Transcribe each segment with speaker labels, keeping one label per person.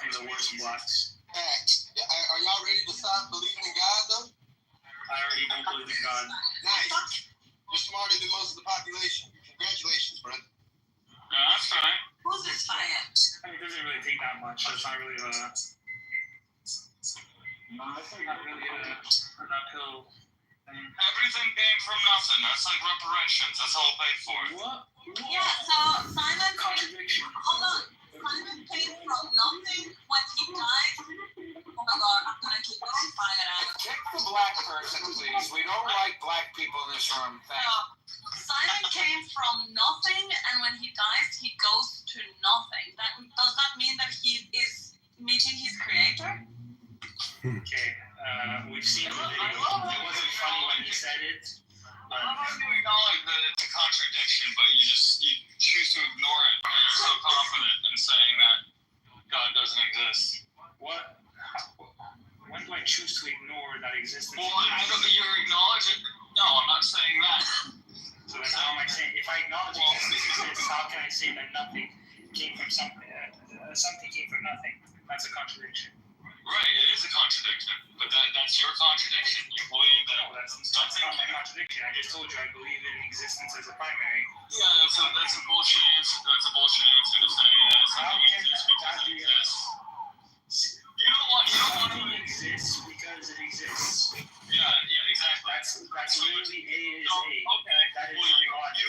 Speaker 1: one of the worst blacks.
Speaker 2: Are y'all ready to stop believing in God, though?
Speaker 1: I already don't believe in God.
Speaker 2: Nice. You're smarter than most of the population. Congratulations, brother.
Speaker 3: That's fine.
Speaker 4: Who's this guy?
Speaker 1: I mean, it doesn't really take that much. That's not really
Speaker 3: No, it's
Speaker 1: not really an uphill thing.
Speaker 3: everything came from nothing. That's like reparations. That's all paid for.
Speaker 1: What?
Speaker 4: Yeah, so Simon
Speaker 1: Contradiction.
Speaker 4: hold on. Simon came from nothing when he died. Oh my god, I'm gonna keep finding it out.
Speaker 5: Check the black person, please. We don't like black people in this room.
Speaker 4: Simon came from nothing, and when he dies, he goes to nothing. Does that mean that he is meeting his creator?
Speaker 1: Okay, we've seen the video. It wasn't funny when he said it, but
Speaker 3: I don't know if you acknowledge that it's a contradiction, but you choose to ignore it. And you're so confident in saying that God doesn't exist.
Speaker 1: what? When do I choose to ignore that existence?
Speaker 3: Well, you're acknowledging. No, I'm not saying that.
Speaker 1: So then how am I saying, if I acknowledge existence exists, how can I say that nothing came from something, something came from nothing? That's a contradiction.
Speaker 3: Right, it is a contradiction, but that's your contradiction. You believe that.
Speaker 1: No, that's not my contradiction. I just told you I believe in existence as a primary.
Speaker 3: Yeah, that's a bullshit answer. That's a bullshit answer to say
Speaker 1: How
Speaker 3: something
Speaker 1: can
Speaker 3: exists because
Speaker 1: that
Speaker 3: it
Speaker 1: be?
Speaker 3: exists. You don't want
Speaker 1: Something
Speaker 3: to.
Speaker 1: exists because it exists.
Speaker 3: Yeah, exactly.
Speaker 1: That's literally A is A.
Speaker 3: Okay.
Speaker 1: That is
Speaker 3: Well,
Speaker 1: logic.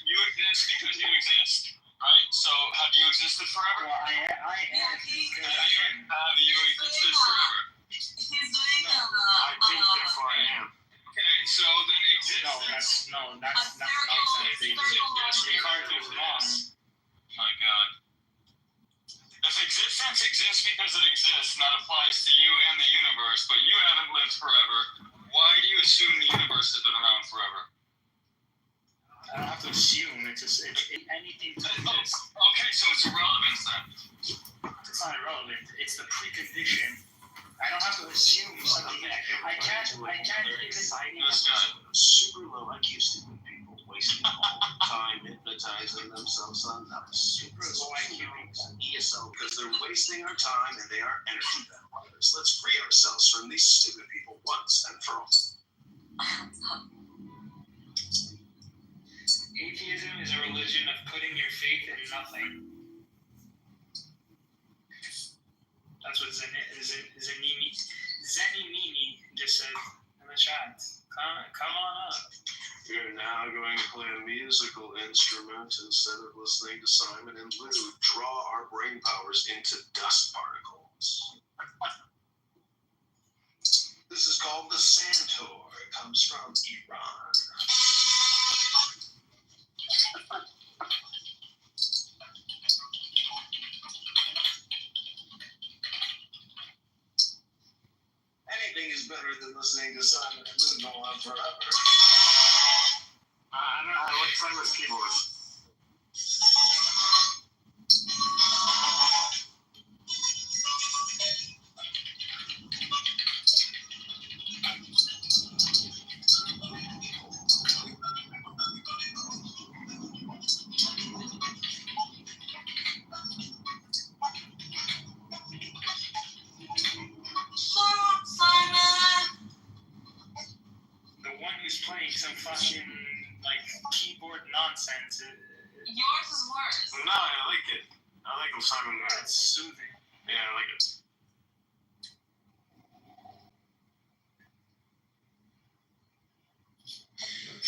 Speaker 3: you exist because you exist, right? So have you existed forever?
Speaker 1: Well, I am
Speaker 4: Yeah,
Speaker 1: because I am.
Speaker 3: Have you existed forever?
Speaker 4: He's doing
Speaker 5: I think therefore I am.
Speaker 3: Okay, so then existence.
Speaker 1: That's nonsense. Descartes is wrong.
Speaker 3: My God. If existence exists because it exists, and that applies to you and the universe, but you haven't lived forever, why do you assume the universe has been around forever?
Speaker 1: I don't have to assume. It's anything to exist.
Speaker 3: Okay, so it's irrelevant then.
Speaker 1: It's not irrelevant. It's the precondition. I don't have to assume something. I can't even.
Speaker 3: This guy.
Speaker 6: Super low IQ stupid people wasting all their time hypnotizing themselves on nuts. Super low IQ ESO because they're wasting our time and they are energy vampires. Let's free ourselves from these stupid people once and for all.
Speaker 1: Atheism is a religion of putting your faith in nothing. That's what Zenini just said in the chat. Come on up.
Speaker 6: We're now going to play a musical instrument instead of listening to Simon and Lou draw our brain powers into dust particles. This is called the Santor. It comes from Iran. Anything is better than listening to Simon and Lou go on forever.
Speaker 5: I don't know. I like Simon's keyboard.
Speaker 1: The one who's playing some fucking keyboard nonsense.
Speaker 4: Yours is worse.
Speaker 5: No, I like it. I like him, Simon.
Speaker 1: It's soothing.
Speaker 5: Yeah, I like it.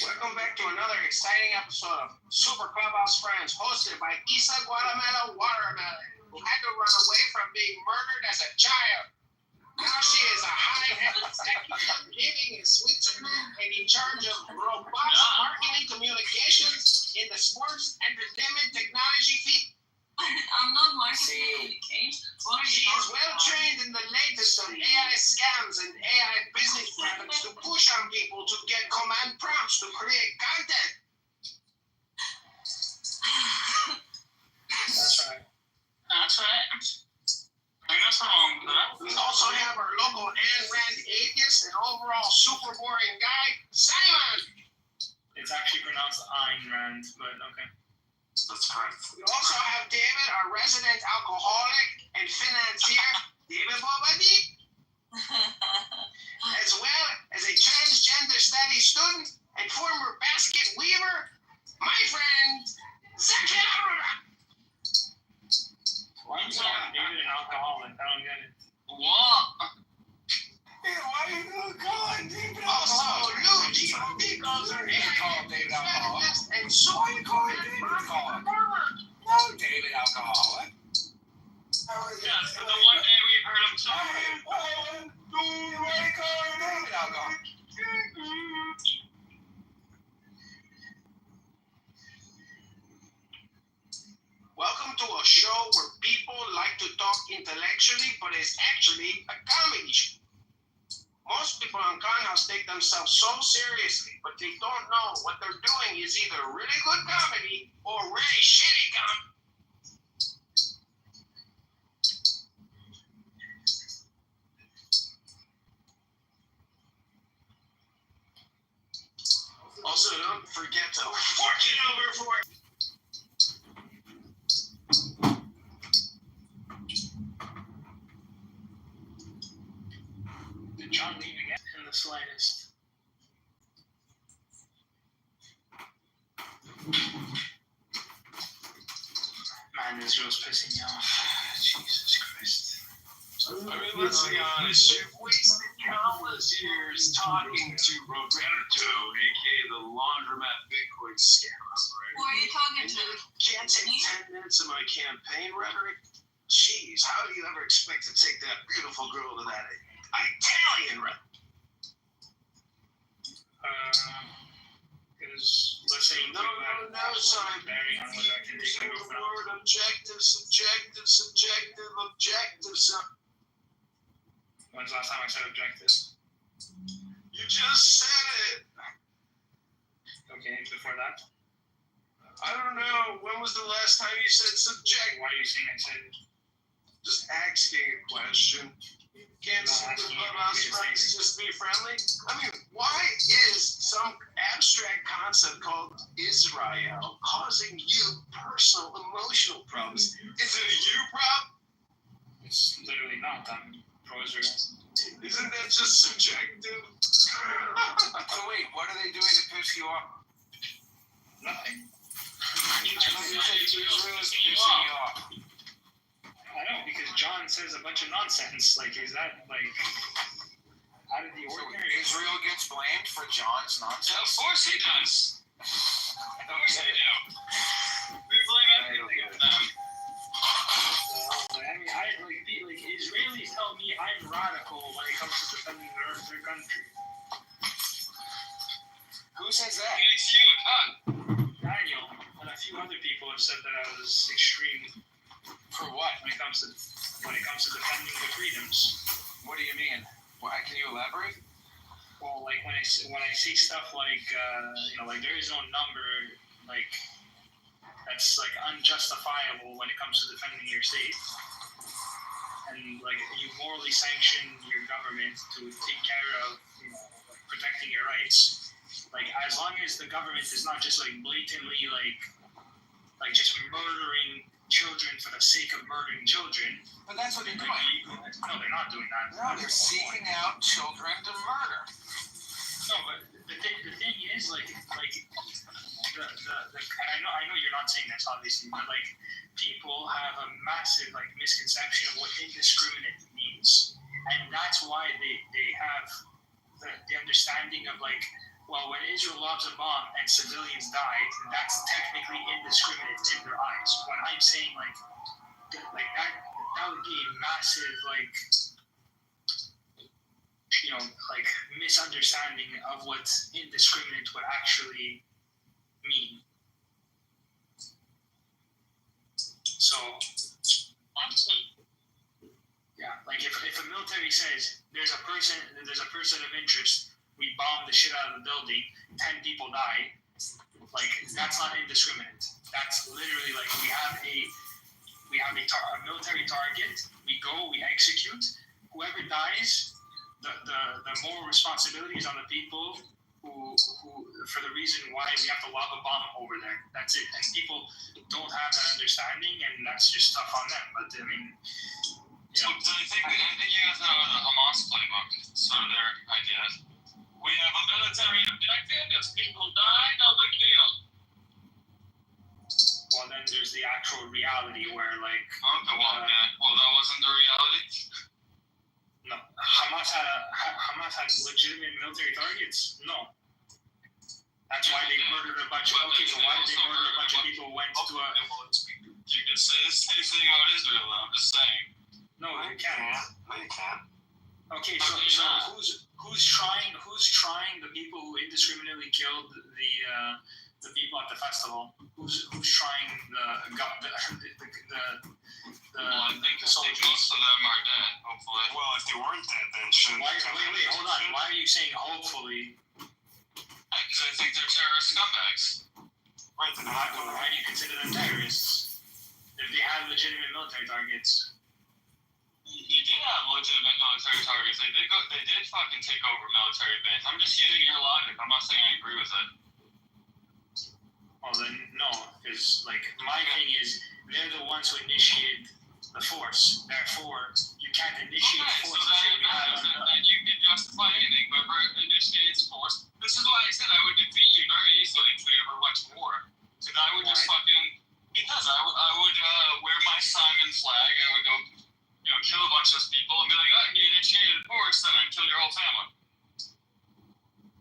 Speaker 5: Welcome back to another exciting episode of Super Clubhouse Friends, hosted by Isa Guatemala Watermelon, who had to run away from being murdered as a child. Now she is a high executive living in Switzerland and in charge of robust marketing communications in the sports entertainment technology field.
Speaker 4: I'm not marketing communication. What are
Speaker 5: She
Speaker 4: you
Speaker 5: is well trained in the latest of AI scams and AI business products to push on people to get command prompts to create content.
Speaker 1: That's right.
Speaker 3: That's right. I mean, that's wrong with that.
Speaker 5: We also have our local Ayn Rand atheist and overall super boring guy, Simon.
Speaker 1: It's actually pronounced Ayn Rand, but okay.
Speaker 5: That's correct. We also have David, our resident alcoholic, and and financier David Bobadi, as well as a transgender studies student and former basket weaver, my friend Zach Arruda.
Speaker 1: Why are you calling David an alcoholic? I don't get it.
Speaker 3: What?
Speaker 6: Yeah, why are you gonna call it David
Speaker 5: Also,
Speaker 6: alcoholic?
Speaker 5: Lou G.O.D. calls her
Speaker 6: Call David alcoholic.
Speaker 5: and so
Speaker 6: Why are you calling David alcoholic? No, David alcoholic.
Speaker 3: Yes, but the one day we've heard him talk.
Speaker 6: Why are you calling David alcoholic?
Speaker 5: welcome to a show where people like to talk intellectually, but it's actually a comedy show. Most people on Conhouse take themselves so seriously, but they don't know what they're doing is either really good comedy or really shitty comedy. Also, don't forget to fork it over for
Speaker 1: Did John leave again? In the slightest. Man, this girl's pissing me off. Jesus Christ.
Speaker 6: I mean, let's be honest, you've wasted countless years talking to Roberto, aka the laundromat Bitcoin scam operator.
Speaker 4: Who are you talking
Speaker 6: And
Speaker 4: to?
Speaker 6: you can't take 10 minutes of my campaign rhetoric? Jeez, how do you ever expect to take that beautiful girl to that Italian restaurant?
Speaker 1: Because let's say
Speaker 6: No, son.
Speaker 1: bearing on whether I can take
Speaker 6: Using
Speaker 1: my
Speaker 6: the
Speaker 1: girlfriend.
Speaker 6: word objective, subjective, son.
Speaker 1: When's the last time I said objective?
Speaker 6: You just said it.
Speaker 1: Okay, before that?
Speaker 6: I don't know. When was the last time you said subject?
Speaker 1: Why are you saying I said it?
Speaker 6: Just asking a question. Can't
Speaker 1: No,
Speaker 6: super
Speaker 1: asking
Speaker 6: clubhouse
Speaker 1: you to
Speaker 6: friends
Speaker 1: say
Speaker 6: just be friendly? I mean, why is some abstract concept called Israel causing you personal emotional problems? Is it a you problem?
Speaker 1: It's literally not. I'm pro-Israel.
Speaker 6: Isn't that just subjective?
Speaker 7: So wait, what are they doing to piss you off?
Speaker 1: Nothing.
Speaker 7: You said Israel is pissing you off.
Speaker 1: I know, because John says a bunch of nonsense. Like, is that, like, out of the
Speaker 7: So
Speaker 1: ordinary?
Speaker 7: Israel gets blamed for John's
Speaker 3: Of
Speaker 7: nonsense?
Speaker 3: course he does. Of course they do. We blame everything on them.
Speaker 1: I mean, like Israelis tell me I'm radical when it comes to defending their country.
Speaker 7: Who says that?
Speaker 3: Makes you a cunt.
Speaker 1: Daniel and a few other people have said that I was extreme
Speaker 7: For what?
Speaker 1: when it comes to defending the freedoms.
Speaker 7: What do you mean? Why? Can you elaborate?
Speaker 1: Well, like when I see stuff like like there is no number like that's like unjustifiable when it comes to defending your state, and like you morally sanction your government to take care of like, protecting your rights. Like as long as the government is not just like blatantly like just murdering children for the sake of murdering children.
Speaker 7: But that's what they're
Speaker 1: Like,
Speaker 7: doing.
Speaker 1: no, they're not doing that.
Speaker 7: No, they're seeking out children to murder.
Speaker 1: No, but the thing is, like the and I know you're not saying this obviously, but like people have a massive like misconception of what indiscriminate means, and that's why they have the understanding of like, well, when Israel lobs a bomb and civilians die, that's technically indiscriminate in their eyes. When I'm saying like that would be a massive like like misunderstanding of what indiscriminate would actually mean. So yeah, like if a military says there's a person of interest, we bomb the shit out of the building, 10 people die, like that's not indiscriminate. That's literally like we have a military target, we go, we execute, whoever dies, the moral responsibility is on the people who for the reason why we have to lob a bomb over there. That's it. And people don't have that understanding, and that's just tough on them. But I mean,
Speaker 3: So I think you guys know the Hamas playbook. So their ideas. We have a military objective. If people die, no big deal.
Speaker 1: well, then there's the actual reality where, like,
Speaker 3: Okay, well, that wasn't the reality.
Speaker 1: no, Hamas had legitimate military targets. No. That's why they murdered a bunch of. Okay, so why did they murder a bunch of people who went to a?
Speaker 3: You can say the same thing about Israel. I'm just saying.
Speaker 1: No, you can't.
Speaker 2: No, you can't.
Speaker 1: Okay, so who's trying the people who indiscriminately killed the people at the festival? Who's trying the
Speaker 3: Well, I think
Speaker 1: soldiers?
Speaker 3: most of them are dead. Hopefully.
Speaker 2: Well, if they weren't dead, then shouldn't.
Speaker 1: Wait, hold on. Why are you saying hopefully?
Speaker 3: Because I think they're terrorist scumbags.
Speaker 2: Right, then
Speaker 1: Why do you consider them terrorists? If they had legitimate military targets.
Speaker 3: You did have legitimate military targets. They did fucking take over military base. I'm just using your logic. I'm not saying I agree with it.
Speaker 1: Well then, no, because like my thing is they're the ones who initiated the force. Therefore, you can't initiate
Speaker 3: Okay, so
Speaker 1: force.
Speaker 3: then you can justify anything. Whoever initiates force. This is why I said I would defeat you very easily if we ever went to war. Because I would just fucking. Because I would wear my Simon flag. I would go, kill a bunch of people and be like, oh, you initiated force, then I'd kill your whole family.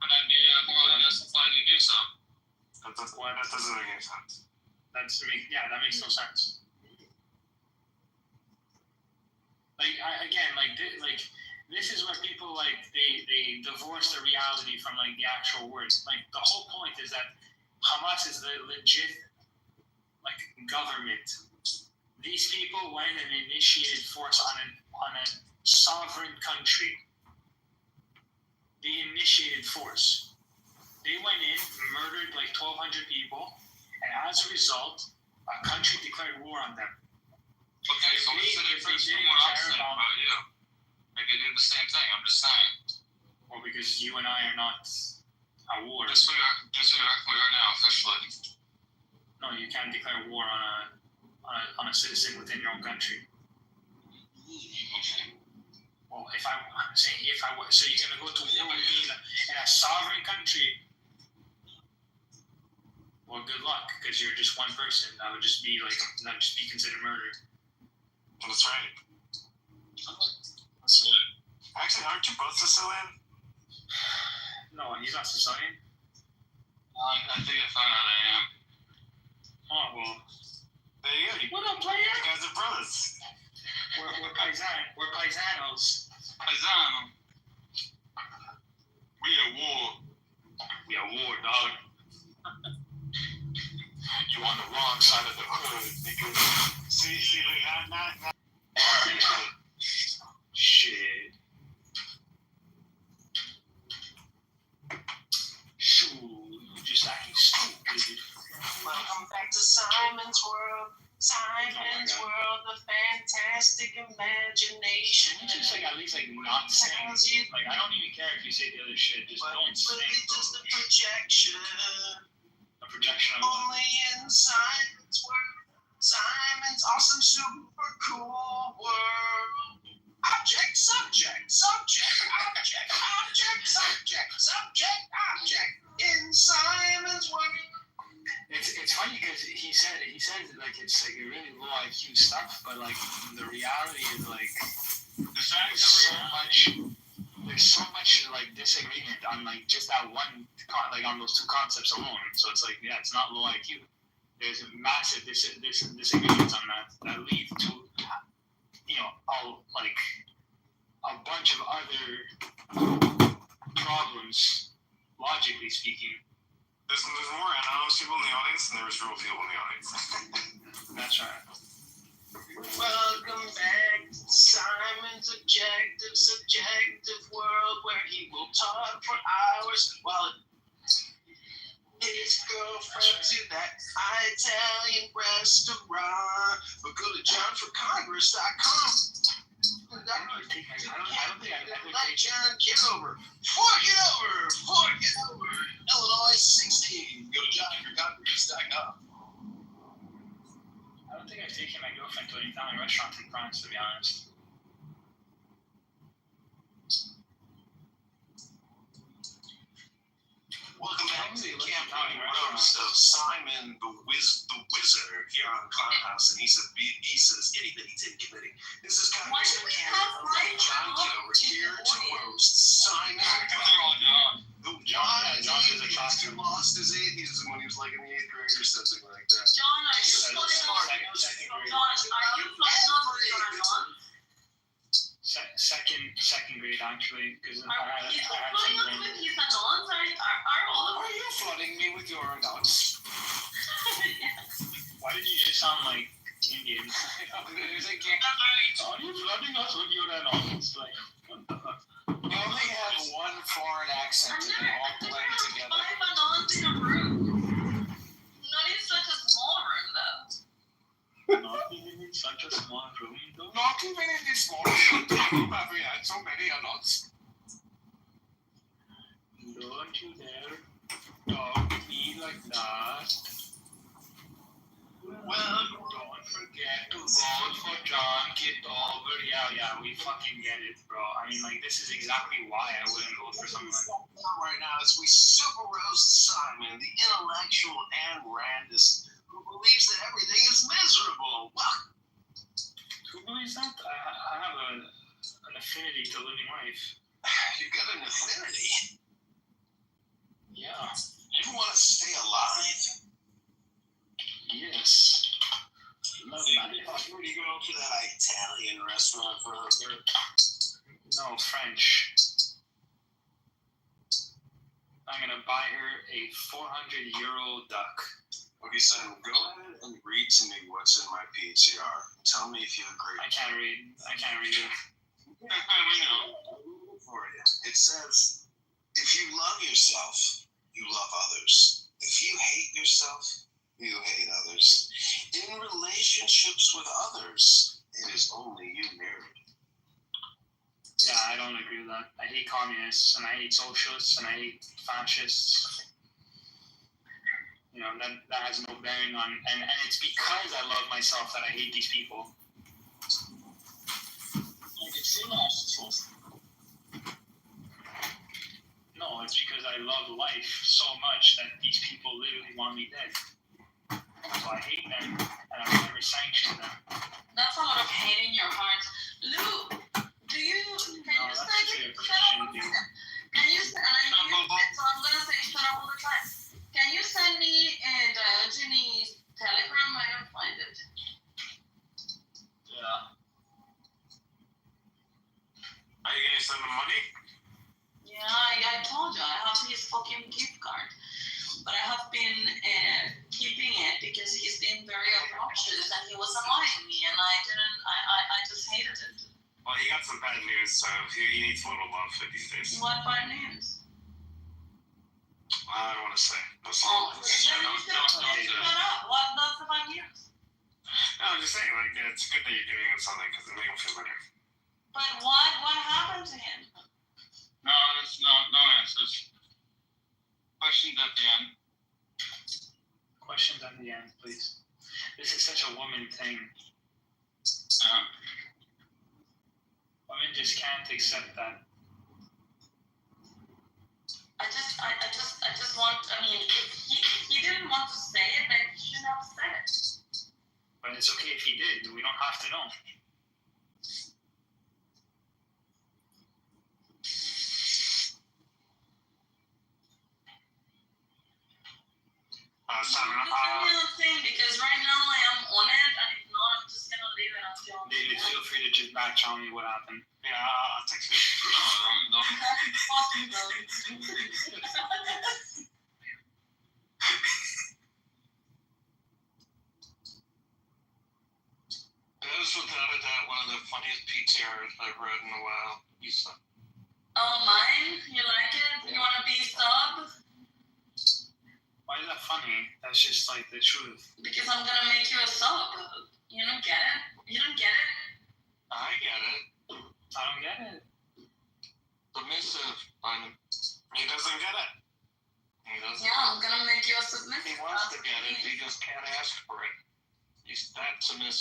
Speaker 3: And I'd be morally justified to do so.
Speaker 2: That doesn't make any sense.
Speaker 1: That makes no sense. This is where people they divorce the reality from the actual words. Like the whole point is that Hamas is the legit government. These people went and initiated force on a sovereign country. They initiated force. They went in, murdered 1,200 people, and as a result, a country declared war on them.
Speaker 3: Okay, so what's the difference from what I'm saying about you? I could do the same thing. I'm just saying.
Speaker 1: Well, because you and I are not at war.
Speaker 3: Yes, we are. We are now officially.
Speaker 1: No, you can't declare war on a citizen within your own country. Well, I'm saying so you're gonna go to war with me in a sovereign country. Well, good luck, because you're just one person. That would just be considered murder.
Speaker 2: That's right. Actually, aren't you both Sicilian?
Speaker 1: No, he's not Sicilian.
Speaker 3: I think I found out I am.
Speaker 1: Oh well.
Speaker 2: There you go.
Speaker 1: What up, player?
Speaker 2: You guys are brothers.
Speaker 1: We're paisanos.
Speaker 3: Paisano. We at war.
Speaker 1: We are war, dog.
Speaker 2: You on the wrong side of the hood, nigga. See, not.
Speaker 1: Shit. Shoot, you just acting stupid.
Speaker 6: Welcome back to Simon's World. Simon's World, the fantastic imagination.
Speaker 1: You just at least not sing. I don't even care if you say the other shit. Just
Speaker 6: but
Speaker 1: don't
Speaker 6: it's
Speaker 1: sing.
Speaker 6: really just a projection.
Speaker 1: A projection of what?
Speaker 6: Only in Simon's World. Simon's awesome, super cool world. Object, subject, subject, object, object, subject, subject, object. In Simon's World.
Speaker 1: It's funny because he says it's really low IQ stuff, but the reality is
Speaker 3: The fact
Speaker 1: there's so much disagreement on just that one on those two concepts alone. So it's it's not low IQ. There's massive disagreements on that lead to a bunch of other problems, logically speaking.
Speaker 2: There's more anonymous people in the audience than there was real people in the audience.
Speaker 1: That's right.
Speaker 6: Welcome back to Simon's subjective world where he will talk for hours while his girlfriend to that Italian restaurant. But go to johnforcongress.com.
Speaker 1: I don't think I've ever
Speaker 2: Let
Speaker 1: taken.
Speaker 2: John Kitover. Fork it over. Fork it over. Illinois 16. Go to johnyourcongress.com.
Speaker 1: I don't think I've taken my girlfriend to an Italian restaurant in France, to be honest.
Speaker 6: Welcome back to the campaign roast of Simon the Wizard here on Clownhouse, and he says itty bitty titty bitty. This is kind of
Speaker 4: Why do we have right
Speaker 6: John Kitover here to roast Simon.
Speaker 3: Because they're all John.
Speaker 6: John is he lost his atheism when he was like in the 8th grade or something like that.
Speaker 4: John, are you flooding us?
Speaker 1: Second grade.
Speaker 4: John, are you flooding us with your anon?
Speaker 1: Second grade, actually, because I
Speaker 4: Are
Speaker 1: had
Speaker 4: you
Speaker 1: some
Speaker 4: flooding us
Speaker 1: brain.
Speaker 4: with his anons? Are all of
Speaker 7: Are you flooding me with your nuts?
Speaker 1: Why did you just sound like Indian?
Speaker 7: There's a game.
Speaker 1: Are you flooding us with your anons? Like, what the fuck?
Speaker 7: You only have one foreign accent and they all blend together.
Speaker 4: 5 anons in a room. Not in such a small room, though.
Speaker 1: Not even in such a small room, though.
Speaker 7: Not even in this morning, have we had so many nuts.
Speaker 1: Don't you dare talk to me like that. Well, don't forget to vote for John Kitover. Yeah, we fucking get it, bro. I mean, like, this is exactly why I wouldn't vote for someone.
Speaker 6: Right now, as we super roast Simon, the intellectual and randist, who believes that everything is miserable. Well,
Speaker 1: Who believes that? I have an affinity to living life.
Speaker 6: you got an affinity.
Speaker 1: Yeah.
Speaker 6: You want to stay alive?
Speaker 1: Yes. Love life.
Speaker 6: Where do you go to that Italian restaurant for
Speaker 1: No, French. I'm gonna buy her a 400 € duck.
Speaker 6: Okay, son, go ahead and read to me what's in my PTR. Tell me if you agree.
Speaker 1: I can't read it.
Speaker 3: We know.
Speaker 6: For you. It says, if you love yourself, you love others. If you hate yourself, you hate others. In relationships with others, it is only you married.
Speaker 1: Yeah, I don't agree with that. I hate communists, and I hate socialists, and I hate fascists. You know, that has no bearing on, and it's because I love myself that I hate these people.
Speaker 3: Like a true narcissist.
Speaker 1: No, it's because I love life so much that these people literally want me dead. So I hate them, and I would never sanction them.
Speaker 4: That's a lot of hate in your heart. Lou, can you
Speaker 1: No, that's
Speaker 4: say
Speaker 1: actually a
Speaker 4: it?
Speaker 1: Christian thing.
Speaker 4: Can you say, and I know you said, so I'm gonna say shut up all the time. Can you send me Diogenes' telegram? I don't find it.
Speaker 1: Yeah.
Speaker 3: Are you gonna send the money?
Speaker 4: Yeah, I told you, I have his fucking gift card. But I have been keeping it because he's been very obnoxious and he was annoying me and I just hated it.
Speaker 3: Well, he got some bad news, so he needs a little love for these days.
Speaker 4: What bad news?
Speaker 3: I don't want to say. No,
Speaker 4: Oh, then you should shut up. What, that's the bad news?
Speaker 3: No, I'm just saying, like, it's good that you're giving him something because it makes him feel better.
Speaker 4: But what happened to him?
Speaker 3: No, it's no answers. Questions at the end.
Speaker 1: Questions at the end, please. This is such a woman thing. Women just can't accept that.
Speaker 4: I just want, I mean, if he didn't want to say it, then he shouldn't have said it.
Speaker 1: But it's okay if he did. We don't have to know.
Speaker 3: Simon,
Speaker 4: Just give me a thing because right now I am on it and if not, I'm just gonna leave it until.
Speaker 1: David, feel free to just back channel me what happened.
Speaker 3: yeah, I'll text you. No.
Speaker 4: Fucking bro.
Speaker 3: That is without a doubt one of the funniest PTRs I've read in a while.
Speaker 4: Oh, mine? You like it? You wanna be sub?
Speaker 1: Why is that funny? That's just like the truth.
Speaker 4: Because I'm gonna make you a sub. You don't get it? You don't get it?
Speaker 3: I get it.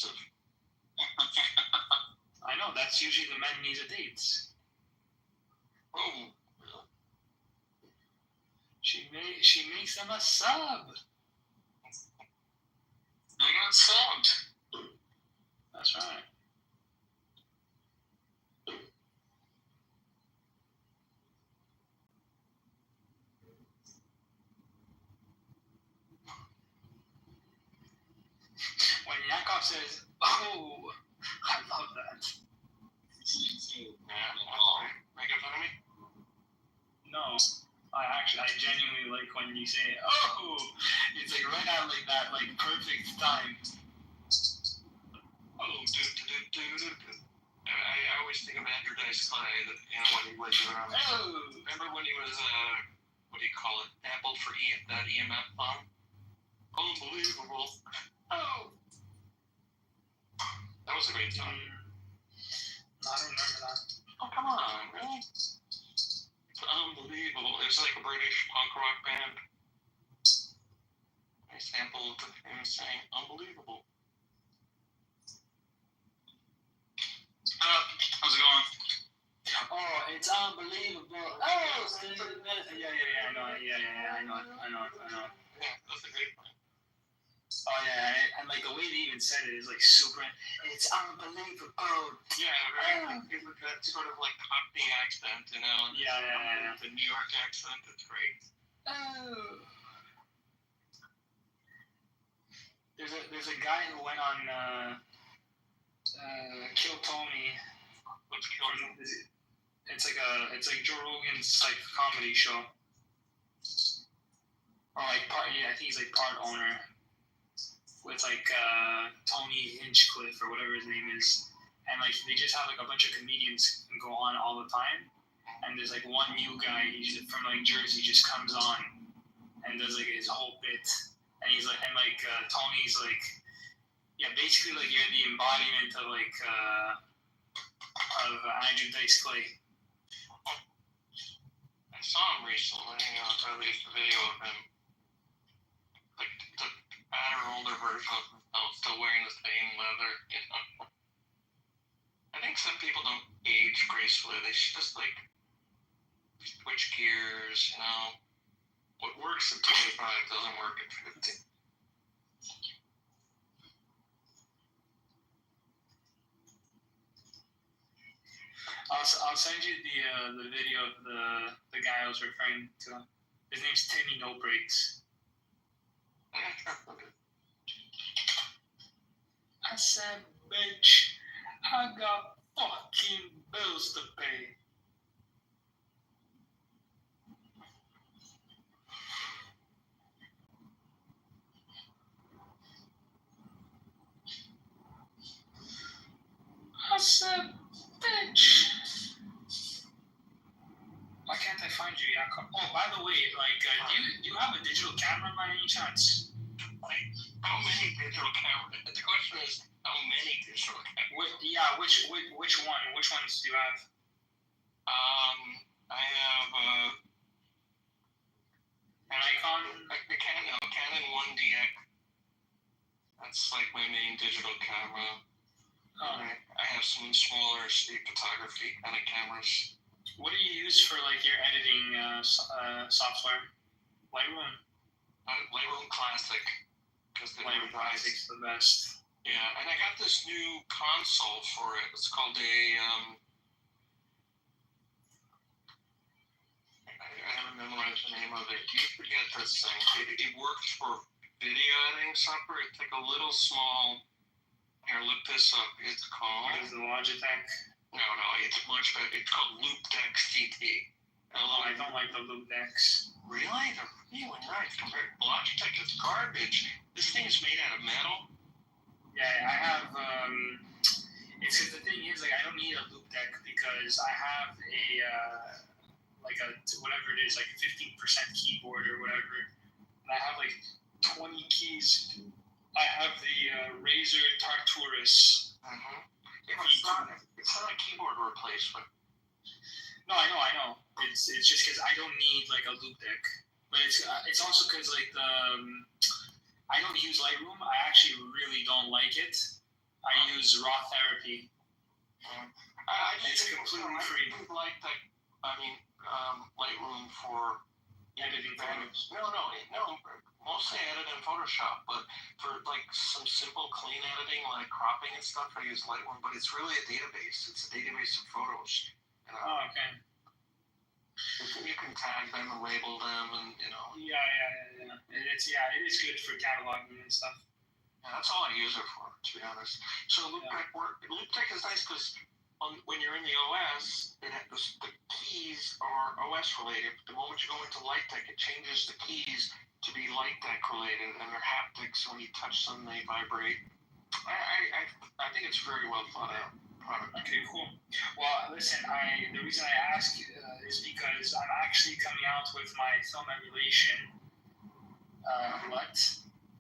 Speaker 3: aggressive.
Speaker 1: I know, that's usually the men need a date.
Speaker 3: Oh,
Speaker 1: She makes them a sub.
Speaker 3: they got subbed.
Speaker 1: That's right. When Yakov says, "Oh, I love that."
Speaker 3: Making fun of me?
Speaker 1: No, I genuinely like when you say, "Oh," it's like right out like that, like perfect time.
Speaker 3: Oh, I always think of Andrew Dice Clay, when he was around.
Speaker 1: Oh,
Speaker 3: Remember when he was, what do you call it, sampled for that EMF bomb? Unbelievable.
Speaker 1: oh.
Speaker 3: That was a great song.
Speaker 1: I don't remember that.
Speaker 3: Oh, come on, really? It's unbelievable. It was like a British punk rock band. I sampled him saying, unbelievable. How's it going?
Speaker 1: Oh, it's unbelievable. Oh, yeah, I know.
Speaker 3: Yeah, that's a great one.
Speaker 1: Oh yeah, and like the way they even said it is like super. It's unbelievable.
Speaker 3: Yeah, very, that sort of like Cockney accent,
Speaker 1: Yeah.
Speaker 3: The New York accent, it's great.
Speaker 1: Oh. There's a guy who went on Kill Tony.
Speaker 3: What's Kill Tony?
Speaker 1: It's like Joe Rogan's like comedy show. Or like part, I think he's like part owner. With like Tony Hinchcliffe or whatever his name is, and like they just have like a bunch of comedians go on all the time, and there's like one new guy from like Jersey just comes on and does like his whole bit, and he's like Tony's like, yeah, basically like you're the embodiment of like of Andrew Dice Clay.
Speaker 3: I saw him recently. I released a video of him, like the better, older version of himself, still wearing the same leather. I think some people don't age gracefully. They should just like switch gears. What works at 25 doesn't work at 50.
Speaker 1: I'll send you the video of the guy I was referring to. His name's Timmy No Breaks. I said, bitch, I got fucking bills to pay. I said, bitch. Why can't I find you, Jakob? Oh, by the way, like, do you have a digital camera by any chance?
Speaker 3: Like, how many digital cameras? The question is, how many digital cameras?
Speaker 1: Which one? Which ones do you have?
Speaker 3: I have
Speaker 1: An Nikon?
Speaker 3: the Canon 1DX. That's like my main digital camera. I have some smaller state photography kind of cameras.
Speaker 1: What do you use for like your editing software? Lightroom.
Speaker 3: Lightroom Classic.
Speaker 1: Lightroom Classic's the best.
Speaker 3: Yeah, and I got this new console for it. It's called I haven't memorized the name of it. You forget this thing. It works for video editing software. It's like a little small. Here, look this up. It's called.
Speaker 1: What is the Logitech?
Speaker 3: No, it's much better. It's called Loopdex GT.
Speaker 1: I don't like the Loopdex.
Speaker 3: Really? They're really nice. Compared to Logitech, is garbage. This thing is made out of metal.
Speaker 1: Yeah, I have. It's because the thing is, like, I don't need a loop deck because I have a whatever it is, like a 15% keyboard or whatever, and I have like 20 keys. I have the Razer Tartarus.
Speaker 3: Mm-hmm. Yeah, it's not a keyboard replacement.
Speaker 1: No, I know. It's just because I don't need like a loop deck, but it's also because like I don't use Lightroom. I actually really don't like it. I use raw therapy.
Speaker 2: I
Speaker 1: It's
Speaker 2: just
Speaker 1: completely free.
Speaker 2: I like that. I mean, Lightroom for
Speaker 1: Editing photos.
Speaker 2: No. Mostly I edit in Photoshop, but for like some simple clean editing, like cropping and stuff, I use Lightroom. But it's really a database. It's a database of photos.
Speaker 1: Oh, okay.
Speaker 2: You can tag them and label them, and
Speaker 1: Yeah. It is good for cataloging and stuff.
Speaker 2: Yeah, that's all I use it for, to be honest. So LoopTech is nice because when you're in the OS, the keys are OS related. The moment you go into LightTech, it changes the keys to be LightTech related, and they're haptics. When you touch them, they vibrate. I think it's very well thought out product.
Speaker 1: Okay, cool. Well, listen, the reason I ask is because I'm actually coming out with my film emulation LUT.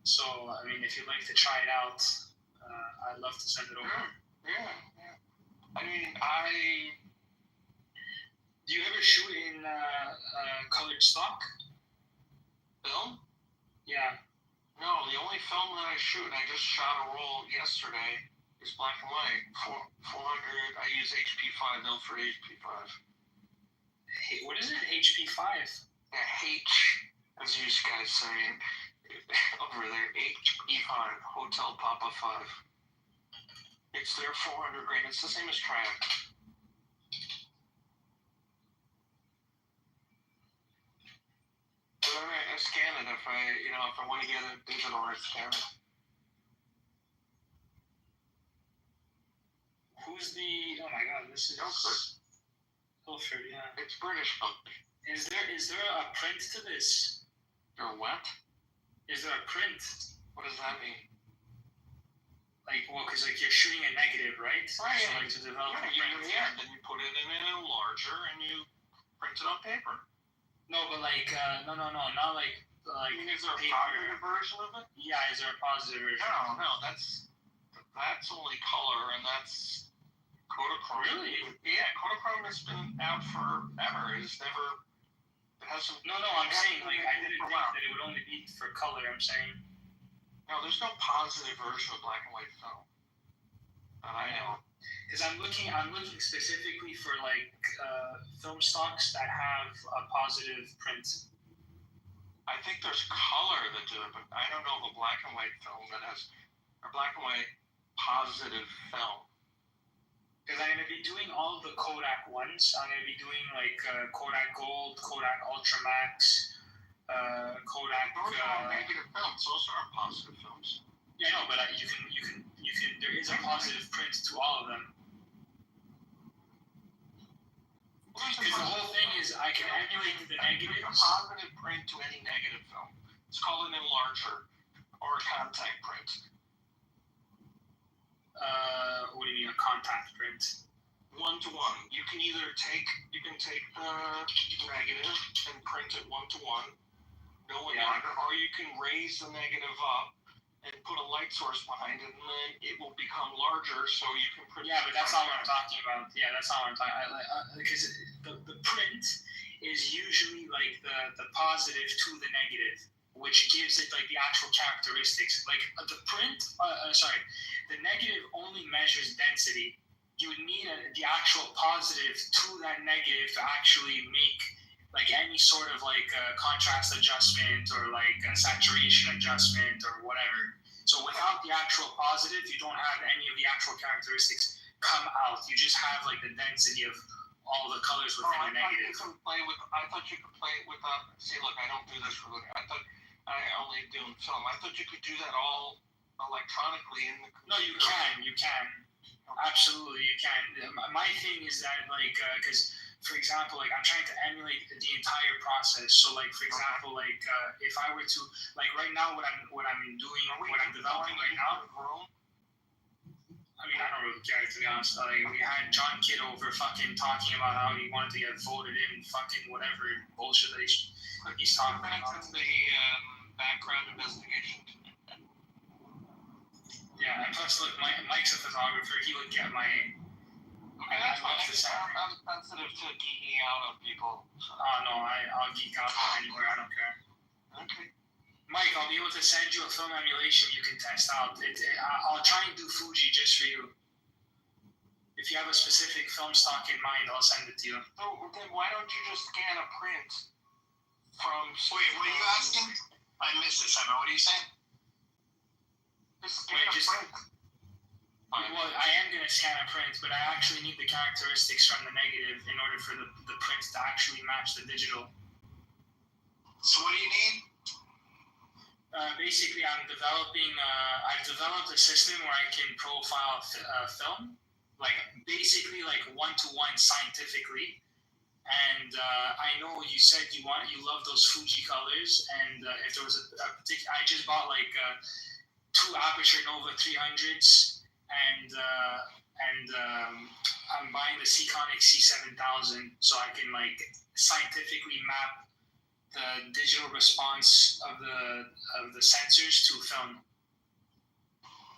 Speaker 1: So, I mean, if you'd like to try it out, I'd love to send it over.
Speaker 2: Yeah. I mean,
Speaker 1: do you ever shoot in colored stock?
Speaker 2: Film?
Speaker 1: Yeah.
Speaker 2: No, the only film that I shoot, and I just shot a roll yesterday, is black and white. 400. I use HP5, Ilford HP5.
Speaker 1: Hey, what is it? HP5?
Speaker 2: Yeah, H, as you guys say over there. HP5, Hotel Papa 5. It's their 400 grain. It's the same as Triumph. I scan it if I want to get it digital, I scan it.
Speaker 1: Who's the? Oh my God, this is Ilford. Yeah.
Speaker 2: It's British company.
Speaker 1: Is there a print to this?
Speaker 2: You're what?
Speaker 1: Is there a print?
Speaker 2: What does that mean?
Speaker 1: Like, well, because like you're shooting a negative, right?
Speaker 2: Right.
Speaker 1: So, like to develop a print.
Speaker 2: Yeah. Then you put it in a larger and you print it on paper.
Speaker 1: No, but like, no, not like.
Speaker 2: I mean, is there a
Speaker 1: paper.
Speaker 2: positive version of it?
Speaker 1: Yeah, is there a positive version?
Speaker 2: No, that's only color, and that's Kodachrome.
Speaker 1: Really?
Speaker 2: Yeah, Kodachrome has been out forever. It hasn't.
Speaker 1: No, I'm saying like I didn't think that it would only be for color. I'm saying.
Speaker 2: No, there's no positive version of black and white film. And I know.
Speaker 1: Because I'm looking specifically for like film stocks that have a positive print.
Speaker 2: I think there's color that do it, but I don't know of a black and white film that has a black and white positive film.
Speaker 1: Because I'm going to be doing all of the Kodak ones. I'm going to be doing like Kodak Gold, Kodak Ultramax, Kodak.
Speaker 2: Those are negative films. Those aren't positive films.
Speaker 1: Yeah, no, but you can. There is a positive print to all of them. Because the whole thing is, I can emulate the negatives.
Speaker 2: A positive print to any negative film. It's called an enlarger or a contact print.
Speaker 1: What do you mean a contact print?
Speaker 2: 1-to-1. You can either take the negative and print it 1-to-1, no enlarger, or you can raise the negative up and put a light source behind it, and then it will become larger, so you can print.
Speaker 1: Yeah, but that's not what I'm talking about. Yeah, that's not what I'm talking about. Because the print is usually like the positive to the negative, which gives it like the actual characteristics. Like the print, the negative only measures density. You would need the actual positive to that negative to actually make like any sort of like contrast adjustment or like a saturation adjustment or whatever. So without the actual positive, you don't have any of the actual characteristics come out. You just have like the density of all the colors within the negative.
Speaker 2: I thought you could play with see, look, I don't do this for living. I thought I only do in film. I thought you could do that all electronically in the computer.
Speaker 1: No, you can. Absolutely, you can. My thing is that like, because for example, like I'm trying to emulate the entire process. So like, for example, like if I were to like right now, what I'm doing, what I'm developing right now. I mean, I don't really care, to be honest. Like, we had John Kitover fucking talking about how he wanted to get voted in, fucking whatever bullshit that he's talking about.
Speaker 2: The background investigation.
Speaker 1: Yeah, and plus, look, Mike's a photographer. He would get my.
Speaker 2: Okay, that's fine. I'm sensitive to geeking out on people.
Speaker 1: So. Oh no, I'll geek out anywhere. I don't care.
Speaker 2: Okay.
Speaker 1: Mike, I'll be able to send you a film emulation you can test out. I'll try and do Fuji just for you. If you have a specific film stock in mind, I'll send it to you.
Speaker 2: So then why don't you just scan a print from?
Speaker 5: Wait, what are you asking? I missed it, Simon. What are you saying?
Speaker 2: Just scan a print.
Speaker 1: Well, I am going to scan a print, but I actually need the characteristics from the negative in order for the print to actually match the digital.
Speaker 5: So what do you need?
Speaker 1: Basically, I've developed a system where I can profile film, like basically like one-to-one scientifically. And I know you said you love those Fuji colors, and if there was a particular, I just bought like 2 Aperture Nova 300s, and I'm buying the Seaconic C7000 so I can like scientifically map the digital response of the sensors to film.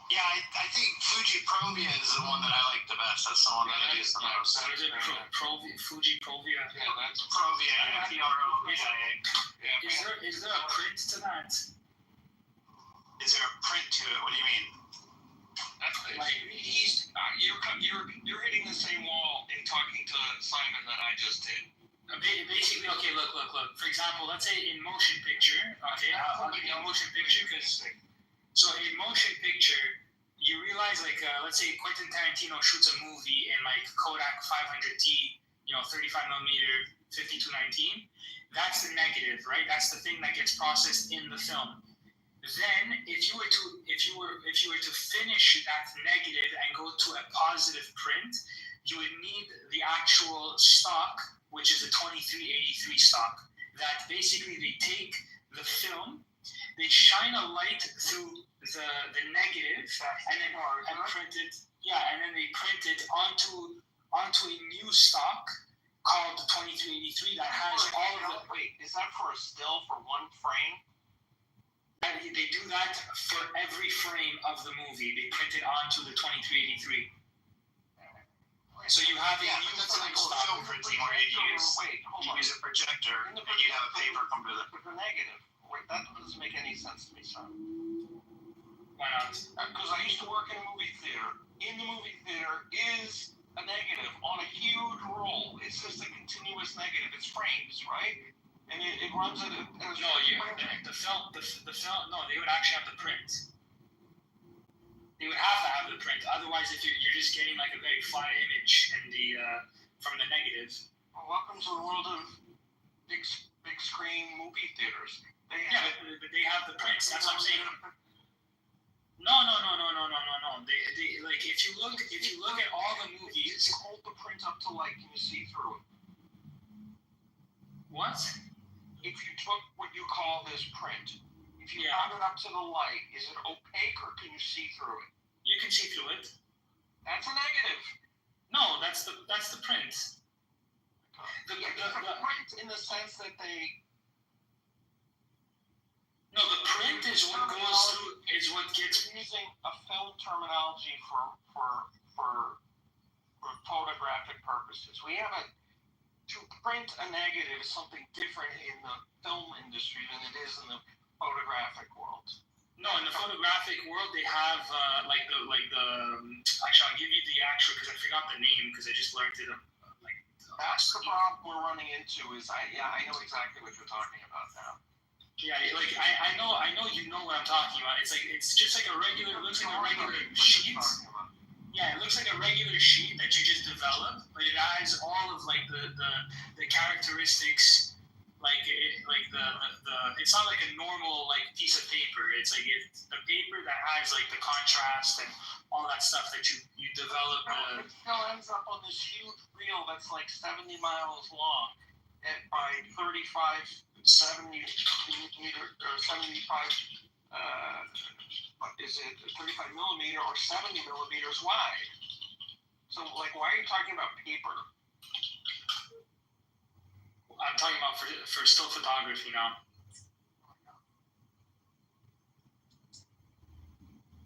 Speaker 5: Yeah, I think Fuji Provia is the one that I like the best. That's the one that I use the most.
Speaker 1: What is it? Fuji Provia?
Speaker 2: Yeah, that's
Speaker 5: Provia, P-R-O-V-I-A.
Speaker 1: Is there a print to that?
Speaker 5: Is there a print to it? What do you mean?
Speaker 2: That's you're hitting the same wall in talking to Simon that I just did.
Speaker 1: Basically, okay, look. For example, let's say in motion picture, okay, I'll give you a motion picture because, so in motion picture, you realize like, let's say Quentin Tarantino shoots a movie in like Kodak 500T, 35 millimeter, 5219. That's the negative, right? That's the thing that gets processed in the film. Then, if you were to finish that negative and go to a positive print, you would need the actual stock, which is a 2383 stock. That basically they take the film, they shine a light through the negative, and then print it. Yeah, and then they print it onto a new stock called the 2383 that has all of the.
Speaker 2: Wait, is that for a still for one frame?
Speaker 1: They do that for every frame of the movie. They print it onto the 2383. So you have
Speaker 5: but that's like old film printing where you use a projector and you have a paper come to
Speaker 2: the negative. Wait, that doesn't make any sense to me, son.
Speaker 1: Why not?
Speaker 2: Because I used to work in a movie theater. In the movie theater is a negative on a huge roll. It's just a continuous negative. It's frames, right? And it runs at a.
Speaker 1: The film. No, they would actually have the print. They would have to have the print. Otherwise, if you're just getting like a very flat image in the from the negative.
Speaker 2: Well, welcome to the world of big screen movie theaters.
Speaker 1: But they have the prints. That's what I'm saying. No. They like if you look at all the movies.
Speaker 2: You hold the print up to light, can you see through it?
Speaker 1: What?
Speaker 2: If you took what you call this print, if you held it up to the light, is it opaque or can you see through it?
Speaker 1: You can see through it.
Speaker 2: That's a negative.
Speaker 1: No, that's the print. The
Speaker 2: print in the sense that they.
Speaker 1: No, the print is what goes through. Is what gets.
Speaker 2: You're using a film terminology for photographic purposes. We have to print a negative is something different in the film industry than it is in the photographic world.
Speaker 1: No, in the photographic world, they have actually, I'll give you the actual because I forgot the name because I just learned it.
Speaker 2: That's the problem we're running into. I know exactly what you're talking about now.
Speaker 1: Yeah, like I know you know what I'm talking about. It's just like a regular. It looks like a regular sheet. Yeah, it looks like a regular sheet that you just develop, but it has all of like the characteristics. It's not like a normal like piece of paper. It's like the paper that has like the contrast and all that stuff that you develop.
Speaker 2: It still ends up on this huge reel that's like 70 miles long, and by 35 millimeter or 75. Is it 35 millimeter or 70 millimeters wide? So like, why are you talking about paper?
Speaker 1: I'm talking about for still photography now.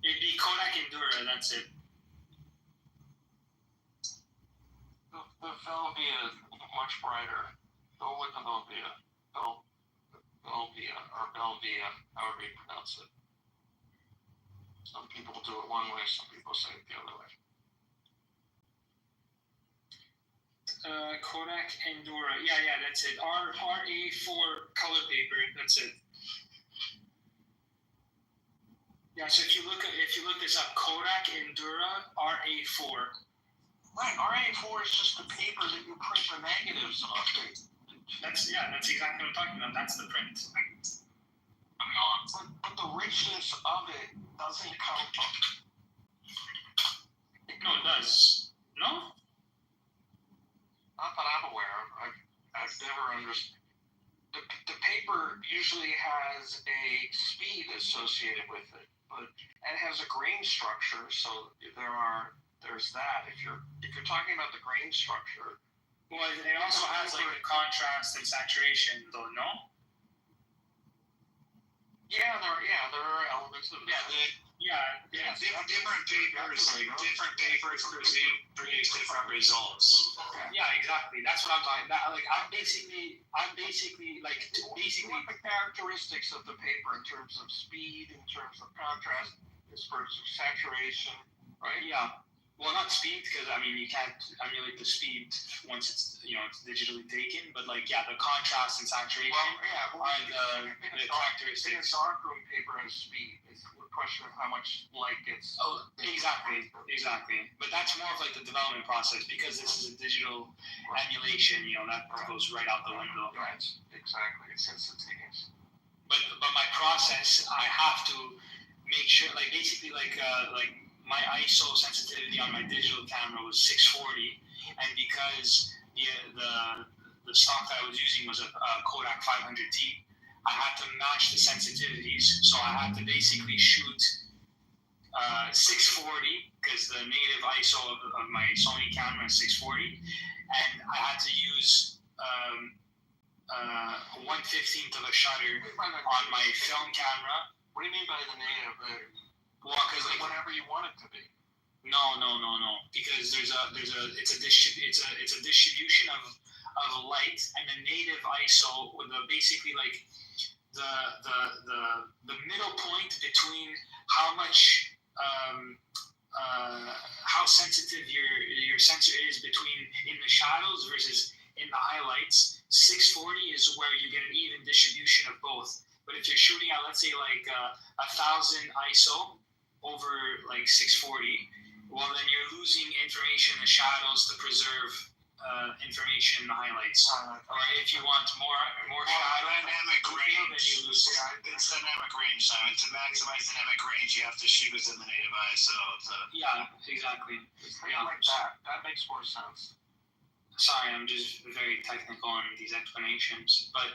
Speaker 1: It'd be Kodak Endura, that's it.
Speaker 2: The Velvia is much brighter. Go with the Velvia. Go Belvia, or Belvia, however you pronounce it. Some people do it one way, some people say it the other way.
Speaker 1: Kodak Endura. Yeah, that's it. RA4 color paper. That's it. Yeah, so if you look this up, Kodak Endura RA4.
Speaker 2: Right, RA4 is just the paper that you print the negatives on.
Speaker 1: That's exactly what I'm talking about. That's the print.
Speaker 2: But the richness of it doesn't come from.
Speaker 1: No, it does. No?
Speaker 2: Not that I'm aware of. I've never understood. The paper usually has a speed associated with it, but it has a grain structure, so there's that. If you're talking about the grain structure.
Speaker 1: Well, it also has like a contrast and saturation, though, no?
Speaker 2: Yeah, there are elements of it.
Speaker 6: Different papers produce different results.
Speaker 1: Yeah, exactly. That's what I'm talking about. Like, I'm basically like
Speaker 2: what the characteristics of the paper in terms of speed, in terms of contrast, in terms of saturation, right?
Speaker 1: Yeah. Well, not speed, because I mean you can't emulate the speed once it's it's digitally taken. But like the contrast and saturation are the characteristics.
Speaker 2: Darkroom paper has speed. It's a question of how much light gets.
Speaker 1: Oh, exactly. But that's more of like the development process, because this is a digital emulation. That goes right out the window.
Speaker 2: Right. Exactly. It's instantaneous.
Speaker 1: But my process, I have to make sure, like basically like my ISO sensitivity on my digital camera was 640, and because the stock that I was using was a Kodak 500T, I had to match the sensitivities. So I had to basically shoot 640, because the native ISO of my Sony camera is 640, and I had to use 1/15 of a shutter on my film camera.
Speaker 2: What do you mean by the native?
Speaker 1: Well, because like
Speaker 2: whatever you want it to be.
Speaker 1: No. Because it's a distribution of light, and the native ISO with basically like the middle point between how much how sensitive your sensor is between in the shadows versus in the highlights. 640 is where you get an even distribution of both. But if you're shooting at, let's say, like 1,000 ISO over like 640, well, then you're losing information in the shadows to preserve information in the highlights. Or if you want more shadow,
Speaker 6: dynamic range.
Speaker 1: then you lose.
Speaker 6: It's dynamic range, Simon. To maximize dynamic range, you have to shoot within the native ISO.
Speaker 1: Yeah, exactly.
Speaker 2: Like that. That makes more sense.
Speaker 1: Sorry, I'm just very technical in these explanations, but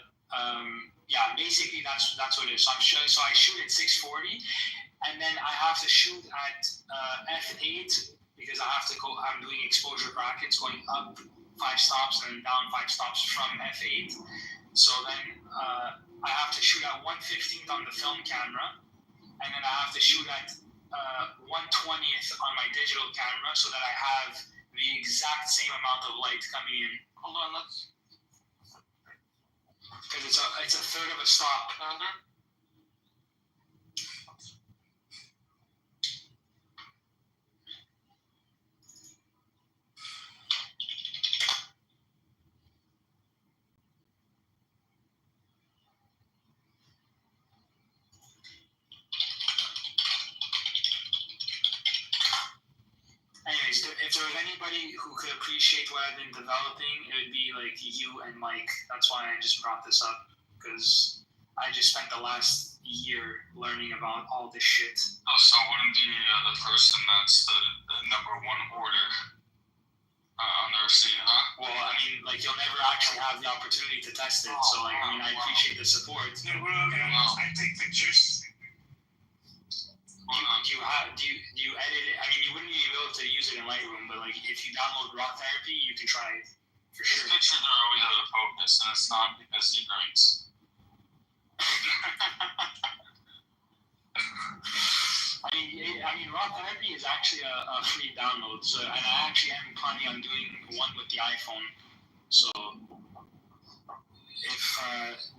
Speaker 1: basically that's what it is. So I shoot at 640, and then I have to shoot at f8, because I have to go. I'm doing exposure brackets going up 5 stops and down 5 stops from f8. So then I have to shoot at 1/15 on the film camera, and then I have to shoot at 1/20th on my digital camera, so that I have the exact same amount of light coming in.
Speaker 2: Hold on, let's.
Speaker 1: Because it's a third of a stop. Anyways, if there was anybody who could appreciate what I've been developing, it would be like you and Mike. That's why I just brought this up, because I just spent the last year learning about all this shit.
Speaker 3: Oh, so wouldn't the person that's the number one order on the receipt, huh?
Speaker 1: Well, I mean, like, you'll never actually have the opportunity to test it. So, like, I mean, I appreciate the support.
Speaker 6: I take pictures.
Speaker 1: Do you edit it? I mean, you wouldn't be able to use it in Lightroom, but like if you download Raw Therapy, you can try it for sure.
Speaker 3: His pictures are always out of focus, and it's not because he drinks.
Speaker 1: I mean, Raw Therapy is actually a free download. So, and I actually am planning on doing one with the iPhone. So, if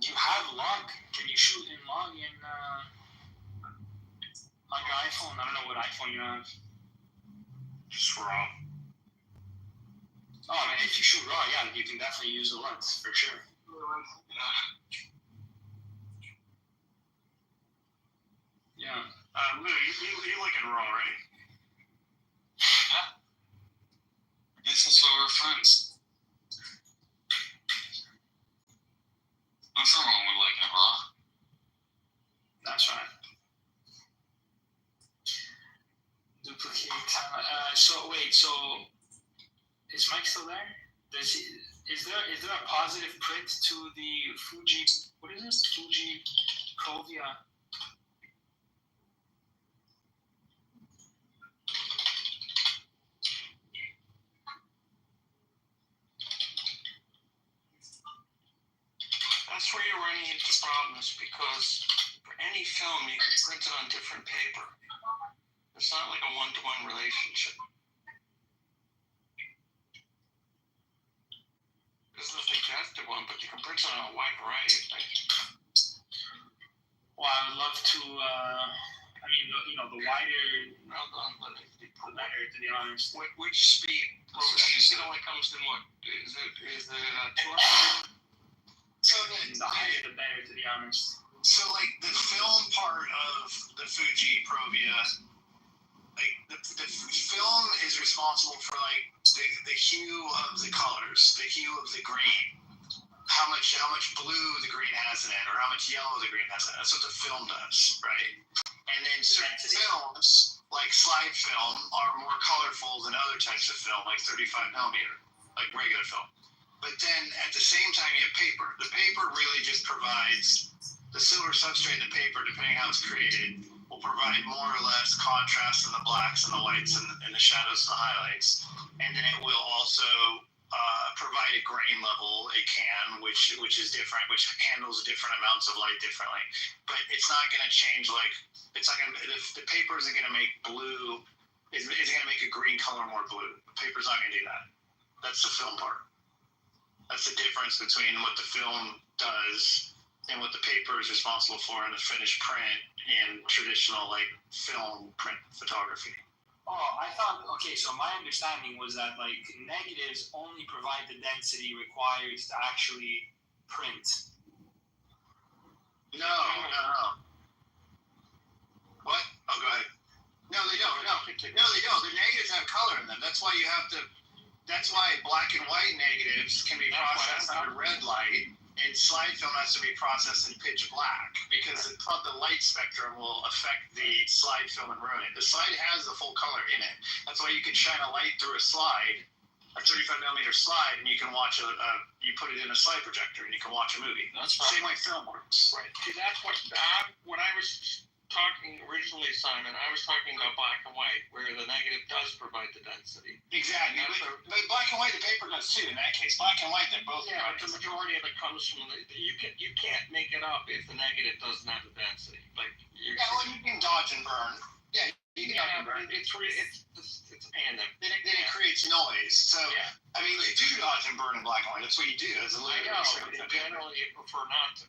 Speaker 1: you have log, can you shoot in log on your iPhone? I don't know what iPhone you have.
Speaker 6: Just raw.
Speaker 1: Oh, man, if you shoot raw, yeah, you can definitely use the lens for sure. Yeah.
Speaker 6: Lou, you looking raw, right?
Speaker 3: This is why we're friends. Nothing wrong with liking it raw.
Speaker 1: That's right. Duplicate. So wait. So is Mike still there? Is there a positive print to the Fuji? What is this? Fuji Provia.
Speaker 2: That's where you're running into problems because for any film, you can print it on different paper. It's not like a one-to-one relationship. This is a suggested one, but you can print it on a wide variety of things.
Speaker 1: Well, I would love to. I mean, the wider,
Speaker 2: Well done, but
Speaker 1: the better, to be honest.
Speaker 2: which speed? It only comes in what? Is it 200?
Speaker 5: So
Speaker 1: The higher, the better, to be honest.
Speaker 5: So like the film part of the Fuji Provia, like the film is responsible for like the hue of the colors, the hue of the green, how much blue the green has in it, or how much yellow the green has in it. That's what the film does, right? And then certain films, like slide film, are more colorful than other types of film, like 35 millimeter, like regular film. But then at the same time, you have paper. The paper really just provides the silver substrate in the paper, depending how it's created, will provide more or less contrast in the blacks and the whites and the shadows and the highlights. And then it will also provide a grain level. It can, which is different, which handles different amounts of light differently. But it's not going to change. Like it's not going to. The paper isn't going to make blue. It's going to make a green color more blue. The paper's not going to do that. That's the film part. That's the difference between what the film does and what the paper is responsible for in the finished print in traditional like film print photography.
Speaker 1: Oh, I thought. Okay, so my understanding was that like negatives only provide the density required to actually print.
Speaker 5: No. What? Oh, go ahead. No, they don't. No, they don't. The negatives have color in them. That's why you have to. That's why black and white negatives can be processed under red light, and slide film has to be processed in pitch black because the light spectrum will affect the slide film and ruin it. The slide has the full color in it. That's why you can shine a light through a slide, a 35 millimeter slide, and you can watch you put it in a slide projector and you can watch a movie.
Speaker 2: That's
Speaker 5: Same way film works.
Speaker 2: Right. See, that's what when I was talking originally, Simon, I was talking about black and white, where the negative does provide the density.
Speaker 5: Exactly. But black and white, the paper does too. In that case, black and white, they're both.
Speaker 2: Yeah, but the majority of it comes from you can't make it up if the negative doesn't have the density. Like you
Speaker 5: can dodge and burn. Yeah, you can dodge and burn.
Speaker 2: It's a pain.
Speaker 5: Then it creates noise. So
Speaker 2: yeah.
Speaker 5: I mean, you do dodge and burn in black and white. That's what you do. As a
Speaker 2: generally you prefer not to.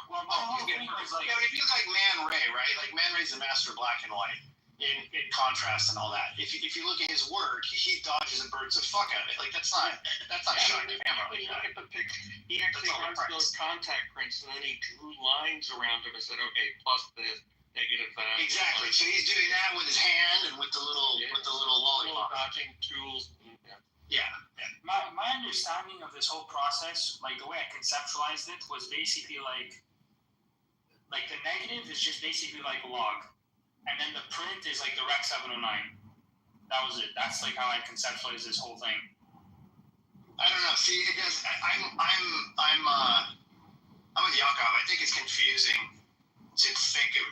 Speaker 1: Well, my whole thing was like.
Speaker 5: Yeah, but if you look like Man Ray, right? Like Man Ray's the master of black and white in contrast and all that. If you look at his work, he dodges and burns the fuck out of it. Like that's not showing the camera.
Speaker 2: When you look at the picture, he actually runs those contact prints and then he drew lines around them and said, okay, plus this. Negative that.
Speaker 5: Exactly. So he's doing that with his hand and with the little lollipop.
Speaker 2: Dodging tools.
Speaker 5: Yeah.
Speaker 1: My understanding of this whole process, like the way I conceptualized it, was basically like the negative is just basically like a log, and then the print is like the Rec 709. That was it. That's like how I conceptualized this whole thing.
Speaker 5: I don't know. See, it does. I'm with Yakov. I think it's confusing to think of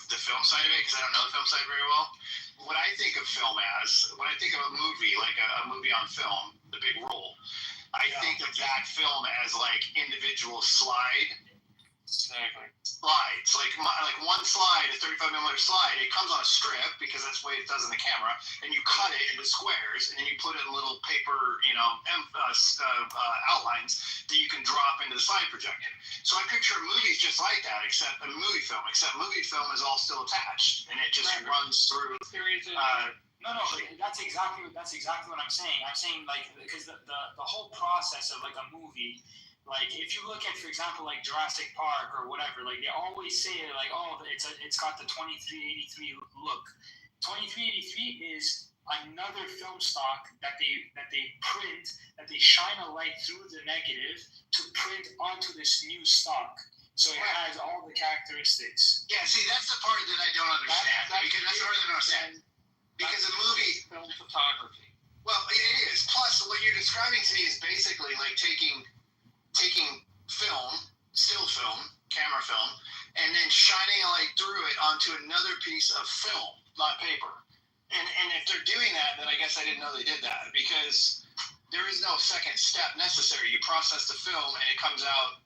Speaker 5: the film side of it because I don't know the film side very well. What I think of film as, when I think of a movie, like a movie on film, the big roll, I think of that film as like individual slide
Speaker 7: Exactly.
Speaker 5: slides. Like one slide, a 35mm slide, it comes on a strip because that's the way it does in the camera, and you cut it into squares, and then you put in little paper, outlines that you can drop into the slide projector. So I picture movies just like that, except movie film is all still attached, and it just runs through.
Speaker 1: No, that's exactly what I'm saying. I'm saying like because the whole process of like a movie, like if you look at, for example, like Jurassic Park or whatever, like they always say like, oh, it's got the 2383 look. 2383 is another film stock that they print, that they shine a light through the negative to print onto this new stock. So it has all the characteristics.
Speaker 5: Yeah, see, that's the part that I don't understand. Because that's the part that I don't understand. Because a movie,
Speaker 2: film photography.
Speaker 5: well, it is. Plus, what you're describing to me is basically like taking film, still film, camera film, and then shining a light through it onto another piece of film, not paper. And if they're doing that, then I guess I didn't know they did that, because there is no second step necessary. You process the film and it comes out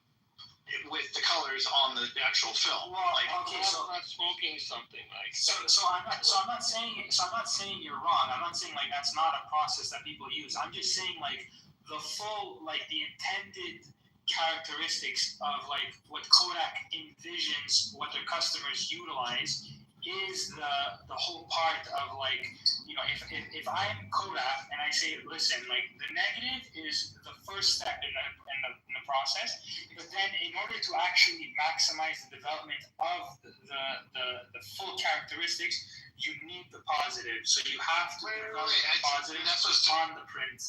Speaker 5: with the colors on the actual film.
Speaker 1: Well,
Speaker 5: like,
Speaker 1: okay, so
Speaker 2: not smoking something like.
Speaker 1: So I'm not saying you're wrong. I'm not saying like that's not a process that people use. I'm just saying like the full, like the intended characteristics of like what Kodak envisions, what their customers utilize, is the whole part of like, if I'm Kodak and I say, listen, like the negative is the first step in the process, but then in order to actually maximize the development of the full characteristics, you need the positive. So you have to develop the positive on the print.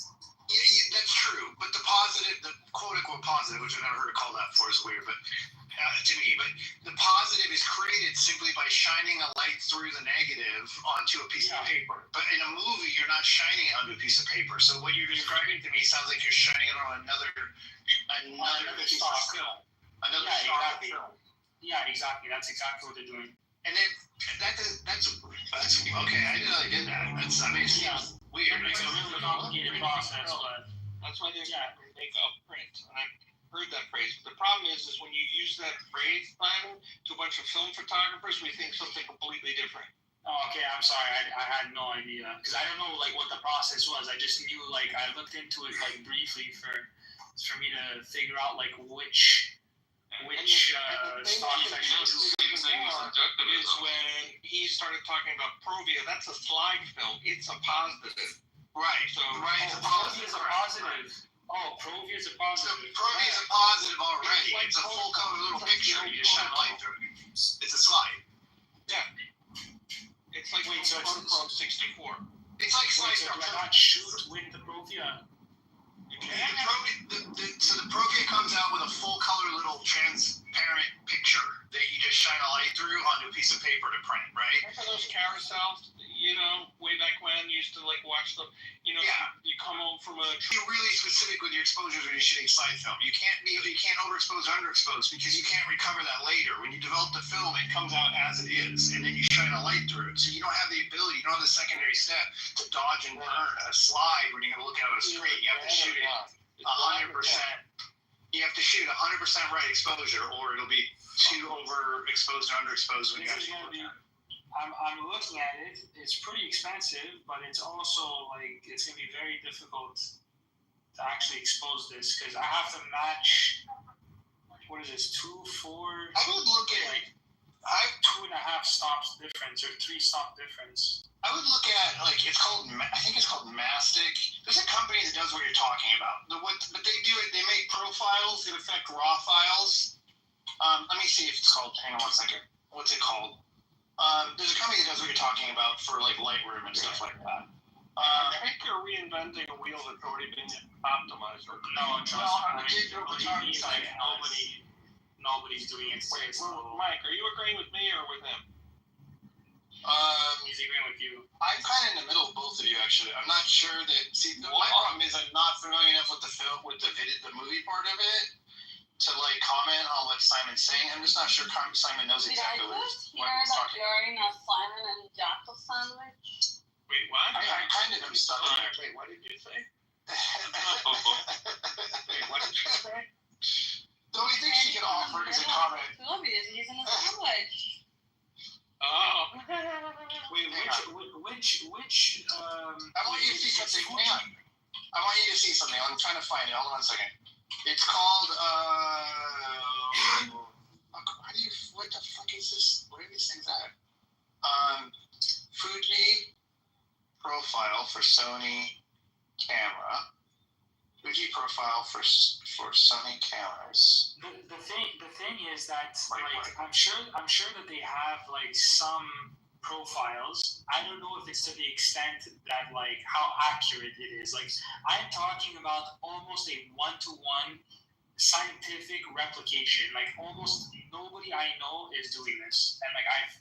Speaker 5: Yeah, that's true. But the positive, the quote-unquote positive, which I've never heard it called that before, is weird, but to me. But the positive is created simply by shining a light through the negative onto a piece of paper. But in a movie, you're not shining it onto a piece of paper. So what you're describing to me sounds like you're shining it on another piece of film. Another stock film.
Speaker 1: Yeah, exactly. That's exactly what they're doing.
Speaker 5: And then that's okay. I didn't know they did that. It seems weird.
Speaker 1: It's a really complicated process, but
Speaker 2: that's why they make up print. And I've heard that phrase. But the problem is when you use that phrase, Simon, to a bunch of film photographers, we think something completely different.
Speaker 1: Oh, okay. I'm sorry. I had no idea, because I don't know like what the process was. I just knew, like, I looked into it like briefly for me to figure out like which stocks I should do.
Speaker 2: Is when he started talking about Provia. That's a slide film. It's a positive.
Speaker 5: Right. So
Speaker 1: Provia is a positive. Oh, Provia is a positive.
Speaker 5: So Provia is a positive already. It's a full color little picture. You just shine light through it. It's a slide.
Speaker 2: Yeah. It's like
Speaker 1: so it's
Speaker 2: Pro 64.
Speaker 5: It's like slide.
Speaker 1: So do I not shoot with the Provia?
Speaker 5: So the Provia comes out with a full color little transparent picture that you just shine a light through onto a piece of paper to print, right?
Speaker 2: Remember those carousels, way back when you used to like watch them, you come home from
Speaker 5: You're really specific with your exposures when you're shooting slide film. You can't overexpose or underexpose, because you can't recover that later. When you develop the film, it comes out as it is, and then you shine a light through it. So you don't have the ability, you don't have the secondary step to dodge and burn a slide when you're going to look at a screen. You have to shoot it 100%. You have to shoot 100% right exposure, or it'll be too overexposed or underexposed when you actually look at it.
Speaker 1: I'm looking at it. It's pretty expensive, but it's also like it's gonna be very difficult to actually expose this, because I have to match. What is this? 2, 4?
Speaker 5: I would look at
Speaker 1: like I have 2.5 stops difference or 3 stop difference.
Speaker 5: I would look at I think it's called Mastic. There's a company that does what you're talking about. But they do it. They make profiles that affect raw files. Let me see if it's called. Hang on one second. What's it called? There's a company that does what you're talking about for like Lightroom and stuff like that.
Speaker 2: I think you're reinventing a wheel that's already been optimized.
Speaker 1: No, trust me.
Speaker 5: Digital photography site.
Speaker 1: Nobody's doing it.
Speaker 2: Wait, Mike, are you agreeing with me or with him?
Speaker 1: He's agreeing with you.
Speaker 5: I'm kind of in the middle of both of you, actually. I'm not sure that. See, my problem is I'm not familiar enough with the film, with the movie part of it, to like comment on what Simon's saying. I'm just not sure Simon knows exactly what he's talking about.
Speaker 4: Did I just hear that you're in a Simon and Jackal sandwich?
Speaker 2: Wait, what?
Speaker 5: I kind of noticed that.
Speaker 2: Wait, what did you say? Wait, what did you say?
Speaker 5: The only thing she can offer is a comment
Speaker 1: which
Speaker 5: I want you to see something. Hang on. I want you to see something. I'm trying to find it. Hold on a second. It's called what the fuck is this? Where are these things at? Fuji profile for Sony camera. Fuji profile for Sony cameras.
Speaker 1: The thing is that I'm sure that they have like some profiles. I don't know if it's to the extent that like how accurate it is. Like I'm talking about almost a one-to-one scientific replication. Like almost nobody I know is doing this, and like I've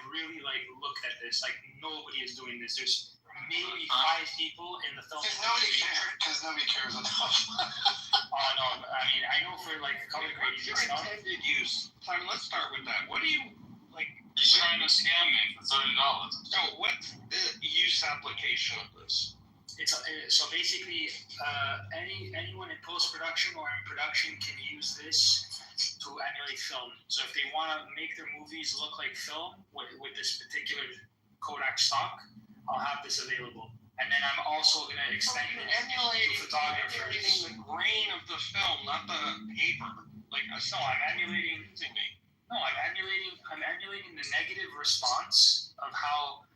Speaker 1: really like looked at this. Like nobody is doing this. There's maybe 5 people in the film.
Speaker 5: Because nobody cares enough.
Speaker 1: Oh no! I mean, I know for like color grading
Speaker 2: What's your
Speaker 1: and stuff.
Speaker 2: intended use? Simon, let's start with that. What do you like?
Speaker 3: He's trying to scam me for $30.
Speaker 2: So, what's the use application of this?
Speaker 1: It's so basically anyone in post-production or in production can use this to emulate film. So if they want to make their movies look like film with this particular Kodak stock, I'll have this available. And then I'm also going to extend it to photographers.
Speaker 2: The grain of the film, not the paper. Like
Speaker 1: No, I'm emulating the negative response of how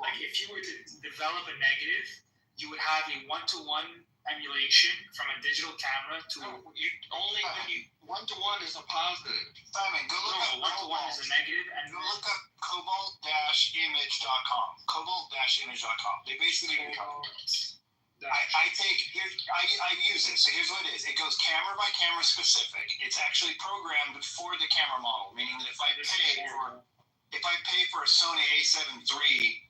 Speaker 1: like if you were to develop a negative, you would have a one-to-one emulation from a digital camera to
Speaker 2: one-to-one is a positive.
Speaker 5: Simon, go look up
Speaker 1: one-to-one is a negative, and
Speaker 5: go look up cobalt-image.com. Cobalt-image.com. They basically I use it. So here's what it is. It goes camera by camera specific. It's actually programmed for the camera model, meaning that if I pay for a Sony A7 III,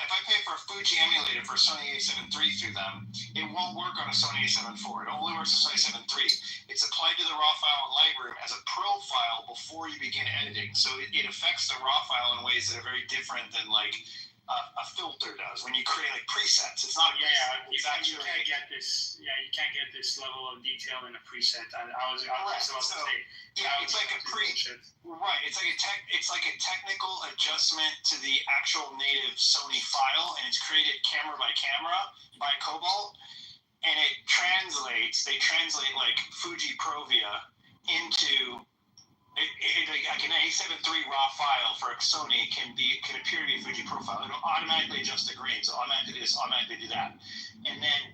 Speaker 5: if I pay for a Fuji emulator for a Sony A7 III through them, it won't work on a Sony A7 IV. It only works on Sony A7 III. It's applied to the raw file in Lightroom as a profile before you begin editing. So it affects the raw file in ways that are very different than like a filter does when you create like presets. It's not
Speaker 1: you can't get this. Yeah, you can't get this level of detail in a preset. I was about to say.
Speaker 5: Yeah, it's like a right. It's like a technical adjustment to the actual native Sony file, and it's created camera by camera by Cobalt, and it translates. They translate like Fuji Provia into. Like an A7 III raw file for a Sony can appear to be a Fuji profile. It'll automatically adjust the grain, so automatically do this, automatically do that, and then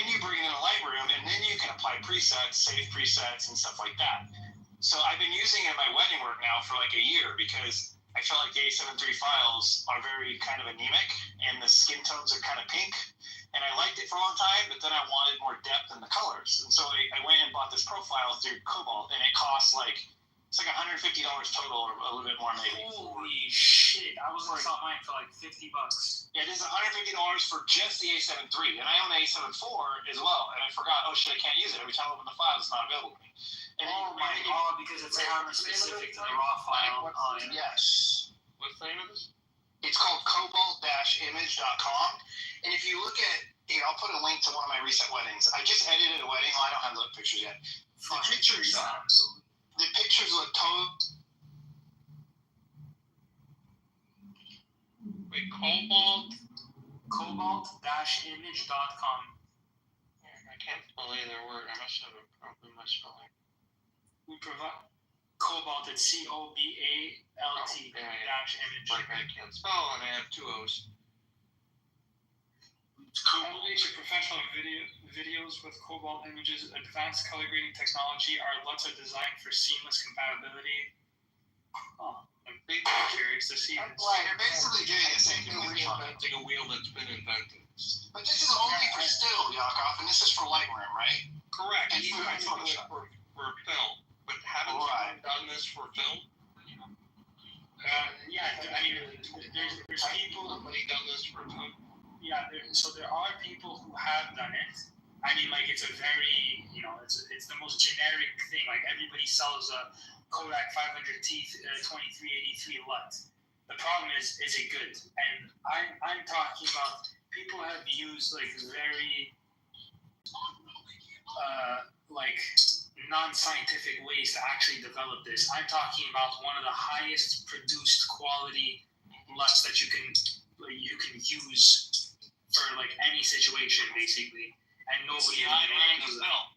Speaker 5: you bring it in a Lightroom, and then you can apply presets, save presets, and stuff like that. So I've been using it in my wedding work now for like a year because I felt like the A7 III files are very kind of anemic, and the skin tones are kind of pink. And I liked it for a long time, but then I wanted more depth in the colors, and so I went and bought this profile through Cobalt, and it costs like. It's like $150 total, or a little bit more maybe.
Speaker 1: Holy shit! I was gonna sell mine for like $50.
Speaker 5: Yeah, this is $150 for just the A7 III, and I own the A7 IV as well. And I forgot. Oh shit! I can't use it. Every time I open the file, it's not available to me. And
Speaker 1: because it's camera specific to the raw file.
Speaker 5: Yes.
Speaker 2: What's the name of this?
Speaker 5: It's called cobalt-image.com, and if you look at, I'll put a link to one of my recent weddings. I just edited a wedding. Well, I don't have the pictures yet. The pictures look totally.
Speaker 2: Wait,
Speaker 1: Cobalt-image.com.
Speaker 2: I can't spell either word. I must have a problem with my spelling.
Speaker 1: We provide Cobalt. It's COBALT -image.
Speaker 2: Like I can't spell, and I have 2 O's.
Speaker 1: Elevates your professional videos with Cobalt images. Advanced color grading technology. Our LUTs are designed for seamless compatibility. Oh, I'm curious to see this.
Speaker 5: They're basically doing the same thing.
Speaker 2: Reinventing a wheel that's been invented.
Speaker 5: But this is only for still, Yakov, and this is for Lightroom, right?
Speaker 2: Correct.
Speaker 5: And
Speaker 2: You
Speaker 5: for
Speaker 2: guys do it for film, but haven't you done this for film?
Speaker 1: Yeah, I mean, there's people.
Speaker 2: Somebody done this for film?
Speaker 1: Yeah, so there are people who have done it. I mean, like it's a very, it's the most generic thing. Like everybody sells a Kodak 500T 2383 LUT. The problem is it good? And I'm talking about people have used like very, like non-scientific ways to actually develop this. I'm talking about one of the highest produced quality LUTs that you can use for like any situation, basically, and nobody has been able to do that.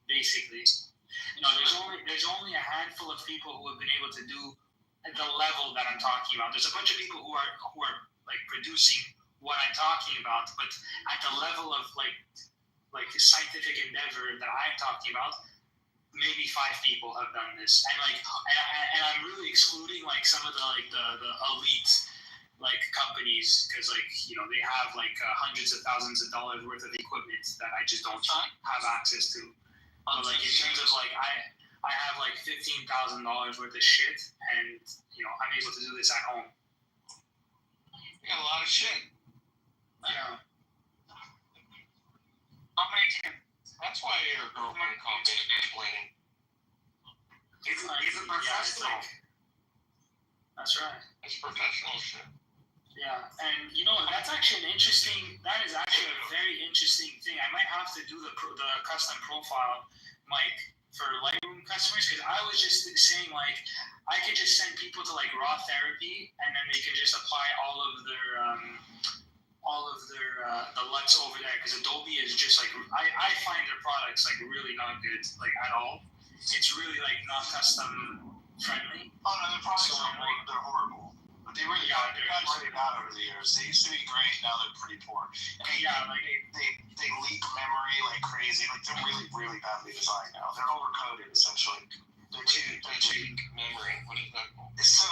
Speaker 1: Basically, there's only a handful of people who have been able to do at the level that I'm talking about. There's a bunch of people who are like producing what I'm talking about, but at the level of like scientific endeavor that I'm talking about, maybe 5 people have done this, and I'm really excluding like some of the elite like companies, because like they have like hundreds of thousands of dollars worth of equipment that I just don't have access to. But like in terms of like I have like $15,000 worth of shit, and I'm able to do this at home.
Speaker 2: You got a lot of shit.
Speaker 1: Yeah.
Speaker 2: That's why your girlfriend called me complaining.
Speaker 5: He's a professional.
Speaker 1: That's right.
Speaker 2: It's professional shit.
Speaker 1: Yeah, and that is actually a very interesting thing. I might have to do the custom profile, Mike, for Lightroom customers, because I was just saying like I could just send people to like raw therapy, and then they can just apply all of their the LUTs over there, because Adobe is just like I find their products like really not good, like at all. It's really like not custom friendly.
Speaker 8: Oh no, their products they're horrible. But they really got really bad over the years. They used to be great, now they're pretty poor. And they leak memory like crazy. Like they're really, really badly designed now. They're overcoded essentially. They're too
Speaker 2: memory. What is that called?
Speaker 8: So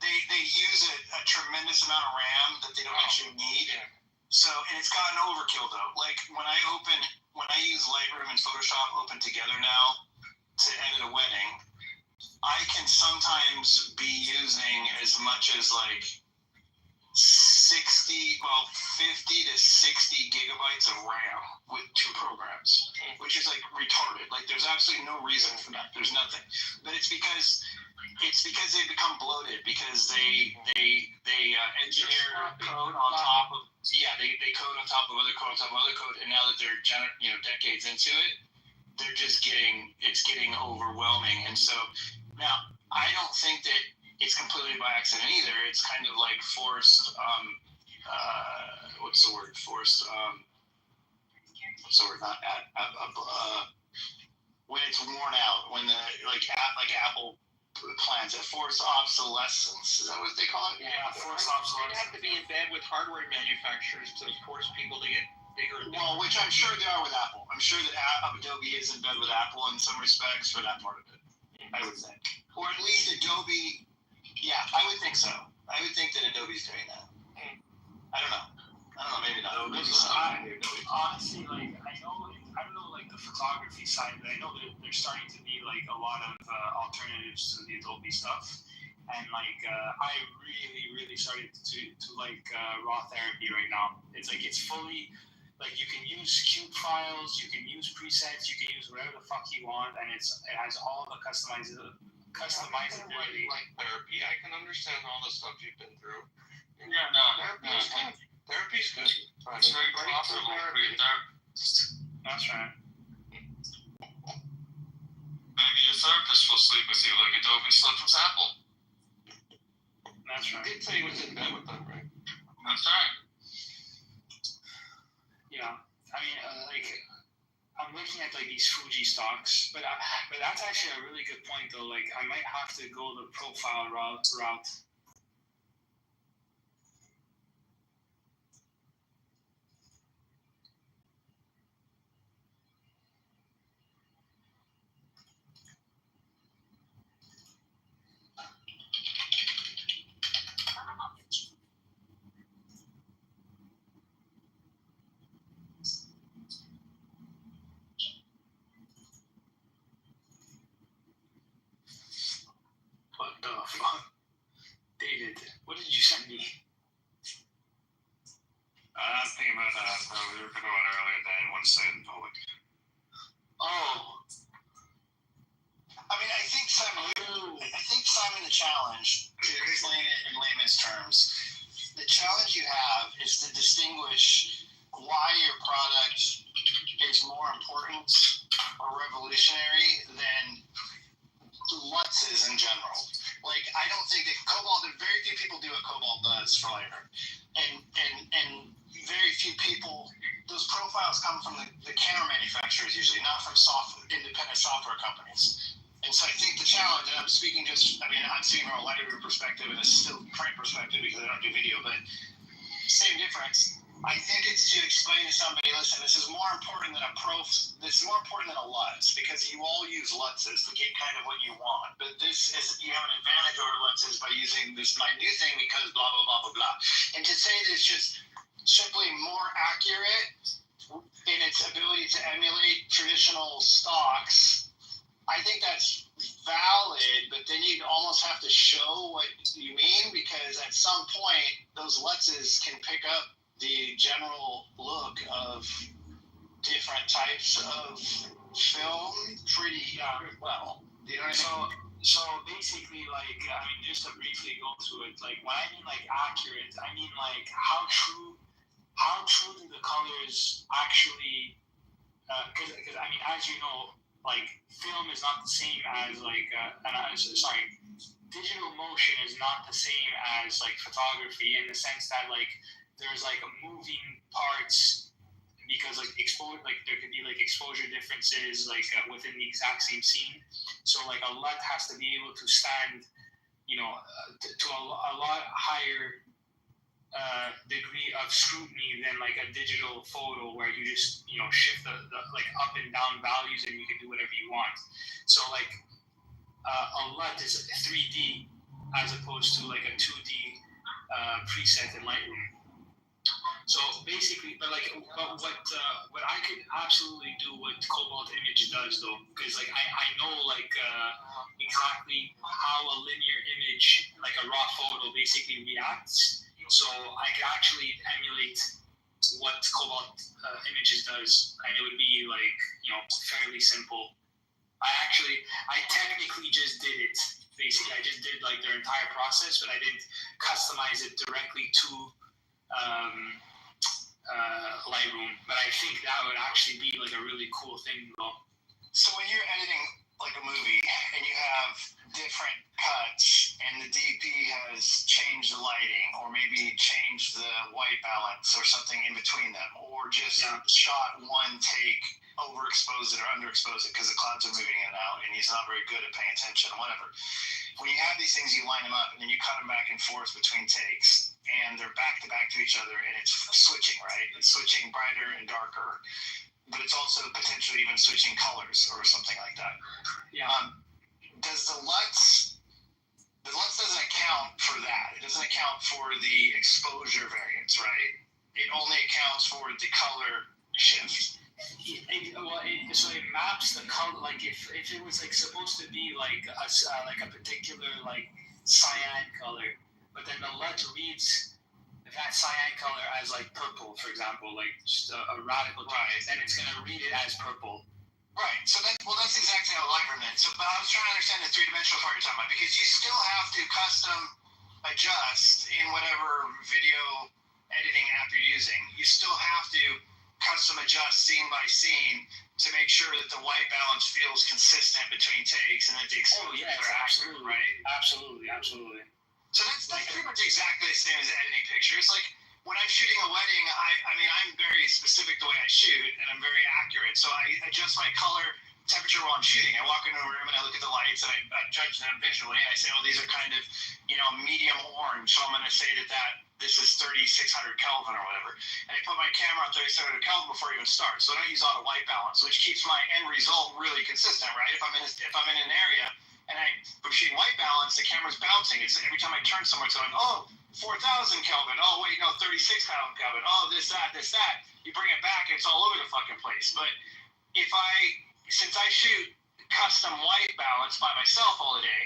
Speaker 8: they use a tremendous amount of RAM that they don't actually need.
Speaker 2: Yeah.
Speaker 8: So, and it's gotten overkill though. Like when I use Lightroom and Photoshop open together now to edit a wedding, I can sometimes be using as much as like 50 to 60 gigabytes of RAM with 2 programs, which is like retarded. Like there's absolutely no reason for that. There's nothing. But it's because they become bloated, because they engineer code on top of they code on top of other code on top of other code, and now that they're decades into it, it's getting overwhelming. And so now I don't think that it's completely by accident either. It's kind of like forced. What's the word? Forced. What's the word? Not when it's worn out. When the like Apple plans it, forced obsolescence. Is that what they call it?
Speaker 2: Yeah, forced obsolescence. They have to be in bed with hardware manufacturers to force people to get bigger.
Speaker 8: Well, which I'm sure they are with Apple. I'm sure that Adobe is in bed with Apple in some respects for that part of it. I would think, or at least Adobe. Yeah, I would think so. I would think that Adobe's doing that. I don't know. Maybe not.
Speaker 1: Honestly, like I don't know like the photography side, but I know that there's starting to be like a lot of alternatives to the Adobe stuff, and like I really started to like raw therapy right now. It's like it's fully like you can use cube files, you can use presets, you can use whatever the fuck you want, and it has all the customizability.
Speaker 2: Like therapy, I can understand all the stuff you've been through.
Speaker 3: Yeah,
Speaker 2: Therapy's good.
Speaker 3: It's very profitable for your therapist.
Speaker 1: That's right.
Speaker 3: Maybe your therapist will sleep with you like Adobe slept with Apple.
Speaker 1: That's right.
Speaker 2: He did say he was in bed with them, right?
Speaker 3: That's right.
Speaker 1: Yeah, I mean, I'm looking at like these Fuji stocks, but that's actually a really good point though. Like, I might have to go the profile route. What the fuck? David, what did you send me?
Speaker 7: I was thinking about we were talking about earlier that I didn't want to say it in public.
Speaker 1: Oh.
Speaker 8: I mean, I think Simon the challenge, to explain it in layman's terms, the challenge you have is to distinguish why your product is more important or revolutionary than Lutzes in general. Like, I don't think that Cobalt, very few people do what Cobalt does for Lightroom. And very few people, those profiles come from the camera manufacturers usually, not from independent software companies. And so I think the challenge, and I'm speaking I'm speaking from a Lightroom perspective and a still print perspective because I don't do video, but same difference. I think it's to explain to somebody, listen, this is more important than this is more important than a LUTs, because you all use LUTs to get kind of what you want. But this is, you have an advantage over LUTs by using this minute thing because blah, blah, blah, blah, blah. And to say that it's just simply more accurate in its ability to emulate traditional stocks, I think that's valid, but then you'd almost have to show what you mean, because at some point, those LUTs can pick up the general look of different types of film pretty well. You know what I mean?
Speaker 1: So basically, like, I mean, just to briefly go through it, like, when I mean, like, accurate, I mean, like, how true do the colors actually, because I mean, as you know, like, film is not the same as, like, digital motion is not the same as, like, photography, in the sense that, like, there's, like, moving parts, because, like, there could be, like, exposure differences, like, within the exact same scene. So, like, a LUT has to be able to stand, you know, to a lot higher degree of scrutiny than, like, a digital photo where you just, you know, shift the like, up and down values and you can do whatever you want. So, like, a LUT is 3D as opposed to, like, a 2D preset in Lightroom. So basically, but what I could absolutely do what Cobalt Image does, though, because, like, I know, like, exactly how a linear image, like a raw photo, basically reacts. So I could actually emulate what Cobalt Images does, and it would be, like, you know, fairly simple. I technically just did it. Basically, I just did, like, their entire process, but I didn't customize it directly to Lightroom. But I think that would actually be, like, a really cool thing, though.
Speaker 8: So when you're editing, like, a movie and you have different cuts and the DP has changed the lighting or maybe changed the white balance or something in between them, or just shot one take, overexposed it or underexposed it because the clouds are moving in and out and he's not very good at paying attention, whatever. When you have these things, you line them up and then you cut them back and forth between takes, and they're back to each other, and it's switching, right? It's switching brighter and darker, but it's also potentially even switching colors or something like that.
Speaker 1: Yeah.
Speaker 8: Does the LUTs doesn't account for that. It doesn't account for the exposure variance, right? It only accounts for the color shift.
Speaker 1: So it maps the color. Like, if it was, like, supposed to be like a particular, like, cyan color, but then the LUT reads that cyan color as, like, purple, for example, like just a radical change, then it's gonna read it as purple.
Speaker 8: Right. So that's exactly how Lightroom is. So, but I was trying to understand the three-dimensional part you're talking about, because you still have to custom adjust in whatever video editing app you're using. You still have to custom adjust scene by scene to make sure that the white balance feels consistent between takes and that the exposures are accurate, right?
Speaker 1: Absolutely.
Speaker 8: So that's pretty much exactly the same as editing pictures. Like, when I'm shooting a wedding, I mean, I'm very specific the way I shoot, and I'm very accurate. So I adjust my color temperature while I'm shooting. I walk into a room and I look at the lights and I judge them visually. And I say, oh, these are kind of, you know, medium orange. So I'm going to say that this is 3600 Kelvin or whatever. And I put my camera on 3600 Kelvin before I even start. So I don't use auto white balance, which keeps my end result really consistent, right? If I'm in an area and I'm shooting white balance, the camera's bouncing. It's every time I turn somewhere, it's going, oh, 4,000 Kelvin. Oh, wait, no, 36,000 Kelvin. Oh, this, that. You bring it back, it's all over the fucking place. But since I shoot custom white balance by myself all the day,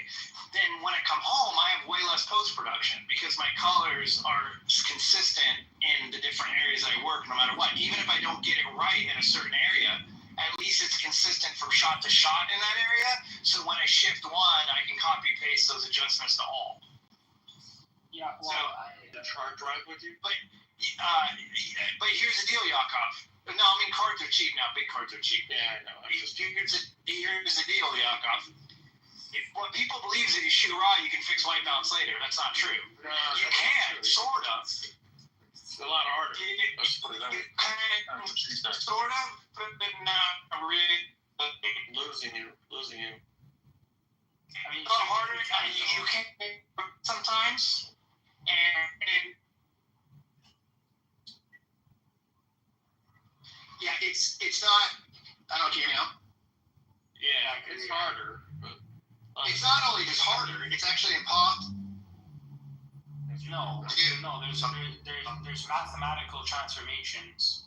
Speaker 8: then when I come home, I have way less post-production because my colors are consistent in the different areas I work no matter what. Even if I don't get it right in a certain area, at least it's consistent from shot to shot in that area. So when I shift one, I can copy-paste those adjustments to all.
Speaker 1: Yeah, well,
Speaker 2: drive with you?
Speaker 9: But here's the deal, Yakov. No, I mean cards are cheap now. Big cards are cheap.
Speaker 2: Yeah, I know.
Speaker 9: Here's the deal, Yakov. What people believe is if you shoot raw, you can fix white balance later. That's not true.
Speaker 2: No,
Speaker 9: You
Speaker 2: that's
Speaker 9: can,
Speaker 2: not true.
Speaker 9: sort of.
Speaker 2: It's a lot harder. Let's put it that way.
Speaker 9: You can, sort of, but not really.
Speaker 2: Losing you.
Speaker 1: I mean,
Speaker 9: It's harder. You can sometimes, and yeah, it's not. I don't care now.
Speaker 2: Yeah, it's harder, but
Speaker 9: It's not only just harder; it's actually impossible.
Speaker 1: no, there's mathematical transformations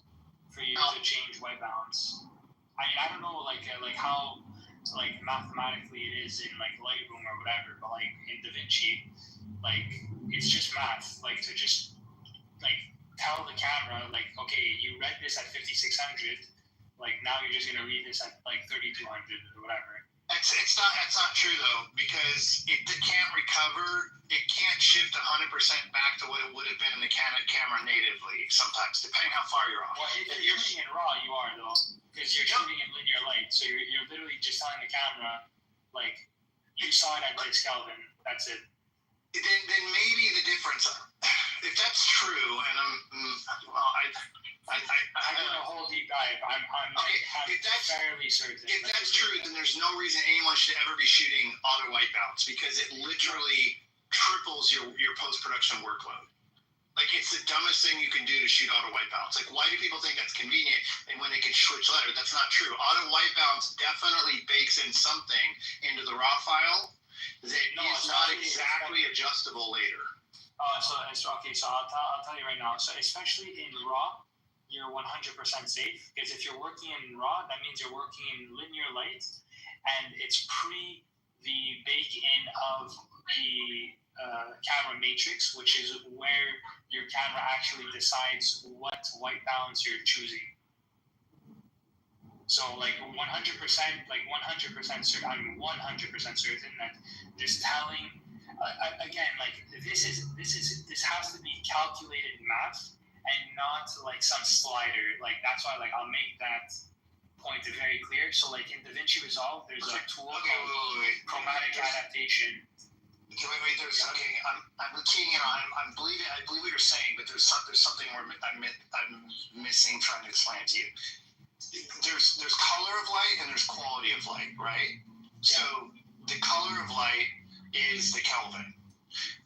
Speaker 1: for you to change white balance. I don't know like how like mathematically it is in like Lightroom or whatever, but like in DaVinci, like it's just math. Like to just like tell the camera like, okay, you read this at 5600, like now you're just gonna read this at like 3200 or whatever.
Speaker 9: That's not true though, because it can't recover. It can't shift 100% back to what it would have been in the camera natively. Sometimes, depending how far you're off.
Speaker 1: Well, if you're shooting in RAW, you are though, because you're shooting in linear light, so you're literally just telling the camera, like, you saw it at this Kelvin. That's it.
Speaker 9: Then maybe the difference, if that's true, and
Speaker 1: I did a whole deep dive. I'm
Speaker 9: if that's
Speaker 1: fairly certain.
Speaker 9: If that's true, then there's no reason anyone should ever be shooting auto white balance, because it literally triples your post-production workload. Like, it's the dumbest thing you can do to shoot auto white balance. Like, why do people think that's convenient and when they can switch later? That's not true. Auto white balance definitely bakes in something into the raw file that is not exactly adjustable later.
Speaker 1: Okay, so I'll tell you right now. So especially in RAW, you're 100% safe, because if you're working in RAW, that means you're working in linear light, and it's pre the bake-in of the camera matrix, which is where your camera actually decides what white balance you're choosing. So like 100%, certain, I'm 100% certain that just telling, again, like this has to be calculated math and not like some slider. Like that's why like I'll make that point very clear. So like in DaVinci Resolve, there's a tool called chromatic adaptation.
Speaker 9: Wait. There's I'm keying in on. I believe what you're saying, but there's something where I'm missing trying to explain it to you. There's color of light and there's quality of light, right? So the color of light is the Kelvin.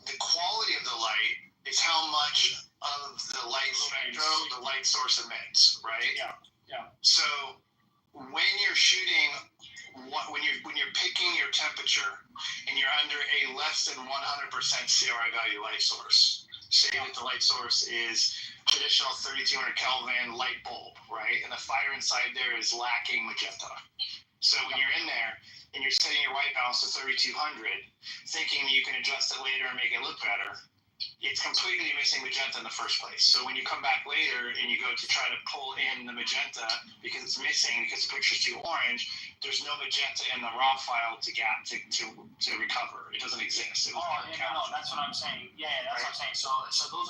Speaker 9: The quality of the light is how much of the light spectrum the light source emits, right?
Speaker 1: Yeah.
Speaker 9: So when you're shooting, when you're picking your temperature and you're under a less than 100% CRI value light source, say that the light source is traditional 3200 Kelvin light bulb, right? And the fire inside there is lacking magenta. So when you're in there and you're setting your white balance to 3200, thinking you can adjust it later and make it look better, it's completely missing magenta in the first place. So when you come back later and you go to try to pull in the magenta because it's missing, because the picture's too orange, there's no magenta in the raw file to recover. It doesn't exist.
Speaker 1: No, that's what I'm saying. Yeah, that's what I'm saying. So those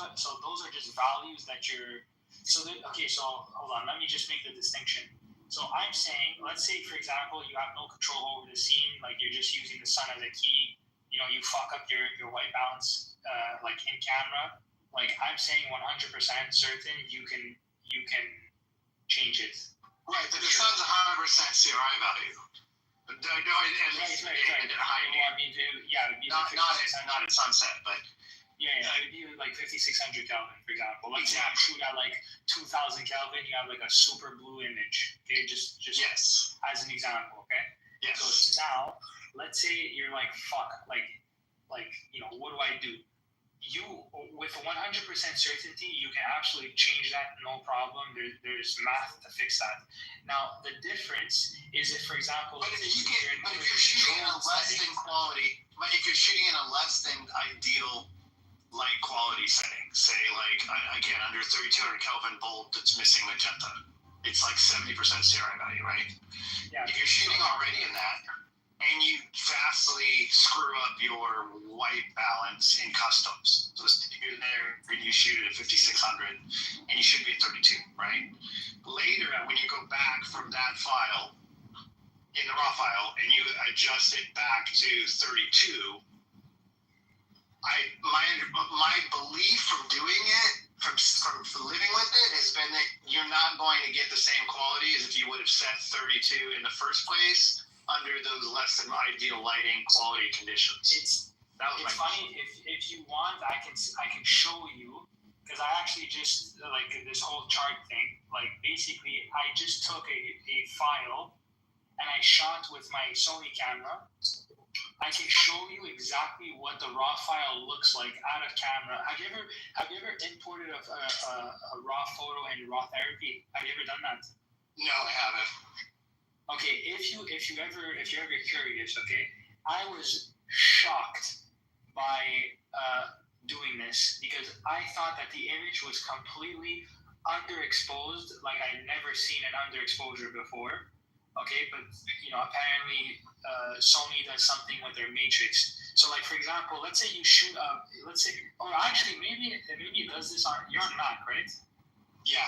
Speaker 1: are just values that you're. So hold on. Let me just make the distinction. So I'm saying, let's say for example, you have no control over the scene, like you're just using the sun as a key. You know, you fuck up your white balance, like in camera. Like I'm saying, 100% certain you can change it.
Speaker 9: Right, but the sun's 100% CRI value.
Speaker 1: Right. I mean, yeah, it'd be
Speaker 9: not at sunset, but
Speaker 1: yeah, it'd be like 5600 Kelvin, for example. Let's say I shoot at like 2000 Kelvin, you have like a super blue image. Okay, just
Speaker 9: yes,
Speaker 1: as an example. Okay.
Speaker 9: Yes.
Speaker 1: So now, let's say you're like, fuck, like you know, what do I do? You, with 100% certainty, you can actually change that, no problem. There's math to fix that. Now, the difference is if, for example,
Speaker 9: if you're shooting in a less than quality, if you're shooting in a less than ideal light quality setting, say like again under 3200 Kelvin bulb that's missing magenta, it's like 70% CRI value, right?
Speaker 1: Yeah.
Speaker 9: If you're shooting already in that, and you vastly screw up your white balance in customs. So you're there and you shoot it at 5600 and you should be at 32, right? Later, when you go back from that file in the raw file and you adjust it back to 32, my belief from doing it, from living with it, has been that you're not going to get the same quality as if you would have set 32 in the first place under those less than ideal lighting quality conditions.
Speaker 1: It's funny. If you want, I can show you, because I actually just like this whole chart thing. Like basically, I just took a file and I shot with my Sony camera. I can show you exactly what the raw file looks like out of camera. Have you ever imported a raw photo in raw therapy? Have you ever done that?
Speaker 9: No, I haven't.
Speaker 1: Okay, if you're ever curious, okay, I was shocked by doing this because I thought that the image was completely underexposed, like I'd never seen an underexposure before. Okay, but apparently Sony does something with their matrix. So, like for example, let's say you shoot actually maybe it does this on. You're on Mac, right?
Speaker 9: Yeah.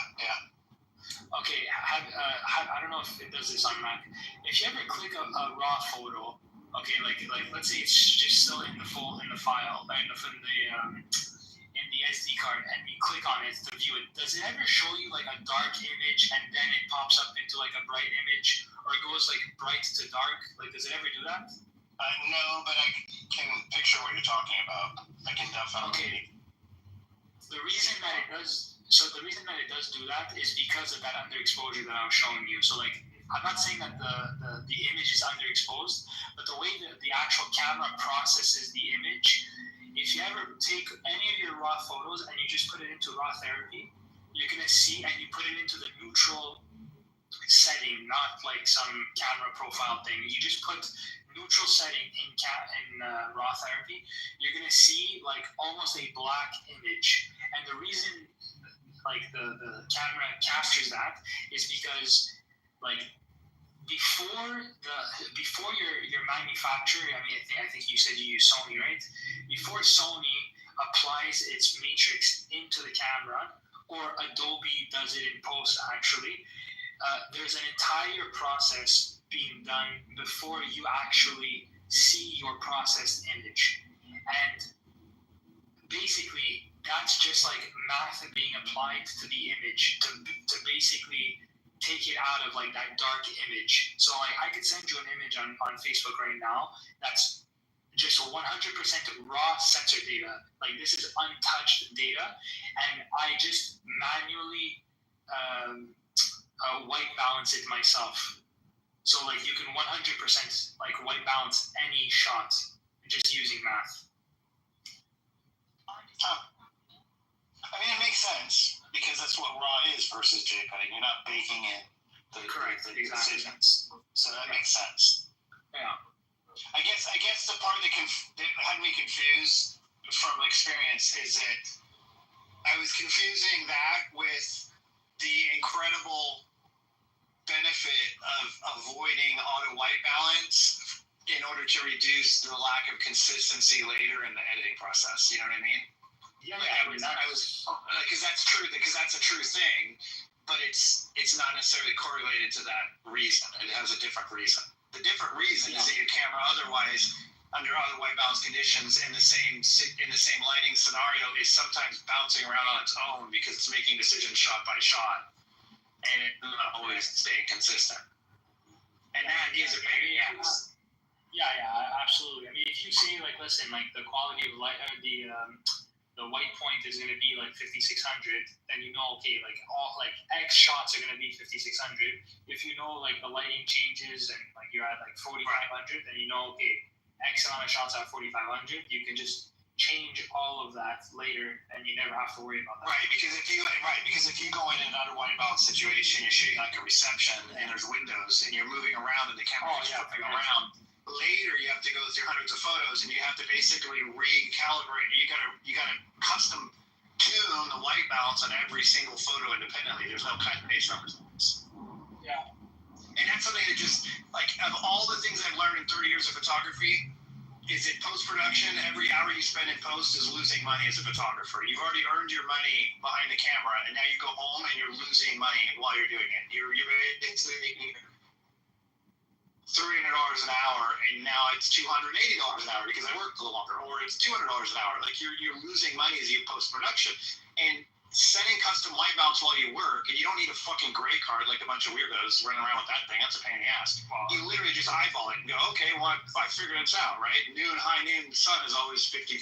Speaker 1: Okay, I don't know if it does this on Mac. If you ever click a raw photo, okay, like let's say it's just still in the file, in the SD card, and you click on it to view it, does it ever show you like a dark image and then it pops up into like a bright image, or it goes like bright to dark? Like, does it ever do that?
Speaker 9: No, but I can picture what you're talking about. I can definitely.
Speaker 1: Okay. The reason that it does do that is because of that underexposure that I was showing you. So like, I'm not saying that the image is underexposed, but the way that the actual camera processes the image. If you ever take any of your raw photos and you just put it into raw therapy, you're going to see, and you put it into the neutral setting, not like some camera profile thing. You just put neutral setting in raw therapy, you're going to see like almost a black image. And the reason like the camera captures that is because like before your manufacturer, I think you said you use Sony, right? Before Sony applies its matrix into the camera, or Adobe does it in post actually, there's an entire process being done before you actually see your processed image. And basically, that's just like math being applied to the image to basically take it out of like that dark image. So like I could send you an image on Facebook right now that's just 100% raw sensor data. Like this is untouched data, and I just manually white balance it myself. So like you can 100% like white balance any shot just using math.
Speaker 9: I mean, it makes sense because that's what RAW is versus JPEG. You're not baking in the decisions, so that makes sense.
Speaker 1: Yeah.
Speaker 9: I guess the part that had me confused from experience is that I was confusing that with the incredible benefit of avoiding auto white balance in order to reduce the lack of consistency later in the editing process. You know what I mean?
Speaker 1: Yeah,
Speaker 9: because that's true. Because that's a true thing, but it's not necessarily correlated to that reason. It has a different reason. The different reason is that your camera, otherwise, under other white balance conditions, in the same lighting scenario, is sometimes bouncing around on its own because it's making decisions shot by shot, and it's not always staying consistent. And that gives it maybe.
Speaker 1: Yeah, absolutely. I mean, if you say like, listen, like the quality of light, the white point is going to be like 5600, then you know, okay, like all like X shots are going to be 5600. If you know like the lighting changes and like you're at like 4500, then you know, okay, X amount of shots at 4500. You can just change all of that later, and you never have to worry about that.
Speaker 9: Right, because if you go in an under white balance situation, you're shooting like a reception, and there's windows, and you're moving around, and the camera's flipping around. Later, you have to go through hundreds of photos, and you have to basically recalibrate. You gotta custom tune the white balance on every single photo independently. There's no cut and paste representations.
Speaker 1: Yeah.
Speaker 9: And that's something that just, like, of all the things I've learned in 30 years of photography, is that post-production, every hour you spend in post is losing money as a photographer. You've already earned your money behind the camera, and now you go home and you're losing money while you're doing it. You're basically making $300 an hour, and now it's $280 an hour because I worked a little longer, or it's $200 an hour. Like, you're losing money as you post-production. And setting custom light mounts while you work, and you don't need a fucking gray card like a bunch of weirdos running around with that thing. That's a pain in the ass. You literally just eyeball it and go, okay, well, I figured this out, right? High noon, sun is always 600.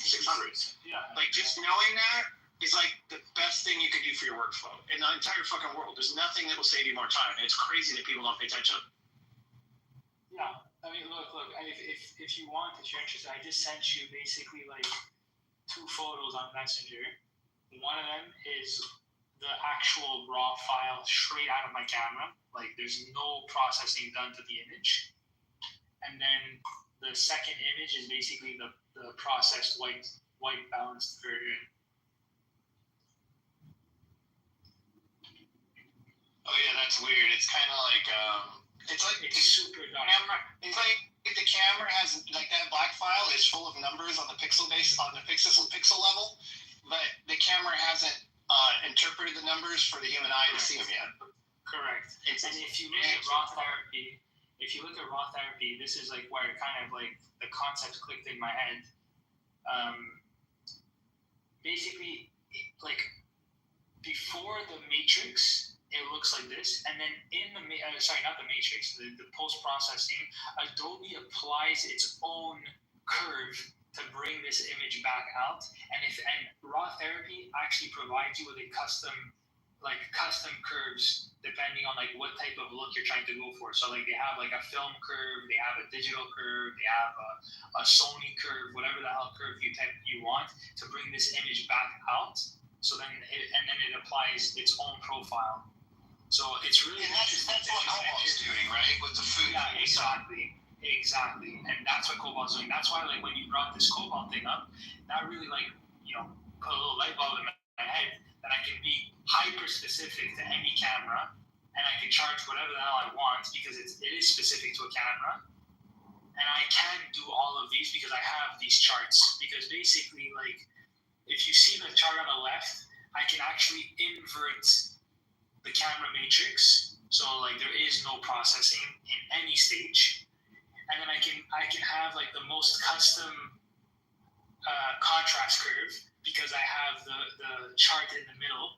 Speaker 1: Yeah.
Speaker 9: Like, just knowing that is like the best thing you can do for your workflow in the entire fucking world. There's nothing that will save you more time. And it's crazy that people don't pay attention.
Speaker 1: Yeah. I mean, look. If you want, if you're interested, I just sent you basically like 2 photos on Messenger. One of them is the actual raw file straight out of my camera. Like, there's no processing done to the image. And then the second image is basically the processed white balanced version.
Speaker 9: Oh yeah, that's weird. It's kind of like
Speaker 1: It's super dark.
Speaker 9: It's like if the camera has, like, that black file is full of numbers on the pixel level, but the camera hasn't interpreted the numbers for the human eye to see them yet.
Speaker 1: Correct. And if you look at raw therapy, this is like where kind of like the concept clicked in my head. Basically, like, before the matrix, it looks like this, and then in the not the matrix, the post processing, Adobe applies its own curve to bring this image back out, and raw therapy actually provides you with a custom curves depending on like what type of look you're trying to go for. So like they have like a film curve, they have a digital curve, they have a Sony curve, whatever the hell curve you want to bring this image back out. So then it applies its own profile. So it's really
Speaker 9: that's what Cobalt's doing, right? With the food.
Speaker 1: Yeah, Exactly, and that's what Cobalt's doing. That's why, like, when you brought this Cobalt thing up, that really, like, put a little light bulb in my head that I can be hyper specific to any camera, and I can charge whatever the hell I want because it is specific to a camera, and I can do all of these because I have these charts. Because basically, like, if you see the chart on the left, I can actually invert the camera matrix, so like there is no processing in any stage. And then I can have like the most custom contrast curve because I have the chart in the middle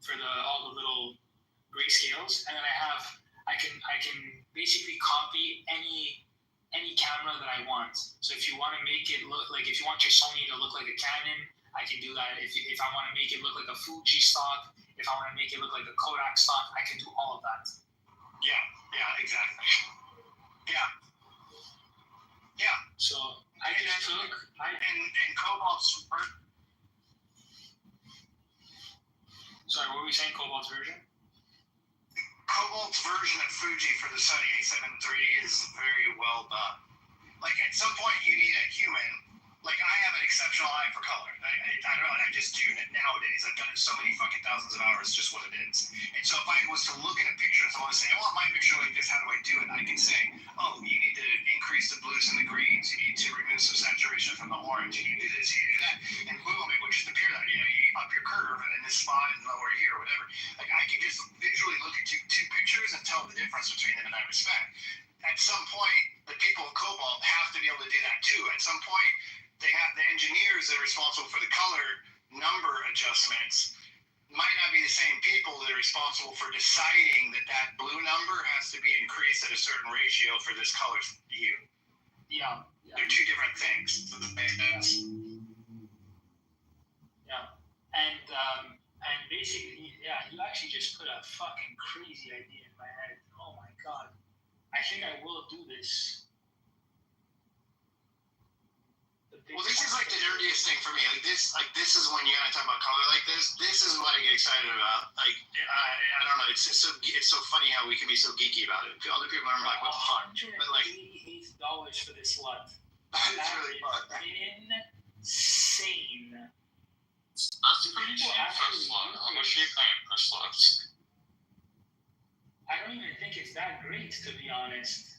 Speaker 1: for all the little grayscales, and then I can basically copy any camera that I want. So if you want to make it look like, if you want your Sony to look like a Canon, I can do that. If I want to make it look like a Fuji stock, if I want to make it look like a Kodak stock, I can do all of that.
Speaker 9: Yeah, exactly. Yeah.
Speaker 1: So I just took
Speaker 9: and Cobalt's.
Speaker 1: Sorry, what were we saying? Cobalt's version?
Speaker 9: Cobalt's version of Fuji for the Sony A7 III is very well done. Like, at some point you need a human. Like, I have an exceptional eye for color. I just do it nowadays. I've done it so many fucking thousands of hours, just what it is. And so if I was to look at a picture and someone would say, I want my picture like this, how do I do it? I can say, oh, you need to increase the blues and the greens. You need to remove some saturation from the orange. You need to do this, you need to do that. And boom, it would just appear that. You up your curve and in this spot and lower here or whatever. Like, I can just visually look at two pictures and tell the difference between them in that respect. At some point, the people of Cobalt have to be able to do that too. At some point, they have the engineers that are responsible for the color number adjustments might not be the same people that are responsible for deciding that blue number has to be increased at a certain ratio for this color hue.
Speaker 1: Yeah.
Speaker 9: They're two different things. So that makes sense.
Speaker 1: Yeah. And basically, yeah, you actually just put a fucking crazy idea in my head. Oh my god. I think I will do this.
Speaker 9: Well, this is like the dirtiest thing for me. Like this is when you're gonna talk about color like this. This is what I get excited about. Like, I don't know. It's so funny how we can be so geeky about it. Other people are like, what the fuck? But like,
Speaker 1: $88 for this lot.
Speaker 9: it's really fun.
Speaker 1: Insane.
Speaker 3: That's pretty cheap for a slot. How much are you paying per slot?
Speaker 1: I don't even think it's that great, to be honest.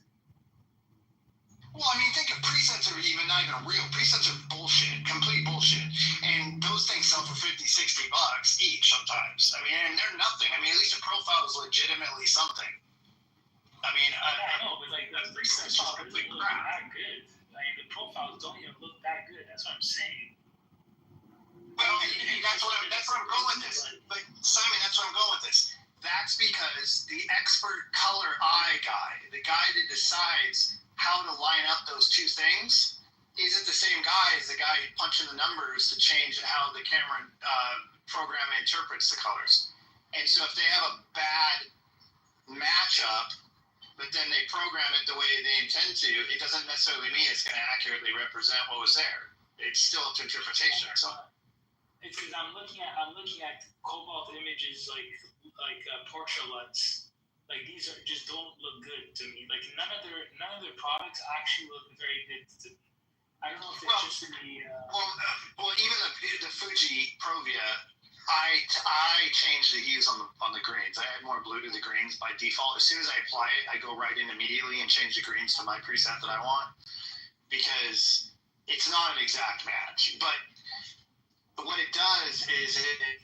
Speaker 9: Well, I mean, think of presets are even not even real. Presets are bullshit, complete bullshit. And those things sell for $50, $60 each sometimes. I mean, and they're nothing. I mean, at least a profile is legitimately something. I mean,
Speaker 1: I know, but like the
Speaker 9: presets are complete crap.
Speaker 1: That good. Like the profiles don't even look that good. That's what I'm saying.
Speaker 9: Well, and that's where I'm going with this. But Simon, that's where I'm going with this. That's because the expert color eye guy, the guy that decides how to line up those two things, isn't the same guy as the guy punching the numbers to change how the camera program interprets the colors. And so if they have a bad matchup, but then they program it the way they intend to, it doesn't necessarily mean it's going to accurately represent what was there. It's still up to interpretation. So
Speaker 1: it's because I'm looking at cobalt images like Porsche LUTs. Like these are just don't look good to me. Like none of their products actually look very good to me. I don't know if it's just in the.
Speaker 9: Well, even the Fuji Provia, I changed the hues on the greens. I add more blue to the greens by default. As soon as I apply it, I go right in immediately and change the greens to my preset that I want, because it's not an exact match. But what it does is it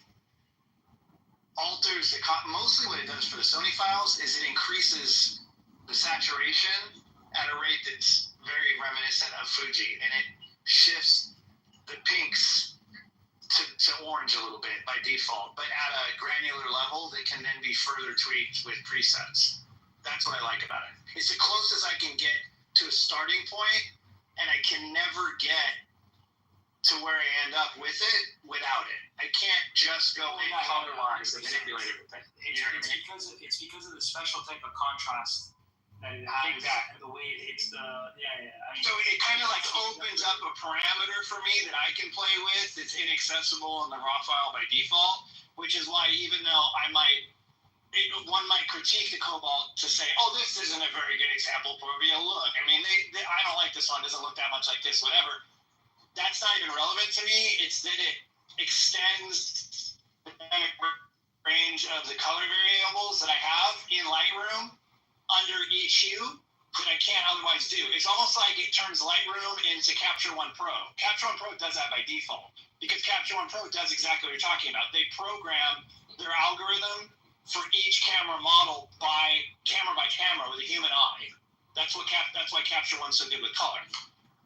Speaker 9: alters mostly what it does for the Sony files is it increases the saturation at a rate that's very reminiscent of Fuji, and it shifts the pinks to orange a little bit by default, but at a granular level that can then be further tweaked with presets. That's what I like about it. It's the closest I can get to a starting point, and I can never get to where I end up with it without it. I can't just go in color lines and manipulate everything.
Speaker 1: It's because of the special type of contrast that it has. Exactly. The way it hits the I mean,
Speaker 9: so it kind of like opens up a parameter for me that I can play with. It's inaccessible in the raw file by default, which is why even though one might critique the Cobalt to say, oh, this isn't a very good example for a look. I mean, I don't like this one. It doesn't look that much like this, whatever. That's not even relevant to me. It's that it extends the range of the color variables that I have in Lightroom under each hue that I can't otherwise do. It's almost like it turns Lightroom into Capture One Pro. Capture One Pro does that by default because Capture One Pro does exactly what you're talking about. They program their algorithm for each camera model by camera with a human eye. That's why Capture One's so good with color.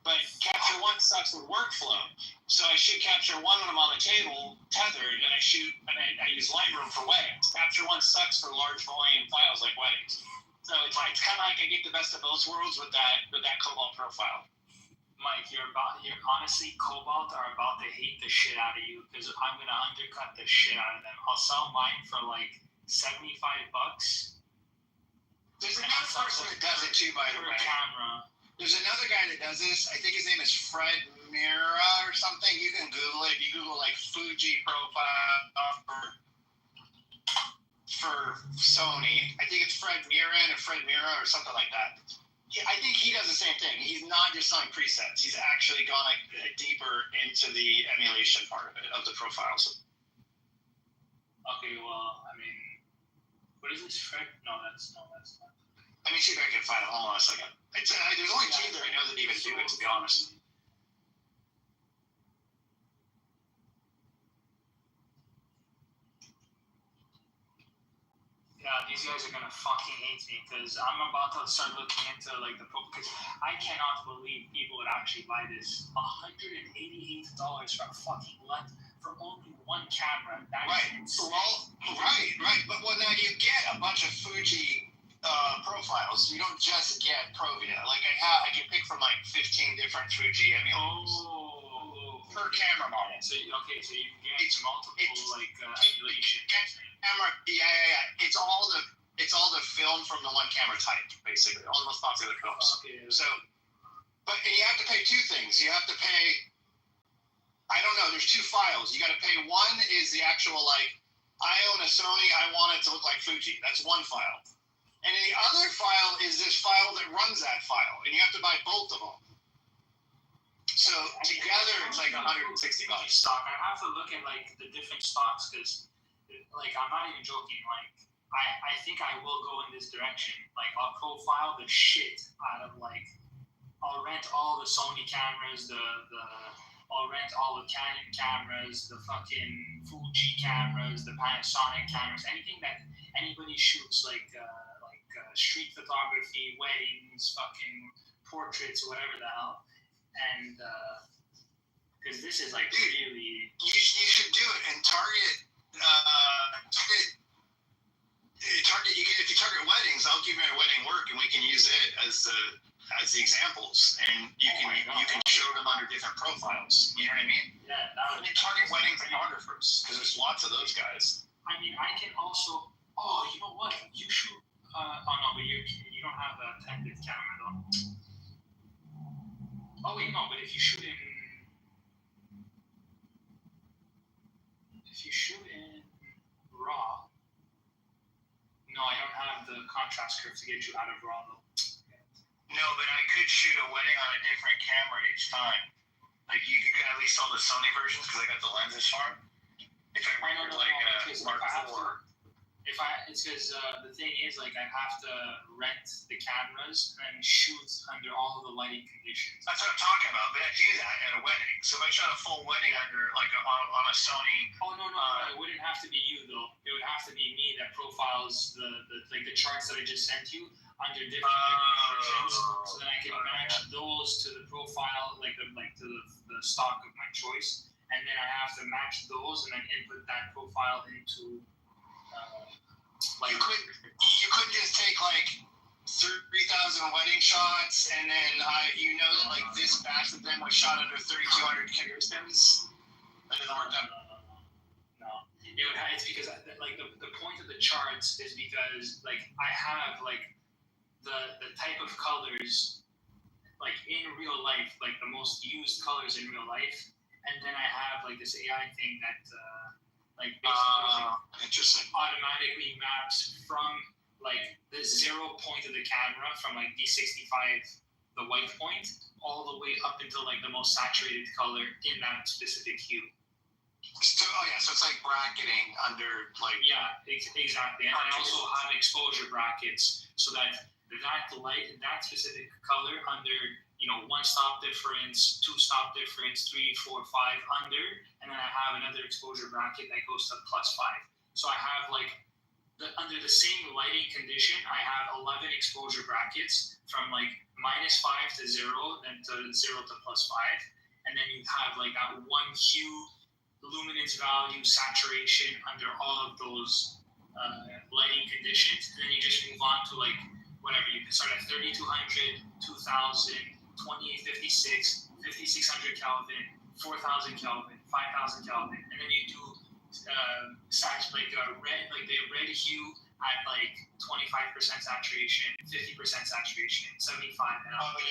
Speaker 9: But Capture One sucks with workflow. So I shoot Capture One when I'm on the table, tethered, and I use Lightroom for weddings. Capture One sucks for large volume files like weddings. So it's kind of like I get the best of both worlds with that Cobalt profile.
Speaker 1: Mike, honestly, Cobalt are about to hate the shit out of you because I'm gonna undercut the shit out of them. I'll sell mine for like $75.
Speaker 9: There's another person that does it too, by the way.
Speaker 1: Camera.
Speaker 9: There's another guy that does this. I think his name is Fred Mira or something. You can Google it. You Google like Fuji profile for Sony. I think it's Fred Mira or something like that. I think he does the same thing. He's not just selling presets. He's actually gone deeper into the emulation part of it, of the profiles.
Speaker 1: Okay, well, I mean, what is this, Fred? No, that's not.
Speaker 9: Let me see if I can find it. Hold on a second. There's only two that I know that even do it, to be honest.
Speaker 1: Yeah, these guys are gonna fucking hate me because I'm about to start looking into like because I cannot believe people would actually buy this $188 for a fucking LUT for only one camera.
Speaker 9: Right. But now you get a bunch of Fuji profiles. You don't just get Provia. Like I can pick from like 15 different Fuji emulators per camera model.
Speaker 1: So you can get multiple emulation.
Speaker 9: Camera, yeah. It's all the film from the one camera type, basically. All the most popular films.
Speaker 1: Okay.
Speaker 9: So, but you have to pay two things. You have to pay. I don't know. There's two files. You got to pay. One is the actual I own a Sony. I want it to look like Fuji. That's one file. And then the other file is this file that runs that file, and you have to buy both of them. So together, it's like $160.
Speaker 1: Stock. I have to look at the different stocks because, I'm not even joking. I think I will go in this direction. Like, I'll profile the shit out of, like, I'll rent all the Sony cameras, I'll rent all the Canon cameras, the fucking Fuji cameras, the Panasonic cameras, anything that anybody shoots, like street photography, weddings, fucking portraits, whatever the hell. And because this is like really.
Speaker 9: You should do it and target. If you target weddings, I'll give you my wedding work, and we can use it as the examples, and you can show them under different profiles. You know what I mean?
Speaker 1: Yeah, that would
Speaker 9: target wedding photographers, because there's lots of those guys.
Speaker 1: I mean, I can also. Oh, you know what? You shoot. Oh no, but you don't have a 10-bit camera though. Oh wait, no, but if you shoot in RAW. No, I don't have the contrast curve to get you out of RAW though.
Speaker 9: No, but I could shoot a wedding on a different camera each time. Like, you could get at least all the Sony versions, because I got the lenses for them. If I
Speaker 1: know,
Speaker 9: Mark IV.
Speaker 1: It's because the thing is, like, I have to rent the cameras and shoot under all of the lighting conditions.
Speaker 9: That's what I'm talking about. But I do that at a wedding. So if I shot a full wedding under, like, on a Sony.
Speaker 1: Oh no, it wouldn't have to be you though. It would have to be me that profiles the charts that I just sent you under different conditions, so then I can match those to the profile, to the stock of my choice, and then I have to match those and then input that profile into.
Speaker 9: You couldn't just take like 3,000 wedding shots, and then that like this batch of them was shot under 3,200 kilograms. That doesn't work out.
Speaker 1: No. It's because like the point of the charts is because like I have like the type of colors like in real life, like the most used colors in real life, and then I have like this AI thing that
Speaker 9: interesting.
Speaker 1: Automatically maps from like the 0 point of the camera from like D65, the white point, all the way up until like the most saturated color in that specific hue.
Speaker 9: So it's like bracketing under like.
Speaker 1: Yeah, exactly. And I also have exposure brackets so that specific color under 1 stop difference, 2 stop difference, 3, 4, 5 under, and then I have another exposure bracket that goes to +5. So I have like under the same lighting condition, I have 11 exposure brackets from like -5 to 0, then to 0 to +5, and then you have like that one hue, luminance value, saturation under all of those lighting conditions, and then you just move on to like whatever. You can start at 3,200, 2,000. 2856, 5600 Kelvin, 4000 Kelvin, 5000 Kelvin, and then you do the red hue at like 25% saturation, 50% saturation, 75.
Speaker 9: You know what?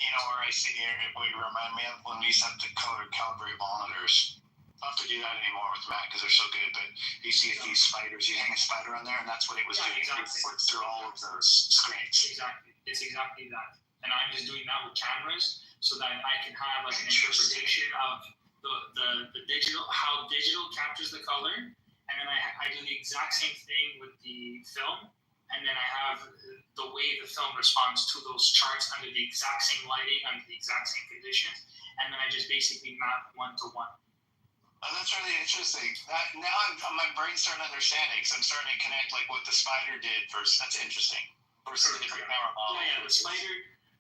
Speaker 9: You know where I see here? What you remind me of when we used to have to calibrate monitors. I don't have to do that anymore with Mac because they're so good. But you see these spiders, you hang a spider on there, and that's what it was doing.
Speaker 1: Exactly.
Speaker 9: It flipped through all of those screens.
Speaker 1: Exactly. It's exactly that. And I'm just doing that with cameras so that I can have like an interpretation of the digital, how digital captures the color, and then I do the exact same thing with the film, and then I have the way the film responds to those charts under the exact same lighting, under the exact same conditions, and then I just basically map 1 to 1.
Speaker 9: Oh, that's really interesting. Now my brain's starting to understand it because I'm starting to connect like what the spider did versus. That's interesting. Versus the different camera model.
Speaker 1: Yeah,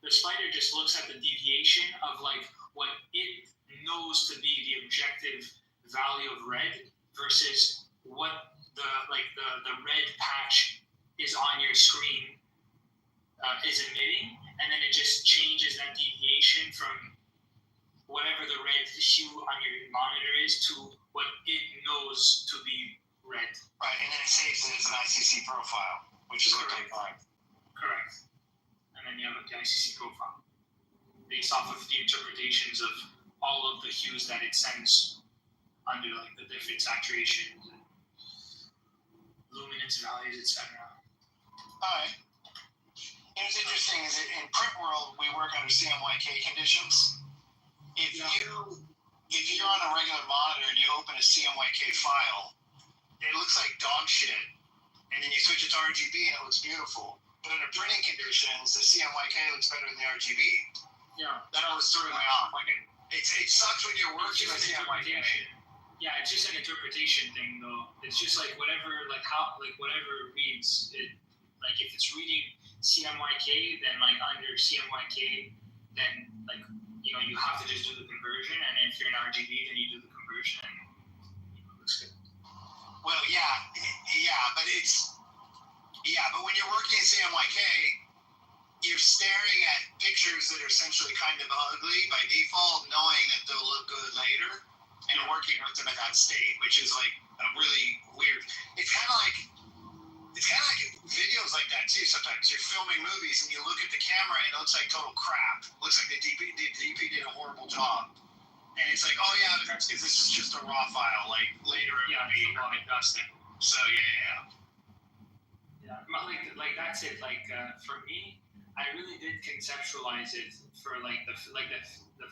Speaker 1: the spider just looks at the deviation of like what it knows to be the objective value of red versus what the red patch is on your screen is emitting, and then it just changes that deviation from whatever the red hue on your monitor is to what it knows to be red.
Speaker 9: Right, and then it saves it as an ICC profile, which is what they find.
Speaker 1: Correct. And then you have the ICC profile based off of the interpretations of all of the hues that it sends under like the different saturations and luminance values, etc.
Speaker 9: Alright. What's interesting is that in print world we work under CMYK conditions. If you're on a regular monitor and you open a CMYK file, it looks like dog shit. and then you switch it to RGB and it looks beautiful. But under printing conditions, the CMYK looks better than the RGB.
Speaker 1: Yeah.
Speaker 9: That always threw me off. Like it sucks when you're working with CMYK.
Speaker 1: Yeah, it's just an interpretation thing, though. It's just like whatever reads it. Like if it's reading CMYK, then like under CMYK, then like you have to just do the conversion, and if you're in RGB, then you do the conversion. And, it looks good.
Speaker 9: Well, yeah, but when you're working in CMYK, you're staring at pictures that are essentially kind of ugly by default, knowing that they'll look good later. And you're working with them at that state, which is like a really weird. It's kind of like videos like that too. Sometimes you're filming movies and you look at the camera and it looks like total crap. It looks like the DP did a horrible job. And it's like, oh yeah, that's because this is just a raw file. Like later it will be dusted. So yeah.
Speaker 1: Like that's it. Like for me, I really did conceptualize it for like the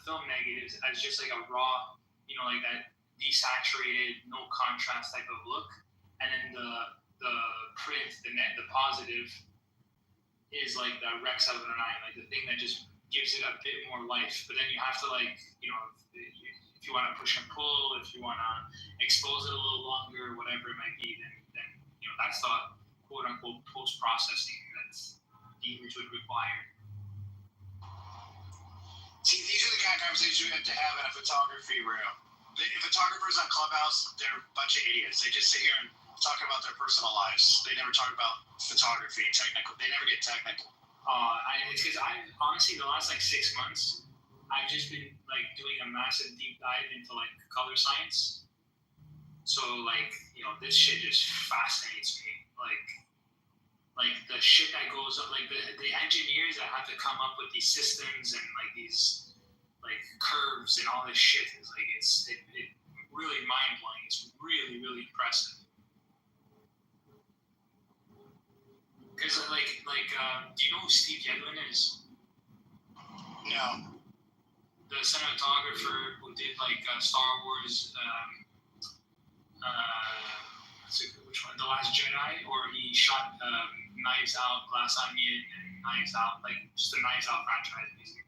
Speaker 1: film negatives as just like a raw. Like that desaturated, no contrast type of look, and then the print, the positive, is like the Rec 709, like the thing that just gives it a bit more life. But then you have to if you want to push and pull, if you want to expose it a little longer, whatever it might be, then that's the quote unquote post processing that's the image would require.
Speaker 9: See, these are the kind of conversations we have to have in a photography room. The photographers on Clubhouse, they're a bunch of idiots. They just sit here and talk about their personal lives. They never talk about photography, technical. They never get technical.
Speaker 1: It's because I've honestly the last 6 months, I've just been doing a massive deep dive into color science. So this shit just fascinates me. Like the shit that goes up, the engineers that have to come up with these systems and these curves and all this shit is it really mind blowing. It's really, really impressive. Because do you know who Steve Yedlin is?
Speaker 9: No.
Speaker 1: The cinematographer who did Star Wars. Which one? The Last Jedi, or he shot Knives Out, Glass Onion, and Knives Out, just the Knives Out franchise, basically.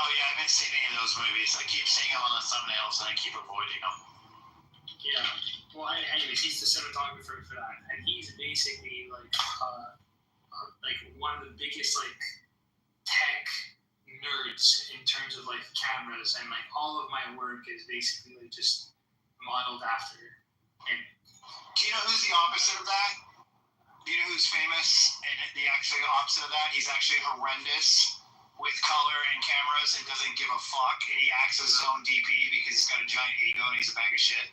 Speaker 9: Oh yeah, I haven't seen any of those movies. I keep seeing them on the thumbnails, and I keep avoiding them.
Speaker 1: Yeah. Well, anyways, he's the cinematographer for that, and he's basically one of the biggest tech nerds in terms of cameras, and all of my work is basically just modeled after him.
Speaker 9: Do you know who's the opposite of that? Do you know who's famous and the actually opposite of that? He's actually horrendous with color and cameras and doesn't give a fuck, and he acts as his own DP because he's got a giant ego and he's a bag of shit.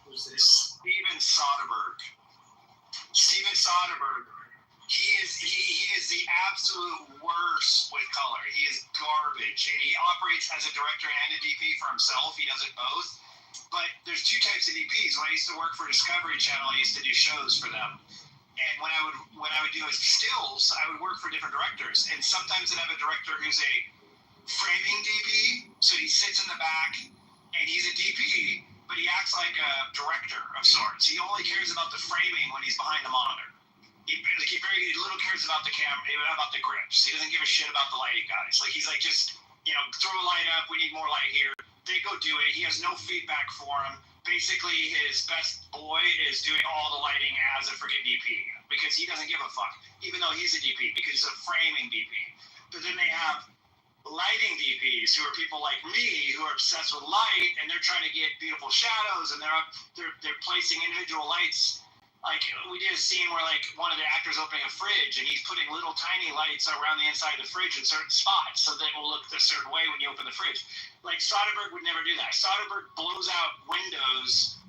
Speaker 1: Who's this?
Speaker 9: Steven Soderbergh. Steven Soderbergh. He is the absolute worst with color. He is garbage, and he operates as a director and a DP for himself. He does it both. But there's two types of DPs. When I used to work for Discovery Channel, I used to do shows for them. And when I would do stills, I would work for different directors. And sometimes I'd have a director who's a framing DP, so he sits in the back and he's a DP, but he acts like a director of sorts. He only cares about the framing when he's behind the monitor. He very little cares about the camera, about the grips. He doesn't give a shit about the lighting guys. He's just throw a light up. We need more light here. They go do it. He has no feedback for him. Basically, his best boy is doing all the lighting as a freaking DP because he doesn't give a fuck, even though he's a DP because he's a framing DP. But then they have lighting DPs who are people like me who are obsessed with light, and they're trying to get beautiful shadows, and they're placing individual lights. We did a scene where one of the actors opening a fridge, and he's putting little tiny lights around the inside of the fridge in certain spots so that it will look a certain way when you open the fridge. Soderbergh would never do that. Soderbergh blows out windows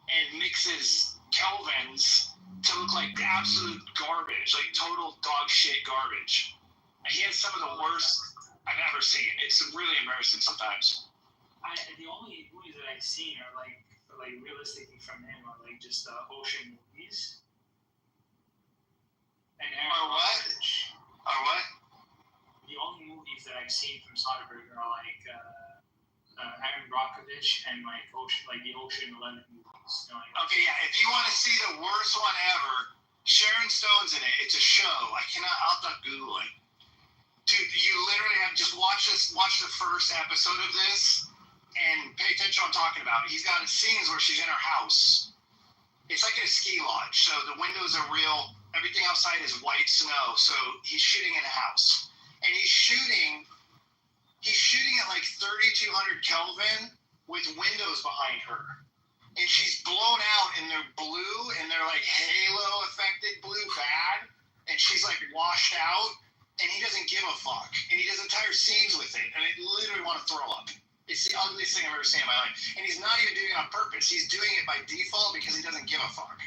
Speaker 9: and mixes kelvins to look like absolute garbage, total dog shit garbage. And he has some of the worst I've ever seen. It's really embarrassing sometimes.
Speaker 1: The only movies that I've seen are realistically from him are just ocean movies. And
Speaker 9: Or what?
Speaker 1: The only movies that I've seen from Soderbergh are Aaron Brockovich and ocean, the Ocean 11 movies.
Speaker 9: Okay, yeah. If you want to see the worst one ever, Sharon Stone's in it. It's a show. I'll have to Google it. Dude, you literally have just watch the first episode of this and pay attention to what I'm talking about. He's got scenes where she's in her house. It's like in a ski lodge, so the windows are real. Everything outside is white snow, so he's shooting in a house. And he's shooting at like 3,200 Kelvin with windows behind her. And she's blown out and they're blue and they're like halo affected blue bad. And she's like washed out and he doesn't give a fuck. And he does entire scenes with it. And I literally want to throw up. It's the ugliest thing I've ever seen in my life. And he's not even doing it on purpose. He's doing it by default because he doesn't give a fuck.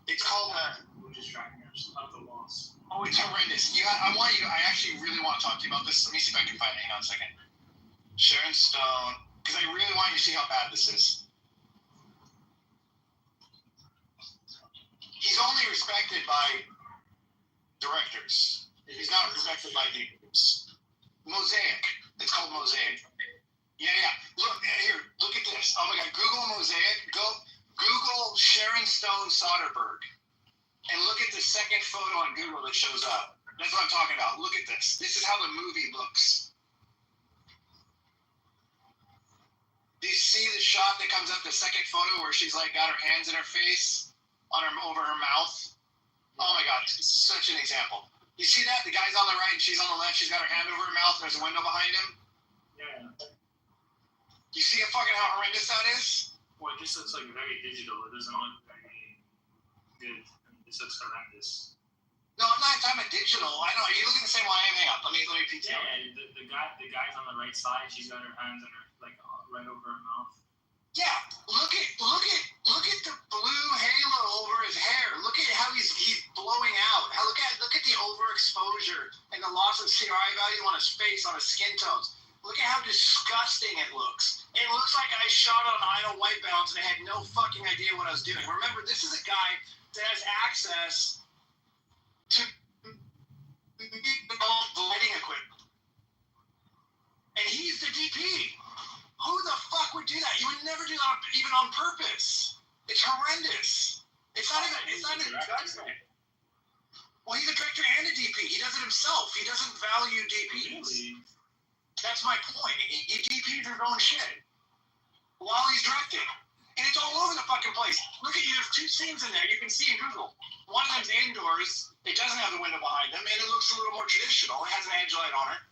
Speaker 9: It's called
Speaker 1: We're just tracking up the walls.
Speaker 9: Oh, it's horrendous. I actually really want to talk to you about this. Let me see if I can find it. Hang on a second. Sharon Stone, because I really want you to see how bad this is. He's only respected by directors. He's not respected by DPs. Mosaic. It's called Mosaic. Yeah. Look at this. Oh my God. Google Mosaic. Google Sharon Stone Soderbergh. And look at the second photo on Google that shows up. That's what I'm talking about. Look at this. This is how the movie looks. Do you see the shot that comes up, the second photo where she's like got her hands in her face, over her mouth? Oh my God, it's such an example. You see that? The guy's on the right and she's on the left. She's got her hand over her mouth and there's a window behind him.
Speaker 1: Yeah.
Speaker 9: You see how horrendous that is?
Speaker 1: Well, it just looks like very digital. It doesn't look very good. This looks horrendous.
Speaker 9: No, I'm not talking about digital. I know. Are you looking the same way I am? Hang on. Let me PTO.
Speaker 1: Yeah, the guy's on the right side. She's got her hands in her right over her mouth.
Speaker 9: Yeah, look at the blue halo over his hair. Look at how he's blowing out. Look at the overexposure and the loss of CRI value on his face, on his skin tones. Look at how disgusting it looks. It looks like I shot on idle white balance and I had no fucking idea what I was doing. Remember, this is a guy that has access to the lighting equipment. And he's the DP. Who the fuck would do that? You would never do that even on purpose. It's horrendous. It's not even judgment. Well, he's a director and a DP. He does it himself. He doesn't value DPs.
Speaker 1: Really?
Speaker 9: That's my point. He DPs his own shit while he's directing. And it's all over the fucking place. Look at you. There's two scenes in there. You can see in Google. One of them's indoors. It doesn't have the window behind them. And it looks a little more traditional. It has an edge light on it.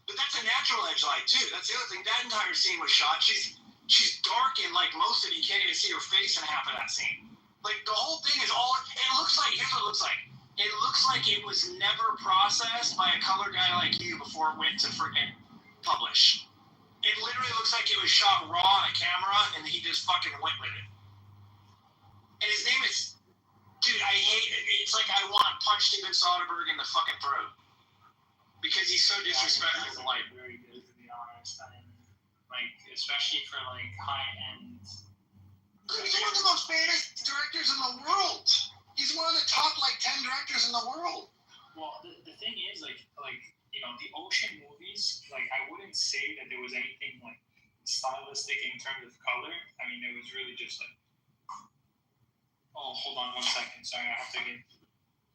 Speaker 9: But that's a natural edge light, too. That's the other thing. That entire scene was shot. She's dark and like most of it, you can't even see her face in half of that scene. Like, the whole thing is all... It looks like... Here's what it looks like. It looks like it was never processed by a color guy like you before it went to freaking publish. It literally looks like it was shot raw on a camera and he just fucking went with it. And his name is... Dude, I hate it. It's like I want to punch Steven Soderbergh in the fucking throat. Because he's so disrespectful to life.
Speaker 1: Very good, to be honest. I mean, like, especially for like high-end...
Speaker 9: He's one of the most famous directors in the world. He's one of the top, 10 directors in the world.
Speaker 1: Well, the thing is, the ocean movies, I wouldn't say that there was anything, stylistic in terms of color. I mean, it was really just, Oh, hold on 1 second. Sorry, I have to get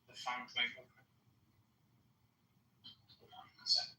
Speaker 1: the font to my book. Hold on 1 second.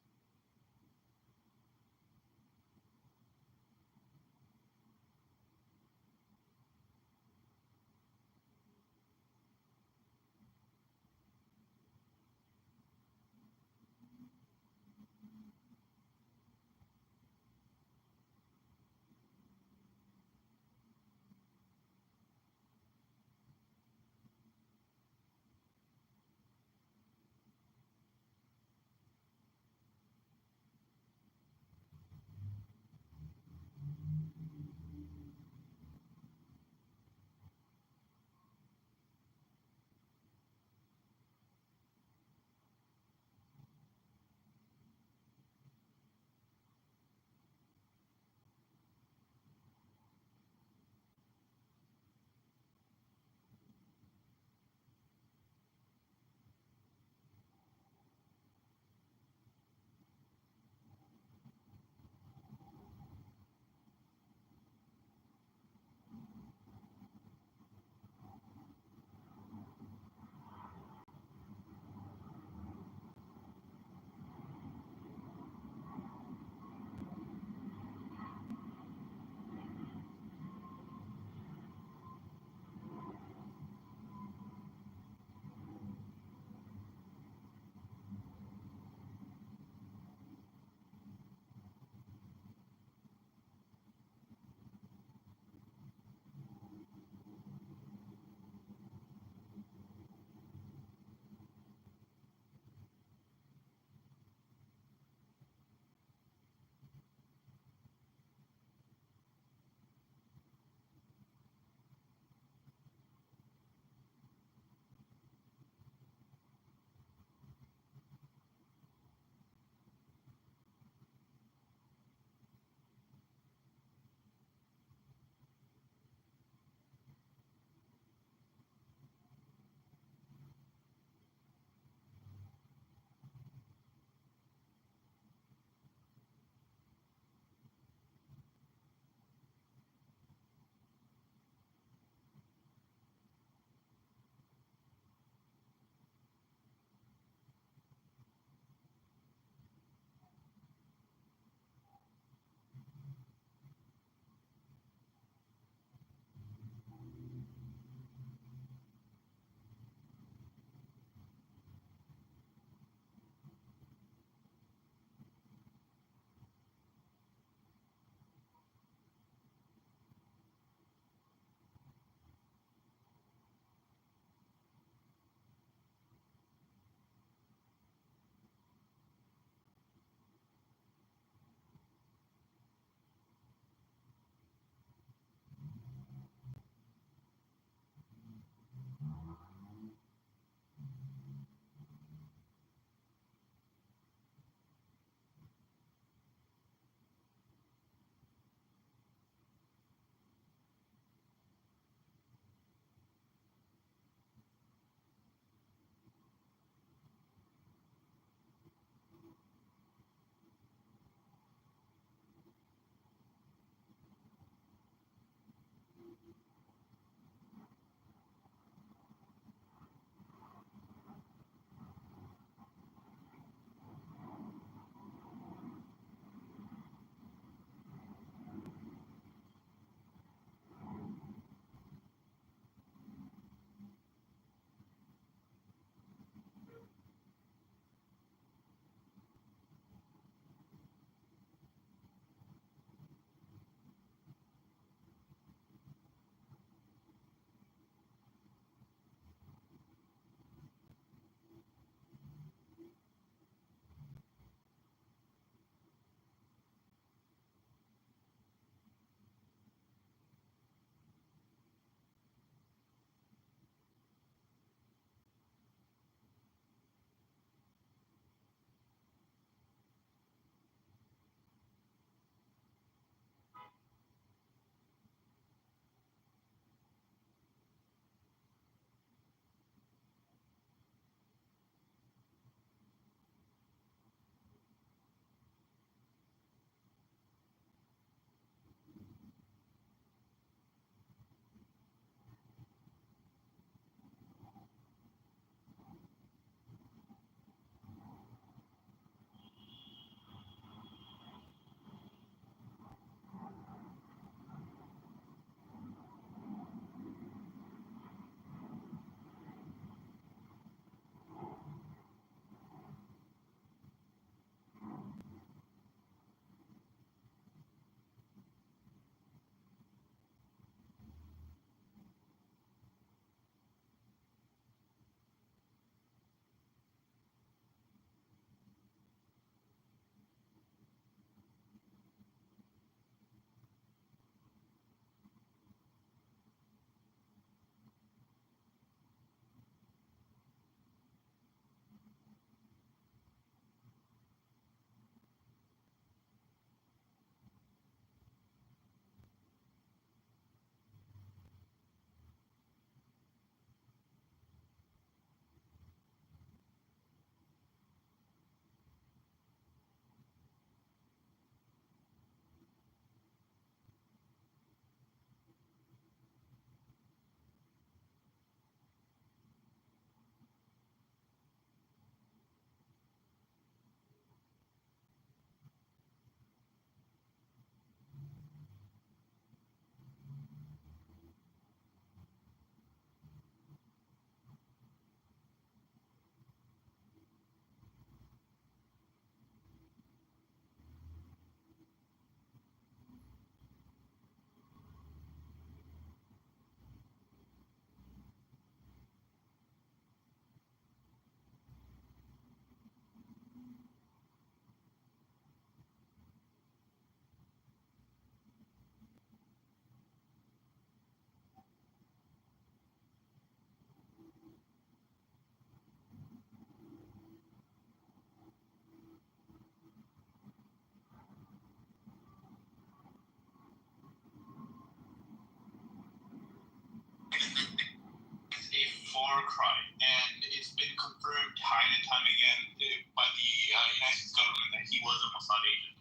Speaker 3: war crime, and it's been confirmed time and time again by the United States government that he was a Mossad agent.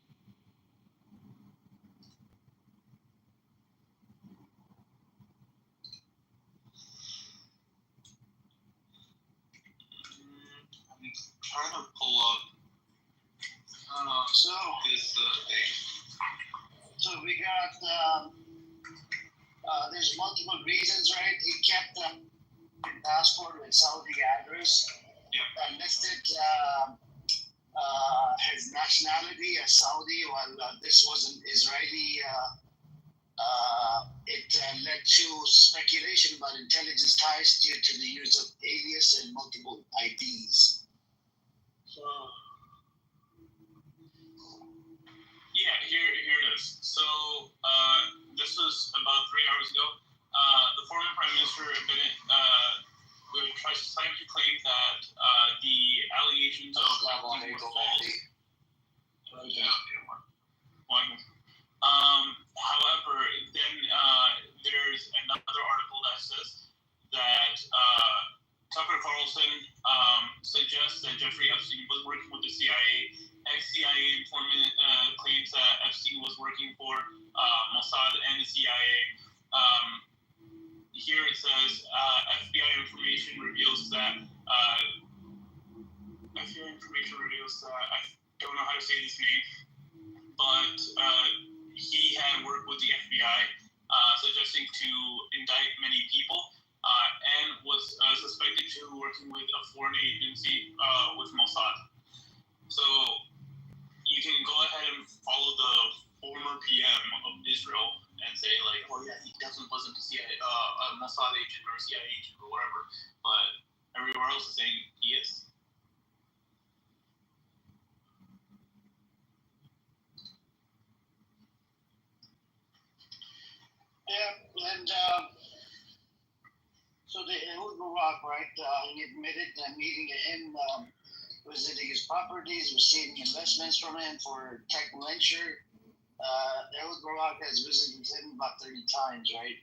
Speaker 3: I'm trying to pull up this thing.
Speaker 5: So we got, there's multiple reasons, right? He kept a passport with Saudi address.
Speaker 3: Yeah.
Speaker 5: Listed his nationality as Saudi, while this was an Israeli. It led to speculation about intelligence ties due to the use of alias and multiple IDs. So.
Speaker 3: Yeah, here it is. So this was about 3 hours ago. The former Prime Minister Bennett tries to claim that the allegations of were false. However, then there's another article that says that Tucker Carlson suggests that Jeffrey Epstein was working with the CIA. Ex-CIA informant claims that Epstein was working for Mossad and the CIA. Here it says FBI information reveals that I don't know how to say this name, but he had worked with the FBI, suggesting to indict many people, and was suspected to working with a foreign agency with Mossad. So you can go ahead and follow the former PM of Israel and say like, oh yeah, he definitely wasn't a CIA, a Mossad agent or a CIA agent or whatever, but everywhere else is saying he is.
Speaker 5: Yeah, and so the Ehud Barak, right? He admitted that meeting him, visiting his properties, receiving investments from him for tech venture. Ehud Barak has visited him about 30 times, right?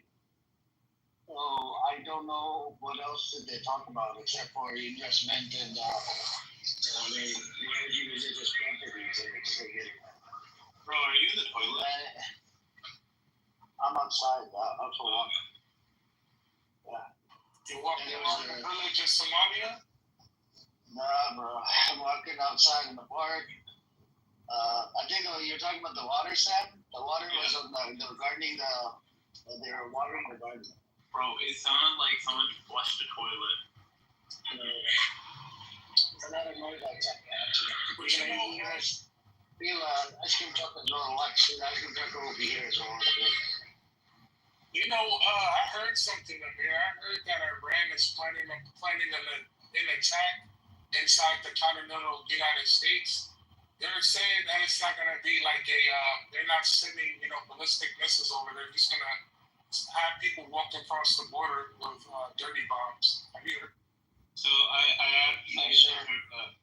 Speaker 5: So I don't know what else did they talk about except for investment and where he visited his properties.
Speaker 3: Bro, are you in the toilet?
Speaker 5: I'm outside. I'm for walk. Yeah.
Speaker 7: You're walking around the village in Somalia?
Speaker 5: Nah, bro. I'm walking outside in the park. I think you're talking about the water, Sam. The water was on the gardening. They were watering the garden.
Speaker 3: Bro, it sounded like someone flushed the toilet.
Speaker 5: It's a lot of noise outside. You guys feel ice cream truck is going to watch. The ice cream truck will be here as well.
Speaker 7: You know, I heard something up here. I heard that Iran is planning an attack inside the continental United States. They're saying that it's not going to be like they're not sending, ballistic missiles over. They're just going to have people walk across the border with dirty bombs. Have you heard?
Speaker 3: So I actually heard that.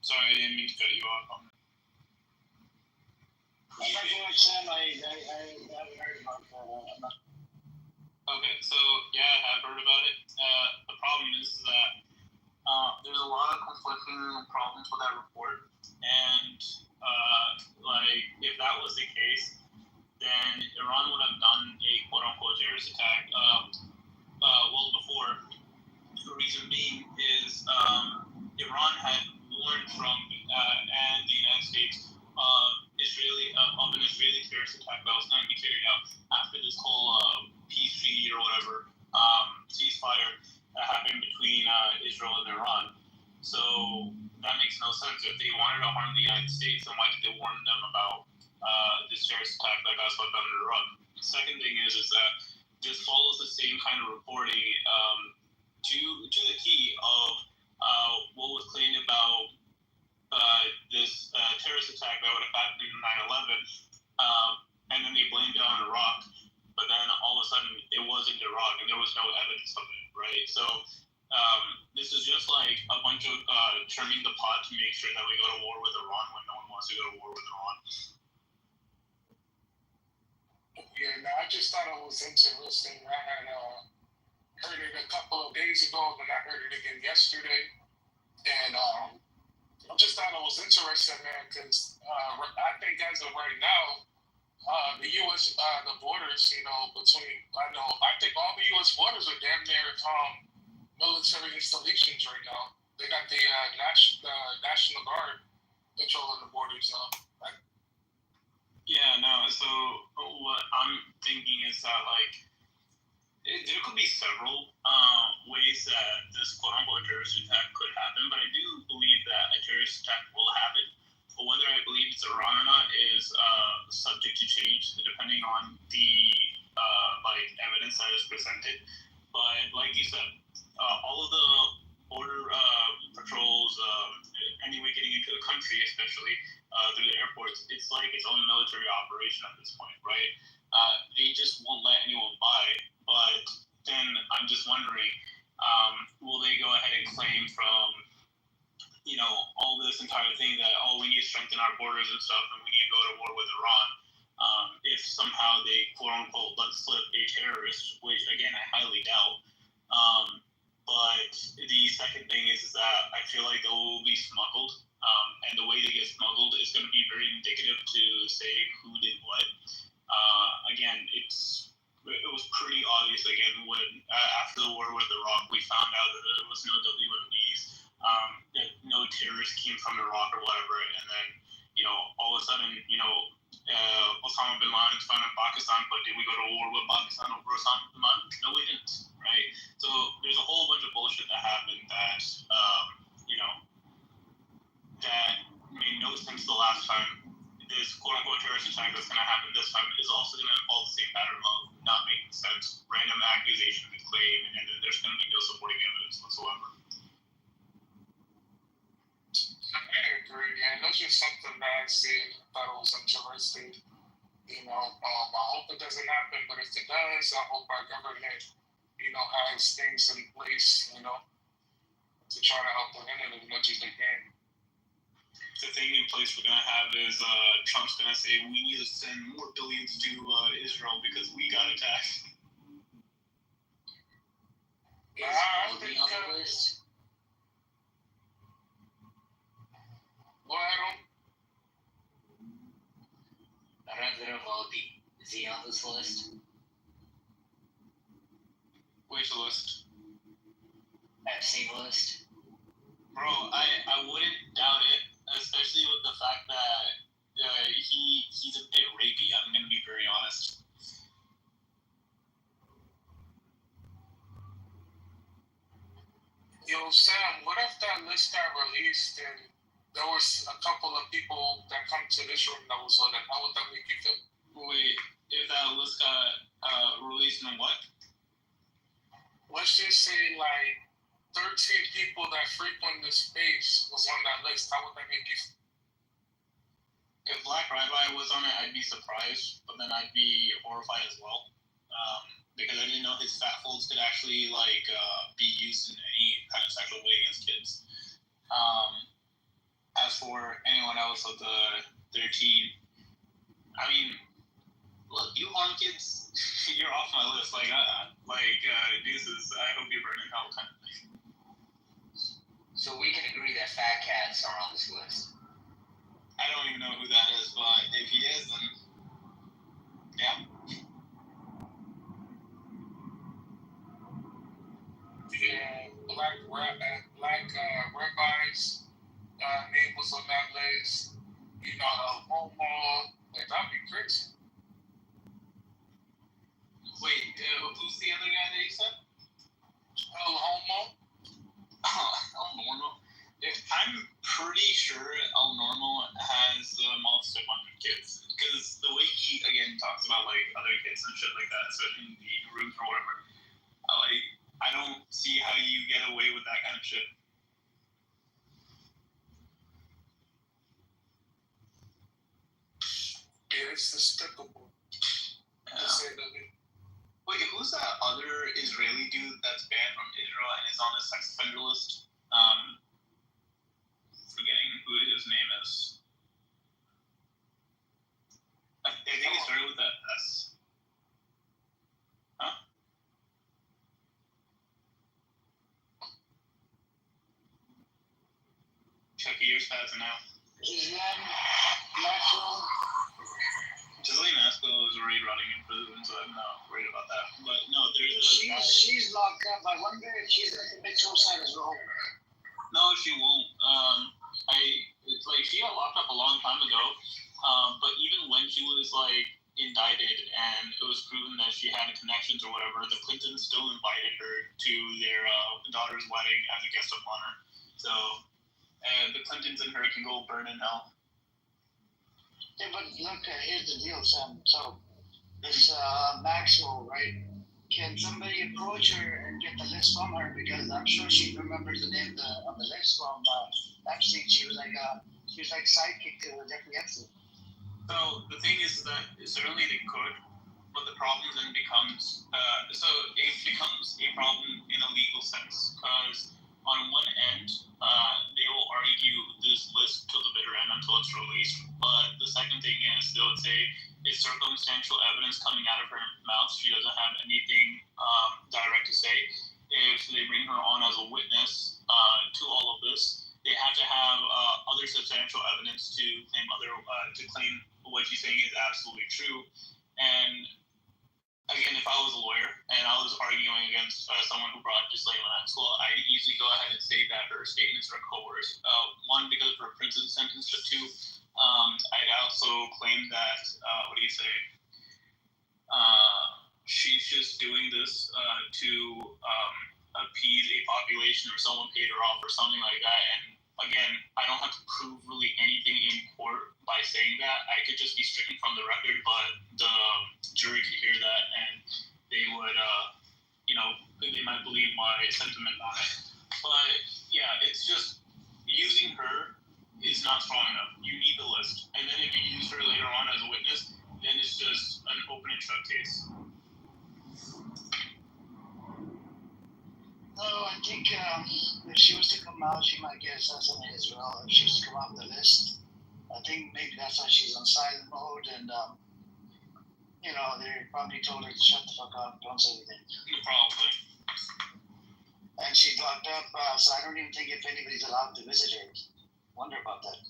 Speaker 3: Sorry, I didn't mean to cut you off.
Speaker 5: Sam, I haven't heard about that.
Speaker 3: Okay, so yeah, I've heard about it. The problem is that there's a lot of conflicting problems with that report, and if that was the case, then Iran would have done a quote-unquote terrorist attack well before. The reason being is Iran had warned Trump and the United States of an Israeli terrorist attack that was going to be carried out after this whole peace treaty or whatever ceasefire that happened between Israel and Iran. So that makes no sense. If they wanted to harm the United States, then why did they warn them about this terrorist attack that got swept under the rug? The second thing is that this follows the same kind of reporting to the T of what was claimed about this terrorist attack that would have happened in 9/11, and then they blamed it on Iraq, but then all of a sudden it wasn't Iraq and there was no evidence of it, right? So this is just like a bunch of trimming the pot to make sure that we go to war with Iran when no one wants to go to war with Iran.
Speaker 7: Yeah, no, I just thought it was interesting. I had heard it a couple of days ago, then I heard it again yesterday. And I just thought it was interesting, man, because I think as of right now, the U.S. The borders, I think all the U.S. borders are damn near military installations right now. They got the National Guard controlling the borders.
Speaker 10: Yeah, no. So what I'm thinking is that there could be several ways that this quote-unquote terrorist attack could happen, but I do believe that a terrorist attack will happen. But whether I believe it's Iran or not is subject to change depending on the evidence that is presented. But like you said, all of the border patrols, anyway getting into the country, especially through the airports, it's like its own military operation at this point, right? They just won't let anyone by. But then I'm just wondering, will they go ahead and claim from all this entire thing that, we need to strengthen our borders and stuff, and we need to go to war with Iran, if somehow they quote-unquote let slip a terrorist, which, again, I highly doubt. But the second thing is that I feel like they will be smuggled, and the way they get smuggled is going to be very indicative to say who did what. Again, it was pretty obvious, again, when after the war with Iraq, we found out that there was no WMDs, that no terrorists came from Iraq or whatever, and then, all of a sudden, Osama bin Laden's found in Pakistan, but did we go to war with Pakistan over Osama bin Laden? No, we didn't, right? So there's a whole bunch of bullshit that happened that, that made no sense the last time. This quote-unquote terrorist attack that's going to happen this time is also going to involve the same pattern of not making sense, random accusations and claim, and then there's going to be no supporting evidence whatsoever.
Speaker 7: I agree, man. That's just something that I see and thought it was interesting. I hope it doesn't happen, but if it does, I hope our government, has things in place, to try to help prevent it as much as they can.
Speaker 10: The thing in place we're going to have is Trump's going to say we need to send more billions to Israel because we got attacked.
Speaker 7: I think on the list. Well,
Speaker 11: Narendra Modi, is he on this list?
Speaker 10: Which list?
Speaker 11: Epstein list?
Speaker 10: Bro, I wouldn't doubt it, especially with the fact that he's a bit rapey. I'm going to be very honest.
Speaker 7: Yo, Sam, what if that list got released and there was a couple of people that come to this room that was on it? How would that make you feel?
Speaker 10: Wait, if that list got released, then what?
Speaker 7: Let's just say 13 people that frequent this space was on that list. How would that make you feel?
Speaker 10: If Black Rabbi was on it, I'd be surprised, but then I'd be horrified as well. Because I didn't know his fat folds could actually be used in any kind of sexual way against kids. As for anyone else of the 13, I mean, look, you harm kids, you're off my list. Deuces, I hope you burn in hell kind of thing.
Speaker 11: So we can agree that fat cats are on this list.
Speaker 10: I don't even know who that is, but if he is, then yeah.
Speaker 7: Yeah, black rabbis name was on that list. Homo. That'd be crazy.
Speaker 10: Wait, who's the other guy that you said?
Speaker 7: El Homo.
Speaker 10: El Normo. I'm pretty sure El Normo has molested one of the kids, because the way he again talks about other kids and shit like that, especially in the rooms or whatever, I don't see how you get away with that kind of shit.
Speaker 7: Yeah, it's despicable.
Speaker 10: Wait, who's that other Israeli dude that's banned from Israel and is on the sex offender list? Forgetting who his name is. I think it started with that S. Huh? years passing now.
Speaker 12: Ghislaine Maxwell.
Speaker 10: Ghislaine Maxwell is already rotting in prison, so I'm not worried about that. But no, there's a
Speaker 12: She's locked up. I wonder if she's going to commit suicide as well.
Speaker 10: No, she won't. It's like she got locked up a long time ago. But even when she was like indicted and it was proven that she had connections or whatever, the Clintons still invited her to their daughter's wedding as a guest of honor. So, the Clintons and her can go burn in hell.
Speaker 12: Yeah, but look, here's the deal, Sam. So, this Maxwell, right? Can somebody approach her and get the list from her? Because I'm sure she remembers the name of the list from Epstein. She was like sidekick to Jeffrey Epstein.
Speaker 10: So the thing is that certainly they could, but the problem then becomes it becomes a problem in a legal sense, because on one end they will argue this list till the bitter end until it's released, but the second thing is they would say it's circumstantial evidence coming out of her mouth. She doesn't have anything direct to say. If they bring her on as a witness to all of this, they have to have other substantial evidence to claim what she's saying is absolutely true. And again, if I was a lawyer and I was arguing against someone who brought Ghislaine Maxwell, I'd easily go ahead and say that her statements are coerced. One, because of her prison sentence, but two, I'd also claim that she's just doing this to appease a population, or someone paid her off or something like that. And again, I don't have to prove really anything in court by saying that. I could just be stricken from the record, but the jury could hear that and they would, they might believe my sentiment on it. But yeah, it's just using her is not strong enough. You need the list. And then if you use her later on as a witness, then it's just an open and shut case.
Speaker 12: No, I think if she was to come out, she might get assassinated as well. If she was to come out of the list, I think maybe that's why she's on silent mode, and they probably told her to shut the fuck up, don't say anything.
Speaker 10: Probably.
Speaker 12: And she's locked up, so I don't even think if anybody's allowed to visit her. Wonder about that.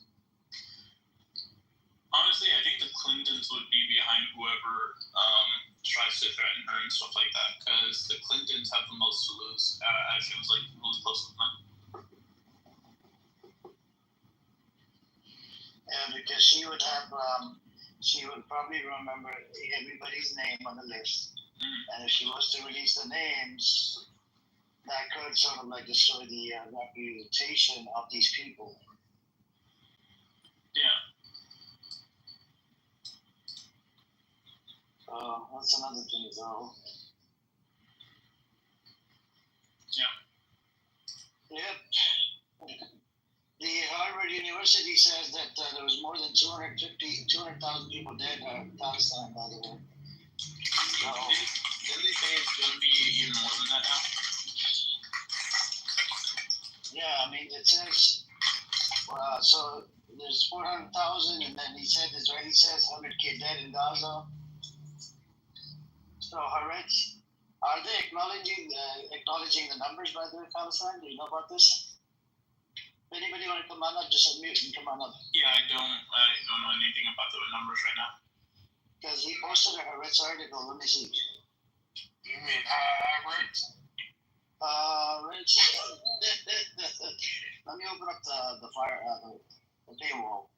Speaker 10: Honestly, I think the Clintons would be behind whoever tries to threaten her and stuff like that, because the Clintons have the most to lose, as she was like most close to them.
Speaker 12: Yeah, because she would probably remember everybody's name on the list, and if she was to release the names, that could sort of like destroy the reputation of these people.
Speaker 10: Yeah.
Speaker 12: That's another thing, though.
Speaker 10: Yeah.
Speaker 12: Yep. The Harvard University says that there was more than 200,000 people dead in Palestine, by the way. So,
Speaker 10: didn't they say it's going to be even more than that now?
Speaker 12: Yeah, I mean, it says, so there's 400,000, and then Israeli says 100K dead in Gaza. So, Haaretz, are they acknowledging the numbers, by the way, Palestine? Do you know about this? If anybody want to come on up, just unmute and come on up.
Speaker 10: Yeah, I don't know anything about the numbers right now.
Speaker 12: Because he posted a Haaretz article. Let me see.
Speaker 7: You mean Haaretz?
Speaker 12: Haaretz. Let me open up the paywall.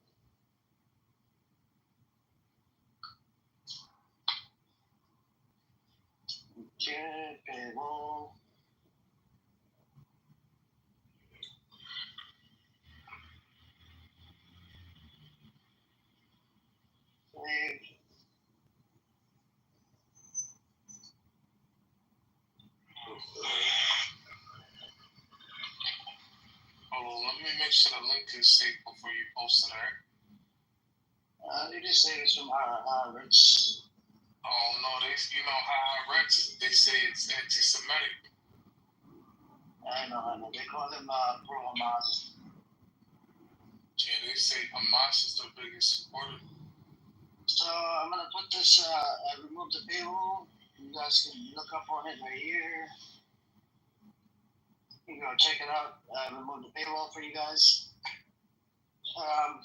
Speaker 12: Okay, paywall. Save.
Speaker 7: Oh, let me make sure the link is safe before you post it, alright?
Speaker 12: They just say it's from Haaretz.
Speaker 7: Oh no, Haaretz, they say it's anti-Semitic.
Speaker 12: I know. They call him pro-Hamas.
Speaker 7: Yeah, they say Hamas is the biggest supporter.
Speaker 12: So I'm gonna put this. I removed the paywall. You guys can look up on it right here. You can go check it out. I removed the paywall for you guys. On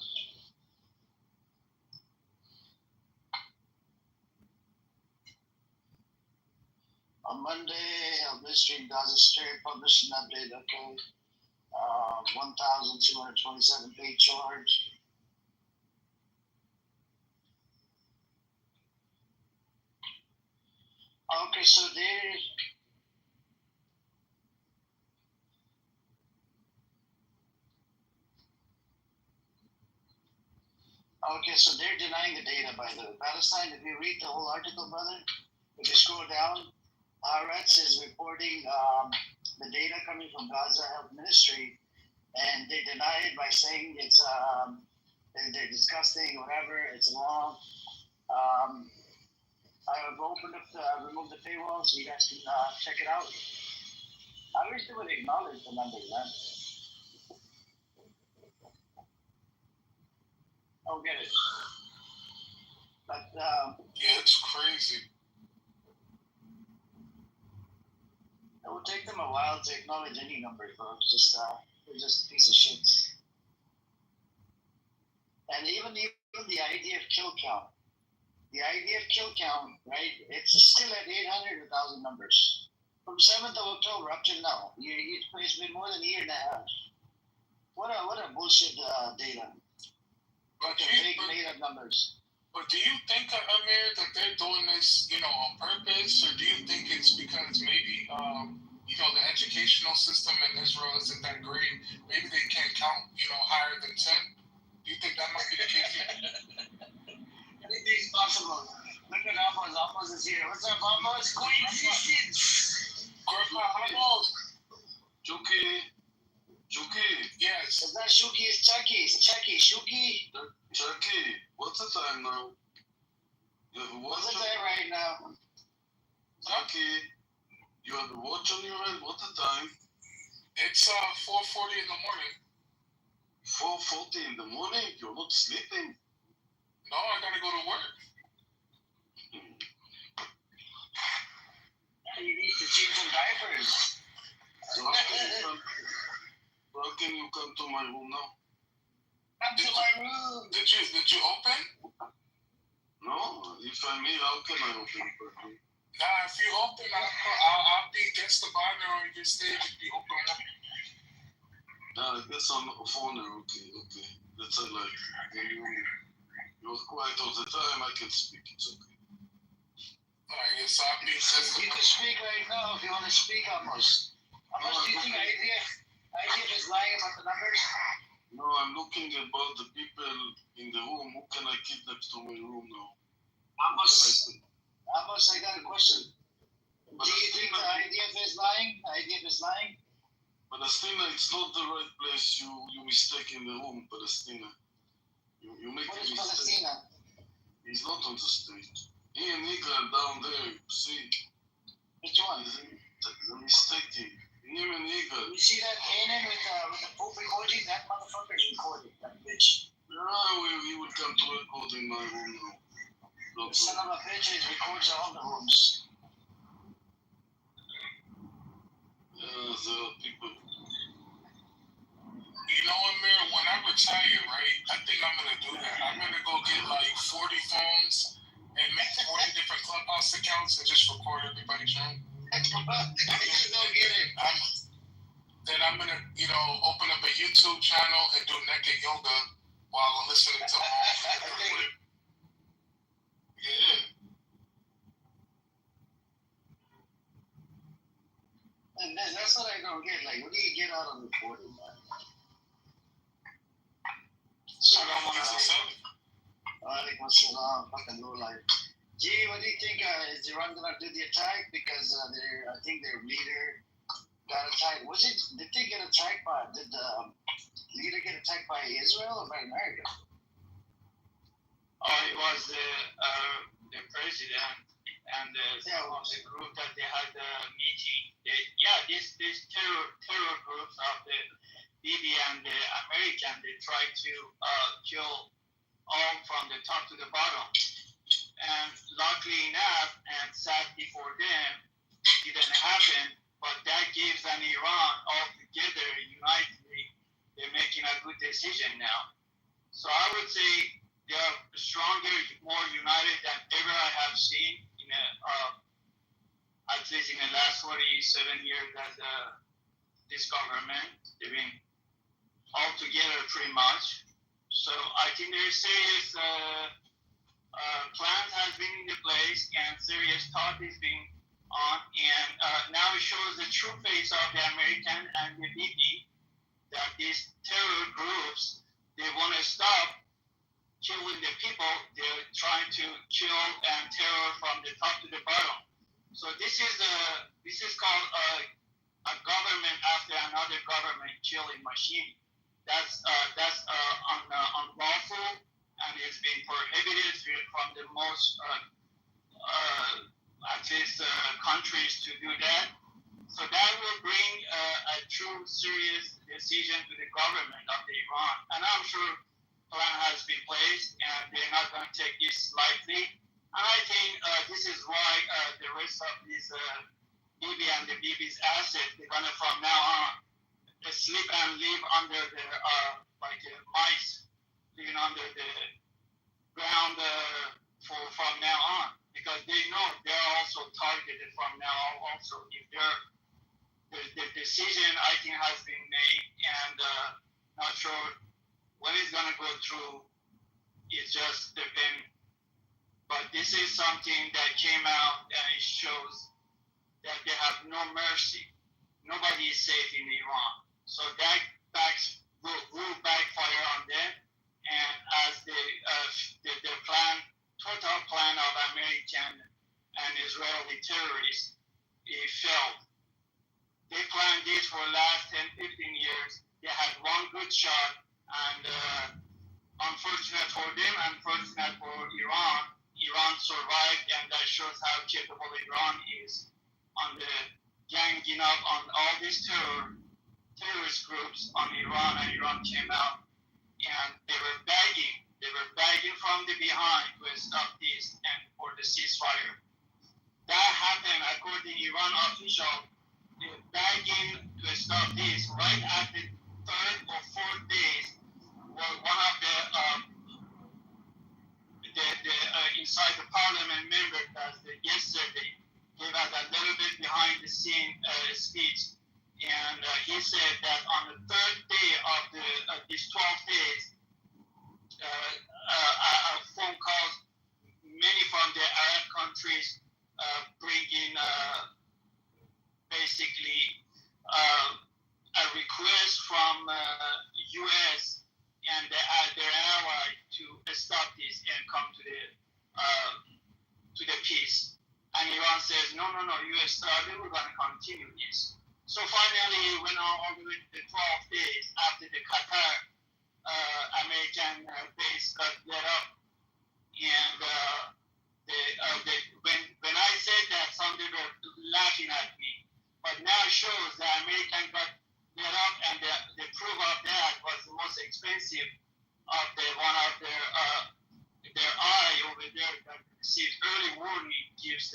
Speaker 12: Monday, Health Ministry in Gaza Strip published an update. Okay, 1,227 paid charge. Okay, so they're denying the data. By the way, Palestine. If you read the whole article, brother, if you scroll down, Haaretz is reporting the data coming from Gaza Health Ministry, and they deny it by saying it's they're disgusting, whatever. It's wrong. I have opened up removed the paywall so you guys can check it out. I wish they would acknowledge the numbers, man. I'll get it. But
Speaker 7: Yeah, it's crazy.
Speaker 12: it will take them a while to acknowledge any numbers, bro. They're just a piece of shit. And even the idea of kill count. The idea of kill count, right? It's still at 800, 1,000 numbers. From 7th of October up till now. It's been more than a year and a half. What a bullshit data.
Speaker 7: But
Speaker 12: Big made up numbers.
Speaker 7: But do you think, Amir, that they're doing this, on purpose, or do you think it's because maybe, the educational system in Israel isn't that great? Maybe they can't count, higher than 10. Do you think that might be the case?
Speaker 12: Anything's possible. Look at Amos. Amos is here. What's up, Amos? Coexistence.
Speaker 7: Grandpa Amos.
Speaker 6: Chucky.
Speaker 7: Yes.
Speaker 12: It's not Shuki, it's Chucky. It's Chucky. Shuki.
Speaker 6: Chucky, what's the time now?
Speaker 12: What's the time right now?
Speaker 6: Chucky, you have the watch on your head? What's the time?
Speaker 7: It's 4:40 in the morning.
Speaker 6: 4:40 in the morning? You're not sleeping?
Speaker 7: No, I gotta go to work.
Speaker 12: You need to change some diapers.
Speaker 6: How can you come to my room now?
Speaker 12: Come to my room.
Speaker 7: Did you open?
Speaker 6: No, if I'm here, how can I open it?
Speaker 7: Nah, if you open, I'll be against the banner on your stage if you open one.
Speaker 6: I guess on the phone. Okay. That's like you're quiet all the time. I can speak. It's okay.
Speaker 7: Alright, yes, I'll be against the
Speaker 12: You can speak right now if you want to speak, Amos. Amos, do you think IDF is lying about the numbers?
Speaker 6: No, I'm looking about the people in the room. Who can I kidnap to my room now?
Speaker 12: Amos, I got a question. Do you think the IDF is lying? IDF is lying?
Speaker 6: Palestina, it's not the right place. You mistake in the room, Palestina. You make
Speaker 12: What
Speaker 6: a
Speaker 12: is
Speaker 6: mistake.
Speaker 12: Palestina?
Speaker 6: He's not on the stage. He and Igal down there, see.
Speaker 12: Which one?
Speaker 6: The mistake. Him and Igal.
Speaker 12: You see that Canaan with the Pope recording? That motherfucker's recording, that bitch.
Speaker 6: He will come to record in my room now.
Speaker 12: The son of a bitch records all the rooms.
Speaker 6: There are people.
Speaker 7: Amir, when I retire, right, I think I'm gonna do that. I'm gonna go get like 40 phones and make 40 different Clubhouse accounts and just record everybody's room. Then I'm gonna, open up a YouTube channel and do naked yoga while I'm listening to Yeah.
Speaker 12: And that's what I don't get. Like, what do you get out of recording, man? Alaikum assalam, fucking low life. Gee, what do you think? Is Iran gonna do the attack? Because I think their leader got attacked. Did they get attacked by? Did the leader get attacked by Israel or by America?
Speaker 13: It was the president and the group that they had a meeting. These terror groups of the Bibi and the American, they tried to kill all from the top to the bottom. And luckily enough, and sadly for them, it didn't happen. But that gives an Iran all together, unitedly, they're making a good decision now. So I would say they are stronger, more united than ever I have seen in at least in the last 47 years that this government. They've been all together pretty much. So I think there is serious plan has been in the place and serious thought is being on, and now it shows the true face of the American and the BP, that these terror groups, they want to stop killing the people. They're trying to kill and terror from the top to the bottom. So this is called a government after another government killing machine. That's unlawful, and it's been prohibited from the most at least countries to do that. So that will bring a true serious decision to the government of the Iran, and I'm sure plan has been placed, and they're not going to take this lightly. And I think this is why the rest of these Bibi and the Bibi's assets, they're going to from now on sleep and live under the like mice living under the ground from now on, because they know they're also targeted from now on. Also, if the decision I think has been made, and not sure when it's gonna go through, it's just depending. But this is something that came out and it shows that they have no mercy. Nobody is safe in Iran. So that will backfire on them. And as the plan, total plan of American and Israeli terrorists, it failed. They planned this for the last 10, 15 years. They had one good shot, and unfortunate for them, unfortunate for Iran, Iran survived, and that shows how capable Iran is on the ganging up on all these terrorist groups on Iran, and Iran came out, and they were begging from the behind to stop this and for the ceasefire. That happened according to Iran official. They were begging to stop this right at the third or fourth days. Well, one of the inside the parliament member that yesterday gave us a little bit behind the scene speech, and he said that on the third day of these 12 days, phone calls, many from the Arab countries, bringing basically a request from U.S. and their ally to stop this and come to the peace. And Iran says, no, U.S. started, we're going to continue this. So finally, it went on all the way to the 12 days after the Qatar American base got lit up. And when I said that, some people were laughing at me. But now it shows that American got lit up, and the proof of that was the most expensive of one of their eye over there that receives early warning, gives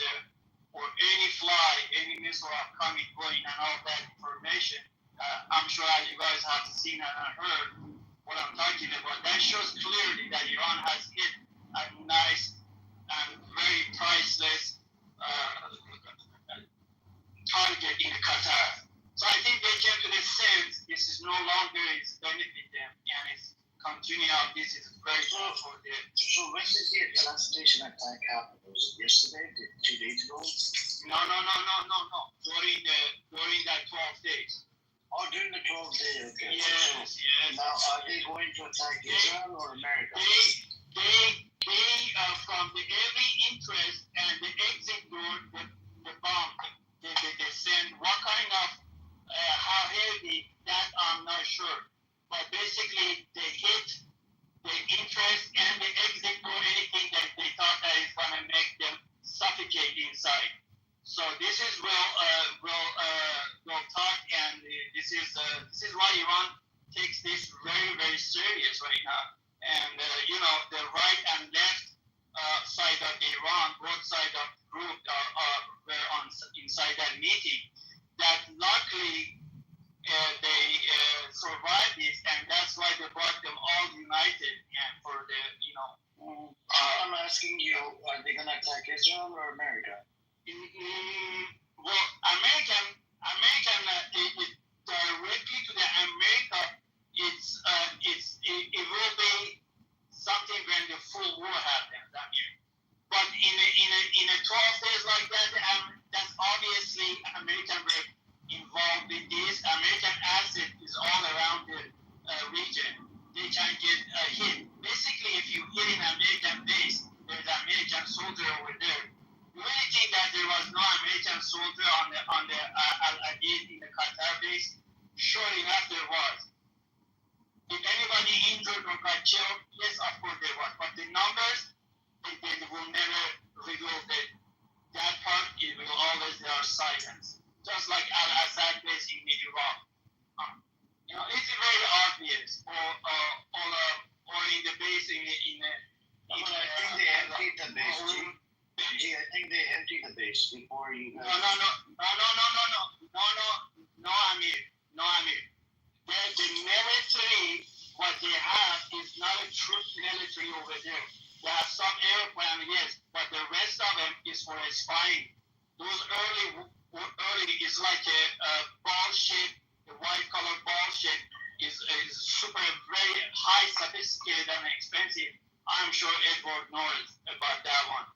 Speaker 13: for any fly, any missile coming, going, and all that information. I'm sure you guys have seen and heard what I'm talking about. That shows clearly that Iran has hit a nice and very priceless target in Qatar. So I think they came to the sense this is no longer is benefit them, and it's continuing out. This is very good for them.
Speaker 12: So when did the gas station attack happen? Was it yesterday? 2 days ago?
Speaker 13: No. During that 12 days.
Speaker 12: Oh, during the 12 days. Okay.
Speaker 13: Yes.
Speaker 12: Now, are they going to attack Israel or America?
Speaker 13: They from every interest and the exit door, the bomb, they send what kind of, how heavy, that I'm not sure. But basically, they hit the interest and the exit door, anything that they thought that is going to make them suffocate inside. So this is well thought, and this is why Iran takes this very, very serious right now. And the right and left side of Iran, both sides of the group were inside that meeting. That luckily they survived this, and that's why they brought them all united and for the, you know.
Speaker 12: I'm asking you, are they gonna attack Israel or America?
Speaker 13: Well, American, it directly to the America, it will be something when the full war happens. I mean, but in a 12 days like that, that's obviously American were involved in this. American asset is all around the region. They can get hit. Basically, if you hit an American base, there's an American soldier over there. You really think that there was no American soldier on the Al-Adid in the Qatar base? Sure enough, there was. If anybody injured or got killed, yes, of course there was. But the numbers, they will never reveal that part. It will always there are silence. Just like Al-Assad base in Iraq. You know, it's very obvious. Or in the base in
Speaker 12: I think they emptied the base. I think they emptied the base before you guys.
Speaker 13: No, Amir. The military, what they have is not a true military over there. They have some airplane, yes, but the rest of them is for spying. Those early is like a ball shape, the white color ball shape is super very high, sophisticated and expensive. I'm sure Edward knows about that one.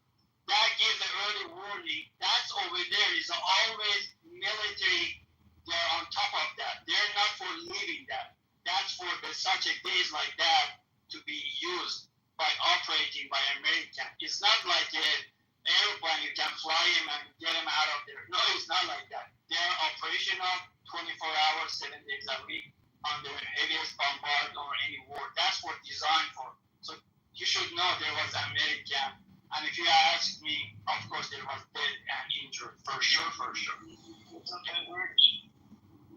Speaker 13: That gives the early warning. That's over there is always military. They're on top of that. They're not for leaving that. That's for such a days like that to be used by operating by American. It's not like an airplane you can fly him and get him out of there. No, it's not like that. They're operational 24 hours, 7 days a week on the heaviest bombard or any war. That's what designed for. So you should know there was American. And if you ask me, of course there was dead and injured for sure.
Speaker 12: What's up, Edward?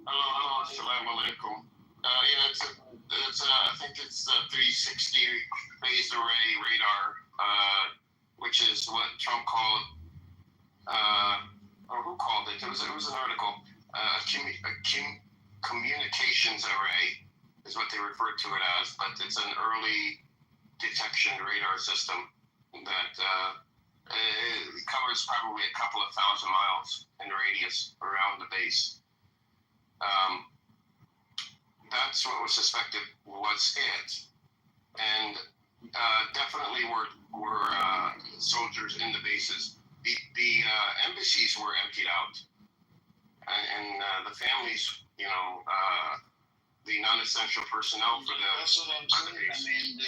Speaker 2: Hello, assalamu alaikum. I think it's the 360 phased array radar, which is what Trump called, or who called it? It was an article. A communications array is what they refer to it as, but it's an early detection radar system that it covers probably a couple of thousand miles in radius around the base. That's what was suspected was it, and definitely were soldiers in the bases. The embassies were emptied out, and the families, the non-essential personnel for the.
Speaker 12: That's what I'm saying. I mean,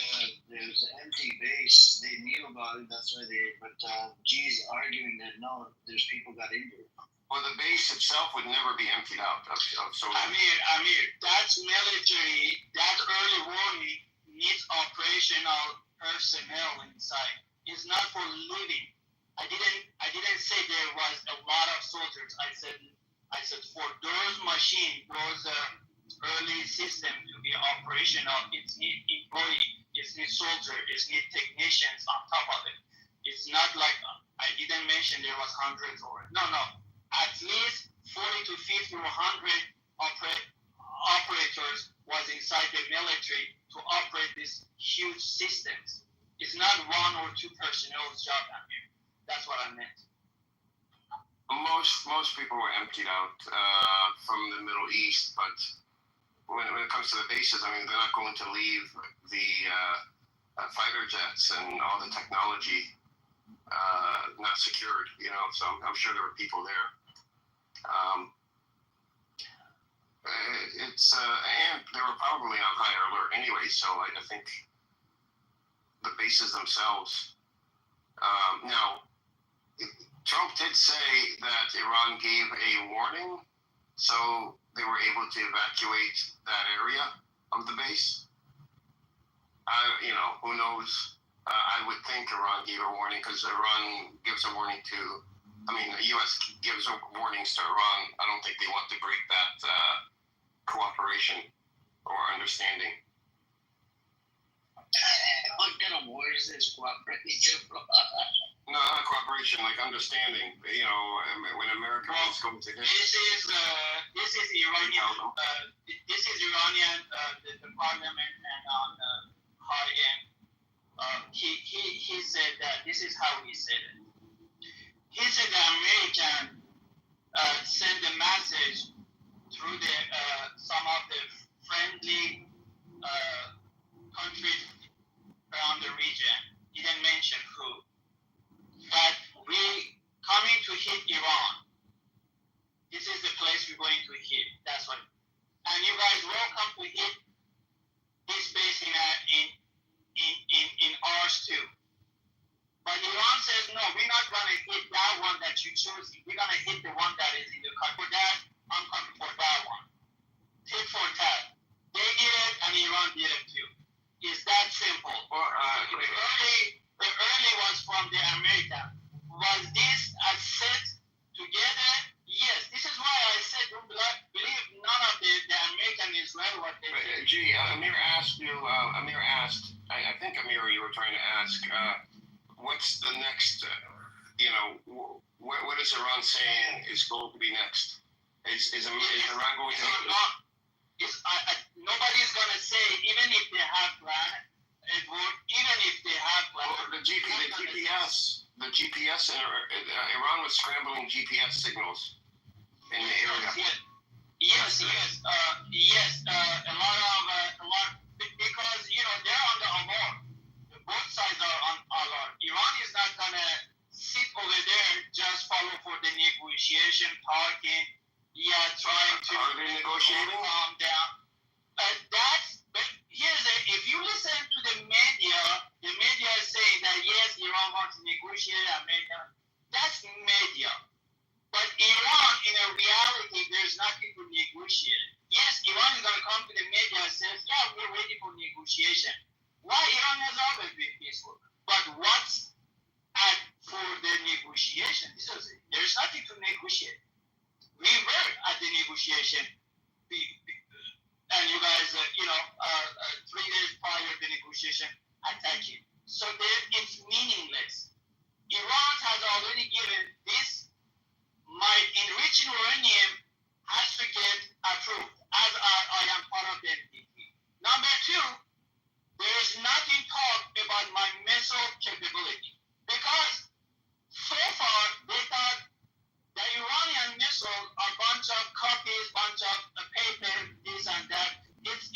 Speaker 12: there's an empty base. They knew about it. That's why But G's arguing that no, there's people got injured.
Speaker 2: Well, the base itself would never be emptied out of soldiers.
Speaker 13: Amir, that's military. That early warning needs operational personnel inside. It's not for living. I didn't say there was a lot of soldiers. I said for those machines, those early system to be operational, it need employee, it need soldier, it need technicians on top of it. It's not like I didn't mention there was hundreds or no. At least 40 to 50 or 100 operators was inside the military to operate these huge systems. It's not one or two personnel's job. That's what I meant.
Speaker 2: Most people were emptied out from the Middle East, but when it comes to the bases, I mean, they're not going to leave the fighter jets and all the technology not secured, so I'm sure there were people there. And they were probably on high alert anyway, so I think the bases themselves. Now, Trump did say that Iran gave a warning, so they were able to evacuate that area of the base. Who knows? I would think Iran gave a warning because Iran gives a warning the U.S. gives warnings to Iran. I don't think they want to break that cooperation or understanding.
Speaker 12: What kind of war is this cooperation?
Speaker 9: No, not cooperation, like understanding. You know, when Americans go to him.
Speaker 13: This is Iranian. This is Iranian. The parliament and on high end. He said that this is how he said it. He said the American sent a message through the some of the friendly countries around the region. He didn't mention who, but we coming to hit Iran. This is the place we're going to hit. That's what. And you guys welcome to hit this base in ours too. But Iran says no, we're not gonna hit that one that you choose. We're gonna hit the one that is in the country. For that, I'm coming for that one. Tit for tat. They did it and Iran did it too. It's that simple. The early was from the American. Was this a set together? Yes. This is why I said don't believe none of the American Israel what they did.
Speaker 9: Gee, Amir asked you. Amir asked. I think Amir, you were trying to ask. What's the next? What is Iran saying is going to be next? Is Iran going to?
Speaker 13: Nobody's gonna say even if they have plan. Even if they have plan.
Speaker 9: Well, the GPS. The GPS in Iran was scrambling GPS signals in the area.
Speaker 13: Yes. A lot because they're on the alert. Both sides are on alert. Iran is not gonna sit over there just follow for the negotiation, talking, trying to.
Speaker 9: Are they negotiating?
Speaker 13: Calm down. If you listen to the media is saying that yes, Iran wants to negotiate America. That's media. But Iran, in a reality, there's nothing to negotiate. Yes, Iran is going to come to the media and says, yeah, we're ready for negotiation. Why? Iran has always been peaceful. But what's for the negotiation? There's nothing to negotiate. We were at the negotiation. And you guys, 3 days prior to the negotiation, attacking. So it's meaningless. Iran has already given this. My enriched uranium has to get approved as I am part of the NPT. Number 2, there is nothing talked about my missile capability because so far they thought the Iranian missiles are a bunch of copies, bunch of paper, this and that. It's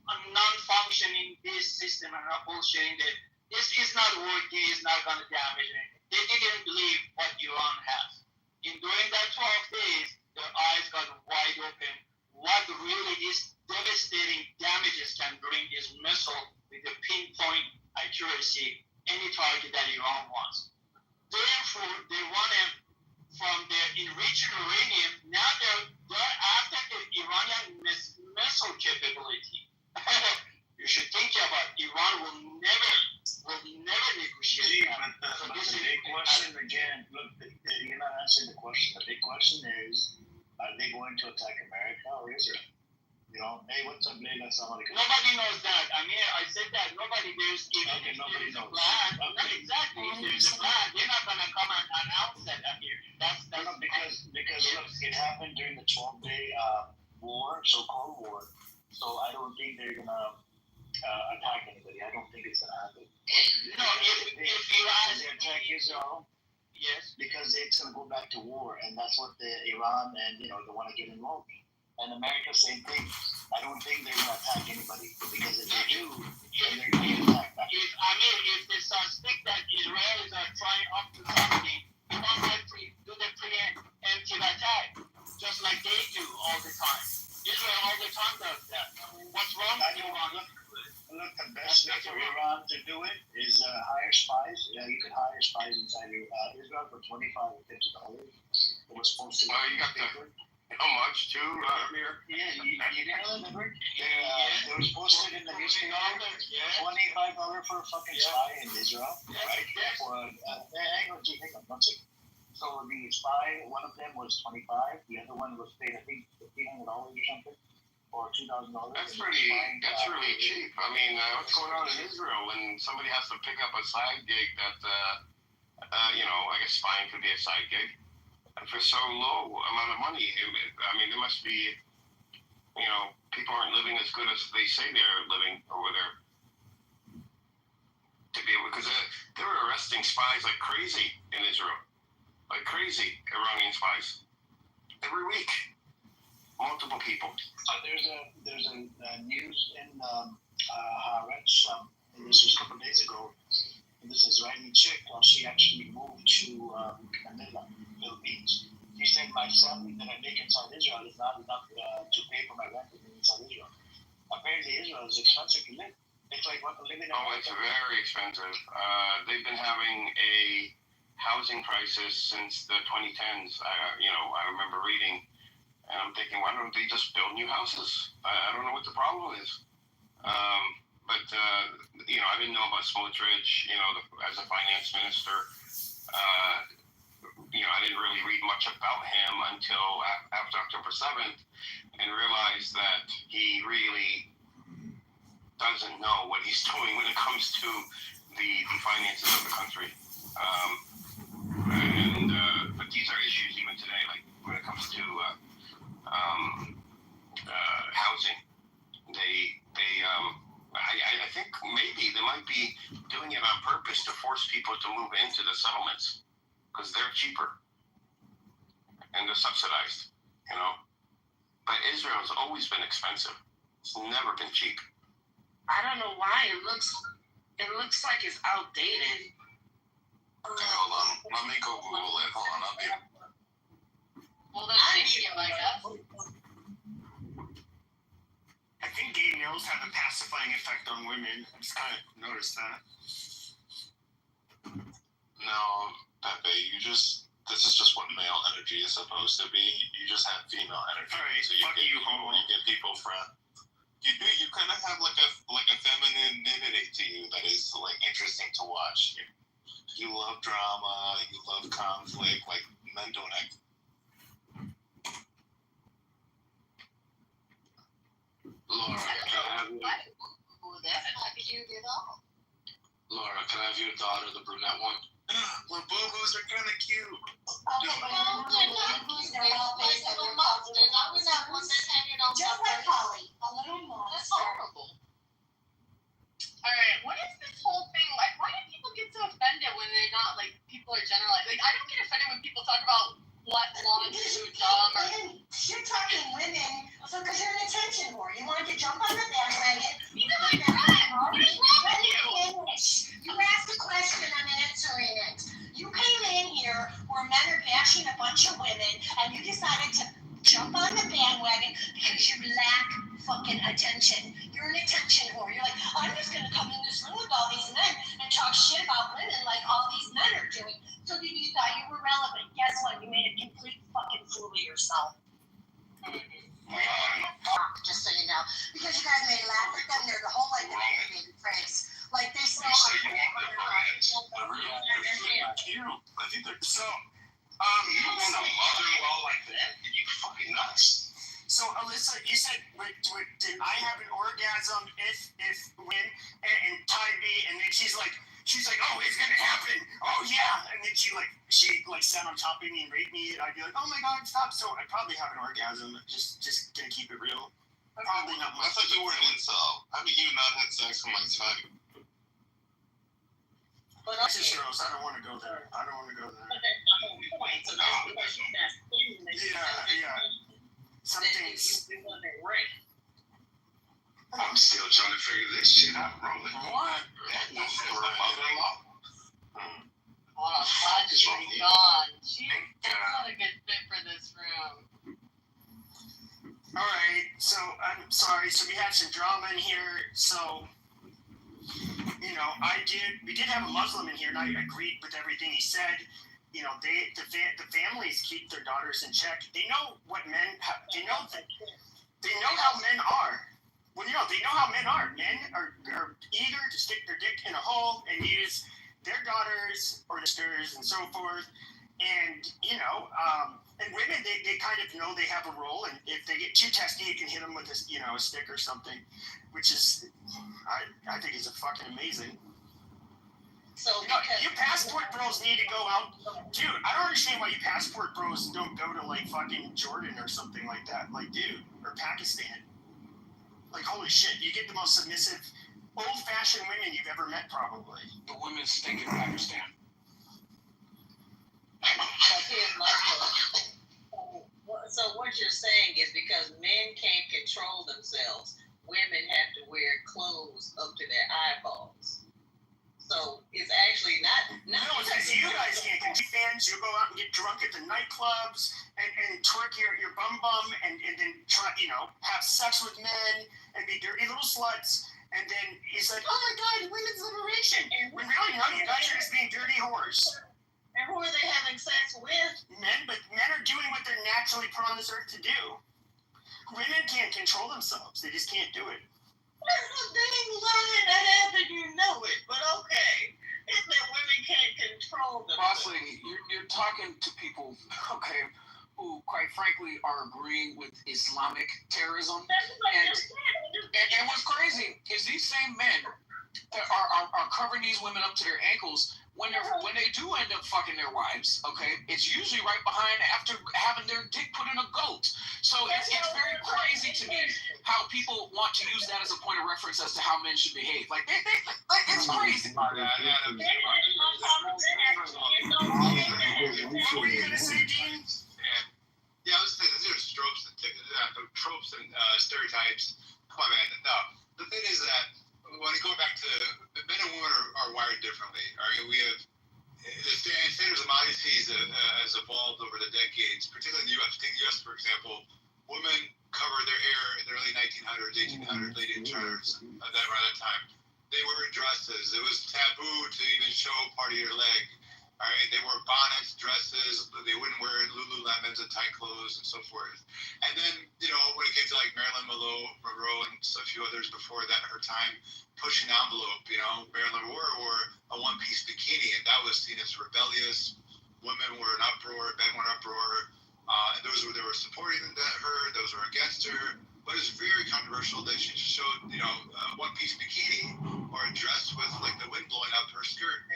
Speaker 13: non-functioning this system and not bullshitting it. This is not working. It's not going to damage anything. They didn't believe what Iran has. During that 12 days, their eyes got wide open. What really these devastating damages can bring this missile with a pinpoint accuracy, any target that Iran wants. Therefore, they want to. From their enriched uranium, now they're after the Iranian missile capability. You should think about Iran will never negotiate.
Speaker 12: But the big question again, look, you're not answering the question. The big question is, are they going to attack America or Israel? Hey, what's up, Leila?
Speaker 13: Nobody knows that. I said that nobody knows. Nobody knows. Plan, okay. Exactly. If there's a plan, they're not going to come and announce that here. That's
Speaker 12: because look, it happened during the 12-day war, so-called war. So I don't think they're going to attack anybody. I don't think it's going to happen.
Speaker 13: No, if you ask
Speaker 12: they attack Israel,
Speaker 13: yes,
Speaker 12: because it's going to go back to war, and that's what the Iran and they want to get involved in. And America, same thing. I don't think they're going to attack anybody because if they do, then they're going to get attacked back.
Speaker 13: If they suspect that Israelis are trying up to something, they don't have to do the preemptive attack, just like they do all the time. Israel all the time does that. What's wrong with Iran?
Speaker 12: Look, the best way for Iran to do it is hire spies. You could hire spies inside Israel for $25 or $50. It was supposed to.
Speaker 9: You got the. How much too, Amir?
Speaker 12: Yeah, you didn't remember? They was posted in the newspaper. $25 for a fucking spy in Israel, right? For hang on, 1 second. So the spy, one of them was $25. The other one was paid, I think, $1,500 or something, or $2,000.
Speaker 9: That's really cheap. What's going on in Israel when somebody has to pick up a side gig that I guess spying could be a side gig. And for so low amount of money, it must be, people aren't living as good as they say they're living over there. To be able, because they were arresting spies like crazy in Israel, like crazy Iranian spies every week, multiple people.
Speaker 12: There's a news in Haaretz, and this was a couple of days ago. And this Israeli chick, she actually moved to Manila, Philippines. She said, my salary that I make in South Israel is not enough to pay for my rent in South Israel. Apparently, Israel is expensive to live. It's like what living in
Speaker 9: It's very expensive. They've been having a housing crisis since the 2010s. I remember reading, and I'm thinking, why don't they just build new houses? I don't know what the problem is. But I didn't know about Smotrich, as a finance minister. I didn't really read much about him until after October 7th and realized that he really doesn't know what he's doing when it comes to the finances of the country. But these are issues even today, like when it comes to housing. I think maybe they might be doing it on purpose to force people to move into the settlements because they're cheaper and they're subsidized, But Israel has always been expensive. It's never been cheap.
Speaker 5: I don't know why it looks like it's outdated.
Speaker 9: Hold on, let me go Google it. Hold on, I'll be.
Speaker 4: Well, then thank you, I guess.
Speaker 1: I think gay males have a pacifying effect on women. I just kind of noticed that.
Speaker 9: No, Pepe, this is just what male energy is supposed to be. You just have female energy.
Speaker 1: All right,
Speaker 9: so you get people from. You kind of have like a femininity to you that is like interesting to watch. You love drama, you love conflict, like men don't act. Laura, can I have Laura, can I have your daughter, the brunette one? The boo-boos are kind of cute.
Speaker 14: Okay, but they're all based on their mother. Just like Holly, a little monster.
Speaker 4: That's horrible. Alright, what is this whole thing like? Why do people get so offended when they're not like people are generalizing? Like I don't get offended when people talk about what belongs to dumb or
Speaker 14: you're talking women, so because you're an attention whore. You wanted to jump on the bandwagon.
Speaker 4: You know my friend. What is wrong with you?
Speaker 14: You asked a question, I'm answering it. You came in here where men are bashing a bunch of women, and you decided to jump on the bandwagon because you lack fucking attention. You're an attention whore. You're like, I'm just gonna come in this room with all these men and talk shit about women like all these men are doing. So that you thought you were relevant. Guess what? You made a complete fucking fool of yourself. Just so you know, because you guys made laugh at them, they're the whole like baby face. Like they still
Speaker 9: I think they're so. You don't want a mother-in-law like that? You fucking nuts.
Speaker 1: So Alyssa, you said, did I have an orgasm if when and Ty B, and then she's like, oh, it's gonna happen. Oh yeah, and then she sat on top of me and raped me, and I'd be like, oh my god, stop. So I'd probably have an orgasm. Just gonna keep it real. Probably not much.
Speaker 9: I thought you were an incel. How many you not had sex in like 5?
Speaker 14: But
Speaker 1: This is gross. I don't want to go there.
Speaker 14: But that's the whole point. So that's because she's not in the
Speaker 1: Yeah. Something's.
Speaker 9: I'm still trying to figure this shit out, Roland. What? That's for a mother-in-law.
Speaker 4: Well, I'm glad she's gone. That's not a good fit for this room.
Speaker 1: Alright, so I'm sorry. So we had some drama in here. So, we did have a Muslim in here, and I agreed with everything he said. The families keep their daughters in check. They know what men. They know how men are. Well, they know how men are. Men are eager to stick their dick in a hole and use their daughters or sisters and so forth. And and women, they kind of know they have a role, and if they get too testy, you can hit them with a stick or something, which is I think is fucking amazing.
Speaker 4: So
Speaker 1: No,
Speaker 4: because
Speaker 1: you passport bros need to go out. Dude, I don't understand why you passport bros don't go to like fucking Jordan or something like that. Like, dude, or Pakistan. Like, holy shit, you get the most submissive, old-fashioned women you've ever met, probably.
Speaker 2: The women stink in Pakistan.
Speaker 4: But here's my question. So what you're saying is because men can't control themselves, women have to wear clothes up to their eyeballs. So it's actually not
Speaker 1: No, because you guys can't control fans. You go out and get drunk at the nightclubs and twerk your bum and then try, have sex with men and be dirty little sluts. And then he's like, oh my God, women's liberation. When really, no, you guys are just being dirty whores.
Speaker 4: And who are they having sex with?
Speaker 1: Men, but men are doing what they're naturally put on this earth to do. Women can't control themselves. They just can't do it.
Speaker 4: That's a dang lie that happened, you know it, but okay. It's that women can't control themselves.
Speaker 2: Boss lady, you're talking to people, okay, who, quite frankly, are agreeing with Islamic terrorism. And what's crazy is these same men that are covering these women up to their ankles. When they do end up fucking their wives, okay, it's usually right behind after having their dick put in a goat. So it's very crazy to me how people want to use that as a point of reference as to how men should behave. Like it's crazy.
Speaker 1: What were you gonna say, Dean?
Speaker 15: Yeah, I was saying there's tropes and stereotypes. Come on, man. No, the thing is that when you go back to men and women are wired differently. All right, we have the standards of modesty has evolved over the decades, particularly in the U.S. Take the U.S. for example. Women covered their hair in the early 1900s, 1800s, late 1800s, around that time. They wore dresses. It was taboo to even show part of your leg. All right, they wore bonnets, dresses. They wouldn't wear Lululemons and tight clothes and so forth. And then, when it came to like Marilyn Monroe and a few others before that, her time pushing the envelope. Marilyn Monroe wore a one-piece bikini, and that was seen as rebellious. Women were in uproar, men were in uproar. And those were supporting her, those were against her. But it's very controversial that she showed, a one-piece bikini or a dress with like the wind blowing up her skirt.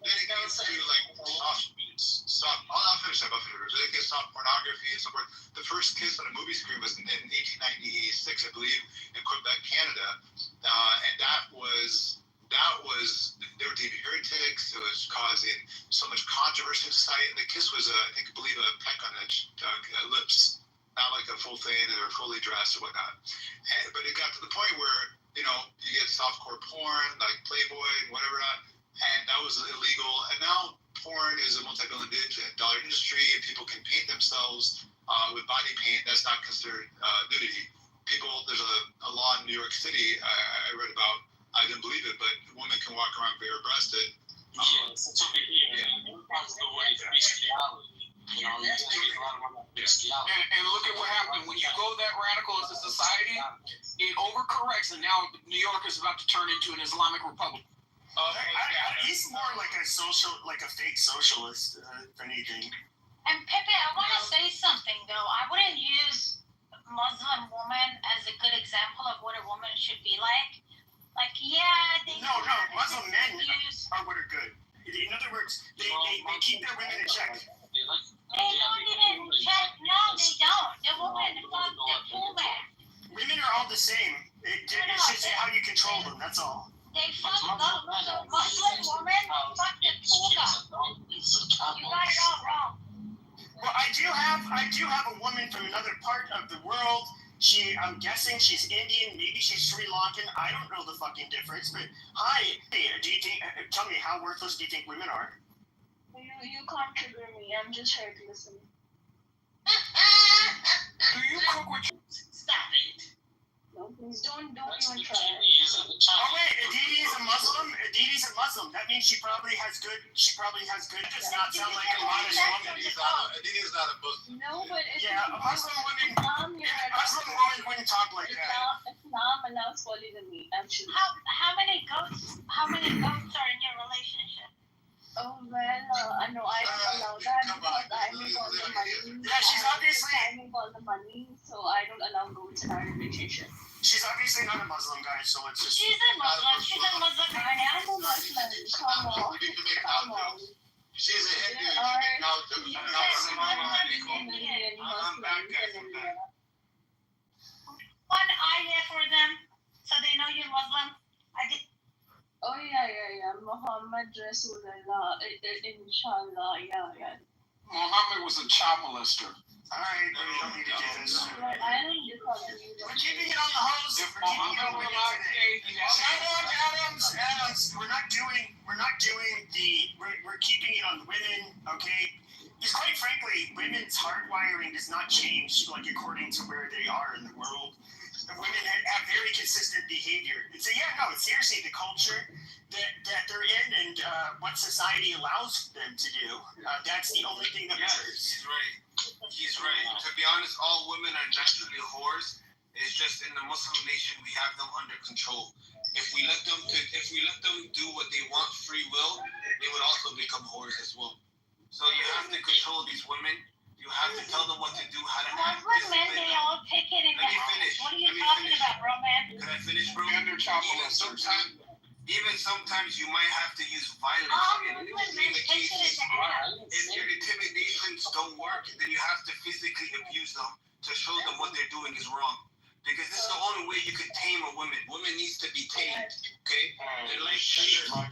Speaker 15: Then it goes to like I'll finish that. Then it gets soft pornography and so forth. The first kiss on a movie screen was in 1896, I believe, in Quebec, Canada, and that was they were deemed heretics. It was causing so much controversy in society. And the kiss was I believe a peck on the lips, not like a full thing or fully dressed or whatnot. But it got to the point where you get softcore porn like Playboy and whatever not. And that was illegal. And now porn is a multi-billion-dollar industry, and people can paint themselves with body paint. That's not considered nudity. There's a law in New York City I read about. I didn't believe it, but women can walk around bare-breasted.
Speaker 10: It's over here. That's the way to bestiality.
Speaker 2: And look at what happened. When you go that radical as a society, it overcorrects, and now New York is about to turn into an Islamic republic.
Speaker 1: He's more like a fake socialist, if anything.
Speaker 14: And Pepe, I want to say something though. I wouldn't use Muslim woman as a good example of what a woman should be like. Like, yeah, they
Speaker 1: No, Muslim men are what are good. In other words, they keep their women in check.
Speaker 14: They don't even check. No, they don't. The woman fuck the woman.
Speaker 1: Women are all the same. It's just how you control them. That's all.
Speaker 14: They fuck up the Muslim woman. Fuck the puga. You got it all wrong.
Speaker 1: Well, I do have a woman from another part of the world. I'm guessing she's Indian, maybe she's Sri Lankan. I don't know the fucking difference. But hi, tell me, how worthless do you think women are?
Speaker 16: You can't trigger me. I'm just here to listen.
Speaker 2: Do you cook with
Speaker 4: Stop it.
Speaker 16: No, please don't even try.
Speaker 1: Oh wait, Aditi is a Muslim. Aditi's a Muslim. That means she probably has good. That does not sound like a modest woman.
Speaker 15: Aditi is not a Muslim.
Speaker 16: No, but it's
Speaker 1: a Muslim woman wouldn't talk like that.
Speaker 16: Islam allows polygamy, actually.
Speaker 14: How many goats are in your relationship?
Speaker 16: Oh well, no, I don't allow that because I make all the money.
Speaker 1: Yeah, she's obviously.
Speaker 16: I make all the money, so I don't allow goats in our relationship.
Speaker 1: She's obviously not a Muslim, guys, so let's just.
Speaker 14: She's a Muslim. She's a Muslim.
Speaker 16: I am a Muslim. Come on.
Speaker 15: You need to make out jokes. She's a Hindu. You
Speaker 16: There
Speaker 15: should make out
Speaker 16: are
Speaker 15: jokes.
Speaker 16: million Muslims in India.
Speaker 14: One ayah for them, so they know you're Muslim. I did.
Speaker 16: Oh yeah. Muhammad Rasulullah. Inshallah. Yeah.
Speaker 5: Muhammad was a child molester.
Speaker 1: Alright, we don't need to do this.
Speaker 16: But I don't disagree with
Speaker 1: We're keeping it on the hose.
Speaker 5: If
Speaker 1: We're keeping it on
Speaker 5: Muhammad
Speaker 1: the
Speaker 5: was
Speaker 1: hose today. Adams. We're not doing we're keeping it on women, okay? Because quite frankly, women's hardwiring does not change like according to where they are in the world. The women have very consistent behavior. It's seriously the culture that they're in and what society allows them to do. That's the only thing that matters.
Speaker 17: He's right. To be honest, all women are naturally whores. It's just in the Muslim nation we have them under control. If we let them do what they want, free will, they would also become whores as well. So you have to control these women. You have to tell them what to do, how to act.
Speaker 14: Muslim men, they all take it in the house. What are you talking about, bro, man?
Speaker 17: Can I finish, bro?
Speaker 5: And they're child molesters.
Speaker 17: Even sometimes you might have to use violence in extreme cases. If your intimidations don't work, then you have to physically abuse them to show them what they're doing is wrong. Because this is the only way you can tame a woman. Women needs to be tamed, okay? They're like sheep.
Speaker 14: They don't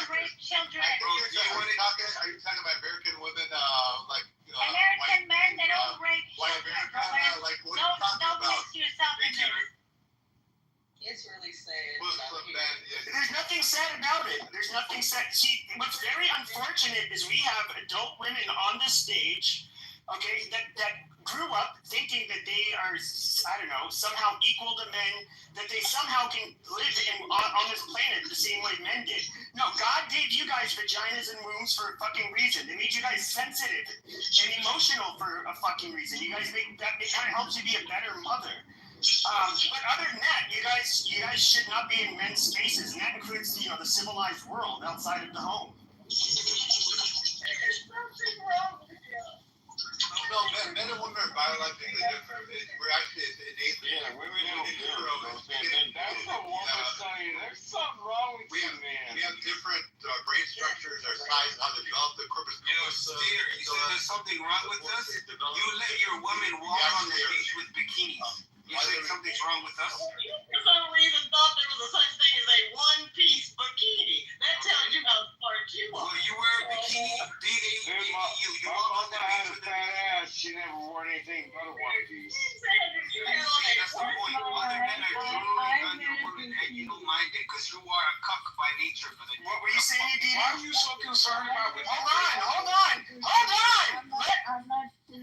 Speaker 14: rape children.
Speaker 15: Are you talking about American women,
Speaker 14: American men, they don't rape
Speaker 15: white
Speaker 14: children.
Speaker 15: American, like what are you talking
Speaker 14: Don't
Speaker 15: about?
Speaker 14: mix yourself in this.
Speaker 4: It's really sad.
Speaker 15: Muslim men,
Speaker 1: There's nothing sad about it. There's nothing sad. See, what's very unfortunate is we have adult women on the stage, okay, that grew up thinking that they are, I don't know, somehow equal to men, that they somehow can live on this planet the same way men did. No, God gave you guys vaginas and wombs for a fucking reason. They made you guys sensitive and emotional for a fucking reason. You guys it kind of helps you be a better mother. But other than that, you guys should not be in men's spaces, and that includes the civilized world outside of the home.
Speaker 15: No, men and women are biologically different. We're actually innately.
Speaker 5: Yeah, women don't That's the woman's study. There's something wrong with you, man.
Speaker 15: We have different brain structures, our size, how they develop the corpus callosum.
Speaker 17: You said there's something wrong with us? You let your women walk on the beach with bikinis. You say something's wrong with us?
Speaker 4: You for some reason thought there was a such thing as a one-piece bikini. That tells you how smart you are.
Speaker 17: Well, you wear a bikini, you walk on the beach with a bikini.
Speaker 5: She never wore anything but a one piece.
Speaker 17: That's the point. Other men are totally on your woman, and you don't mind it because you are a cuck by nature.
Speaker 1: What were you saying, Edie?
Speaker 5: Why are you so concerned about what?
Speaker 1: Hold on!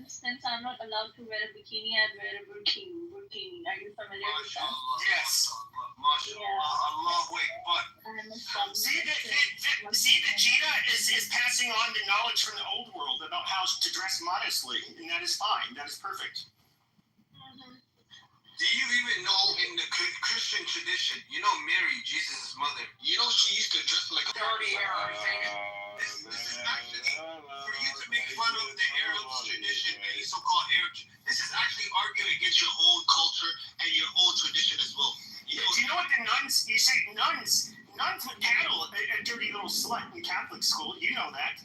Speaker 16: Since I'm not allowed to wear a bikini, I wear a burkini. Are you familiar with that?
Speaker 1: Yes. See that Gina is passing on the knowledge from the old world about how to dress modestly, and that is fine. That is perfect.
Speaker 17: Do you even know in the Christian tradition, Mary, Jesus' mother, she used to dress like a dirty Arab thing. This is actually, for you to make fun of the Arab tradition and your so-called Arab, this is actually arguing against your own culture and your own tradition as well.
Speaker 1: Do you know what the nuns, you say nuns would paddle a dirty little slut in Catholic school. You know that.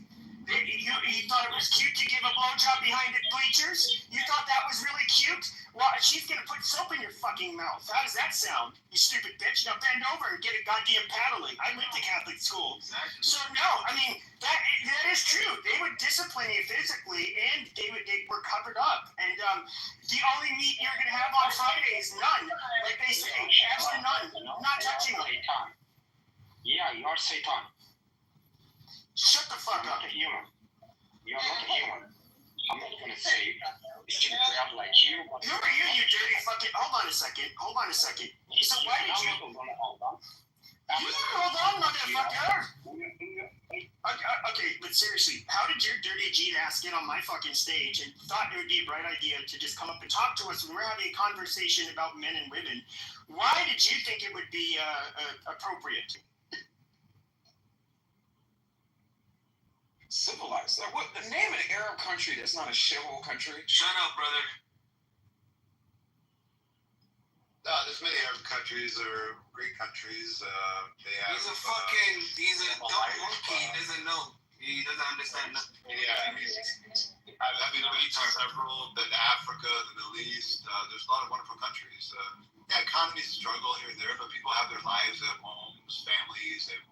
Speaker 1: You thought it was cute to give a blowjob behind the bleachers? You thought that was really cute? Well, she's going to put soap in your fucking mouth. How does that sound, you stupid bitch? Now bend over and get a goddamn paddling. I went to Catholic school.
Speaker 17: Exactly.
Speaker 1: So, no, I mean, that is true. They would discipline you physically, and they were covered up. And the only meat you're going to have on Friday is none. Like they say, absolutely none. Not touching them.
Speaker 18: Yeah, you're Satan.
Speaker 1: Shut the fuck up.
Speaker 18: You're not a human. You're not a human. I'm not gonna say stupid crap like you.
Speaker 1: Who are you, you dirty fucking... Hold on a second. So why did you...
Speaker 18: Hold on.
Speaker 1: You hold on, motherfucker! Okay, but seriously, how did your dirty G ass get on my fucking stage and thought it would be a bright idea to just come up and talk to us when we're having a conversation about men and women? Why did you think it would be appropriate?
Speaker 8: civilized. Like, what? Name an Arab country that's not a shithole country.
Speaker 17: Shut up, brother.
Speaker 15: No, there's many Arab countries or great countries. They have.
Speaker 17: He's a dumb monkey. He doesn't know. He doesn't understand nothing.
Speaker 15: Yeah, I mean, we talk several. Then Africa, the Middle East. There's a lot of wonderful countries. Yeah, economies struggle here and there, but people have their lives, they have homes, families, they have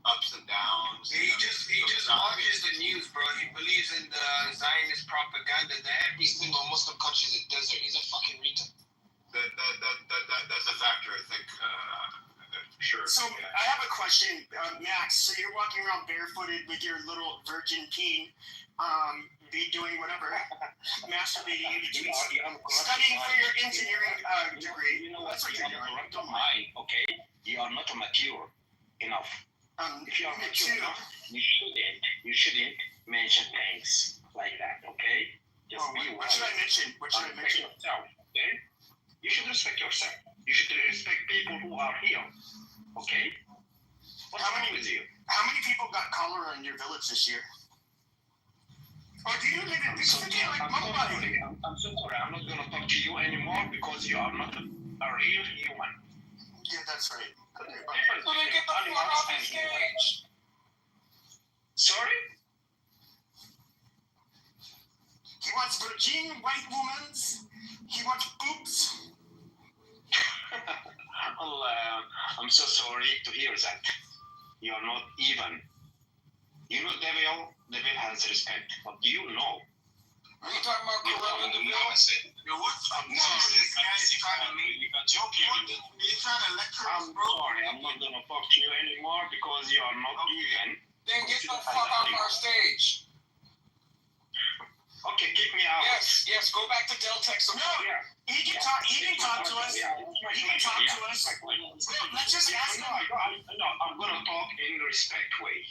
Speaker 15: ups and downs.
Speaker 17: He just watches the news, bro. He believes in the Zionist propaganda that every single Muslim country is a desert. He's a fucking retard.
Speaker 15: That's a factor, I think, for sure.
Speaker 5: So I have a question, Max. So you're walking around barefooted with your little virgin peen, be doing whatever, masturbating in between, studying for your engineering degree.
Speaker 18: You know what?
Speaker 5: That's what you're doing.
Speaker 18: Don't mind, okay? You are not mature enough. If you are mature enough, you shouldn't mention things like that, okay? Just be
Speaker 5: what should I mention? What should I mention?
Speaker 18: Yourself, okay? You should respect yourself. You should respect people who are here, okay? What's wrong with you?
Speaker 5: How many people got cholera in your village this year? Or do you live in big city like Mumbai?
Speaker 18: I'm so sorry. I'm not going to talk to you anymore because you are not a real human.
Speaker 5: Yeah, that's right.
Speaker 8: So then get the fuck off the stage.
Speaker 18: Sorry?
Speaker 5: He wants virgin white women's. He wants boobs.
Speaker 18: Well, I'm so sorry to hear that. You are not even. You know, devil has respect. But do you know?
Speaker 17: Are you talking about Corella Deville? Yo, what's up? This guy's trying to make you joking. He's trying to lecture us,
Speaker 18: I'm
Speaker 17: bro.
Speaker 18: sorry. I'm not going to talk to you anymore because you are not even.
Speaker 17: Then get the fuck off our stage.
Speaker 18: Okay, kick me out.
Speaker 8: Yes, go back to Deltex.
Speaker 5: No, he can talk. He can talk to us. He can talk to us. Let's just ask him.
Speaker 18: No, I'm gonna talk in respect way.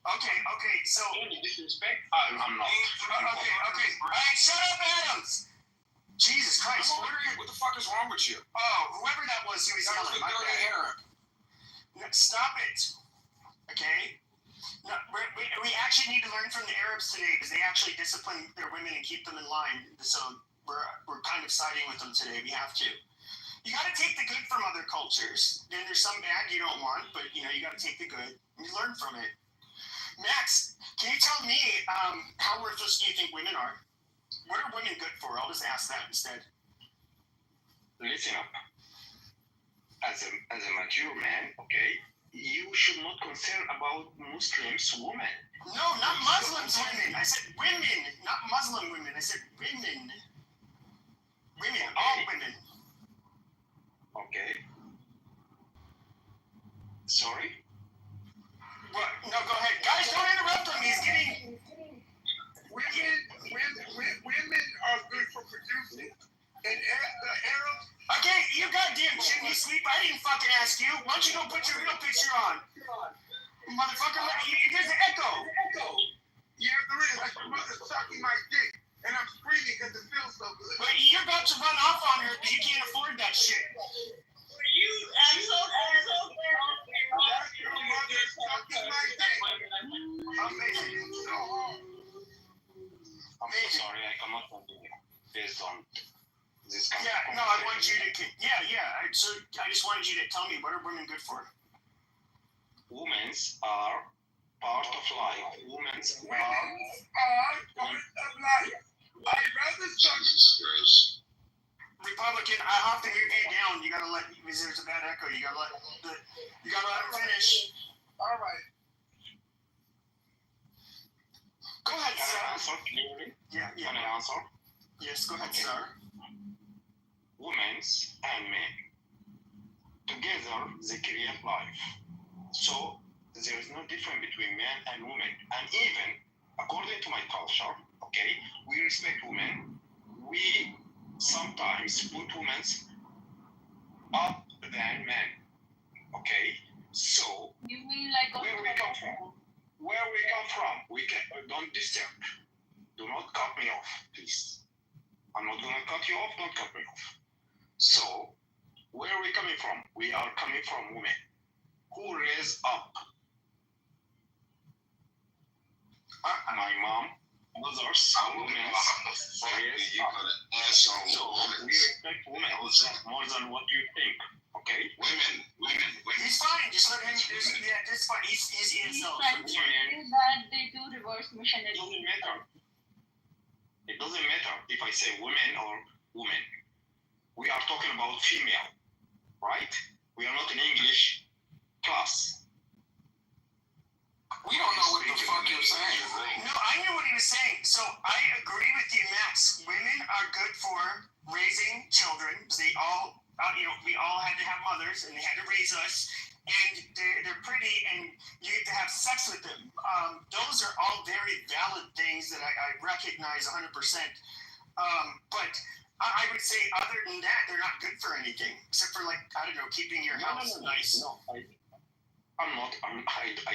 Speaker 5: Okay. So.
Speaker 18: Any disrespect? I'm not.
Speaker 5: Okay. All right, shut up, Adams. Jesus Christ.
Speaker 8: What the fuck is wrong with you?
Speaker 5: Oh, whoever that was, he was
Speaker 8: That was
Speaker 5: yelling.
Speaker 8: the dirty Arab.
Speaker 5: No, stop it. Okay. No, we actually need to learn from the Arabs today because they actually discipline their women and keep them in line. So we're kind of siding with them today. We have to. You got to take the good from other cultures. Then there's some bad you don't want, but you got to take the good and you learn from it. Max, can you tell me how worthless do you think women are? What are women good for? I'll just ask that instead.
Speaker 18: Listen up. As a mature man, okay, you should not concern about Muslims women.
Speaker 5: No, not Muslims women. I said women, not Muslim women. I said women. Women,
Speaker 18: okay.
Speaker 5: all women.
Speaker 18: Okay. Sorry?
Speaker 5: What? No, go ahead. Guys, don't interrupt him. He's getting...
Speaker 17: Women are good for producing. And the Arabs...
Speaker 5: Okay, you goddamn chimney sweep. I didn't fucking ask you. Why don't you go put your real picture on? Motherfucker, there's an echo.
Speaker 17: Yeah, there is. Like your mother sucking my dick. And I'm screaming because it feels so good.
Speaker 5: But you're about to run off on her because you can't afford that shit.
Speaker 4: You asshole.
Speaker 17: That's your mother sucking my dick. I'm making you so hard.
Speaker 18: I'm so sorry, I cannot continue based on this kind
Speaker 5: Yeah, no, I want you to... Yeah. So I just wanted you to tell me, what are women good for?
Speaker 18: Women are part of life. Women
Speaker 17: are part of life. I'd rather suck
Speaker 5: Republican, I have to move you down. You gotta let... Because there's a bad echo. You gotta let him finish.
Speaker 17: All right.
Speaker 5: Go ahead,
Speaker 18: Can
Speaker 5: sir.
Speaker 18: I answer clearly?
Speaker 5: Yeah.
Speaker 18: Can I answer?
Speaker 5: Yes, go ahead, sir.
Speaker 18: Women and men. Together, they create life. So, there is no difference between men and women. And even, according to my culture, okay, we respect women. We sometimes put women up than men. Okay? So,
Speaker 16: You mean like
Speaker 18: where we come from? Don't disturb. Do not cut me off, please. I'm not gonna cut you off, don't cut me off. So, where are we coming from? We are coming from women who raise up My mom, mothers, women, so we respect women more than what you think. Okay? Women.
Speaker 5: He's fine. Just let him. Just fine. He's
Speaker 16: He's
Speaker 5: ESL.
Speaker 16: trying to say that they do reverse missionary.
Speaker 18: It doesn't matter. It doesn't matter if I say women or women. We are talking about female, right? We are not in English class.
Speaker 2: We don't know what the fuck you're saying.
Speaker 5: No, I knew what he was saying. So I agree with you, Max. Women are good for raising children. They all, we all had to have mothers, and they had to raise us. And they're pretty, and you get to have sex with them. Those are all very valid things that I recognize 100%. But I would say, other than that, they're not good for anything, except for, like, I don't know, keeping your house nice.
Speaker 18: No, I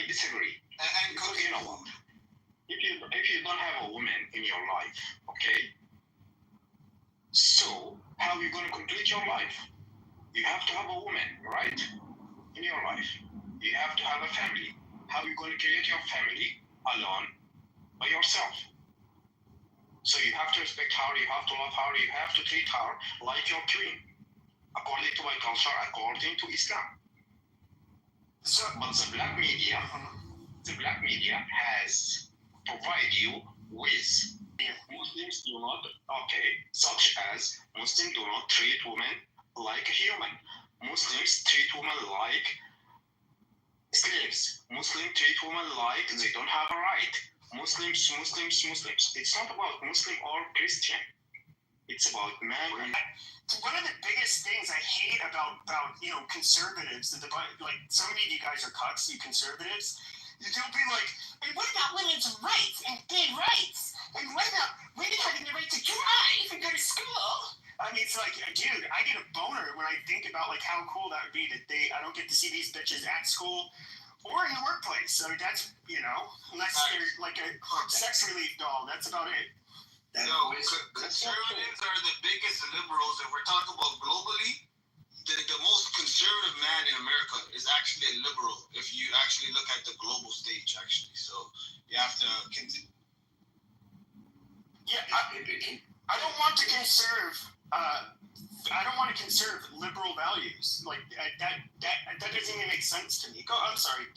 Speaker 18: disagree.
Speaker 2: And
Speaker 18: Because you know what? If you don't have a woman in your life, okay? So how are you going to complete your life? You have to have a woman, right? In your life. You have to have a family. How are you going to create your family alone by yourself? So you have to respect her, you have to love her, you have to treat her like your queen, according to my culture, according to Islam.
Speaker 5: So,
Speaker 18: but the black media has provided you with Muslims do not, such as Muslims do not treat women like a human. Muslims treat women like slaves. Muslims treat women like they don't have a right. Muslims. It's not about Muslim or Christian. It's about man.
Speaker 5: One of the biggest things I hate about conservatives, like so many of you guys are cucks, you conservatives. You'll be like, and what about women's rights and gay rights? And what about women having the right to drive and go to school? I mean, it's like, dude, I get a boner when I think about like how cool that would be that I don't get to see these bitches at school or in the workplace. So that's, unless they're like a sex relief doll, that's about it.
Speaker 17: Conservatives are the biggest liberals. If we're talking about globally, the most conservative man in America is actually a liberal. If you actually look at the global stage, actually, so you have to continue.
Speaker 5: Yeah, I don't want to conserve. I don't want to conserve liberal values. Like that doesn't even make sense to me. I'm sorry,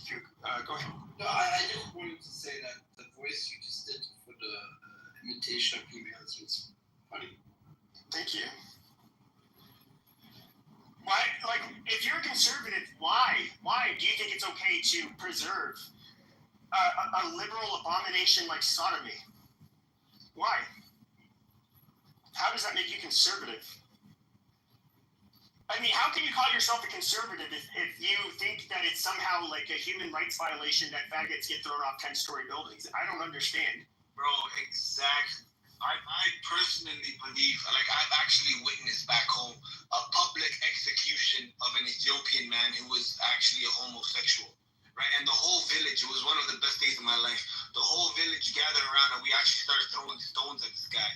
Speaker 5: go ahead.
Speaker 19: No, I just wanted to say that the voice you just did for the imitation of females was funny.
Speaker 5: Thank you. Why, like, if you're a conservative, why do you think it's okay to preserve a liberal abomination like sodomy? Why? How does that make you conservative? I mean, how can you call yourself a conservative if you think that it's somehow like a human rights violation that faggots get thrown off 10-story buildings? I don't understand.
Speaker 17: Bro, exactly. I personally believe, like I've actually witnessed back home, a public execution of an Ethiopian man who was actually a homosexual, right? And the whole village, it was one of the best days of my life. The whole village gathered around and we actually started throwing stones at this guy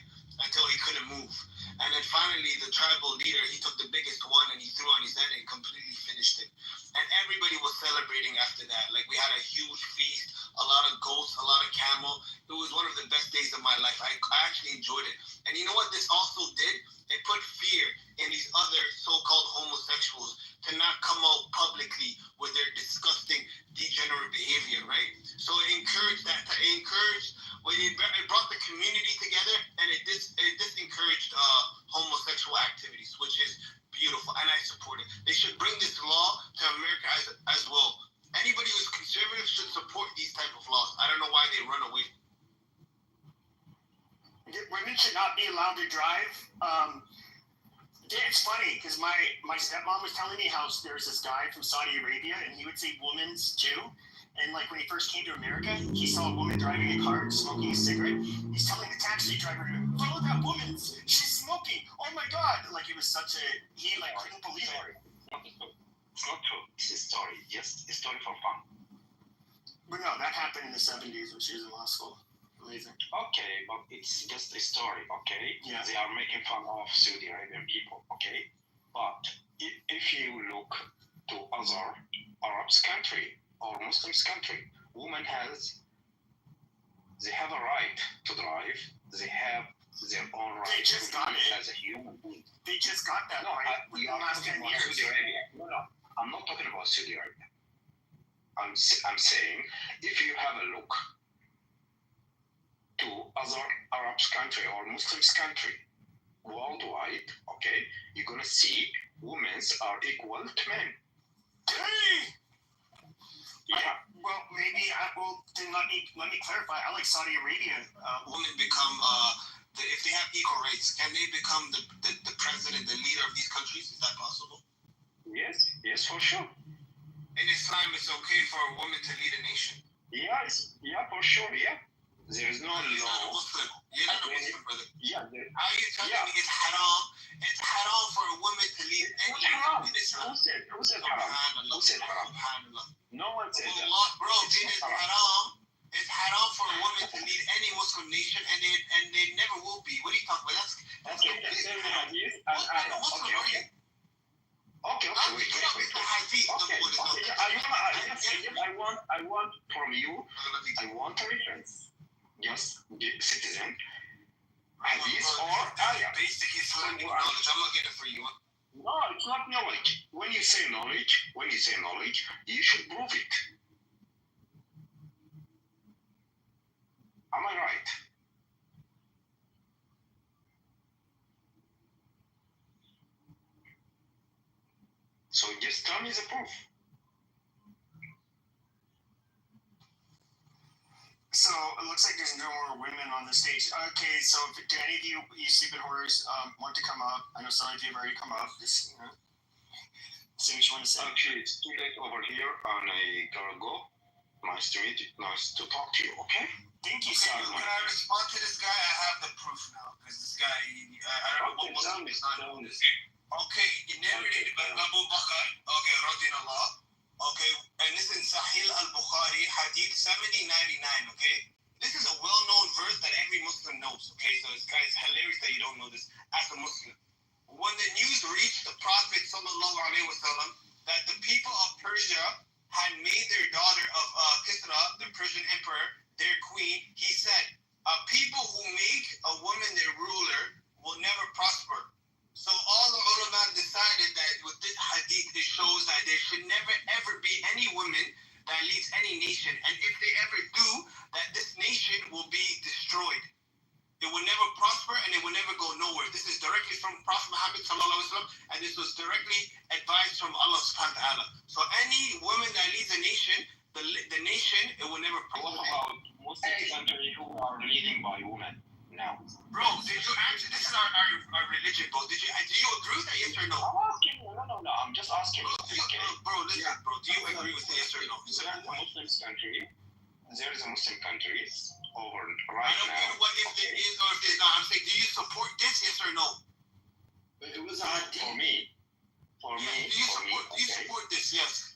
Speaker 17: until he couldn't move. And then finally, the tribal leader, he took the biggest one and he threw on his head and completely finished it. And everybody was celebrating after that. Like we had a huge feast, a lot of goats, a lot of camel. It was one of the best days of my life. I actually enjoyed it. And you know what this also did? It put fear in these other so-called homosexuals to not come out publicly with their disgusting, degenerate behavior, right? So it encouraged that. It brought the community together, and it disencouraged homosexual activities, which is beautiful, and I support it. They should bring this law to America as well. Anybody who's conservative should support these type of laws. I don't know why they run away.
Speaker 5: Women should not be allowed to drive. It's funny because my stepmom was telling me how there's this guy from Saudi Arabia and he would say woman's too. And like when he first came to America, he saw a woman driving a car and smoking a cigarette. He's telling the taxi driver, follow that woman's. She's smoking. Oh my God. Like it was he couldn't believe it.
Speaker 18: It's not true. It's a story. Just a story for fun.
Speaker 5: But no, that happened in the 70s when she was in law school. Amazing.
Speaker 18: Okay, but it's just a story, okay?
Speaker 5: Yeah.
Speaker 18: They are making fun of Saudi Arabian people, okay? But if you look to other Arab country or Muslims country, woman has They have a right to drive. They have their own right.
Speaker 1: They just got it.
Speaker 18: As a human being.
Speaker 1: They just got that right within the last 10 years.
Speaker 18: Saudi Arabia. No, I'm not talking about Saudi Arabia. I'm saying if you have a look to other Arab country or Muslims country worldwide, okay, you're gonna see women are equal to men.
Speaker 1: Hey! Yeah. Well, maybe then let me clarify. I like Saudi Arabia.
Speaker 17: Women become if they have equal rights, can they become the president, the leader of these countries? Is that possible?
Speaker 18: Yes, for sure.
Speaker 17: In Islam, it's okay for a woman to lead a nation?
Speaker 18: Yes, for sure, yeah. There is no law.
Speaker 17: You're not a Muslim. You're not a Muslim, brother.
Speaker 18: Yeah.
Speaker 17: How are you telling me it's haram? It's haram for a woman to lead any nation in Islam.
Speaker 18: Who said haram? Who said haram? No one said that.
Speaker 17: Bro, it is haram. It's haram for a woman to lead any Muslim nation, and they never will be. What are you talking about? That's completely haram. What kind of Muslim are you?
Speaker 18: Okay, wait. I want from you, I want a reference. Yes, citizen. Hadith or ayah.
Speaker 17: Basic Islamic knowledge. I'm not getting it for you.
Speaker 18: No, it's not knowledge. When you say knowledge, you should prove it. Am I right? So just tell me the proof.
Speaker 1: So it looks like there's no more women on the stage. Okay, so do any of you stupid whores want to come up? I know some of you have already come up. Just say what you want to say.
Speaker 18: Actually, it's too late over here, and I gotta go. Nice to meet you. Nice to talk to you. Okay.
Speaker 1: Thank you,
Speaker 17: Can I respond to this guy? I have the proof now, because this guy, I don't know what Muslim is not on this. Okay, you narrated by Abu Bakr, okay, radiyallahu, okay, and this is Sahih al-Bukhari, Hadith 7099, okay? This is a well-known verse that every Muslim knows, okay? So it's hilarious that you don't know this as a Muslim. When the news reached the Prophet sallallahu alaihi wasallam that the people of Persia had made their daughter of Kisra, the Persian emperor, their queen, he said, people who make a woman their ruler will never prosper. So all the ulama decided that with this hadith, it shows that there should never ever be any woman that leads any nation. And if they ever do, that this nation will be destroyed. It will never prosper and it will never go nowhere. This is directly from Prophet Muhammad sallallahu alaihi wasallam, and this was directly advised from Allah subhanahu wa ta'ala. So any woman that leads a nation, the nation, it will never prosper.
Speaker 18: What about Muslim countries who are leading by women now?
Speaker 17: Bro, did you answer? This is our religion, bro. Do you agree with that, yes or no?
Speaker 18: I'm asking. No. I'm just asking.
Speaker 17: Bro, listen, bro. Do you agree with the yes or no?
Speaker 18: There is a Muslim countries over right now.
Speaker 17: I don't care what if it is or if it's not. I'm saying, do you support this, yes or no?
Speaker 19: But it was a hard
Speaker 18: for me.
Speaker 17: Do you support this? Yes.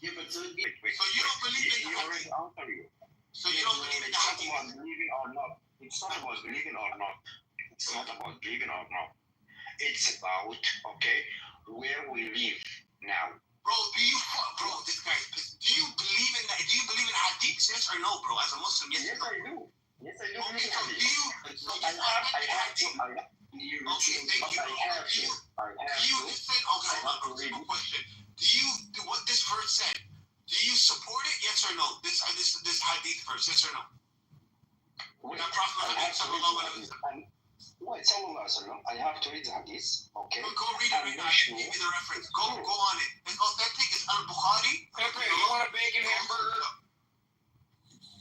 Speaker 19: Yeah, but so
Speaker 17: you don't believe in the hadith. So you don't believe in the hadith.
Speaker 18: It's not about believing or not. It's not about believing or not. It's about, okay, where we live now.
Speaker 17: Bro, this guy's pissed. Do you believe in that? Do you believe in hadith? Yes or no, bro? As a Muslim, yes or no?
Speaker 18: I do. Yes, I do.
Speaker 17: Okay, so do you?
Speaker 18: I have to.
Speaker 17: Okay, thank you. Simple question. What this verse said? Do you support it? Yes or no? This hadith verse, yes or no? That Prophet Muhammad sallallahu alaihi wasallam.
Speaker 18: Wait, sallallahu alaihi wasallam. I have to read the hadith. Okay.
Speaker 17: Go read it right now. Give me the reference. Go on it. It's authentic. It's al-Bukhari.
Speaker 7: Pepe, you want a bacon hamburger?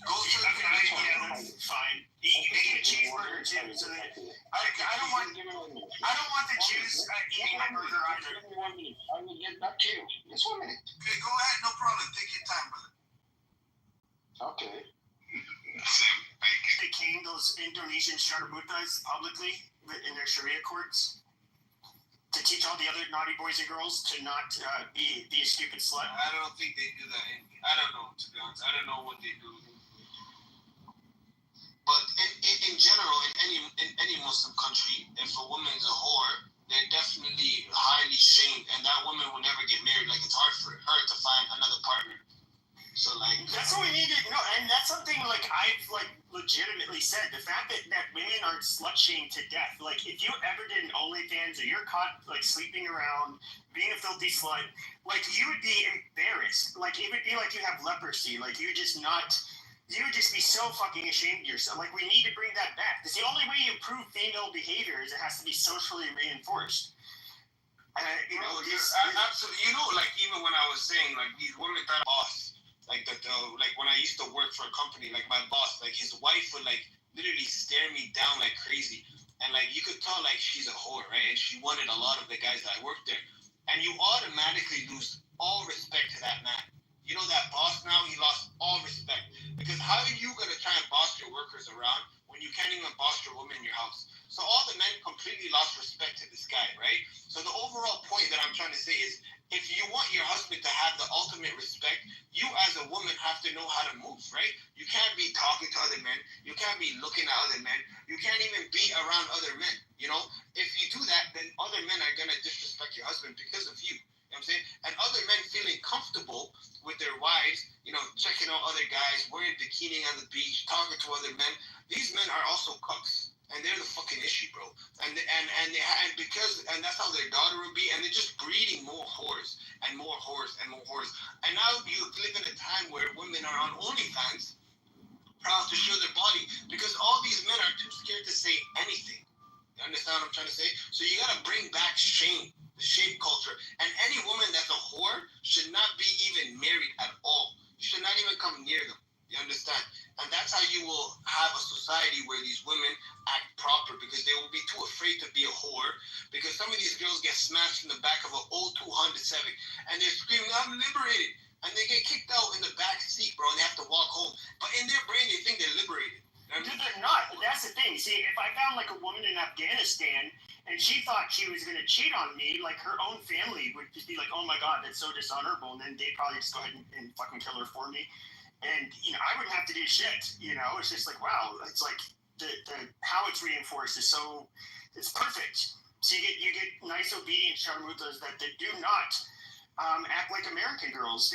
Speaker 17: Go to the
Speaker 1: that's fine. Make it a cheeseburger too. So that I don't want the Jews eating my burger either.
Speaker 18: Give me 1 minute. I will get back to you. Just 1 minute.
Speaker 17: Okay, go ahead. No problem. Take your time, brother.
Speaker 18: Okay.
Speaker 1: They caned those Indonesian Sharabutas publicly in their Sharia courts to teach all the other naughty boys and girls to not be a stupid slut.
Speaker 17: I don't think they do that. I don't know, to be honest. I don't know what they do. But in general, in any Muslim country, if a woman is a whore, they're definitely highly shamed, and that woman will never get married. Like, it's hard for her to find another partner. So, like,
Speaker 1: that's what we need to know, and that's something like I've like legit
Speaker 20: shamed to death. Like, if you ever did an OnlyFans or you're caught, like, sleeping around, being a filthy slut, like, you would be embarrassed. Like, it would be like you have leprosy. Like, you would just be so fucking ashamed of yourself. Like, we need to bring that back. Because the only way you improve female behavior is it has to be socially reinforced.
Speaker 17: Absolutely. You know, like, even when I was saying, like, these women that boss, like, like, when I used to work for a company, like, my boss, like, his wife would, like, literally stare me down like crazy. And, like, you could tell, like, she's a whore, right? And she wanted a lot of the guys that worked there. And you automatically lose all respect to that man. You know, that boss now, he lost all respect. Because how are you going to try and boss your workers around when you can't even boss your woman in your house? So all the men completely lost respect to this guy, right? So the overall point that I'm trying to say is, if you want your husband to have the ultimate respect, you as a woman have to know how to move, right? You can't be talking to other men. You can't be looking at other men. You can't even be around other men, you know? If you do that, then other men are going to disrespect your husband because of you. You know what I'm saying? And other men feeling comfortable with their wives, you know, checking out other guys, wearing bikini on the beach, talking to other men. These men are also cucks. And they're the fucking issue, bro. And that's how their daughter would be, and they're just breeding more whores and more whores and more whores. And now you live in a time where women are on OnlyFans, proud to show their body, because all these men are too scared to say anything. You understand what I'm trying to say? So you gotta bring back shame, the shame culture. And any woman that's a whore should not be even married at all. You should not even come near them. You understand? And that's how you will have a society where these women act proper, because they will be too afraid to be a whore, because some of these girls get smashed in the back of an old 200 Civic and they're screaming, I'm liberated. And they get kicked out in the back seat, bro, and they have to walk home. But in their brain, they think they're liberated.
Speaker 20: Dude, they're not. That's the thing. See, if I found, like, a woman in Afghanistan and she thought she was going to cheat on me, like, her own family would just be like, oh my God, that's so dishonorable. And then they'd probably just go ahead and fucking kill her for me. And, you know, I wouldn't have to do shit, you know? It's just like, wow, it's like the how it's reinforced is so, it's perfect. So you get nice, obedient charmutas that do not act like American girls.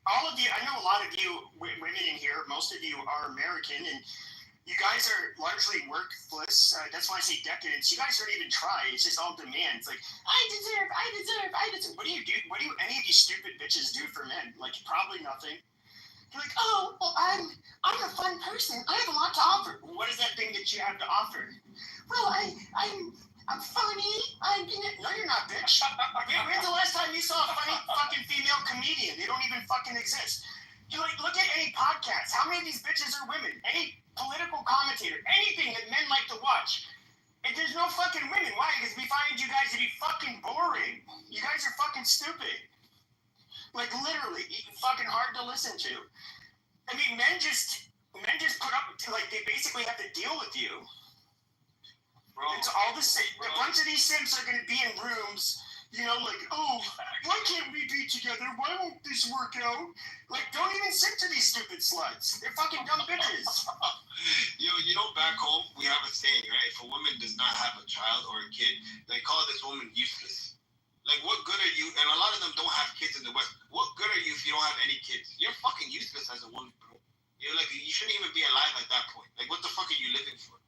Speaker 20: All of you, I know a lot of you women in here, most of you are American, and you guys are largely worthless. That's why I say decadence. You guys don't even try. It's just all demands. Like, I deserve. What do you do? What do any of you stupid bitches do for men? Like, probably nothing. You're like, oh, well, I'm a fun person. I have a lot to offer. What is that thing that you have to offer? Well, I'm funny. No, you're not, bitch. When's the last time you saw a funny fucking female comedian? They don't even fucking exist. You like look at any podcast. How many of these bitches are women? Any political commentator, anything that men like to watch. And there's no fucking women. Why? Because we find you guys to be fucking boring. You guys are fucking stupid. Like, literally, fucking hard to listen to. I mean, men just put up, like, they basically have to deal with you. Bro, it's all the same. A bunch of these simps are going to be in rooms, you know, like, oh, why can't we be together? Why won't this work out? Like, don't even sit to these stupid sluts. They're fucking dumb bitches.
Speaker 17: You know, back home, we have a saying, right? If a woman does not have a child or a kid, they call this woman useless. Like, what good are you? And a lot of them don't have kids in the West. What good are you if you don't have any kids? You're fucking useless as a woman, bro. You're like, you shouldn't even be alive at that point. Like, what the fuck are you living for?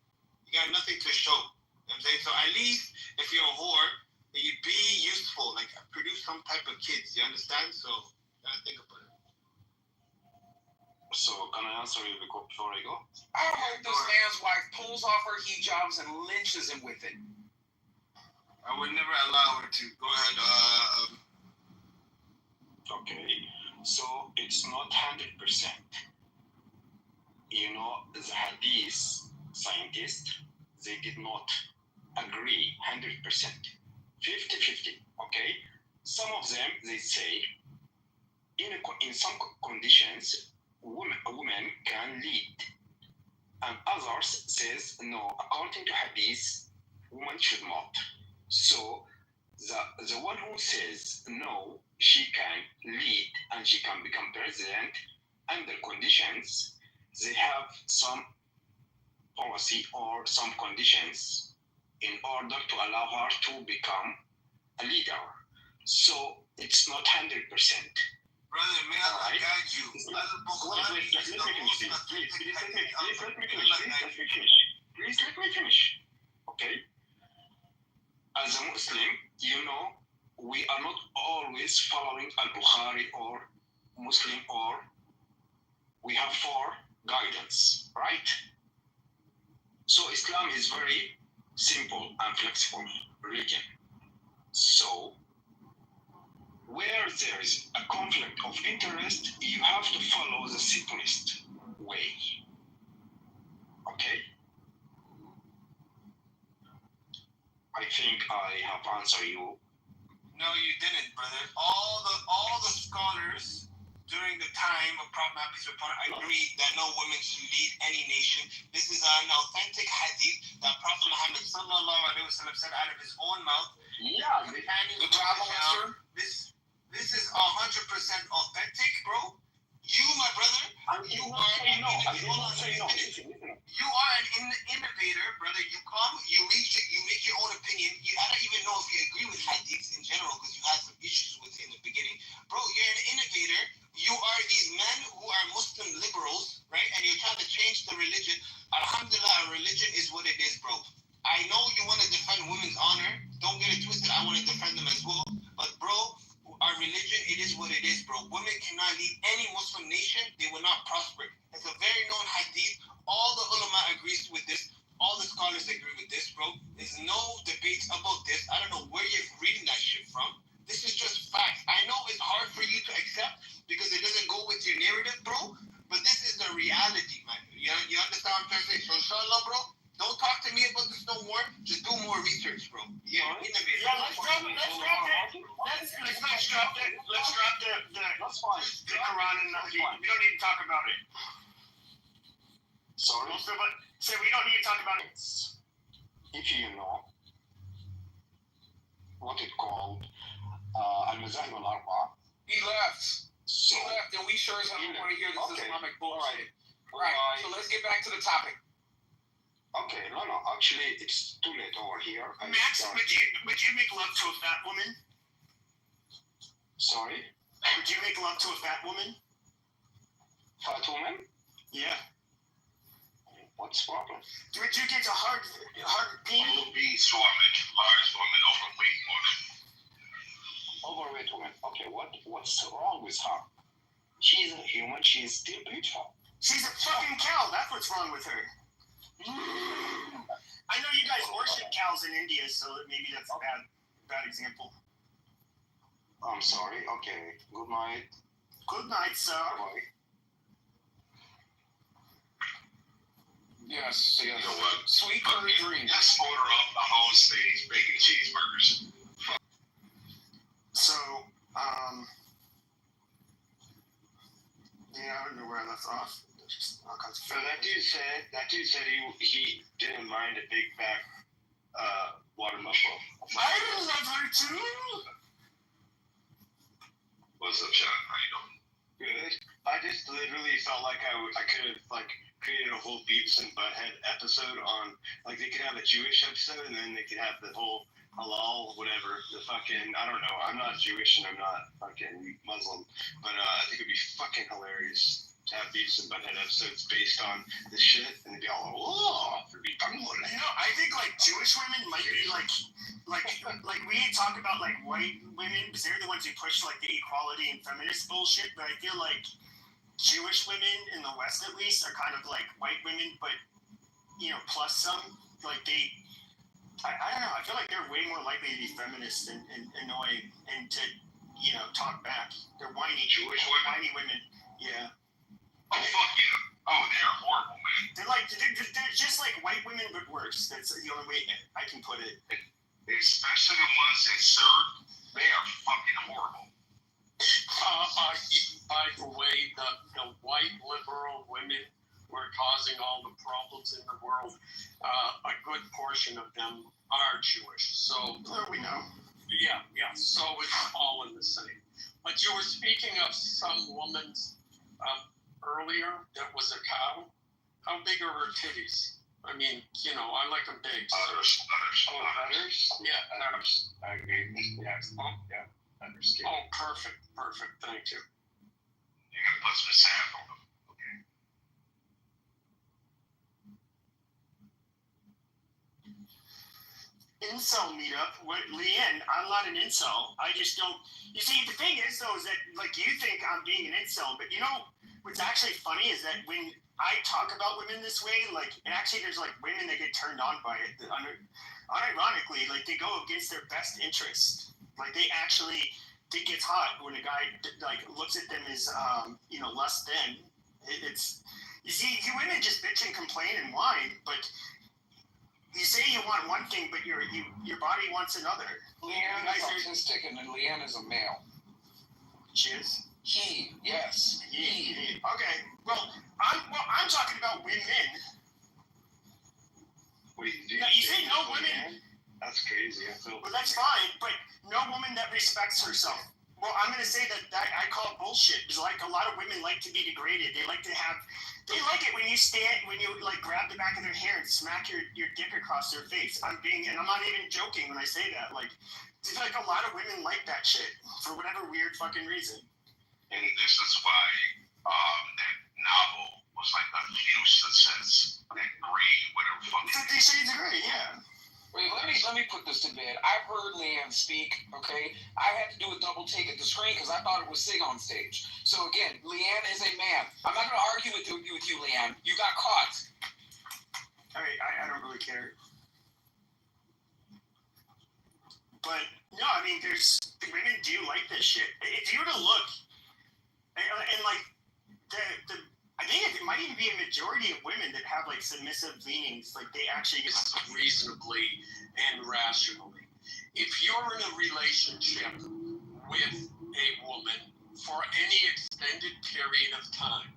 Speaker 17: You got nothing to show. You know what I'm saying? So at least if you're a whore, you be useful. Like, produce some type of kids. You understand? So, gotta think about it.
Speaker 18: So, can I answer you before I go?
Speaker 21: I hope this man's wife pulls off her hijabs and lynches him with it.
Speaker 17: I would never allow her to. Go ahead.
Speaker 18: Okay, so it's not 100%. You know, the Hadith scientists, they did not agree 100%. 50-50, okay? Some of them, they say, in some conditions, women can lead. And others says, no, according to Hadith, women should not. So the one who says no, she can lead and she can become president under conditions, they have some policy or some conditions in order to allow her to become a leader. So it's not 100%.
Speaker 17: Brother, may Allah guide you.
Speaker 18: Please let me finish. Okay? As a Muslim, you know, we are not always following Al-Bukhari or Muslim, or we have 4 guidance, right? So Islam is very simple and flexible religion. So where there is a conflict of interest, you have to follow the simplest way. Okay? I think I have answered you.
Speaker 17: No, you didn't, brother. All the scholars during the time of Prophet Muhammad's report agree that no woman should lead any nation. This is an authentic hadith that Prophet Muhammad sallallahu alaihi wasallam said out of his own mouth.
Speaker 18: Yeah,
Speaker 17: the travel, this is 100% authentic, bro. You, my brother, you are an innovator, brother. You come, you make your own opinion. I don't even know if you agree with hadiths in general because you had some issues with it in the beginning. Bro, you're an innovator. You are these men who are Muslim liberals, right? And you're trying to change the religion. Alhamdulillah, religion is what it is, bro. I know you want to defend women's honor. Don't get it twisted. I want to defend them as well. But, bro, our religion, it is what it is, bro. Women cannot lead any Muslim nation. They will not prosper. It's a very known hadith. All the ulama agrees with this. All the scholars agree with this, bro. There's no debates about this. I don't know where you're reading that shit from. This is just facts. I know it's hard for you to accept because it doesn't go with your narrative, bro. But this is the reality, man. You understand what I'm trying to say? So, inshallah, bro, don't talk to me about this no more. Just do more research, bro. Yeah, innovative.
Speaker 20: Yeah, let's drop the Quran and the Hadith. We don't need to talk about it.
Speaker 18: Sorry?
Speaker 20: So we don't need to talk about it.
Speaker 18: If you know what it called Al-Mazahib al-Arba.
Speaker 21: He left. And we sure as hell don't want to hear this Islamic bullshit. Right. So let's get back to the topic.
Speaker 18: Okay, no, actually, it's too late over here.
Speaker 20: Max, would you make love to a fat woman?
Speaker 18: Sorry?
Speaker 20: Would you make love to a fat woman?
Speaker 18: Fat woman?
Speaker 20: Yeah.
Speaker 18: What's the problem?
Speaker 20: Would you get a hard penis?
Speaker 15: Obese woman, large woman, overweight woman.
Speaker 18: Overweight woman. Okay, what's wrong with her? She's a human. She's still beautiful.
Speaker 20: She's a fucking cow. That's what's wrong with her. I know you guys worship cows in India, so maybe that's a bad example.
Speaker 18: I'm sorry. Okay. Good night.
Speaker 20: Good night, sir.
Speaker 18: Bye.
Speaker 21: Yes. You know what? Sweet curry dreams.
Speaker 15: Let's order up the whole stage bacon cheeseburgers.
Speaker 20: So, yeah, I don't know where I left off.
Speaker 18: So that dude said he didn't mind a big fat water buffalo.
Speaker 20: I love her too.
Speaker 15: What's up, Sean? How you doing?
Speaker 18: Good. I just literally felt like I could have created a whole Beavis and Butthead episode on they could have a Jewish episode and then they could have the whole halal whatever, the fucking, I don't know, I'm not Jewish and I'm not fucking Muslim, but I think it'd be fucking hilarious to have Beavis and Butthead episodes based on this shit and they'd be all it'd be fun.
Speaker 20: I think Jewish women might be like we talk about white women because they're the ones who push the equality and feminist bullshit, but I feel like Jewish women in the West at least are kind of like white women, but plus some. I don't know. I feel like they're way more likely to be feminist and annoying and to talk back. They're whiny
Speaker 15: Jewish women.
Speaker 20: Whiny women. Yeah.
Speaker 15: Oh fuck yeah! Oh, they're horrible, man.
Speaker 20: They're just like white women, but worse. That's the only way I can put it.
Speaker 15: Especially the ones that serve, they are fucking horrible.
Speaker 3: By the way, the white liberal women who are causing all the problems in the world, a good portion of them are Jewish. So
Speaker 20: we know.
Speaker 3: Yeah. So it's all in the same. But you were speaking of some woman's earlier that was a cow. How big are her titties? I mean, I like them big.
Speaker 15: Udders.
Speaker 3: Oh, udders? Yeah, udders.
Speaker 18: I agree. Yes. Yeah. Understood.
Speaker 3: Oh, perfect. Thank you.
Speaker 15: You're gonna put some sand on them, okay?
Speaker 20: incel meetup with Leanne. I'm not an incel. I just don't. You see, the thing is, though, is that like you think I'm being an incel, but you know what's actually funny is that when I talk about women this way, like, and actually there's like women that get turned on by it. Unironically, like they go against their best interest. Like they actually think it's hot when a guy like looks at them as less than. It's you see, you women just bitch and complain and whine, but you say you want one thing, but your body wants another.
Speaker 3: Leanne is autistic, and then Leanne is a male.
Speaker 20: She is?
Speaker 3: He, yes.
Speaker 20: He. Okay. Well, I'm talking about women.
Speaker 18: Wait,
Speaker 20: you say no women.
Speaker 18: That's crazy.
Speaker 20: Well, that's fine, but no woman that respects herself. Well, I'm going to say that I call it bullshit. Because like a lot of women like to be degraded. They like it when you like grab the back of their hair and smack your dick across their face. And I'm not even joking when I say that. Like a lot of women like that shit for whatever weird fucking reason.
Speaker 15: And this is why that novel was like a huge success. That Grey, whatever fucking.
Speaker 20: 50 Shades of Grey, yeah.
Speaker 3: Wait, let me put this to bed. I've heard Leanne speak, okay? I had to do a double take at the screen because I thought it was Sig on stage. So again, Leanne is a man. I'm not going to argue with you, Leanne. You got caught.
Speaker 20: I mean, I don't really care. But, no, I mean, women do like this shit. If you were to look, and like, I think it might even be a majority of women that have like submissive leanings. Like they actually get
Speaker 3: reasonably and rationally. If you're in a relationship with a woman for any extended period of time,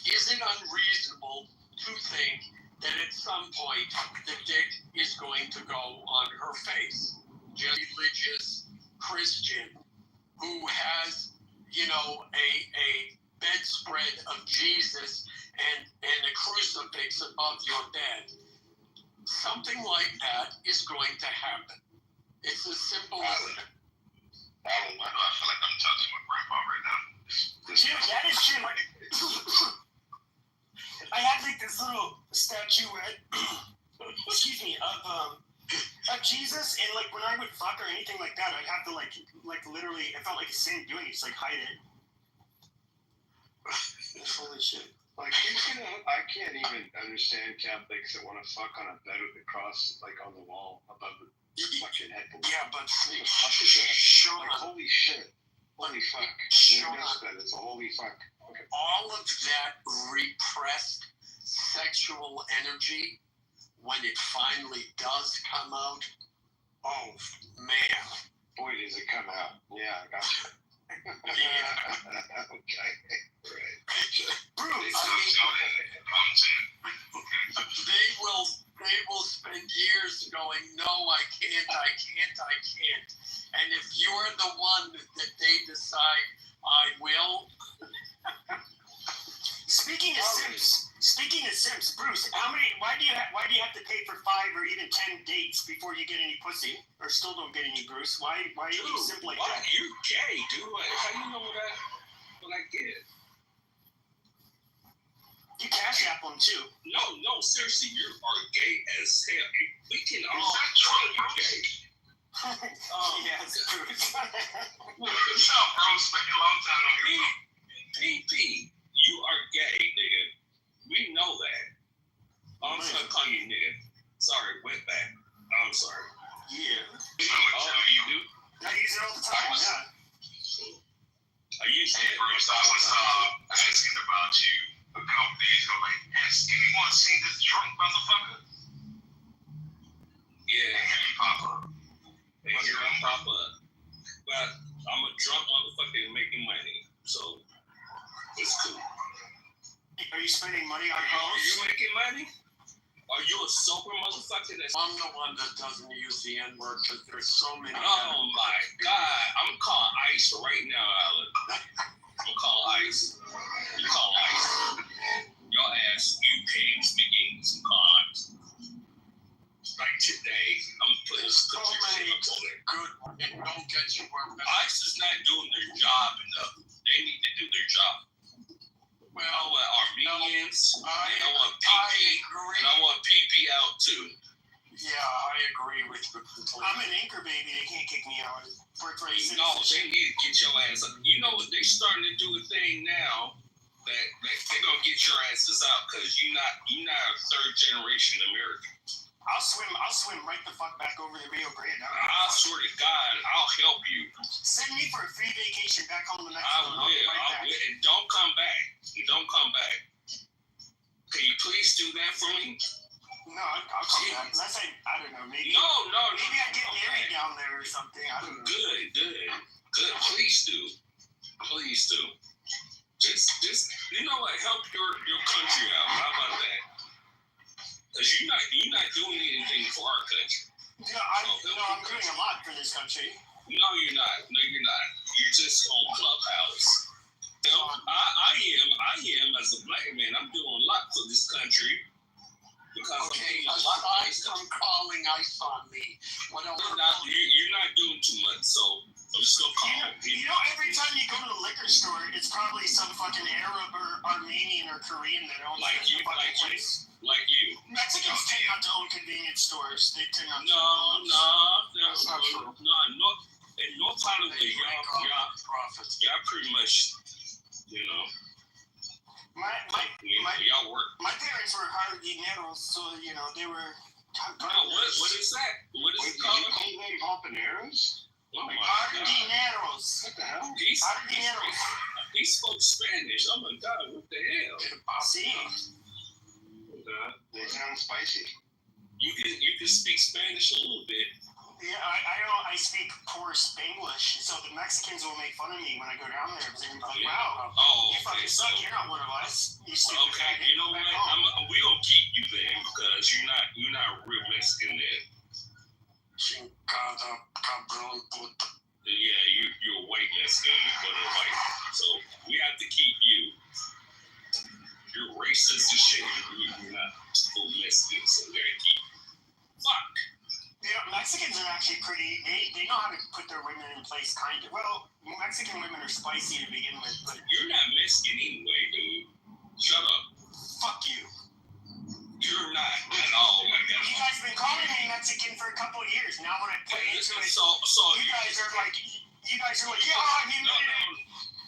Speaker 3: is it unreasonable to think that at some point the dick is going to go on her face? Just religious Christian who has, a bedspread of Jesus and a crucifix above your bed. Something like that is going to happen. It's as simple as that.
Speaker 15: I feel like I'm touching my grandpa right now.
Speaker 20: Dude, that is true. I had like this little statuette, excuse me, of Jesus, and like when I would fuck or anything like that, I'd have to like literally, it felt like a sin doing it, just like hide it. Holy shit.
Speaker 18: Like, I can't even understand Catholics that want to fuck on a bed with a cross, like, on the wall above the fucking headboard.
Speaker 3: Yeah, but
Speaker 18: what the fuck is that?
Speaker 3: Sean,
Speaker 18: like, holy shit. Holy fuck.
Speaker 3: Sean,
Speaker 18: it's a holy fuck. Okay.
Speaker 3: All of that repressed sexual energy, when it finally does come out, oh, man.
Speaker 18: Boy, does it come out. Yeah, I got you.
Speaker 3: Yeah.
Speaker 18: Okay. Right.
Speaker 3: Bruce, they will spend years going, no, I can't. And if you're the one that they decide, I will.
Speaker 20: Speaking of Sims, Bruce, why do you have to pay for 5 or even 10 dates before you get any pussy, or still don't get any, Bruce? Why are you simp like that?
Speaker 11: You gay, dude? How you know what I get?
Speaker 20: You cash app them too.
Speaker 11: No, seriously, you are gay as hell. We can all try you gay.
Speaker 20: Yes, Bruce.
Speaker 15: What's up, Bruce? Been a long time on your
Speaker 11: PP, you are gay, nigga. We know that. I'm just gonna call you nigga. Sorry, went back. I'm sorry.
Speaker 20: Yeah.
Speaker 11: You do?
Speaker 20: I use it all the time, yeah.
Speaker 11: Are you
Speaker 15: Hey, Bruce, I was asking about you a couple days ago. Like, has anyone seen this drunk motherfucker?
Speaker 11: Yeah.
Speaker 15: Hey, Papa.
Speaker 11: Hey, Papa. But I'm a drunk motherfucker making money, so it's cool.
Speaker 20: Are you spending money on
Speaker 11: Are
Speaker 20: hoes?
Speaker 11: you making money? Are you a sober motherfucker?
Speaker 3: I'm the one that doesn't use the N-word because there's so many.
Speaker 11: Oh my God! I'm calling ICE right now, Alan. I'm calling ICE. You call ICE. Your ass, you can't speak some crimes. Like today, I'm putting some shit on it.
Speaker 3: Good. It don't get you where
Speaker 11: ICE is not doing their job enough. They need to do their job. Well, Armenians, I want PP, and I want PP out too.
Speaker 3: Yeah, I agree with you completely.
Speaker 20: I'm an anchor baby. They can't kick me out.
Speaker 11: No, they need to get your ass up. You know what? They starting to do a thing now that they're gonna get your asses out because you're not a third generation American.
Speaker 20: I'll swim right the fuck back over the Rio Grande.
Speaker 11: I swear to God, I'll help you.
Speaker 20: Send me for a free vacation back home to Mexico.
Speaker 11: I will. And don't come back. Don't come back. Can you please do that for me?
Speaker 20: No, I'll come back. Unless I don't know, maybe.
Speaker 11: No.
Speaker 20: Maybe I get married down there or something. I don't know.
Speaker 11: Good. Please do. Just you know what? Help your country out. How about that? Because you're not doing anything for our country.
Speaker 20: Yeah, I'm doing a lot for this country.
Speaker 11: No, you're not. You're just on Clubhouse. You know, I am as a black man. I'm doing a lot for this country. Because
Speaker 3: aside from calling ice on me, what else?
Speaker 11: You're not doing too much, so I'm just gonna call.
Speaker 20: You know, every time you go to the liquor store, it's probably some fucking Arab or Armenian or Korean that owns the fucking place.
Speaker 11: Like you.
Speaker 20: Mexicans tend not to own convenience stores. They tend not to.
Speaker 11: That's not true. No. In North Hollywood, y'all pretty much, you know. Y'all work.
Speaker 20: My parents were jardineros, so you know they were.
Speaker 11: What is that? What is it called?
Speaker 18: You call them habaneros?
Speaker 20: Jardineros.
Speaker 18: What the hell?
Speaker 20: Jardineros.
Speaker 11: He spoke Spanish. Oh my God! What the hell?
Speaker 20: See.
Speaker 18: They sound spicy.
Speaker 11: You can speak Spanish a little bit.
Speaker 20: Yeah, I speak poor Spanglish, so the Mexicans will make fun of me when I go down there. They're like, wow, you fucking suck. You're not one of us. You stupid
Speaker 11: okay, you know what? We gonna keep you there because you're not real Mexican then.
Speaker 3: Chingada cabrón puta.
Speaker 11: Yeah, you're a white Mexican, but a white. So we have to keep you. You're racist as shit. You're not full Mexican, so we gotta keep you. Fuck.
Speaker 20: Yeah, Mexicans are actually pretty. They know how to put their women in place, kind of. Well, Mexican women are spicy to begin with, but
Speaker 11: you're not Mexican anyway, dude. Shut up.
Speaker 20: Fuck you.
Speaker 11: You're not at all.
Speaker 20: You guys been calling me Mexican for a couple of years. Now when I put into it,
Speaker 11: so
Speaker 20: you guys are like, yeah, he
Speaker 11: no.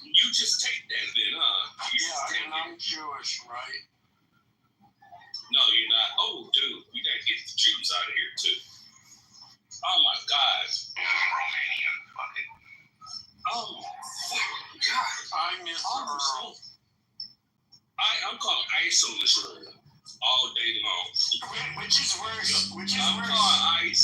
Speaker 11: You just take that then, huh?
Speaker 3: I'm Jewish, right?
Speaker 11: No, you're not. Oh, dude, we gotta get the Jews out of here too. Oh my God.
Speaker 18: Romanian, fuck it.
Speaker 11: Oh God.
Speaker 3: I miss Earl.
Speaker 11: I'm calling ice on this room all day long.
Speaker 20: Which is worse?
Speaker 11: I'm calling ice.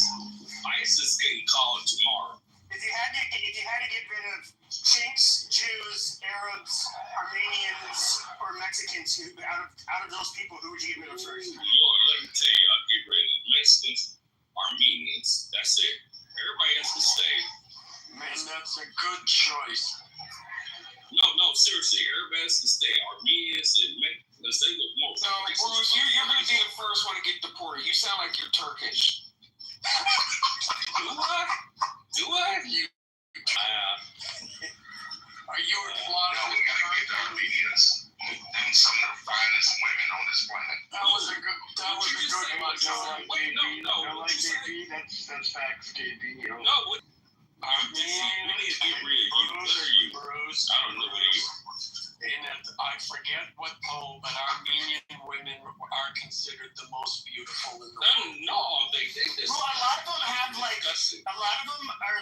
Speaker 11: Ice is getting called tomorrow.
Speaker 20: If you had to get rid of Chinks, Jews, Arabs, Armenians, or Mexicans, out of those people, who would you get rid of first?
Speaker 11: Lord, let me tell you, I'll get rid of Mexicans, Armenians. That's it. Everybody has to stay.
Speaker 3: Man, that's a good choice.
Speaker 11: No, seriously, everybody has to stay. Armenians and Mexicans, they look more.
Speaker 2: No, Bruce, you're going to be the first one to get deported. You sound like you're Turkish.
Speaker 11: Do I?
Speaker 3: Are you in Florida?
Speaker 18: No, we gotta get the Armenians and some of the finest women on this planet.
Speaker 3: That was a good one.
Speaker 18: No, KB, that's facts, KB.
Speaker 11: No, what? We need to get rid of you. Bruce. I don't know what you.
Speaker 3: And I forget what poll, but Armenian women are considered the most beautiful in the world.
Speaker 11: No, they just.
Speaker 20: Well, a lot of them have a lot of them are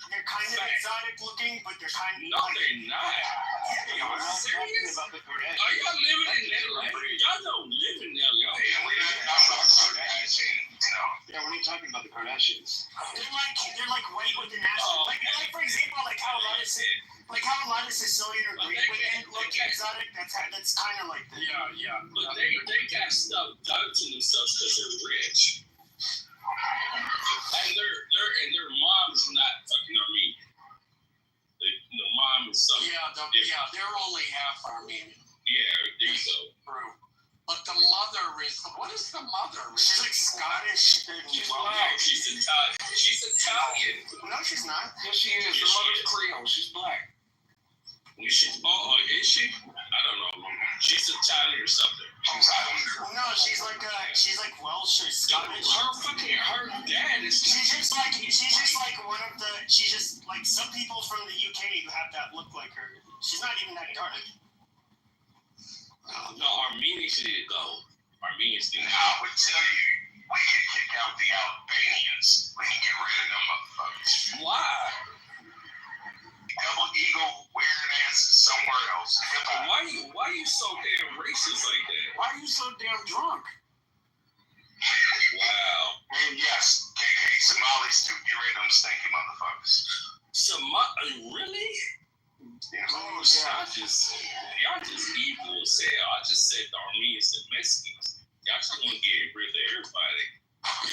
Speaker 20: they're kind of exotic looking, but they're kind of.
Speaker 11: No, they're not.
Speaker 20: Are you
Speaker 11: serious?
Speaker 18: About the Kardashians.
Speaker 11: Are y'all living in LA? Y'all don't live in LA.
Speaker 18: Yeah, we're not talking about the Kardashians.
Speaker 20: They're like white with an accent. Like for example, how a lot of Sicilian or Greek women look exotic. That's kind of like that.
Speaker 3: Yeah.
Speaker 11: But they got stuff done to themselves because they're rich, and their mom's not fucking Armenian. The mom is something.
Speaker 3: Yeah, they're only half Armenian.
Speaker 11: Yeah, there you go.
Speaker 3: True. But the mother is. What is the mother?
Speaker 20: She's like Scottish.
Speaker 11: She's black. She's Italian. She's Italian.
Speaker 20: No, she's not.
Speaker 2: Yes, she is. Her mother's Creole. She's black.
Speaker 11: Is she? Oh, is she? I don't know. She's Italian or something.
Speaker 20: No, she's like Welsh or Scottish.
Speaker 11: Her dad is.
Speaker 20: She's just like one of the. She's just like some people from the UK who have that look like her. She's not even that dark.
Speaker 11: No, Armenians need to go. Armenians need to go.
Speaker 15: I would tell you, we can kick out the Albanians. We can get rid of them motherfuckers.
Speaker 11: Why?
Speaker 15: Double eagle wearing asses somewhere else.
Speaker 11: Why you so damn racist like that?
Speaker 3: Why are you so damn drunk?
Speaker 11: Wow.
Speaker 15: And yes, KK Somalis too. Get rid of them stinky motherfuckers.
Speaker 11: Really?
Speaker 15: Yeah.
Speaker 11: Oh, y'all just evil as hell. I just said the Armenians and Mexicans. Y'all just want to get rid of everybody.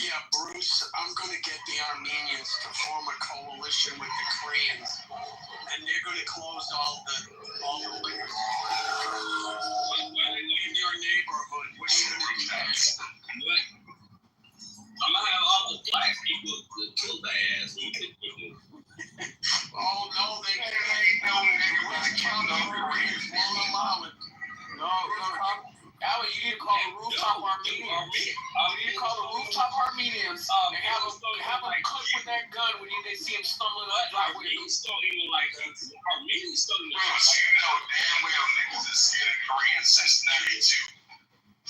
Speaker 3: Yeah, Bruce, I'm going to get the Armenians to form a coalition with the Koreans, and they're going to close all the liquors in your neighborhood. What do you think?
Speaker 11: I'm going to have all the black people kill their ass when we
Speaker 3: Oh, no, they can't.
Speaker 15: No, nigga, we can count on the Koreans.
Speaker 3: Won't allow it. No. Allie, you need to call the rooftop Armenians. You need to call the rooftop Armenians and have them cook with that gun when they see him stumbling up the driveway.
Speaker 11: Armenians don't even like us. Armenians don't even
Speaker 15: Bruce, you know damn well niggas is scared of Koreans since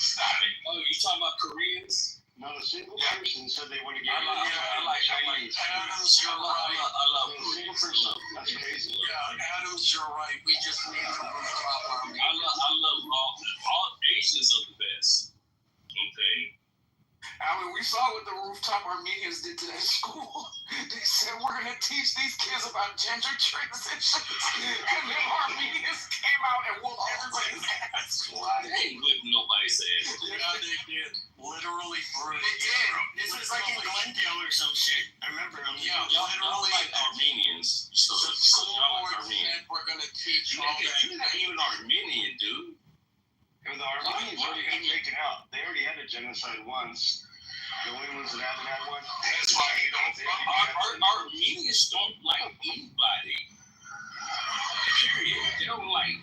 Speaker 15: '92. Stop it.
Speaker 11: Oh, you talking about Koreans?
Speaker 18: Not a single person said they want to get
Speaker 11: I like
Speaker 3: Adams, you're right.
Speaker 11: I love
Speaker 18: single person. That's crazy.
Speaker 3: Yeah, Adams, you're right. We just need the rooftop Armenians.
Speaker 11: I love all Asians are the best. Okay.
Speaker 3: Allie, we saw what the rooftop Armenians did to that school. They said we're going to teach these kids about gender transitions. And then Armenians came out and whooped everybody's ass.
Speaker 11: They ain't whipping nobody's ass.
Speaker 3: Yeah, they did. Literally, Bruce.
Speaker 20: They did. This was like in Glendale or some shit. I remember them.
Speaker 3: Yeah,
Speaker 11: Y'all
Speaker 3: literally.
Speaker 11: like Armenians. So
Speaker 3: The school
Speaker 11: y'all
Speaker 3: board
Speaker 11: like Armenians.
Speaker 3: said we're going to teach all that.
Speaker 11: You're not even Armenian, dude.
Speaker 18: And the Armenians already got taken out. They already had a genocide once. The only ones that haven't had one.
Speaker 15: That's why you don't think
Speaker 11: Armenians don't like anybody. Period. They don't like.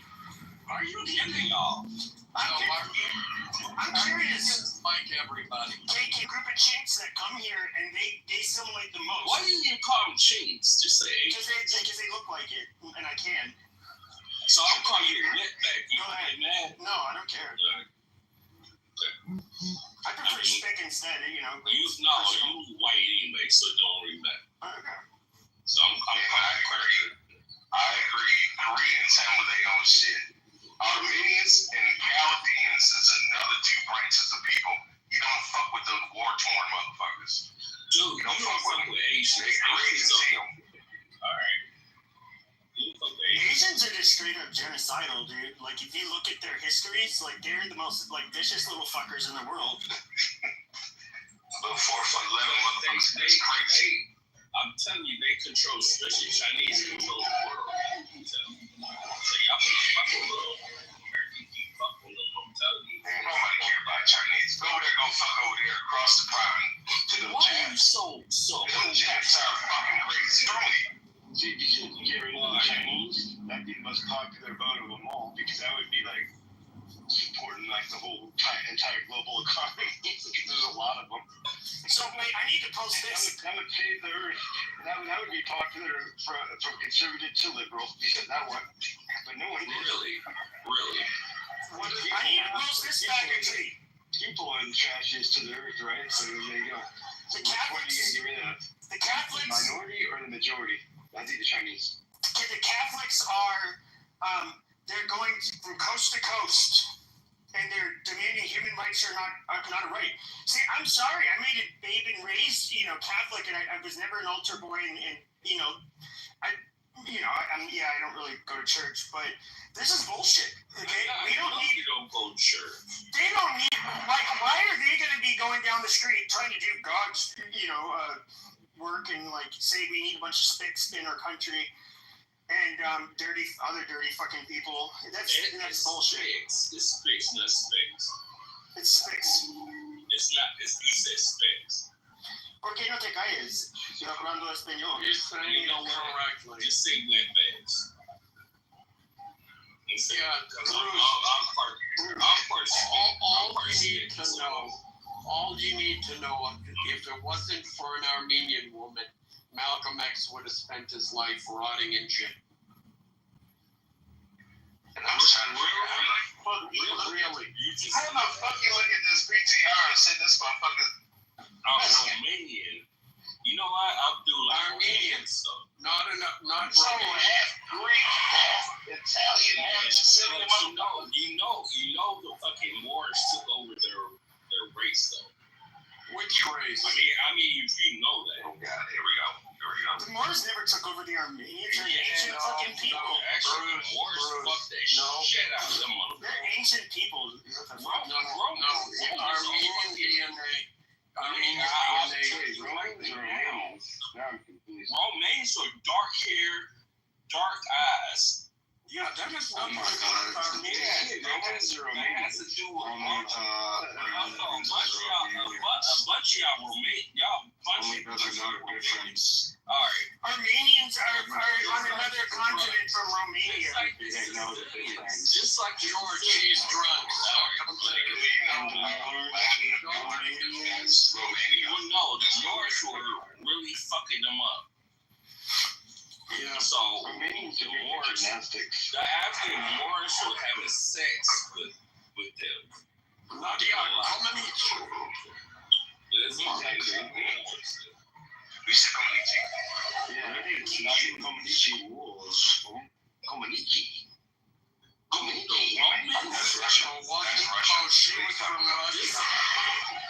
Speaker 11: Are you kidding y'all?
Speaker 20: I'm curious.
Speaker 3: Like everybody.
Speaker 20: Take a group of chinks that come here and they assimilate the most.
Speaker 11: Why do you even call them chinks? Just say.
Speaker 20: Because they look like it, and I can.
Speaker 11: So I'll call you a wetback. You don't get mad?
Speaker 20: No, I don't care. I prefer spick instead, you know.
Speaker 11: You white anyway, so don't worry about it.
Speaker 20: Okay.
Speaker 11: So I'm
Speaker 15: I agree. Koreans handle their own shit. Armenians and Chaldeans is another two branches of people. You don't fuck with those war-torn motherfuckers.
Speaker 11: Dude, you don't fuck with Asians. Alright.
Speaker 20: Asians are just straight up genocidal, dude. Like, if you look at their histories, like, they're the most, like, vicious little fuckers in the world.
Speaker 15: Little 4'11" motherfuckers. That's crazy.
Speaker 11: I'm telling you, they control, especially Chinese control the world. So y'all can fuck with little American people, fuck with them, I'm telling you.
Speaker 15: Ain't nobody care about Chinese. Go there, go fuck over there across the pond to them
Speaker 11: Why
Speaker 15: Japs.
Speaker 11: are you so
Speaker 15: Them Japs are fucking crazy.
Speaker 18: See, if you can get rid of the Chinese, that'd be the most popular vote of them all, because that would be like supporting like the whole entire global economy. Because there's a lot of them.
Speaker 20: So wait, I need to post this.
Speaker 18: That would save the earth. That would be popular from conservative to liberal, because that one. But no one did.
Speaker 11: Really?
Speaker 20: I need to post this back actually.
Speaker 18: People are the trashiest to the earth, right? So there you go.
Speaker 20: The
Speaker 18: Which one are you gonna get rid of?
Speaker 20: The Catholics.
Speaker 18: The minority or the majority? I think the Chinese.
Speaker 20: Okay, the Catholics are, they're going from coast to coast, and they're demanding human rights are not a right. See, I'm sorry, I made a babe and raised, Catholic, and I was never an altar boy, and I don't really go to church, but this is bullshit. Okay, we don't need.
Speaker 11: You don't go to church.
Speaker 20: They don't need. Like, why are they going to be going down the street trying to do God's, work and like say we need a bunch of spicks in our country and dirty fucking people? That's bullshit.
Speaker 11: It's spicks, not spicks.
Speaker 20: It's spicks.
Speaker 11: It's not. He says spicks.
Speaker 20: ¿Por qué no te calles? Estoy hablando español.
Speaker 3: You're saying it correctly.
Speaker 11: Just say wetbacks.
Speaker 3: Yeah, all you need to know, if it wasn't for an Armenian woman, Malcolm X would have spent his life rotting in jail.
Speaker 15: And I'm trying to figure out, like, really? How the fuck you look at this PTR and say this motherfucker?
Speaker 11: Romanian. You know what? I'll do like
Speaker 3: Armenian stuff. Not
Speaker 15: so half Greek, half Italian, half Sicilian.
Speaker 11: You know the fucking Moors took over their race though.
Speaker 3: Which race?
Speaker 11: I mean, if you know that.
Speaker 15: Oh god, here we go.
Speaker 20: The Moors never took over the Armenians. They're ancient fucking people.
Speaker 11: Actually, Moors fucked that shit out of them motherfuckers.
Speaker 20: They're ancient people.
Speaker 11: Romaines are dark hair, dark eyes.
Speaker 3: Yeah, that has nothing to do with
Speaker 11: Armenians. That has to do with a bunch of y'all Romanians. Alright.
Speaker 20: Armenians are on another continent from Romania.
Speaker 11: Just like George,
Speaker 3: he's drunk.
Speaker 11: No, the Moors were really fucking them up.
Speaker 3: Yeah.
Speaker 11: So the Moors, the African Moors were having sex with them.
Speaker 15: We said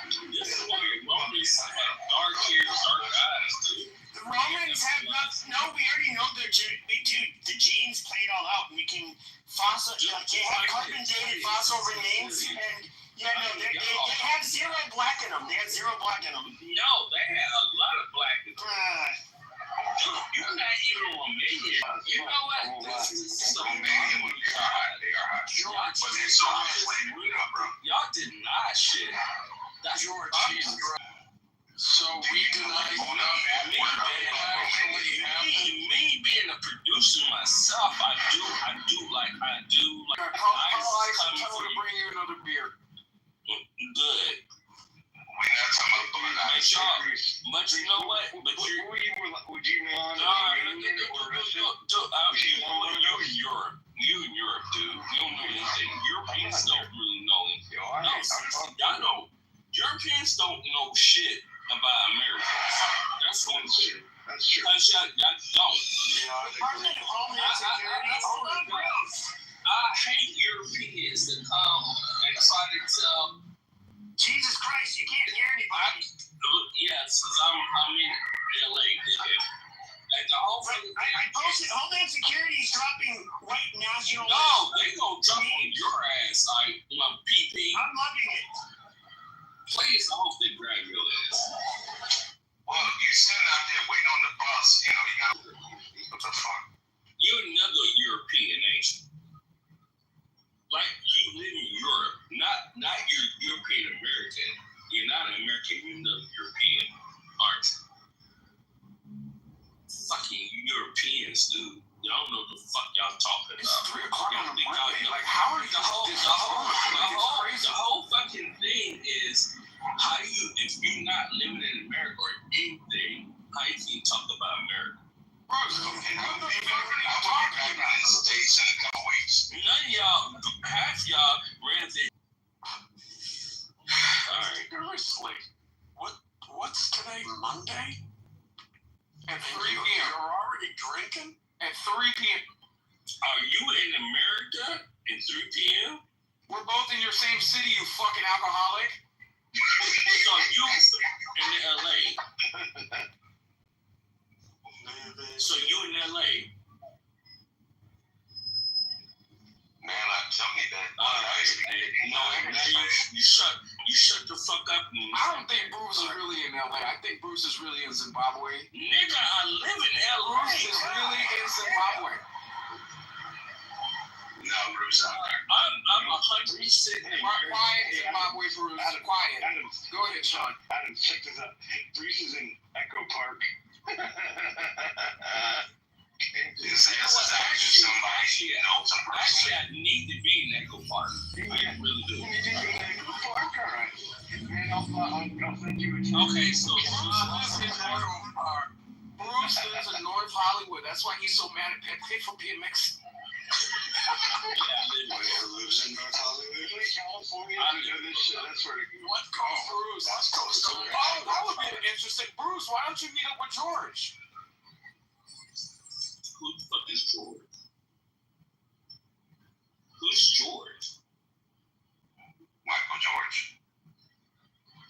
Speaker 11: This is why Romans have dark hair, dark eyes, dude.
Speaker 20: The Romans have no, we already know the genes played all out and we can fossil, like they have carbon dated fossil remains and they have zero black in them. They have zero black in them.
Speaker 11: No, they have a lot of black in them. Dude, you're not even Romanian. You know what? This is so Romanian when you're hot. They are hot. Y'all did not shit. That's George.
Speaker 3: So we deny
Speaker 11: me being a producer myself, I do like
Speaker 3: Tell her to bring you another beer.
Speaker 11: Good.
Speaker 15: We're not talking about
Speaker 11: but you know what? But
Speaker 18: would you know?
Speaker 11: You're in Europe. You in Europe, dude. You don't know anything. Europeans don't really know anything. Y'all know. Europeans don't know shit about Americans. That's one thing.
Speaker 15: That's true.
Speaker 11: Because y'all don't. I hate Europeans that come and try to tell.
Speaker 20: Jesus Christ, you can't hear anybody.
Speaker 11: Yes, because I'm in LA, nigga. And the whole thing.
Speaker 20: I posted Homeland Security is dropping white national.
Speaker 11: No, they gonna jump on your ass, like my PP.
Speaker 20: I'm loving it.
Speaker 11: Please, I hope they grab your ass.
Speaker 15: Well, you sitting out there waiting on the bus, you got what the fuck?
Speaker 11: You're another European nation. Like you live in Europe, not you're European American. You're not an American, you're another European, aren't you? Fucking Europeans, dude. Y'all don't know the fuck y'all talking about.
Speaker 3: It's 3 o'clock on a Monday. Like,
Speaker 11: how are the whole fucking thing is how do you, if you're not living in America or anything, how you can talk about America?
Speaker 15: States in a couple weeks.
Speaker 11: None of y'all, half y'all ran the. Alright.
Speaker 3: Seriously. What's today? Monday? At 3 p.m. You're already drinking? At 3 p.m.
Speaker 11: Are you in America at 3 p.m.?
Speaker 3: We're both in your same city, you fucking alcoholic.
Speaker 11: So you in LA. So you in LA.
Speaker 15: Man, I'm telling you that.
Speaker 11: You shut the fuck up.
Speaker 3: I don't think Bruce is really in LA. I think Bruce is really in Zimbabwe.
Speaker 11: Nigga, I live in LA.
Speaker 3: Bruce is really in Zimbabwe.
Speaker 15: No, Bruce,
Speaker 11: I'm 100% in
Speaker 3: Quiet, Zimbabwe, Bruce. Quiet. Go ahead, Sean.
Speaker 18: Adam, check this out. Bruce is in Echo Park.
Speaker 11: Actually, I
Speaker 12: I'll send you a text.
Speaker 10: Okay, so
Speaker 2: Bruce lives in North Hollywood. That's why he's so mad at Pepe for being Mexican.
Speaker 18: Lives in North Hollywood.
Speaker 12: California. That's where
Speaker 2: What goes Bruce? Let's go. Oh, that would be interesting. Bruce, why don't you meet up with George?
Speaker 10: who the fuck is George? Who's George?
Speaker 11: Michael George.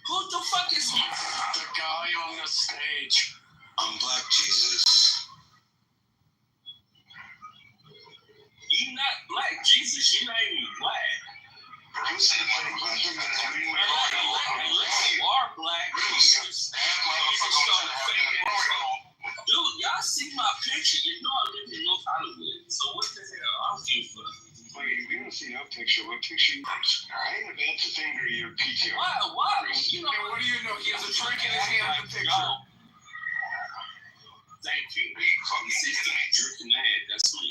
Speaker 10: Who the fuck is he?
Speaker 3: The guy on the stage.
Speaker 18: I'm Black Jesus.
Speaker 10: You not black, Jesus. You not even black.
Speaker 11: Bruce is like
Speaker 10: Unless you are black, dude, y'all see my picture. You know I live in North Hollywood. So what the hell? I don't give a fuck.
Speaker 18: Wait, we don't see no picture. What picture you post? I ain't about to finger your PTR.
Speaker 10: Why? You know
Speaker 2: what do you know? He has a drink in his hand in the picture.
Speaker 10: Thank you. You see the drink in the hand. That's me.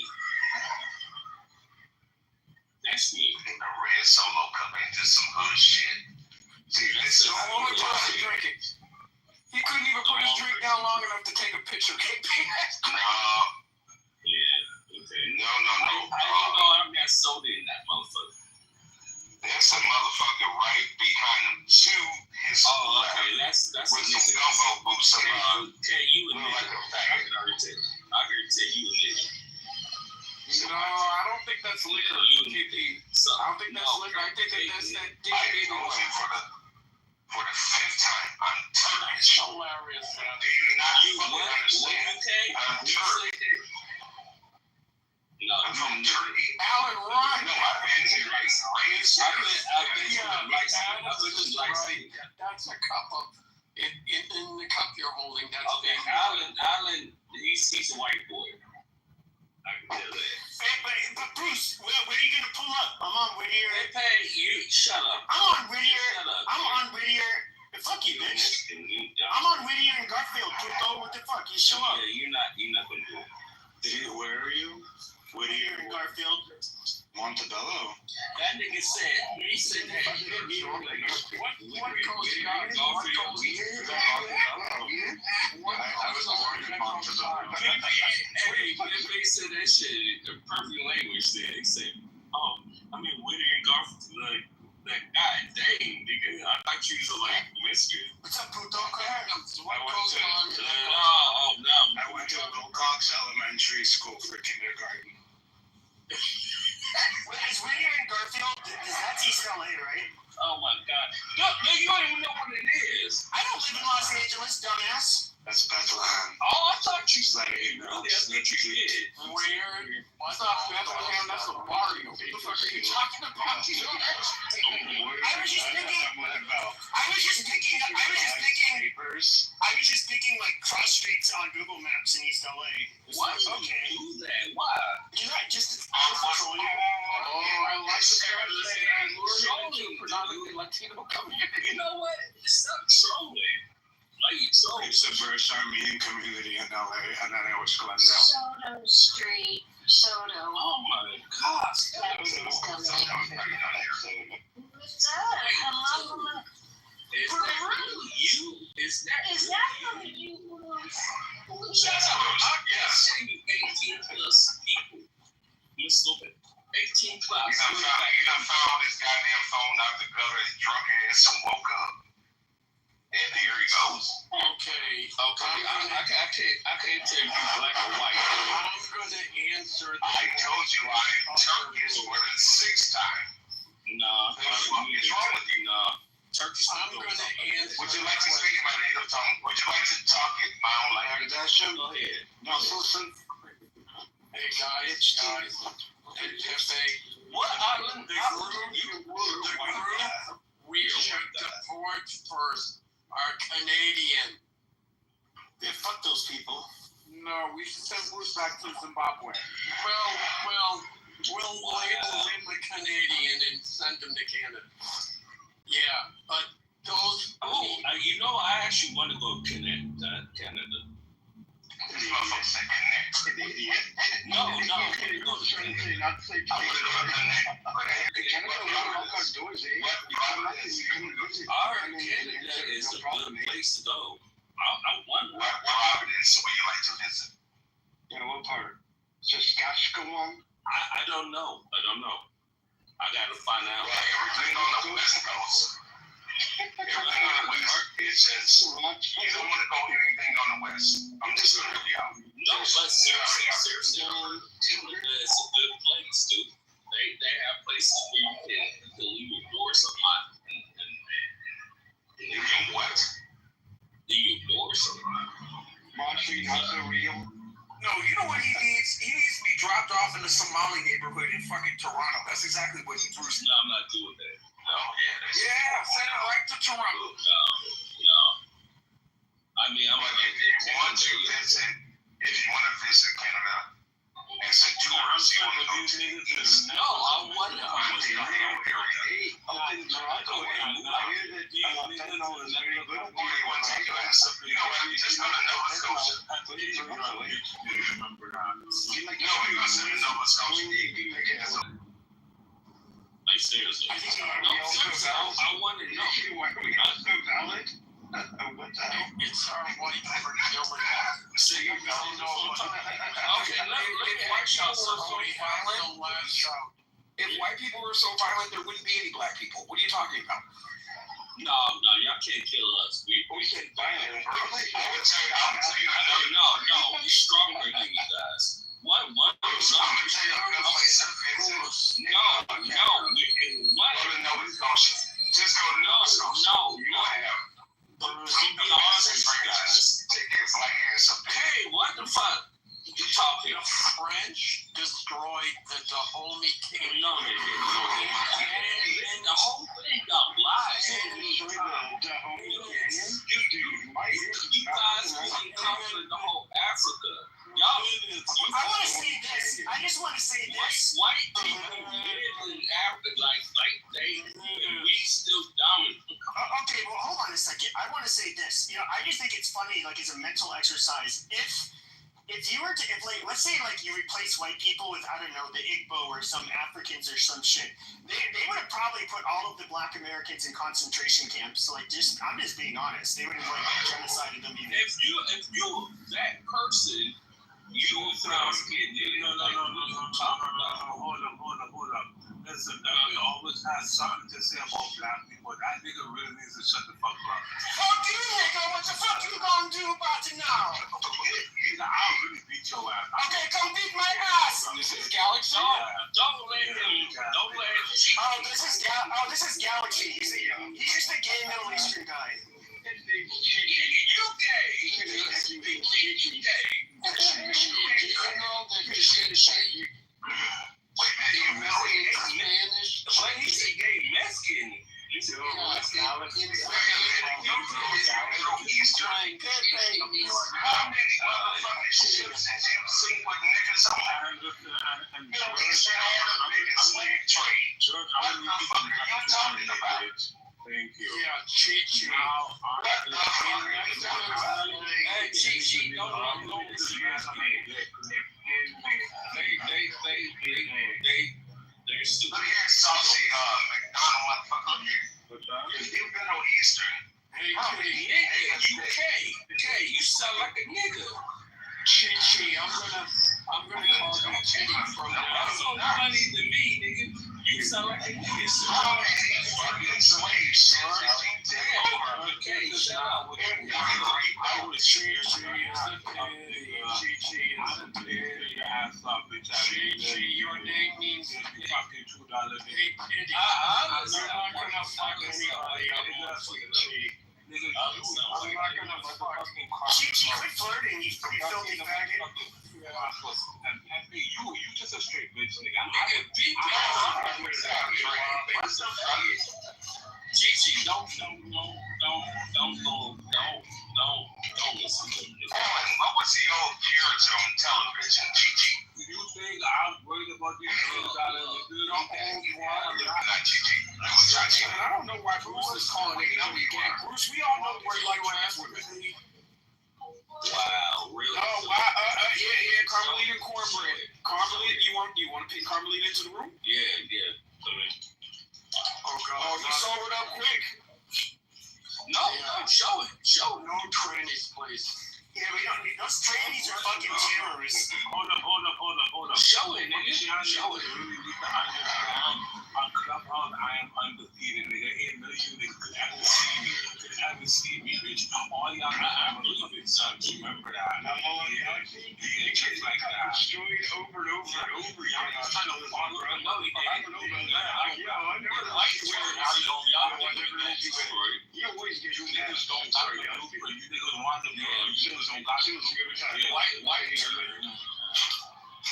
Speaker 10: That's me.
Speaker 11: In the red solo cup ain't just some hood shit. See, this is
Speaker 2: the only person drinking. He couldn't even put his drink down long enough to take a picture.
Speaker 11: No.
Speaker 10: Yeah. Okay.
Speaker 11: No.
Speaker 10: I don't got soda in that motherfucker.
Speaker 11: There's a motherfucker right behind him to his left.
Speaker 10: Okay, that's
Speaker 11: with some gumbo boots around.
Speaker 10: Okay, you a nigga. I can already tell you a nigga.
Speaker 2: No, I don't think that's liquor. KP. I don't think that's liquor. I think that's that dick baby water.
Speaker 11: For the fifth time, I'm telling you.
Speaker 3: It's hilarious, man.
Speaker 11: Do you not fucking understand?
Speaker 10: Okay.
Speaker 11: I'm Turkey.
Speaker 10: No,
Speaker 11: I'm from Turkey.
Speaker 2: Alan, run!
Speaker 11: No, I've been here like raised.
Speaker 10: I've been
Speaker 3: That's a cup of in the cup you're holding. That's
Speaker 10: okay. Alan, he's a white boy. I can tell that.
Speaker 20: Hey, but Bruce, where are you gonna pull up? I'm on Whittier.
Speaker 10: Hey, you shut up.
Speaker 20: I'm on Whittier.
Speaker 10: Shut up.
Speaker 20: I'm on Whittier. Fuck you, bitch. I'm on Whittier and Garfield. Puto, what the fuck? You show up.
Speaker 10: Yeah, you're not gonna do it.
Speaker 18: Where are you?
Speaker 20: Whittier and Garfield.
Speaker 18: Montebello.
Speaker 10: That nigga said, he said that.
Speaker 3: what goes down?
Speaker 18: I was born in Montebello.
Speaker 10: They said that shit in the perfect language. They said, Whittier and Garfield, like, god dang, nigga. I thought you was like Michigan.
Speaker 20: What's up, Puto?
Speaker 18: I went to Wilcox Elementary School for kindergarten.
Speaker 20: Is Whittier and Garfield? That's East LA, right?
Speaker 10: Oh my god. No, you don't even know what it is.
Speaker 20: I don't live in Los Angeles, dumbass.
Speaker 18: That's Bethlehem.
Speaker 10: Oh, I thought you said it. Really? That's what you did.
Speaker 3: Where? What's up, Bethlehem? That's a bar. What the fuck are you talking about?
Speaker 20: I was just picking like cross streets on Google Maps in East LA.
Speaker 10: Why do you do that? Why?
Speaker 20: You're not just trolling.
Speaker 3: I like the trolling. Predominantly Latino community.
Speaker 10: You know what? Stop trolling.
Speaker 18: It's the first Armenian community in LA, and then it was Glendale.
Speaker 14: Soto Street, Soto.
Speaker 10: Oh my gosh.
Speaker 14: What's up? Hello.
Speaker 10: Is that really you? Is that
Speaker 14: really you?
Speaker 10: Shut up. I'm sending you 18 plus people. You're stupid. 18 plus.
Speaker 11: You done found this goddamn phone out the gutter and drunk ass and woke up. And here he goes.
Speaker 3: Okay.
Speaker 10: I can't tell you black or white.
Speaker 3: I'm going to answer.
Speaker 11: I told you I'm Turkish for the sixth time.
Speaker 10: Nah.
Speaker 11: What the fuck is wrong with you?
Speaker 10: Nah. Turkish.
Speaker 3: I'm going to answer.
Speaker 11: Would you like to speak in my native tongue? Would you like to talk in my own language?
Speaker 10: Go ahead.
Speaker 3: No, listen. Hey guys. Hey, Pepe.
Speaker 10: What island?
Speaker 3: We should deport first. Are Canadian.
Speaker 20: Yeah, fuck those people.
Speaker 3: No, we should send Bruce back to Zimbabwe. Well, we'll label him a Canadian and send him to Canada. Yeah, but those.
Speaker 10: You know, I actually want to go to Canada.
Speaker 11: These motherfuckers say connect. No. Our Canada is a good place to go. I wonder.
Speaker 15: What province would you like to visit?
Speaker 18: Yeah, what part? Saskatchewan?
Speaker 11: I don't know. I gotta find out.
Speaker 15: Well, everything on the West Coast. Everything on the West. It says you don't want to go anything on the West. I'm just gonna help you out.
Speaker 11: No, but seriously, Canada is a good place, dude. They have places where you can leave your doors unlocked.
Speaker 15: You can what?
Speaker 11: Leave your doors unlocked.
Speaker 18: Montreal.
Speaker 2: No, you know what he needs? He needs to be dropped off in the Somali neighborhood in fucking Toronto. That's exactly what he Bruce.
Speaker 11: No, I'm not doing that. No,
Speaker 2: Yeah, send him right to Toronto.
Speaker 11: No. I mean, I'm
Speaker 15: if you want to visit Canada as a tourist, you want to go to the east.
Speaker 11: No, I want to. Like seriously. I want to know.
Speaker 18: What the hell?
Speaker 3: It's our white over
Speaker 11: See, you don't know what. Okay, let me
Speaker 2: White people were so violent. If white people were so violent, there wouldn't be any black people. What are you talking about?
Speaker 11: No, y'all can't kill us. We can violent.
Speaker 15: I'll tell you.
Speaker 11: No, we stronger than you guys. What?
Speaker 15: I'm gonna tell you a good place to visit.
Speaker 11: No.
Speaker 15: Go to Nova Scotia. Just go to Nova Scotia. You have take your flag ass up there.
Speaker 11: Hey, what the fuck? You talking?
Speaker 3: The French destroyed the Dahomey Kingdom.
Speaker 11: No, they didn't. And the whole thing got lies. You guys couldn't conquer the whole Africa. Y'all,
Speaker 20: I want to say this. I just want to say this.
Speaker 11: White people live in Africa like we still dominant.
Speaker 20: Okay, well, hold on a second. I want to say this. I just think it's funny, like, as a mental exercise. If you were to, let's say, like, you replace white people with, I don't know, the Igbo or some Africans or some shit, they would have probably put all of the black Americans in concentration camps. So, like, I'm just being honest. They would have, like, genocided them even.
Speaker 11: If you that person, you would
Speaker 6: Hold up. Listen, we always have something to say about black people. That nigga really needs to shut the fuck up.
Speaker 20: Fuck you, nigga! What the fuck you gonna do about it now?
Speaker 6: I'll really beat your ass.
Speaker 20: Okay, come beat my ass!
Speaker 2: This is Galaxy?
Speaker 11: Don't let him.
Speaker 20: This is Galaxy. He's just a gay Middle Eastern guy.
Speaker 11: You But he's a gay Mexican.
Speaker 6: Thank you.
Speaker 3: Yeah, Chi-Chi.
Speaker 11: Hey, Chi-Chi, don't they're stupid.
Speaker 15: Look here, saucy McDonald motherfucker. Look here. You've been on Eastern.
Speaker 11: Hey, nigga, you sound like a nigga.
Speaker 3: Chi-Chi, I'm gonna call you Chi from now.
Speaker 11: That's so funny to me, nigga. You sound like a nigga.
Speaker 15: Fucking slaves.
Speaker 11: Okay, shout out.
Speaker 6: I was Chi-Chi,
Speaker 3: your name means
Speaker 6: fucking $2
Speaker 3: hey, pity. You're not gonna fuck anybody up, Chi-Chi. I'm not gonna fuck.
Speaker 20: Chi-Chi, quit flirting, you filthy faggot.
Speaker 6: You just a straight bitch, nigga.
Speaker 11: Chi-Chi, don't listen to me.
Speaker 15: What was the old character on television, Chi-Chi?
Speaker 6: You think I'm worried about these $2
Speaker 2: I don't know why Bruce is calling it. Bruce, we all know where you like to ask women.
Speaker 11: Wow, real.
Speaker 7: No, Carmelita and cornbread. Carmelita, you want to pick Carmelita into the room?
Speaker 11: Yeah.
Speaker 7: Oh God! Oh, you sobered up quick.
Speaker 11: No, show it.
Speaker 7: No trannies, please.
Speaker 20: Yeah, we don't need those trannies are fucking terrorists.
Speaker 6: Hold up.
Speaker 11: Show it, nigga. Show it.
Speaker 6: You really need to understand. On Clubhouse, I am undefeated, nigga. Ain't no you niggas could ever see me, bitch. All y'all I believe it, son. Remember that. Yeah, just like that.
Speaker 7: Destroyed over and over and over.
Speaker 6: Y'all trying to follow another
Speaker 7: You always get
Speaker 6: you niggas don't got the blueprint. You niggas want the blueprint. You niggas don't got the blueprint.
Speaker 11: White shirt.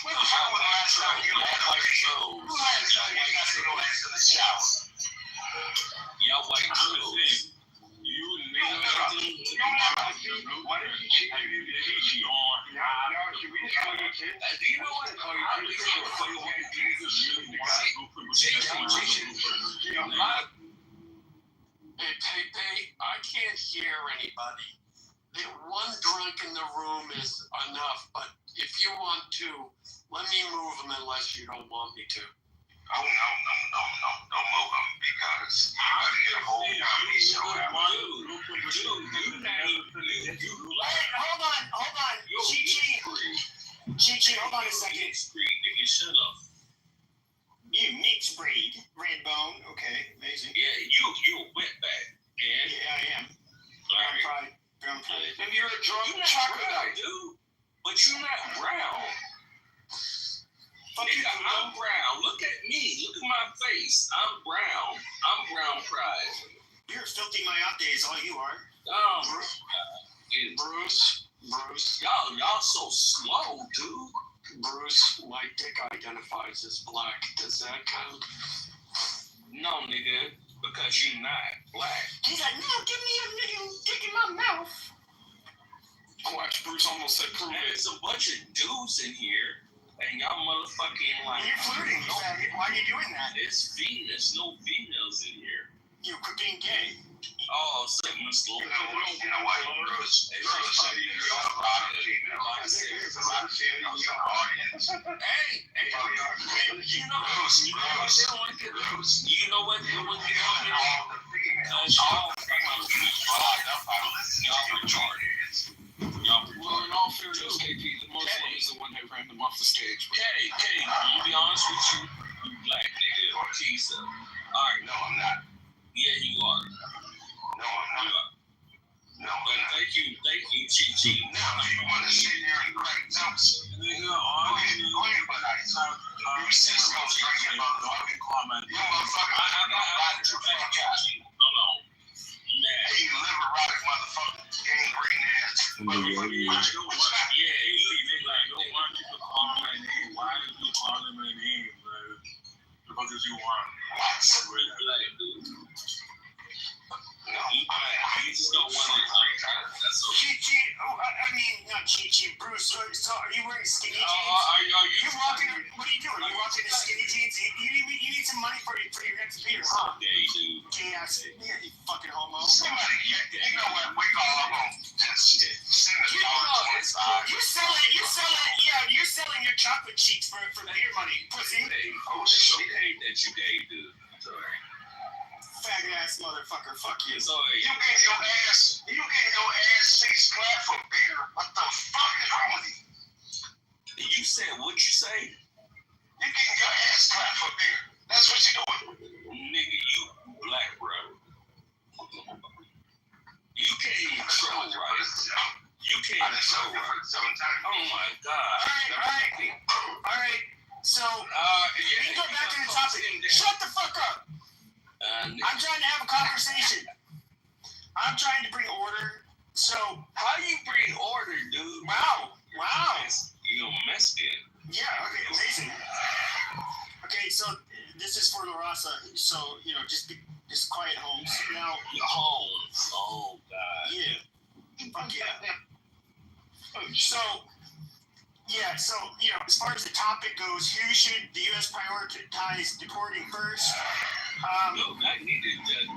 Speaker 9: When the fuck was the last time you had white shows? Who last time you got to go into the shower?
Speaker 11: Y'all white shows.
Speaker 6: You niggas.
Speaker 7: Why did you cheat? Should we just call you kids?
Speaker 11: Do you know what? I really don't know what
Speaker 3: Hey, Pepe, I can't hear anybody. One drink in the room is enough, but if you want to, let me move them unless you don't want me to.
Speaker 9: Oh, no. Don't move them because you gotta get a whole comedy show out.
Speaker 20: Hold on. Chi, hold on a second.
Speaker 11: Shut up.
Speaker 20: You mixed breed, red bone. Okay, amazing.
Speaker 11: Yeah, you a wetback, man.
Speaker 20: Yeah, I am. Brown pride.
Speaker 7: And you're a drunk chocolate guy, dude.
Speaker 11: But you're not brown. Nigga, I'm brown. Look at me. Look at my face. I'm brown. I'm brown pride.
Speaker 20: You're a filthy myote is all you are.
Speaker 3: Bruce.
Speaker 11: Y'all so slow, dude.
Speaker 3: Bruce, my dick identifies as black. Does that count?
Speaker 11: No, nigga, because you're not black.
Speaker 20: He's like, no, give me a little dick in my mouth.
Speaker 3: Watch, Bruce almost said prove it.
Speaker 11: There's a bunch of dudes in here, and y'all motherfucking like.
Speaker 20: You're flirting, you faggot. Why are you doing that?
Speaker 11: There's no females in here.
Speaker 20: You quit being gay.
Speaker 11: Oh, something slow.
Speaker 9: You know what, Bruce? There's a lot of females. There's a lot of females in the audience.
Speaker 11: Hey, you know what? You know what?
Speaker 9: All the females fly up. I'm listening to you, Jordan.
Speaker 3: Well, in all fairness, KP, the Muslim is the one that ran them off the stage.
Speaker 11: Hey, to be honest with you, you black nigga or cheese. Alright,
Speaker 9: no, I'm not.
Speaker 11: Yeah, you are.
Speaker 9: No, I'm not. No,
Speaker 11: but thank you, Chi.
Speaker 9: Now, if you want to sit here and crack jokes,
Speaker 6: nigga,
Speaker 9: go ahead, but you say something drinking about the fucking comment. You motherfucker, I got your fuck out.
Speaker 11: No.
Speaker 9: Hey, you liver rotted motherfucker, gangrene ass.
Speaker 6: Why do you call my name? Why did you call him my name, bro? The fuck is you want?
Speaker 9: No,
Speaker 11: I just don't want to. That's
Speaker 20: Chi, not Chi, Bruce. So are you wearing skinny jeans?
Speaker 11: Are you
Speaker 20: walking? What are you doing? You walking in skinny jeans? You need some money for your next beer, huh?
Speaker 11: Gay dude.
Speaker 20: Gay ass, yeah, you fucking homo.
Speaker 9: Somebody, you know what? We all gonna just send a dollar to the side.
Speaker 20: You're selling your chocolate cheeks for beer money, pussy.
Speaker 11: Oh, it's okay that you gay, dude. Sorry.
Speaker 20: Faggot ass motherfucker, fuck you.
Speaker 11: Sorry.
Speaker 9: You get your ass 6 clap for beer? What the fuck is wrong with you?
Speaker 11: You said what you say?
Speaker 9: You getting your ass clapped for beer. That's what you doing.
Speaker 11: Nigga, you black, bro. You can't even troll, right? You can't troll, right? Oh my God.
Speaker 20: Alright. So, we can go back to the topic. Shut the fuck up. I'm trying to have a conversation. I'm trying to bring order. So,
Speaker 11: how you bring order, dude?
Speaker 20: Wow.
Speaker 11: You're Mexican.
Speaker 20: Yeah, okay, amazing. Okay, so this is for La Raza. So, just quiet homes. Now,
Speaker 11: homes. Oh, God.
Speaker 20: Yeah. Fuck yeah. So, as far as the topic goes, who should the U.S. prioritize deporting first?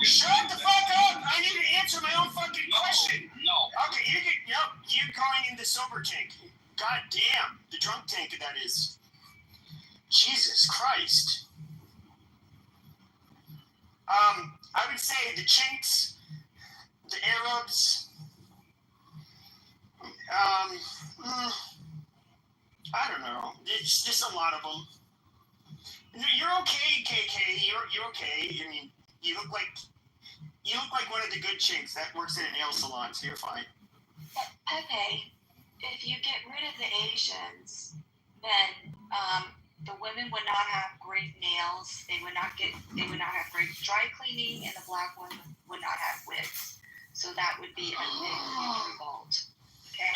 Speaker 20: Shut the fuck up! I need to answer my own fucking question.
Speaker 11: No.
Speaker 20: Okay, you're going in the sober tank. God damn, the drunk tank that is. Jesus Christ. I would say the Chinks, the Arabs. I don't know. It's just a lot of them. You're okay, KK. You're okay. I mean, you look like one of the good Chinks that works in a nail salon. So you're fine.
Speaker 13: Pepe, if you get rid of the Asians, then the women would not have great nails. They would not have great dry cleaning, and the black women would not have wigs. So that would be a big revolt. Okay.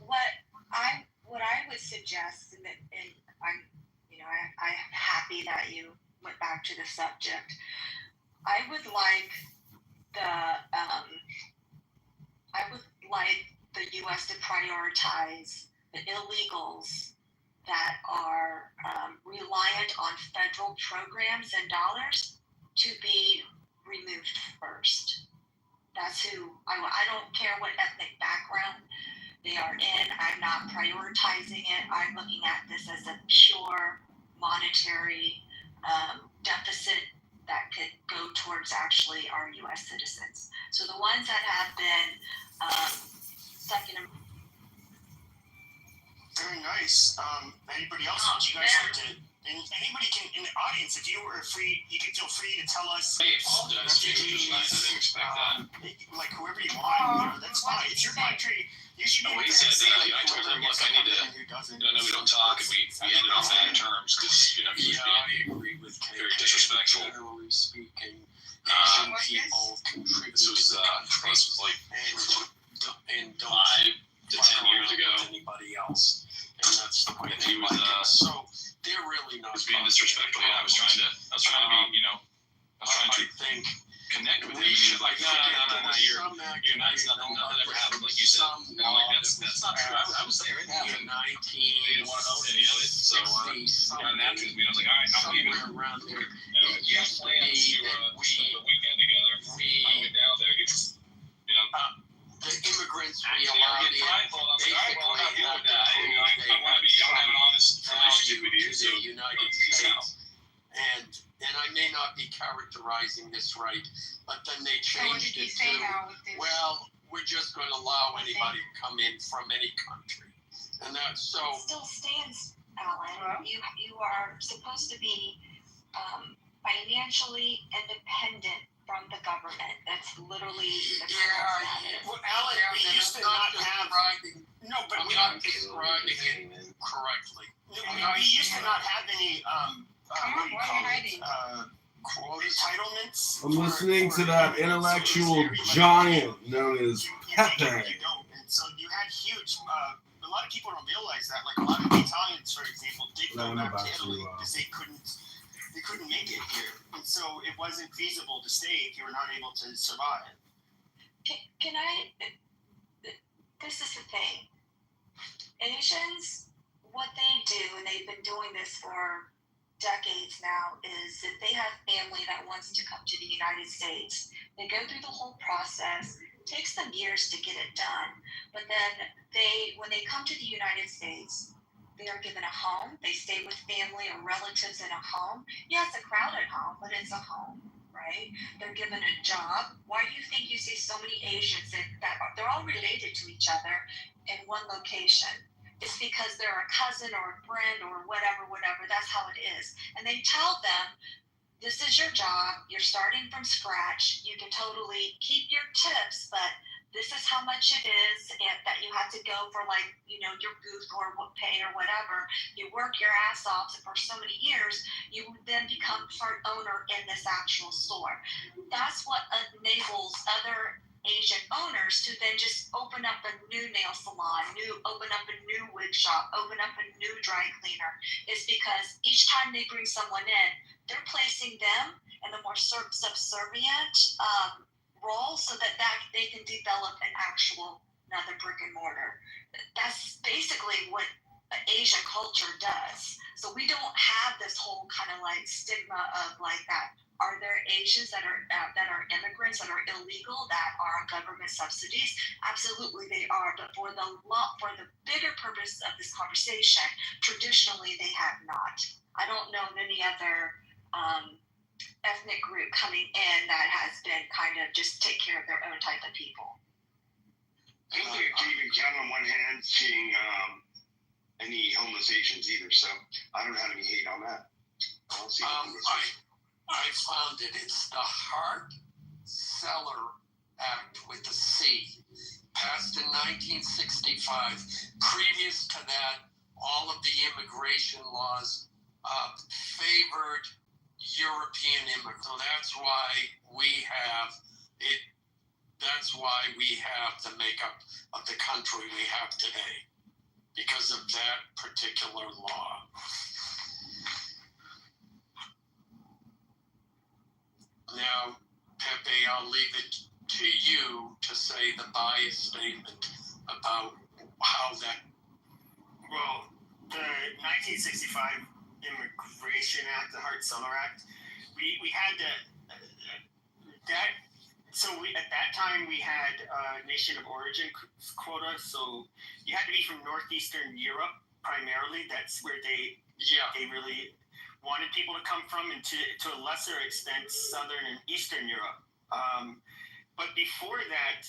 Speaker 13: What I would suggest, and I'm happy that you went back to the subject. I would like the U.S. to prioritize the illegals that are reliant on federal programs and dollars to be removed first. That's who I don't care what ethnic background they are in. I'm not prioritizing it. I'm looking at this as a pure monetary deficit that could go towards actually our U.S. citizens. So the ones that have been second.
Speaker 20: Very nice. Anybody else? Would you guys like to? And anybody can in the audience, if you were free, you could feel free to tell us.
Speaker 11: I apologize. I didn't expect that.
Speaker 20: Like whoever you want, that's fine. It's your country. You should be able to say
Speaker 11: I told him, look, I need to. No, we don't talk, and we ended on bad terms because he was being very disrespectful.
Speaker 3: Generally speaking, Asian people contribute.
Speaker 11: This was like
Speaker 3: and don't
Speaker 11: 5 to 10 years ago.
Speaker 3: Anybody else, and that's the way
Speaker 11: he was.
Speaker 3: So they're really not.
Speaker 11: Was being disrespectful. Yeah, I was trying to be, I was trying to connect with him. He was like, no, you're not. Nothing ever happened like you said. And I'm like, that's not true. I was there. It happened. They didn't want to own any of it, so got an after me. I was like, all right, I'm leaving.
Speaker 3: Around there.
Speaker 11: You have plans to spend the weekend together. I went down there.
Speaker 3: The immigrants we allowed in basically had to prove they had some value to the United States. And I may not be characterizing this right, but then they changed it to, well, we're just going to allow anybody to come in from any country. And that's so.
Speaker 13: It still stands, Alan. You are supposed to be financially independent from the government. That's literally the
Speaker 20: Well, Alan, we used to not have. No, but
Speaker 3: I'm not describing it correctly.
Speaker 20: We used to not have any. Entitlements.
Speaker 22: I'm listening to that intellectual giant known as Pepe.
Speaker 20: And so you had huge. A lot of people don't realize that. Like a lot of the Italians, for example, did go back to Italy because they couldn't make it here, and so it wasn't feasible to stay if you were not able to survive.
Speaker 13: Can I? This is the thing. Asians, what they do, and they've been doing this for decades now, is if they have family that wants to come to the United States, they go through the whole process. It takes them years to get it done, but then when they come to the United States, they are given a home. They stay with family or relatives in a home. Yeah, it's a crowded home, but it's a home, right? They're given a job. Why do you think you see so many Asians that they're all related to each other in one location? It's because they're a cousin or a friend or whatever. That's how it is. And they tell them, this is your job. You're starting from scratch. You can totally keep your tips, but this is how much it is, and that you have to go for your booth or pay or whatever. You work your ass off for so many years, you then become part owner in this actual store. That's what enables other Asian owners to then just open up a new nail salon, open up a new wig shop, open up a new dry cleaner. Is because each time they bring someone in, they're placing them in the more subservient role so that they can develop another brick and mortar. That's basically what Asian culture does. So So we don't have this whole kind of like stigma of like that. Are there Asians that are immigrants that are illegal that are on government subsidies? Absolutely, they are. But for the bigger purpose of this conversation, traditionally they have not. I don't know of any other ethnic group coming in that has been kind of just take care of their own type of people.
Speaker 18: I don't think I can even count on one hand seeing any homeless Asians either. So I don't have any hate on that. I don't see
Speaker 3: I found it's the Hart-Celler Act with the C, passed in 1965. Previous to that, all of the immigration laws favored European immigrants. So that's why we have it. That's why we have the makeup of the country we have today, because of that particular law. Now, Pepe, I'll leave it to you to say the bias statement about how that.
Speaker 20: Well, the 1965 Immigration Act, the Hart-Celler Act, we had that. So at that time we had a nation of origin quota. So you had to be from Northeastern Europe primarily. That's where they really wanted people to come from, and to a lesser extent, Southern and Eastern Europe. But before that,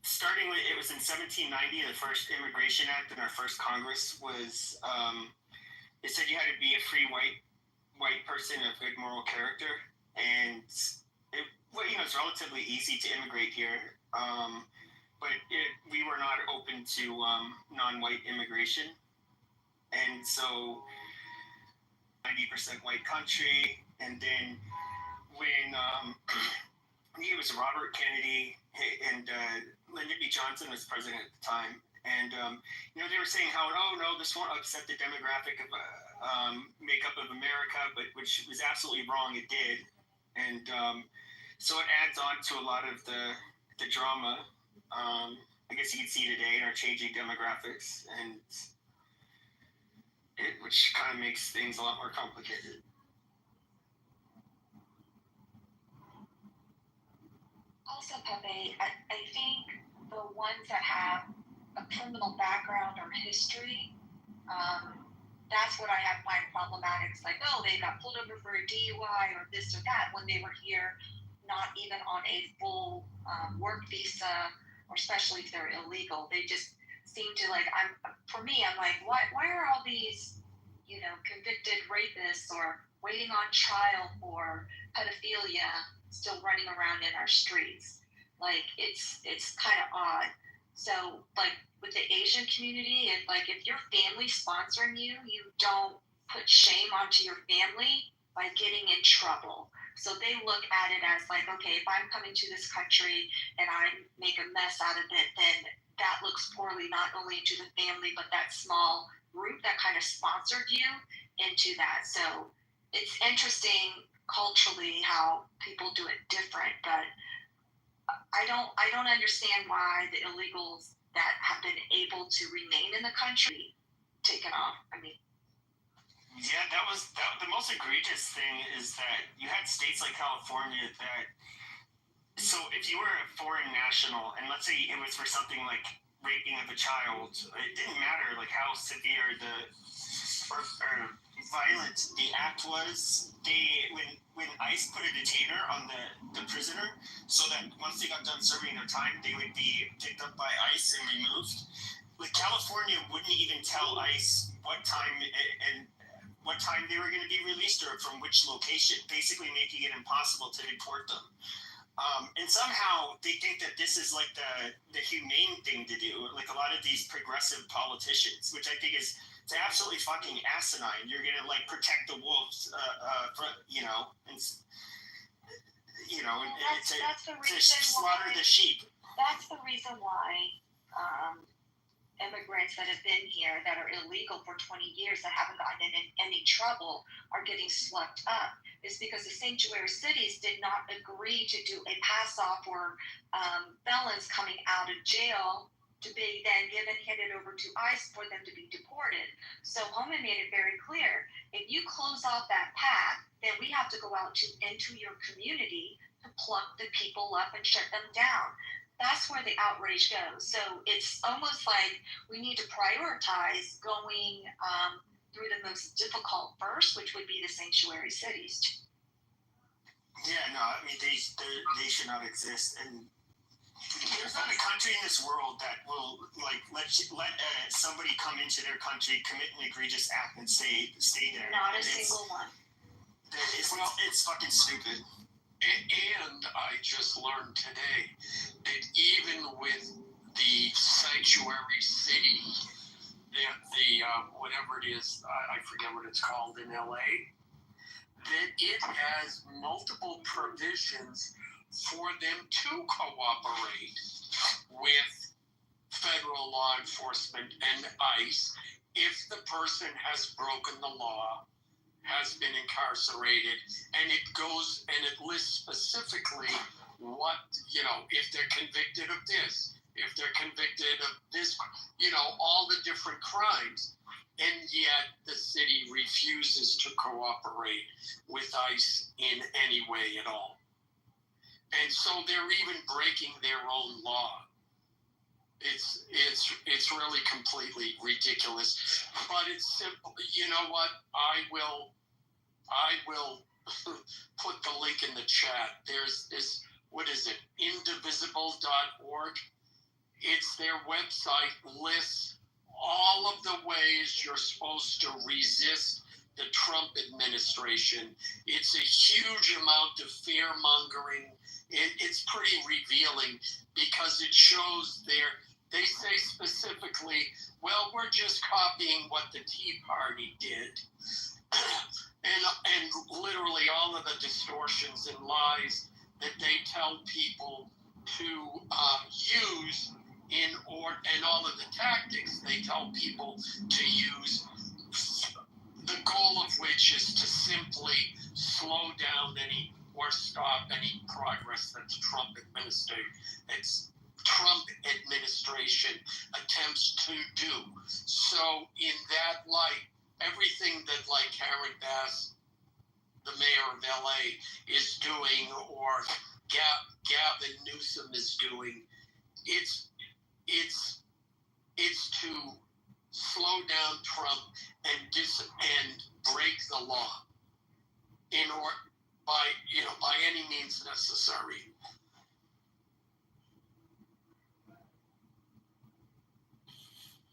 Speaker 20: starting with, it was in 1790, the first Immigration Act in our first Congress was, it said you had to be a free white person of good moral character, and it's relatively easy to immigrate here. But we were not open to non-white immigration, and so 90% white country. And then when it was Robert Kennedy and Lyndon B. Johnson was president at the time, and they were saying how this won't upset the demographic of makeup of America, but which was absolutely wrong. It did, and so it adds on to a lot of the drama. I guess you can see today in our changing demographics, and which kind of makes things a lot more complicated.
Speaker 13: Also, Pepe, I think the ones that have a criminal background or history, that's what I have find problematic. It's like, they got pulled over for a DUI or this or that when they were here, not even on a full work visa, or especially if they're illegal. They just seem to like, I'm like, why are all these, convicted rapists or waiting on trial for pedophilia still running around in our streets? Like, it's kind of odd. So, like, with the Asian community, if your family's sponsoring you, you don't put shame onto your family by getting in trouble. So they look at it as like, okay, if I'm coming to this country and I make a mess out of it, then that looks poorly not only to the family, but that small group that kind of sponsored you into that. So it's interesting culturally how people do it different, but I don't understand why the illegals that have been able to remain in the country taken off.
Speaker 20: Yeah, that was the most egregious thing is that you had states like California that, so if you were a foreign national, and let's say it was for something like raping of a child, it didn't matter like how severe or violent the act was. When ICE put a detainer on the prisoner, so that once they got done serving their time, they would be picked up by ICE and removed. Like, California wouldn't even tell ICE what time they were going to be released or from which location, basically making it impossible to deport them. And somehow they think that this is like the humane thing to do. Like a lot of these progressive politicians, which I think is it's absolutely fucking asinine. You're gonna like protect the wolves, to slaughter the sheep.
Speaker 13: That's the reason why immigrants that have been here that are illegal for 20 years that haven't gotten in any trouble are getting swept up. It's because the sanctuary cities did not agree to do a pass-off for felons coming out of jail to be then handed over to ICE for them to be deported. So Homan made it very clear, if you close off that path, then we have to go out into your community to pluck the people up and shut them down. That's where the outrage goes. So it's almost like we need to prioritize going through the most difficult first, which would be the sanctuary cities.
Speaker 20: Yeah, no, I mean, they should not exist. And there's not a country in this world that will like let somebody come into their country, commit an egregious act, and stay there.
Speaker 13: Not a single one.
Speaker 20: It's fucking stupid.
Speaker 3: And I just learned today that even with the sanctuary city, the whatever it is, I forget what it's called in LA, that it has multiple provisions for them to cooperate with federal law enforcement and ICE if the person has broken the law, has been incarcerated, and it goes and it lists specifically what, if they're convicted of this, if they're convicted of this, all the different crimes, and yet the city refuses to cooperate with ICE in any way at all. And so they're even breaking their own law. It's really completely ridiculous, but it's simple. You know what? I will put the link in the chat. There's this, what is it? Indivisible.org. It's their website, lists all of the ways you're supposed to resist the Trump administration. It's a huge amount of fear mongering. It's pretty revealing because it shows they say specifically, well, we're just copying what the Tea Party did. and literally all of the distortions and lies that they tell people to use and all of the tactics they tell people to use, the goal of which is to simply slow down or stop any progress that the Trump administration attempts to do. So in that light, everything that like Karen Bass, the mayor of LA, is doing, or Gavin Newsom is doing, it's to slow down Trump and break the law by any means necessary.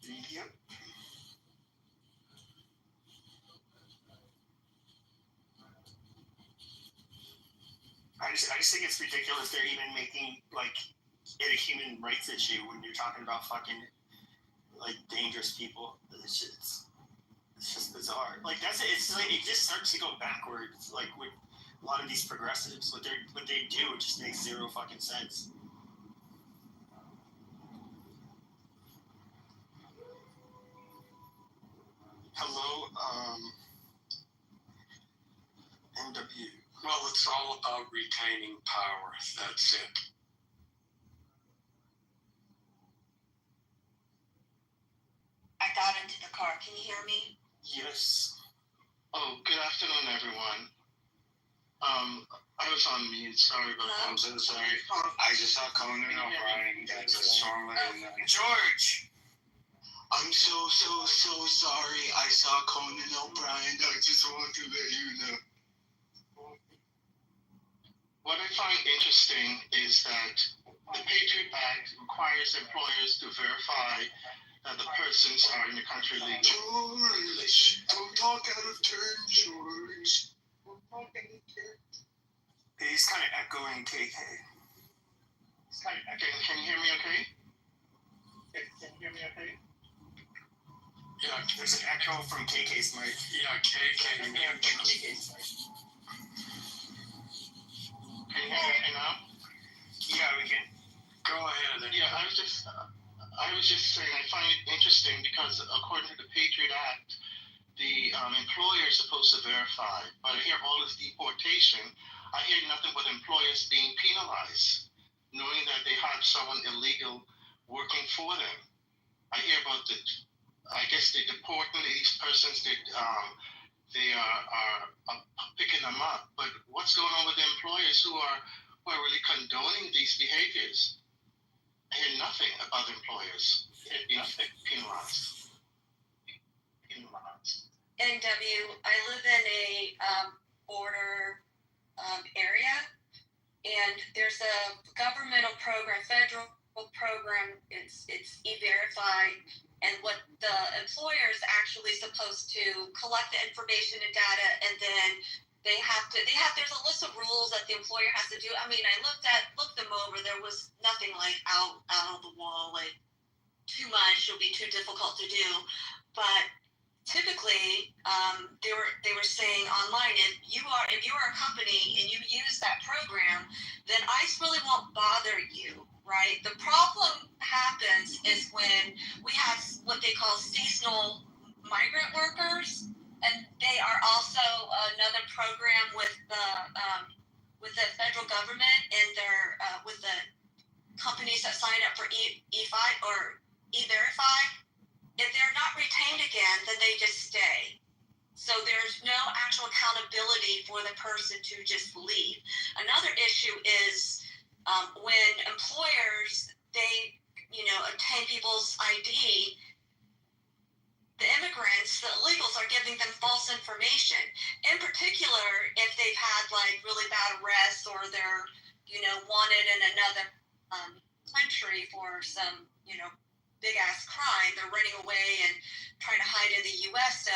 Speaker 20: Yep. I just think it's ridiculous they're even making it a human rights issue when you're talking about fucking dangerous people. It's just bizarre. It just starts to go backwards. With a lot of these progressives, what they do, it just makes zero fucking sense. Hello, NW.
Speaker 3: Well, it's all about retaining power. That's it.
Speaker 13: I got into the car. Can you hear me?
Speaker 20: Yes.
Speaker 9: Oh, good afternoon, everyone. I was on mute. Sorry about that. I'm so sorry.
Speaker 18: I just saw Conan O'Brien. That's a strong
Speaker 20: George.
Speaker 18: I'm so sorry. I saw Conan O'Brien. I just want to let you know.
Speaker 9: What I find interesting is that the Patriot Act requires employers to verify that the persons are in the country legally.
Speaker 18: George, don't talk out of turn, George.
Speaker 20: He's kind of echoing KK.
Speaker 9: Can you hear me okay? Can you hear me okay?
Speaker 20: Yeah, there's an echo from KK's mic.
Speaker 3: Yeah, KK.
Speaker 20: KK's mic.
Speaker 9: Can you hear me now?
Speaker 20: Yeah, we can.
Speaker 3: Go ahead.
Speaker 9: Yeah, I was just saying, I find it interesting because according to the Patriot Act, the employer is supposed to verify. But I hear all this deportation, I hear nothing but employers being penalized, knowing that they have someone illegal working for them. I hear about I guess they're deporting these persons. They are picking them up. But what's going on with the employers who are really condoning these behaviors? I hear nothing about employers being penalized.
Speaker 13: NW, I live in a border area, and there's a governmental program, federal program. It's E-Verify, and what the employer is actually supposed to collect the information and data, and then there's a list of rules that the employer has to do. I mean, I looked them over. There was nothing like out of the wall, like too much. It'll be too difficult to do, but typically, they were saying online, if you are a company and you use that program, then ICE really won't bother you, right? The problem happens is when we have what they call seasonal migrant workers, and they are also another program with the federal government, and they're with the companies that sign up for E5 or E-Verify. If they're not retained again, then they just stay. So there's no actual accountability for the person to just leave. Another issue is when employers, they, obtain people's ID, the immigrants, the illegals are giving them false information. In particular, if they've had like really bad arrests or they're, wanted in another country for some, big ass crime, they're running away and trying to hide in the U.S. So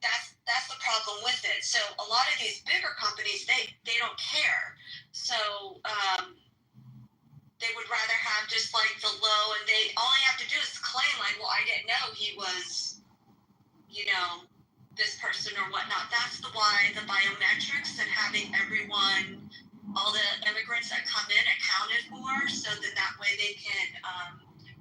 Speaker 13: that's the problem with it. So a lot of these bigger companies, they don't care. So they would rather have just like the low, and all they have to do is claim like, well, I didn't know he was, this person or whatnot. That's why the biometrics and having everyone, all the immigrants that come in accounted for, so that way they can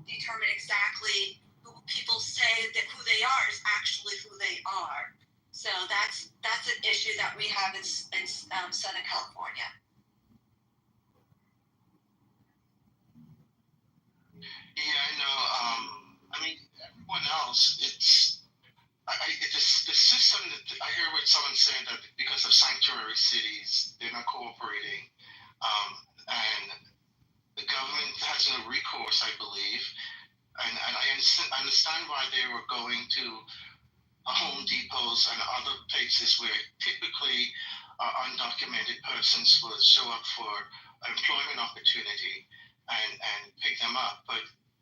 Speaker 13: determine exactly who people say that who they are is actually who they are. So that's an issue that we have in Southern California.
Speaker 9: Yeah, I know. I mean, everyone else, the system that I hear what someone saying that because of sanctuary cities, they're not cooperating, and the government has no recourse, I believe, and I understand why they were going to Home Depots and other places where typically undocumented persons would show up for employment opportunity and pick them up.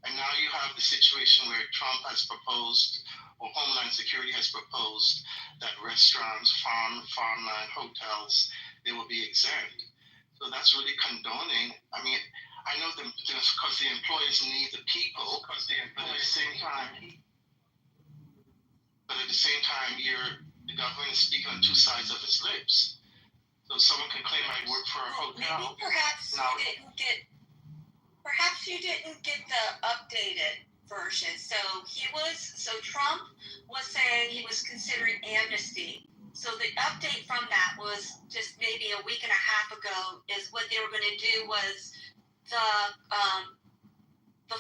Speaker 9: And now you have the situation where Trump has proposed, or Homeland Security has proposed, that restaurants, farmland, hotels, they will be exempt. So that's really condoning. I mean, I know because the employers need the people, but at the same time, the government is speaking on two sides of its lips. So someone can claim I work for a hotel.
Speaker 13: Maybe perhaps you didn't get the updated version. So Trump was saying he was considering amnesty. So the update from that was just maybe a week and a half ago. Is what they were going to do was the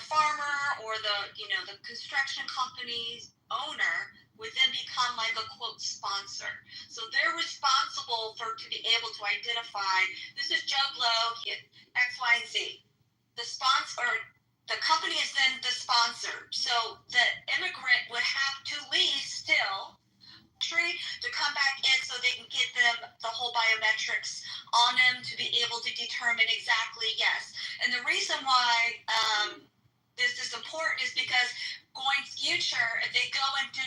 Speaker 13: farmer or the construction company's owner would then become like a quote sponsor. So they're responsible to be able to identify, this is Joe Blow, X, Y, and Z. The sponsor, the company is then the sponsor. So the immigrant would have to leave still to come back in so they can get them the whole biometrics on them to be able to determine exactly, yes. And the reason why this is important is because going future, if they go and do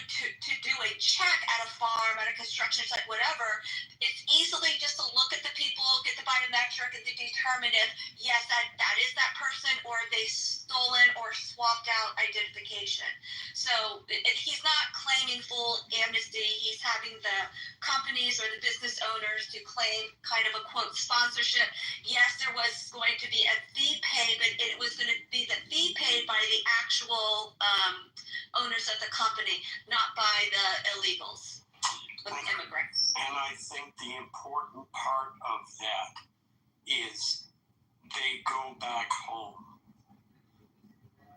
Speaker 13: a check at a farm, at a construction site, whatever, it's easily just to look at the people, get the biometric, and to determine if, yes, that is that person, or they stolen or swapped out identification. So he's not claiming full amnesty. He's having the companies or the business owners to claim kind of a quote sponsorship. Yes, there was going to be a fee paid, but it was going to be the fee paid by the actual owners of the company, not by the illegals, the immigrants.
Speaker 4: And I think the important part of that is they go back home.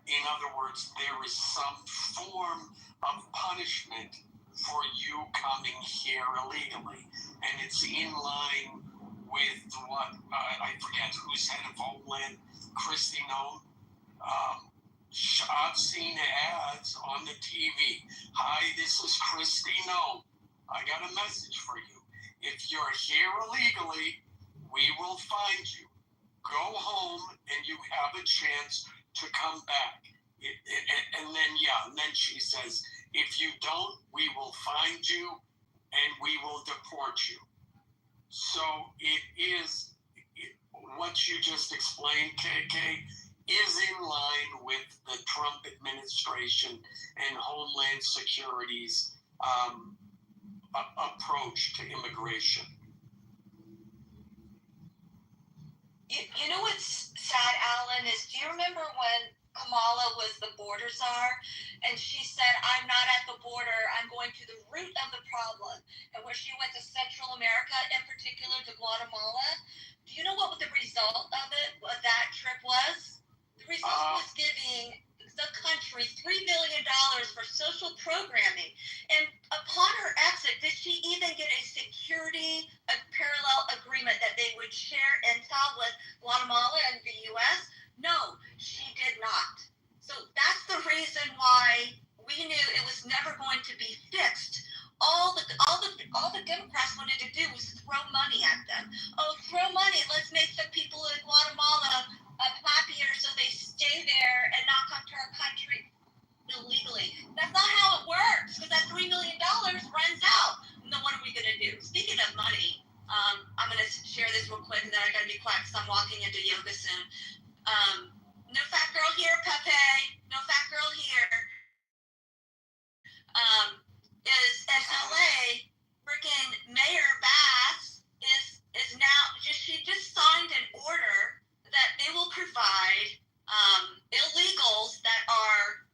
Speaker 3: In other words, there is some form of punishment for you coming here illegally. And it's in line with what, I forget who's head of Homeland, Christy Noem. I've seen ads on the TV. Hi, this is Christy Noem. I got a message for you. If you're here illegally, we will find you. Go home and you have a chance to come back. And then she says, if you don't, we will find you and we will deport you. So what you just explained, KK, is in line with the Trump administration and Homeland Security's approach to immigration.
Speaker 13: You know what's sad, Alan, is do you remember when Kamala was the border czar and she said, I'm not at the border, I'm going to the root of the problem, and where she went to Central America, in particular to Guatemala? Do you know what the result of that trip was? The result was giving the country $3 billion for social programming. And upon her exit, did she even get a parallel agreement that they would share intel with Guatemala and the U.S.? No, she did not. So that's the reason why we knew it was never going to be fixed. All the Democrats wanted to do was throw money at them. Oh, throw money. Let's make the people in Guatemala happier so they stay there and not come to our country illegally. That's not how it works, because that $3 million runs out. And then what are we going to do? Speaking of money, I'm going to share this real quick, and then I got to be quiet because I'm walking into yoga soon. No fat girl here, Pepe. No fat girl here. Is in LA, freaking Mayor Bass is now she just signed an order that they will provide illegals that are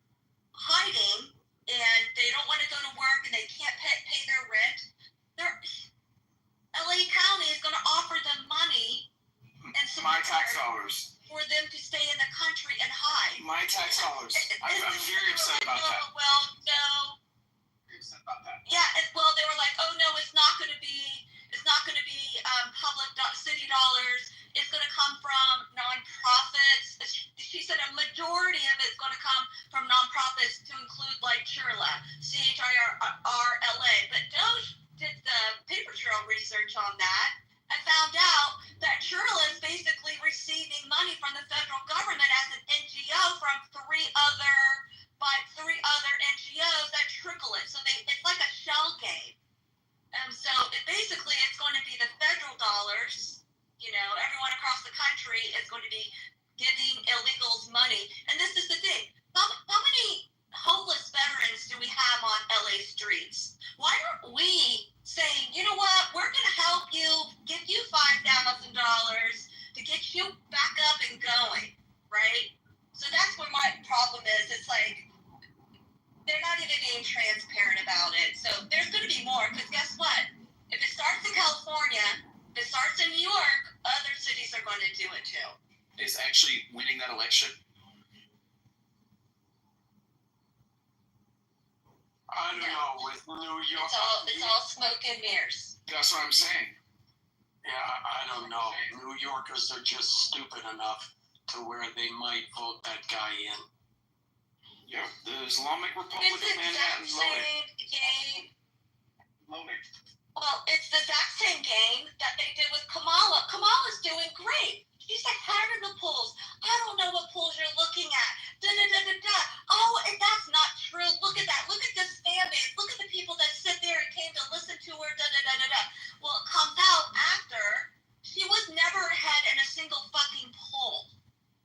Speaker 13: hiding and they don't want to go to work and they can't pay their rent. LA County is going to offer them money and
Speaker 22: my tax dollars
Speaker 13: for them to stay in the country and hide.
Speaker 22: My tax dollars. I'm very upset about that.
Speaker 13: Well, no.
Speaker 22: About that.
Speaker 13: Yeah, well, they were like, oh no, it's not going to be public city dollars. It's going to come from nonprofits. She said a majority of it's going to come from nonprofits, to include like Chirla, CHIRLA. But Doge did the paper trail research on that and found out that Chirla is basically receiving money from the federal government as an NGO from three other NGOs that trickle it. So it's like a shell game. So basically it's going to be the federal dollars, everyone across the country is going to be giving illegals money. And this is the thing. How many homeless veterans do we have on LA streets? Why aren't we saying, you know what, we're going to help you, give you $5,000 to get you back up and going, right? So that's where my problem is. It's like, they're not even being transparent about it. So there's going to be more, because guess what? If it starts in California, if it starts in New York, other cities are going to do it too.
Speaker 22: Is actually winning that election?
Speaker 3: I don't know, with New York.
Speaker 13: It's all smoke and mirrors.
Speaker 22: That's what I'm saying.
Speaker 3: Yeah, I don't know. New Yorkers are just stupid enough to where they might vote that guy in.
Speaker 22: Yeah, the Islamic Republic of Manhattan.
Speaker 13: Well, it's the exact same game that they did with Kamala. Kamala's doing great. She's ahead of the polls. I don't know what polls you're looking at. Oh, and that's not true. Look at that. Look at this fan base. Look at the people that sit there and came to listen to her. Well, it comes out after she was never ahead in a single fucking poll.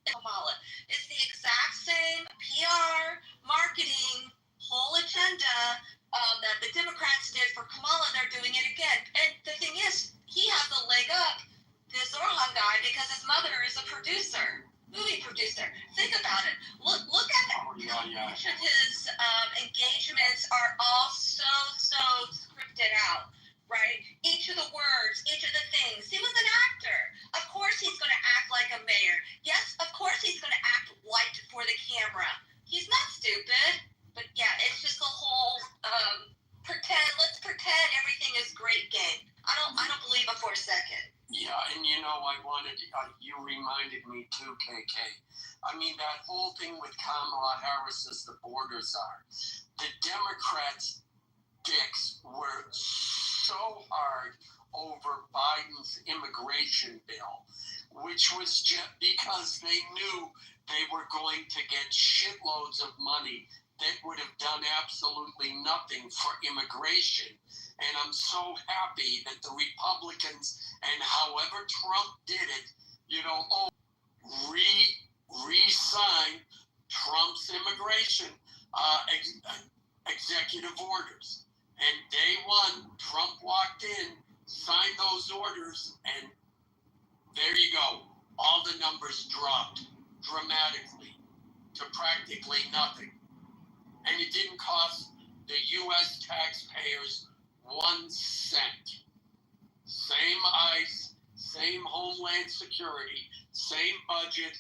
Speaker 13: Kamala. It's the exact same PR, marketing, whole agenda that the Democrats did for Kamala. They're doing it again. And the thing is, he has the leg up, this Orhan guy, because his mother is a movie producer. Think about it. Look at his engagements are all so scripted out. Right? Each of the words, each of the things. He was an actor. Of course he's going to act like a mayor. Yes, of course he's going to act white for the camera.
Speaker 3: me too, KK. I mean, that whole thing with Kamala Harris as the borders are. The Democrats' dicks were so hard over Biden's immigration bill, which was just because they knew they were going to get shitloads of money that would have done absolutely nothing for immigration. And I'm so happy that the Republicans, and however Trump did it, re-sign Trump's immigration executive orders. And day one, Trump walked in, signed those orders, and there you go. All the numbers dropped dramatically to practically nothing. And it didn't cost the U.S. taxpayers 1 cent. Same ICE, same Homeland Security, same budget.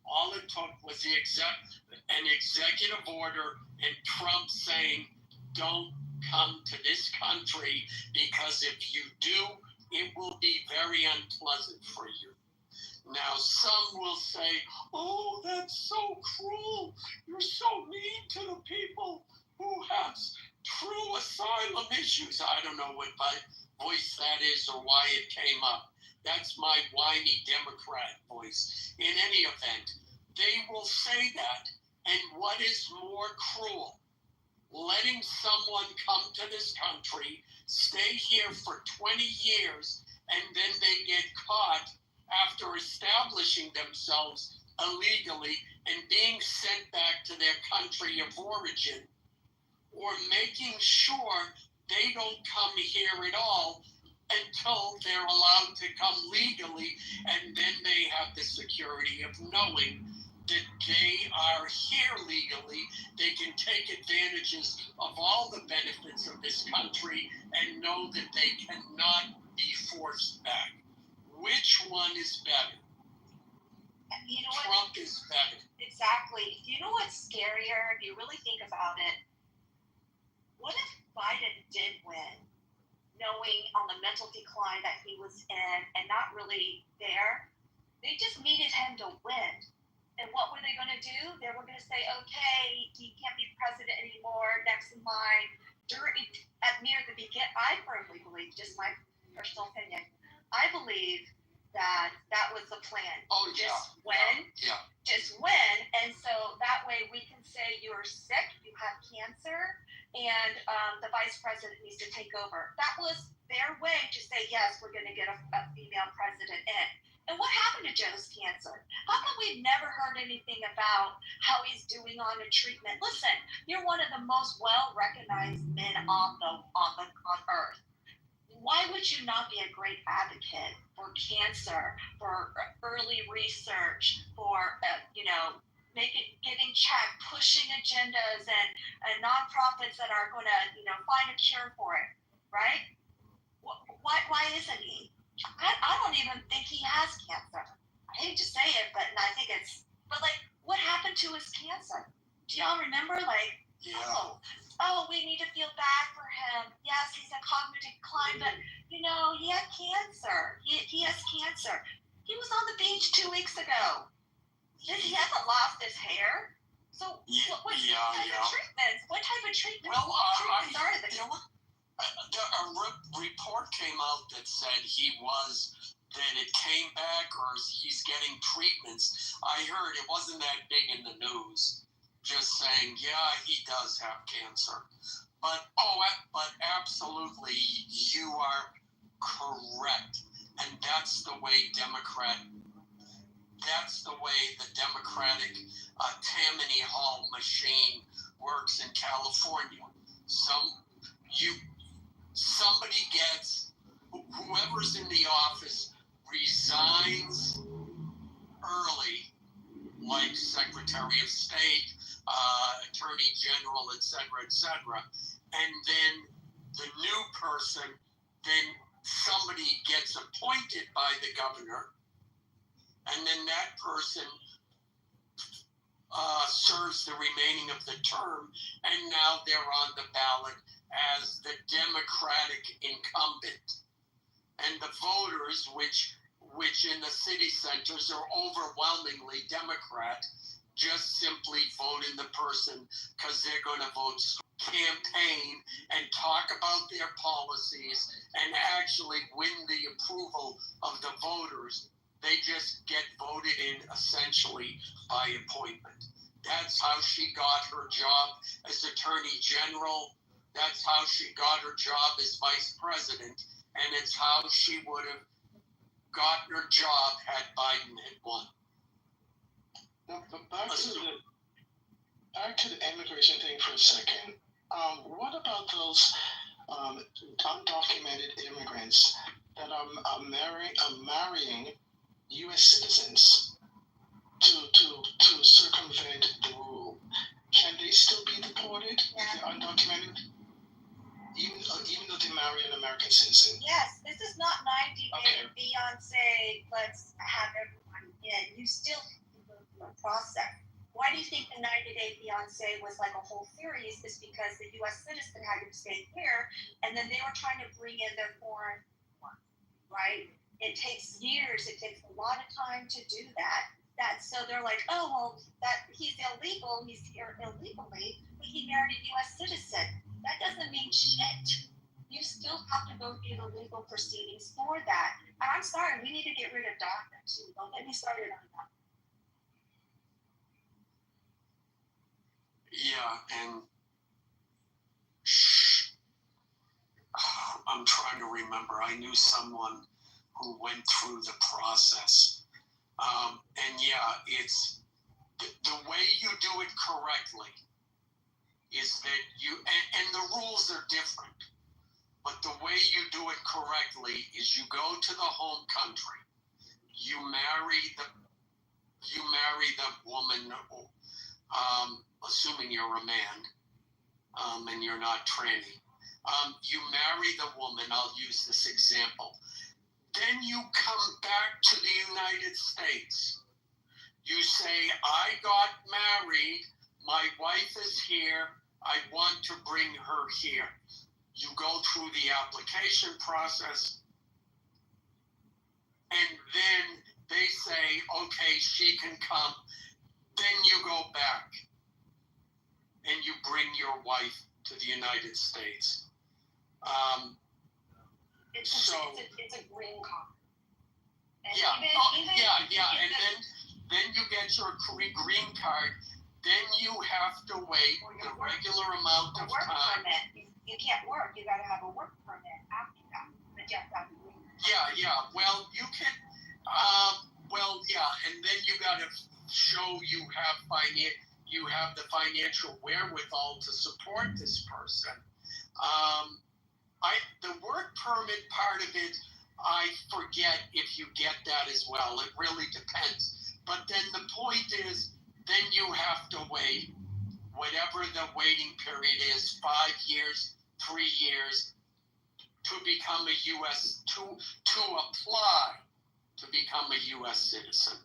Speaker 3: All it took was an executive order and Trump saying, don't come to this country because if you do, it will be very unpleasant for you. Now, some will say, oh, that's so cruel. You're so mean to the people who have true asylum issues. I don't know what voice that is or why it came up. That's my whiny Democrat voice. In any event, they will say that. And what is more cruel? Letting someone come to this country, stay here for 20 years, and then they get caught after establishing themselves illegally and being sent back to their country of origin, or making sure they don't come here at all until they're allowed to come legally, and then they have the security of knowing that they are here legally, they can take advantages of all the benefits of this country and know that they cannot be forced back. Which one is better?
Speaker 13: You know
Speaker 3: Trump is better.
Speaker 13: Exactly. You know what's scarier if you really think about it? What if Biden did win, knowing on the mental decline that he was in and not really there? They just needed him to win. And what were they going to do? They were going to say, okay, he can't be president anymore, next in line. Near the beginning, I firmly believe, just my personal opinion, I believe that was the plan.
Speaker 3: Oh, yeah.
Speaker 13: Just win. And so that way we can say you're sick, you have cancer, and the vice president needs to take over. That was their way to say, yes, we're going to get a female president in. And what happened to Joe's cancer? How come we've never heard anything about how he's doing on a treatment? Listen, you're one of the most well-recognized men on earth. Why would you not be a great advocate for cancer, for early research, for getting checked, pushing agendas and nonprofits that are going to find a cure for it, right? Why isn't he? I don't even think he has cancer. I hate to say it, but what happened to his cancer? Do y'all remember? We need to feel bad for him. Yes, he's a cognitive decline, but he had cancer. He has cancer. He was on the beach 2 weeks ago. He hasn't lost his hair. So what type of treatments? What type of treatments?
Speaker 3: Well,
Speaker 13: are they?
Speaker 3: A report came out that said that it came back or he's getting treatments. I heard it wasn't that big in the news. Just saying, yeah, he does have cancer. But absolutely, you are correct. And that's the way the Democratic Tammany Hall machine works in California. Whoever's in the office resigns early, like Secretary of State, Attorney General, etc., and then the new person, then somebody gets appointed by the governor, and then that person serves the remaining of the term, and now they're on the ballot as the Democratic incumbent. And the voters, which which in the city centers are overwhelmingly Democrat, just simply voting the person because they're going to vote, campaign and talk about their policies and actually win the approval of the voters. They just get voted in essentially by appointment. That's how she got her job as Attorney General. That's how she got her job as Vice President. And it's how she would have gotten her job had Biden had won.
Speaker 8: But back to the immigration thing for a second. What about those undocumented immigrants that are marrying U.S. citizens to circumvent the rule? Can they still be deported if they're undocumented, even though they marry an American citizen?
Speaker 13: Yes, this is not 90 Day Beyonce. Let's have everyone in. You still go through a process. Why do you think the 90 Day Beyonce was like a whole series? Is because the U.S. citizen had to stay here, and then they were trying to bring in their foreign ones, right? It takes years. It takes a lot of time to do that. So they're like, oh, well, that he's illegal. He's here illegally, but he married a U.S. citizen. That doesn't mean shit. You still have to go through the legal proceedings for that. And I'm sorry, we need to get rid of DACA too. Don't get me started on that.
Speaker 3: Yeah, and I'm trying to remember. I knew someone who went through the process. And yeah, it's the way you do it correctly is that and the rules are different, but the way you do it correctly is you go to the home country, you marry the woman, assuming you're a man, and you're not tranny. You marry the woman, I'll use this example. Then you come back to the United States. You say, I got married, my wife is here, I want to bring her here. You go through the application process, and then they say, okay, she can come. Then you go back, and you bring your wife to the United States.
Speaker 13: It's a green card.
Speaker 3: And then you get your green card. Then you have to wait the regular amount of time.
Speaker 13: Permit. You can't work. You got to have a work permit after that. But you have to have a green card.
Speaker 3: Yeah. Well, you can. And then you got to show you have the financial wherewithal to support this person. The work permit part of it, I forget if you get that as well. It really depends. But then the point is, then you have to wait whatever the waiting period is, 5 years, 3 years, to become a U.S. to apply to become a U.S. citizen.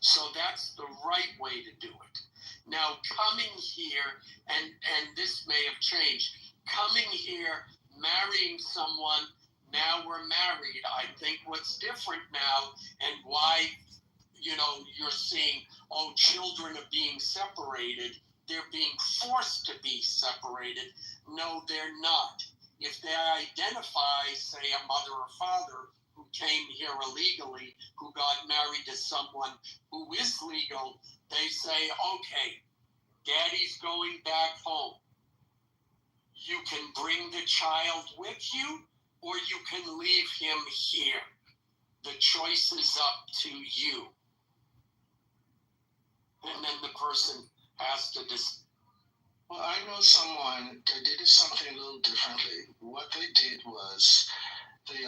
Speaker 3: So that's the right way to do it. Now, coming here, and this may have changed, coming here, marrying someone, now we're married. I think what's different now and why, you're seeing, children are being separated, they're being forced to be separated. No, they're not. If they identify, say, a mother or father who came here illegally, who got married to someone who is legal, they say, okay, daddy's going back home. You can bring the child with you, or you can leave him here. The choice is up to you. And then the person has to decide.
Speaker 8: Well, I know someone that did something a little differently. What they did was they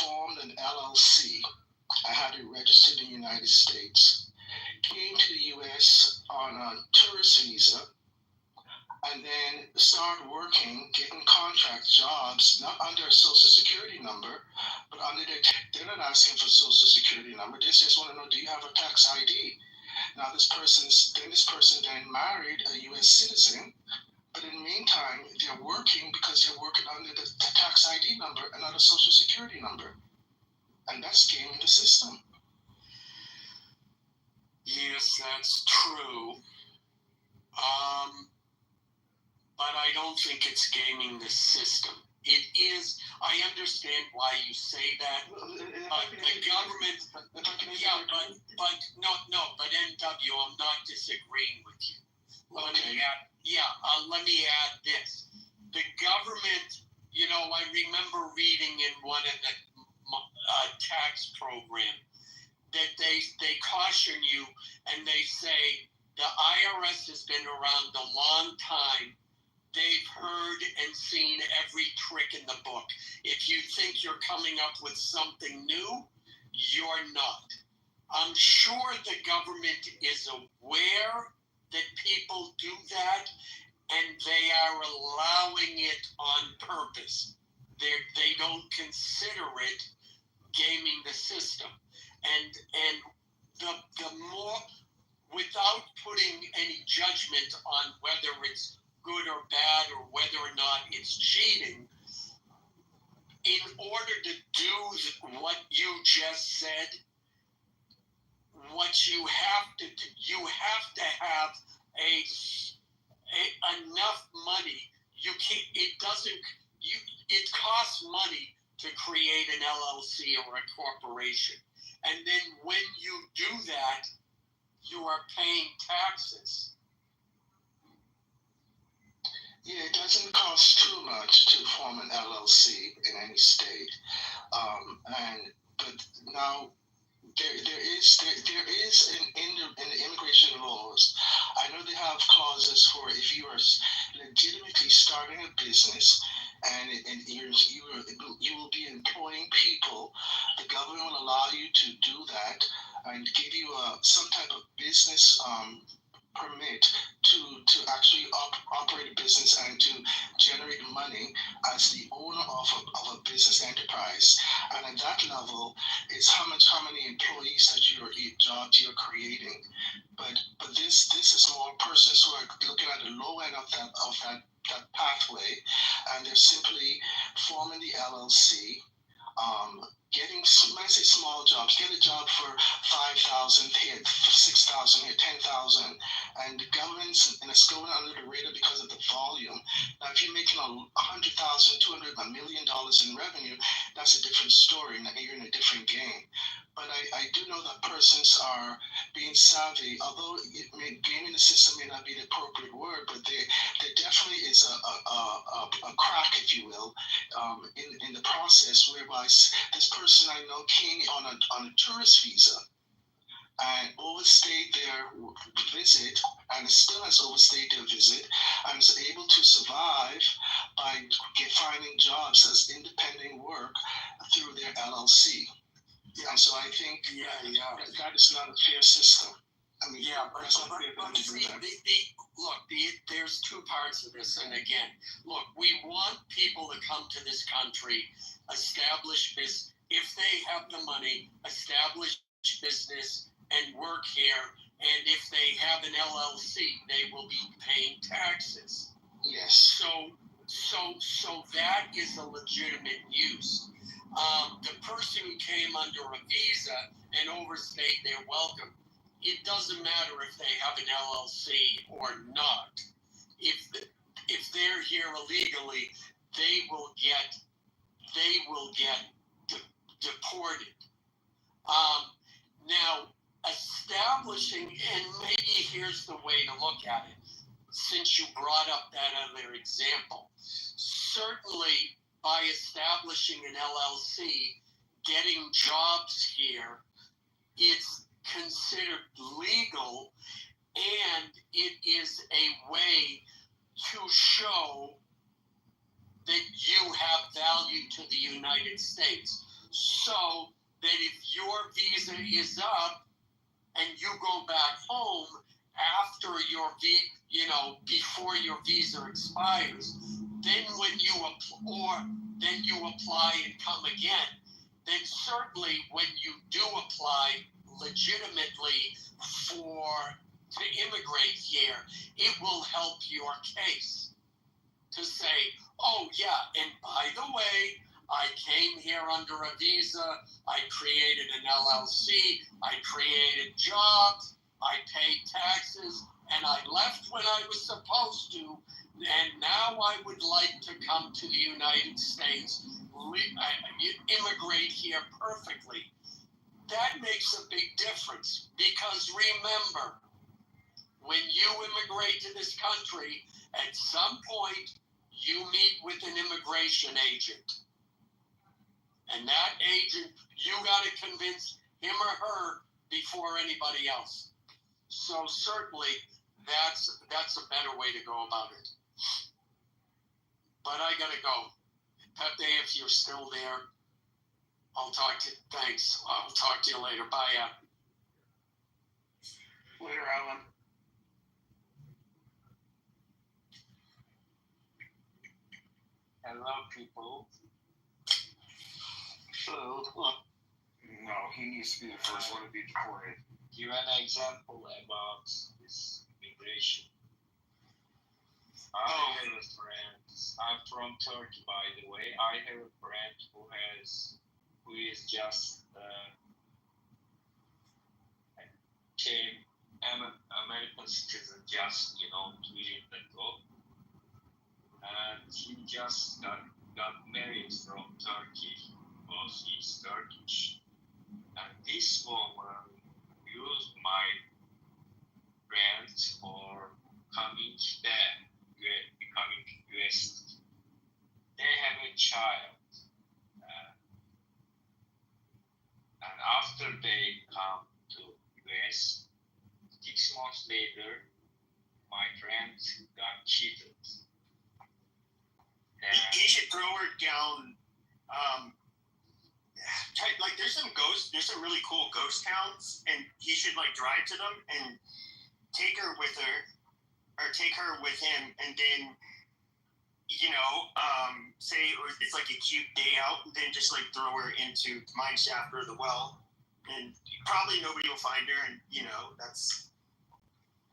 Speaker 8: formed an LLC. I had it registered in the United States. Came to the U.S. on a tourist visa, and then started working, getting contract jobs, not under a social security number, but under they're not asking for social security number. They just want to know, do you have a tax ID? Now this person then married a U.S. citizen, but in the meantime, they're working because they're working under the tax ID number and not a social security number. and that's gaming the system.
Speaker 3: Yes, that's true. But I don't think it's gaming the system. It is. I understand why you say that, but the government. Yeah, but But NW, I'm not disagreeing with you. Let me add this. The government. I remember reading in one of the tax program that they caution you and they say the IRS has been around a long time. They've heard and seen every trick in the book. If you think you're coming up with something new, you're not. I'm sure the government is aware that people do that, and they are allowing it on purpose. They don't consider it gaming the system. And the more, without putting any judgment on whether it's good or bad or whether or not it's cheating, in order to do what you just said, what you have to do, you have to have enough money. You can't. It doesn't. It costs money to create an LLC or a corporation, and then when you do that, you are paying taxes.
Speaker 8: Yeah, it doesn't cost too much to form an LLC in any state, but now there is in the immigration laws. I know they have clauses for if you are legitimately starting a business and you will be employing people. The government will allow you to do that and give you some type of business permit to actually operate a business and to generate money as the owner of a business enterprise. And at that level, it's how many employees that you're creating. But this is more persons who are looking at the low end of that pathway, and they're simply forming the LLC. Getting, when I say small jobs, get a job for 5,000 here, 6,000 here, 10,000, and the government's and it's going under the radar because of the volume. Now, if you're making $100,000, $200, $1 million in revenue, that's a different story. Now you're in a different game. But I do know that persons are being savvy, although gaming the system may not be the appropriate word, but there definitely is a crack, if you will, in the process, whereby this person I know came on a tourist visa and overstayed their visit and still has overstayed their visit and was able to survive by finding jobs as independent work through their LLC. And so I think that is not a fair system. I mean,
Speaker 3: there's two parts of this. And again, look, we want people to come to this country, establish this, if they have the money, establish business and work here. And if they have an LLC, they will be paying taxes.
Speaker 8: Yes.
Speaker 3: So that is a legitimate use. The person who came under a visa and overstayed their welcome, it doesn't matter if they have an LLC or not. If they're here illegally, they will get deported. Now, establishing, and maybe here's the way to look at it, since you brought up that other example, certainly by establishing an LLC, getting jobs here, it's considered legal, and it is a way to show that you have value to the United States. So that if your visa is up and you go back home after your before your visa expires, then when you apply and come again, then certainly when you do apply legitimately to immigrate here, it will help your case to say, oh yeah, and by the way,
Speaker 7: I came here under a visa. I created an LLC. I created jobs. I paid taxes. And I left when I was supposed to. And now I would like to come to the United States, immigrate here perfectly. That makes a big difference because remember, when you immigrate to this country, at some point you meet with an immigration agent. And that agent, you got to convince him or her before anybody else. So certainly that's a better way to go about it. But I got to go. Pepe, if you're still there, I'll talk to you. Thanks. I'll talk to you later. Bye.
Speaker 20: Later, Alan.
Speaker 5: Hello, people.
Speaker 20: Hello.
Speaker 18: No, he needs to be the first one to be deported.
Speaker 5: Give an example about this immigration. I have a friend. I'm from Turkey, by the way. I have a friend who is just came American citizen just 2 years ago, and he just got married from Turkey because he's Turkish. And this woman used my friend for coming back, becoming US. They have a child, and after they come to US, 6 months later, my friend got cheated.
Speaker 20: He should throw her down. Like there's some really cool ghost towns, and he should like drive to them and take her with her, or take her with him, and then say it's like a cute day out, and then just like throw her into the mine shaft or the well, and probably nobody will find her, and that's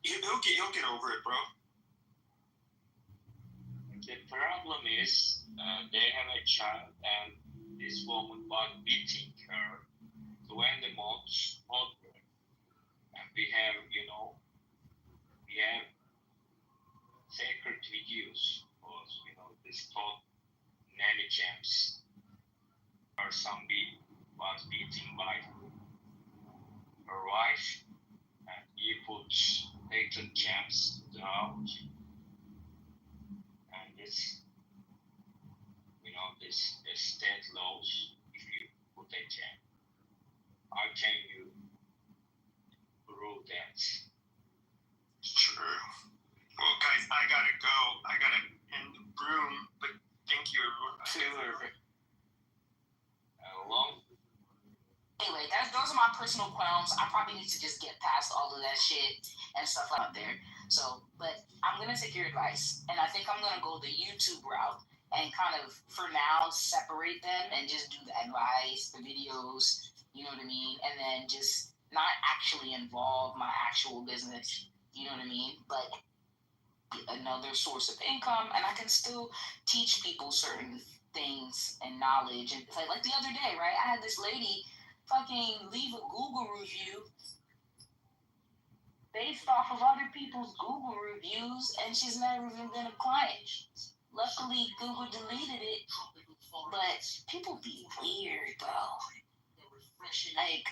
Speaker 20: he'll get over it, bro.
Speaker 5: The problem is they have a child, and this woman was beating her 20 months older. And we have sacred videos of, this taught nanny camps, or somebody was beaten by her wife, and he put sacred camps in the house. And this state laws, if you put a camp, how can you rule that?
Speaker 20: True. Well, guys, I gotta go. I gotta end the room, but thank you.
Speaker 16: Anyway, those are my personal qualms. I probably need to just get past all of that shit and stuff out there. So, but I'm gonna take your advice, and I think I'm gonna go the YouTube route and kind of, for now, separate them and just do the advice, the videos, you know what I mean, and then just not actually involve my actual business, you know what I mean, but another source of income, and I can still teach people certain things and knowledge. And like the other day, right, I had this lady fucking leave a Google review based off of other people's Google reviews, and she's never even been a client. Luckily, Google deleted it, but people be weird, bro. Like,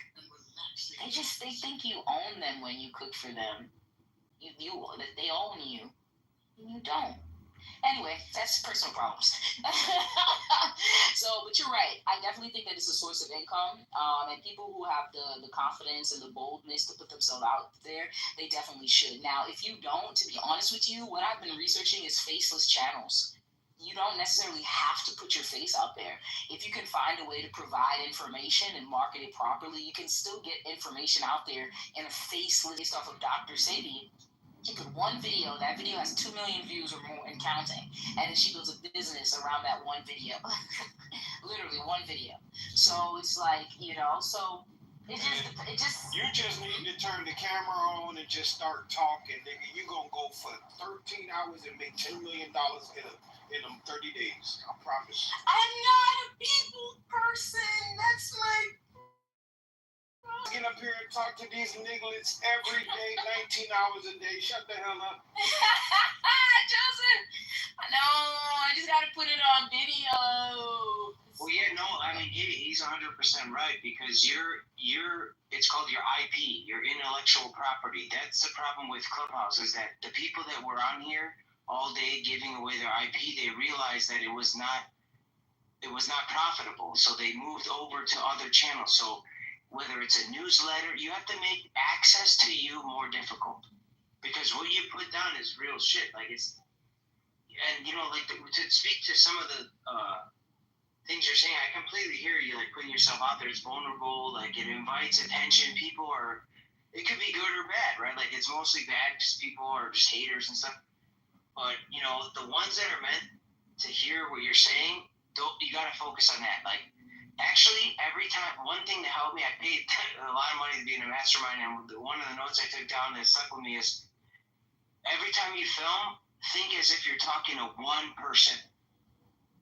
Speaker 16: they think you own them when you cook for them. They own you. You don't. Anyway, that's personal problems. But you're right. I definitely think that it's a source of income. And people who have the confidence and the boldness to put themselves out there, they definitely should. Now, if you don't, to be honest with you, what I've been researching is faceless channels. You don't necessarily have to put your face out there. If you can find a way to provide information and market it properly, you can still get information out there in a faceless, based off of Dr. Sadie. She put one video. That video has 2 million views or more and counting. And then she builds a business around that one video. Literally one video. So it's like, so It just.
Speaker 6: You just need to turn the camera on and just start talking, nigga. You gonna go for 13 hours and make $10 million in them 30 days. I promise.
Speaker 16: I'm not a people person. That's my.
Speaker 6: Get up here and talk to these nigglets every day, 19 hours a day. Shut the hell up.
Speaker 16: Joseph, I know. I just gotta put it on video.
Speaker 1: Well, yeah, no, I mean, he's 100% right because it's called your IP, your intellectual property. That's the problem with Clubhouse is that the people that were on here all day giving away their IP, they realized that it was not profitable, so they moved over to other channels. So whether it's a newsletter, you have to make access to you more difficult because what you put down is real shit. Like and like to speak to some of the things you're saying, I completely hear you. Like putting yourself out there, it's vulnerable. Like it invites attention. People it could be good or bad, right? Like it's mostly bad because people are just haters and stuff. But the ones that are meant to hear what you're saying, you got to focus on that. Like actually, every time, one thing that helped me, I paid a lot of money to be in a mastermind, and one of the notes I took down that stuck with me is every time you film, think as if you're talking to one person.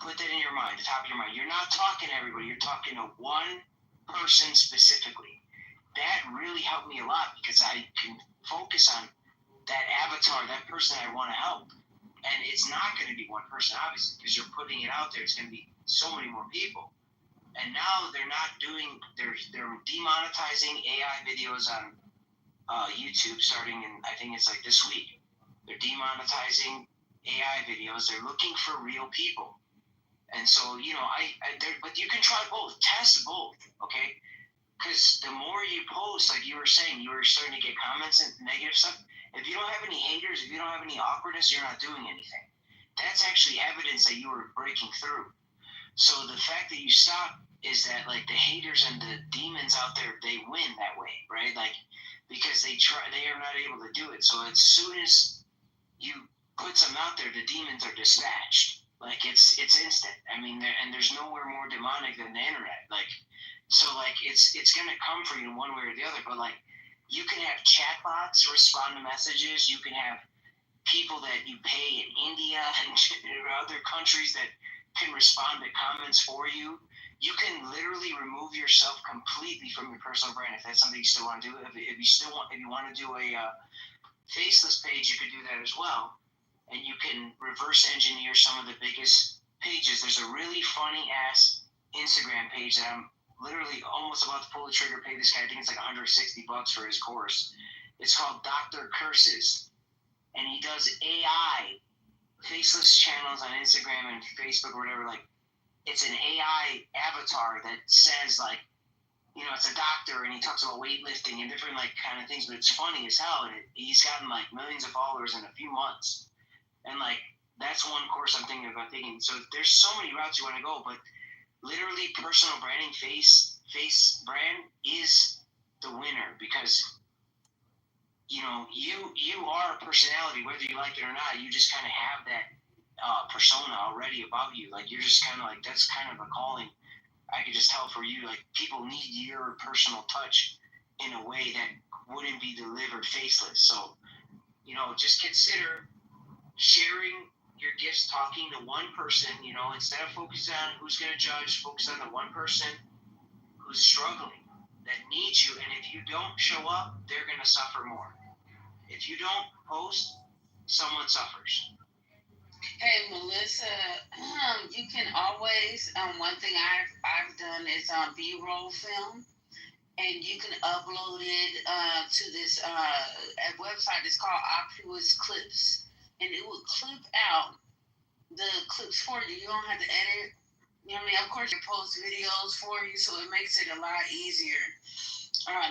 Speaker 1: Put that in your mind, the top of your mind. You're not talking to everybody. You're talking to one person specifically. That really helped me a lot because I can focus on that avatar, that person I want to help. And it's not going to be one person, obviously, because you're putting it out there. It's going to be so many more people. And now they're demonetizing AI videos on YouTube starting in, I think it's like this week. They're demonetizing AI videos. They're looking for real people. And so, but you can try both. Test both, okay? Because the more you post, like you were saying, you were starting to get comments and negative stuff. If you don't have any haters, if you don't have any awkwardness, you're not doing anything. That's actually evidence that you were breaking through. So the fact that you stop is that, like, the haters and the demons out there, they win that way, right? Like, because they are not able to do it. So as soon as you put some out there, the demons are dispatched. Like it's instant. I mean, there's nowhere more demonic than the internet. Like, so like it's gonna come for you in one way or the other. But like, you can have chatbots respond to messages. You can have people that you pay in India and other countries that can respond to comments for you. You can literally remove yourself completely from your personal brand if that's something you still want to do. If you want to do a faceless page, you could do that as well. And you can reverse engineer some of the biggest pages. There's a really funny ass Instagram page that I'm literally almost about to pull the trigger, pay this guy, I think it's like $160 for his course. It's called Dr. Curses. And he does AI faceless channels on Instagram and Facebook or whatever. Like, it's an AI avatar that says like, it's a doctor and he talks about weightlifting and different like kind of things, but it's funny as hell. And he's gotten like millions of followers in a few months. And like, that's one course I'm thinking about taking. So there's so many routes you want to go, but literally personal branding, face brand is the winner because, you are a personality, whether you like it or not. You just kind of have that persona already about you. Like, you're just kind of like, that's kind of a calling. I could just tell for you, like, people need your personal touch in a way that wouldn't be delivered faceless. So, just consider sharing your gifts, talking to one person, instead of focusing on who's going to judge, focus on the one person who's struggling, that needs you. And if you don't show up, they're going to suffer more. If you don't post, someone suffers.
Speaker 19: Hey, Melissa, you can always, one thing I've done is B-roll film, and you can upload it to this website. It's called Oculus Clips. And it will clip out the clips for you. You don't have to edit. You know what I mean? Of course, you post videos for you, so it makes it a lot easier.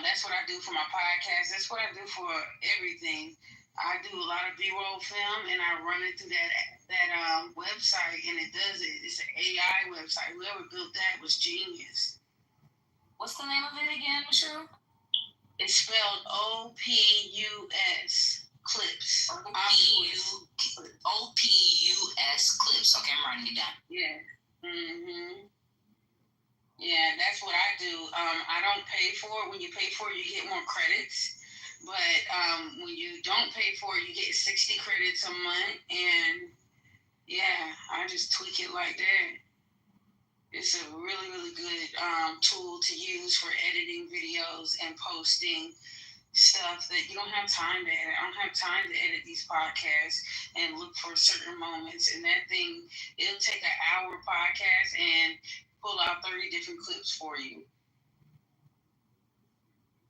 Speaker 19: That's what I do for my podcast. That's what I do for everything. I do a lot of B-roll film, and I run it through that website, and it does it. It's an AI website. Whoever built that was genius.
Speaker 16: What's the name of it again, Michelle?
Speaker 19: It's spelled OPUS. Clips.
Speaker 16: OPUS Clips. Okay, I'm writing it down.
Speaker 19: Yeah. Mm-hmm. Yeah, that's what I do. I don't pay for it. When you pay for it, you get more credits. But when you don't pay for it, you get 60 credits a month. And yeah, I just tweak it like that. It's a really, really good tool to use for editing videos and posting stuff that you don't have time to edit. I don't have time to edit these podcasts and look for certain moments. And that thing, it'll take an hour podcast and pull out 30 different clips for you.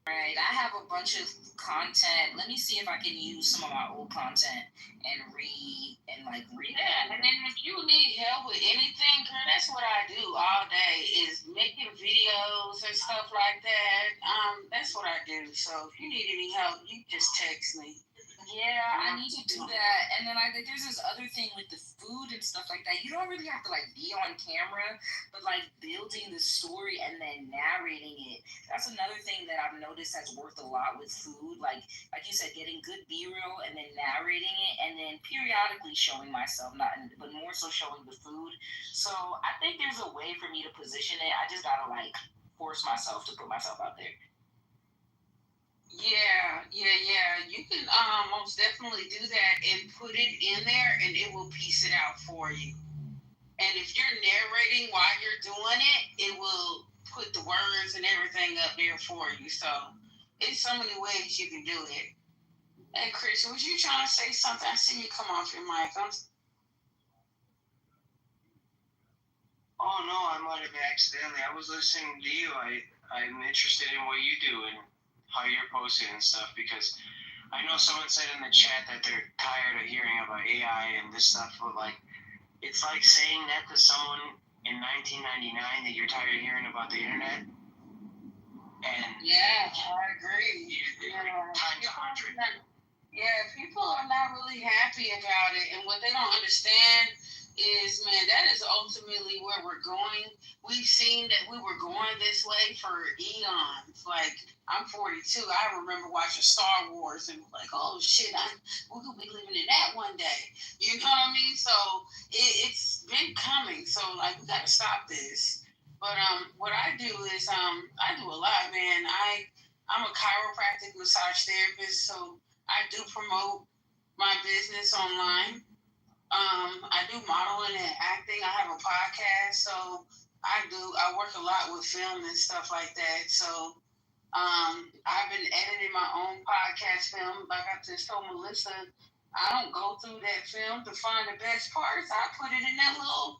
Speaker 16: Right, I have a bunch of content. Let me see if I can use some of my old content and read.
Speaker 19: Yeah, and then if you need help with anything, girl, that's what I do all day is making videos and stuff like that. That's what I do. So if you need any help, you just text me.
Speaker 16: Yeah, I need to do that. And then there's this other thing with the food and stuff like that. You don't really have to be on camera, but building the story and then narrating it. That's another thing that I've noticed has worked a lot with food. Like you said, getting good B-roll and then narrating it, and then periodically showing myself, but more so showing the food. So I think there's a way for me to position it. I just gotta force myself to put myself out there.
Speaker 19: Yeah. You can most definitely do that and put it in there, and it will piece it out for you. And if you're narrating while you're doing it, it will put the words and everything up there for you. So it's so many ways you can do it. Hey, Chris, was you trying to say something? I see you come off your mic.
Speaker 1: Oh no, I might have accidentally. I was listening to you. I'm interested in what you do and how you're posting and stuff, because I know someone said in the chat that they're tired of hearing about AI and this stuff, but it's like saying that to someone in 1999 that you're tired of hearing about the internet. And
Speaker 19: yeah, I agree.
Speaker 1: Times 100.
Speaker 19: Yeah, people are not really happy about it, and what they don't understand is, man, that is ultimately where we're going. We've seen that we were going this way for eons. I'm 42. I remember watching Star Wars and oh shit, we could be living in that one day. You know what I mean? So it's been coming. So we gotta stop this. But what I do is I do a lot, man. I'm a chiropractic massage therapist, so I do promote my business online. I do modeling and acting. I have a podcast, so I work a lot with film and stuff like that. So I've been editing my own podcast film. Like I just told Melissa, I don't go through that film to find the best parts. I put it in that little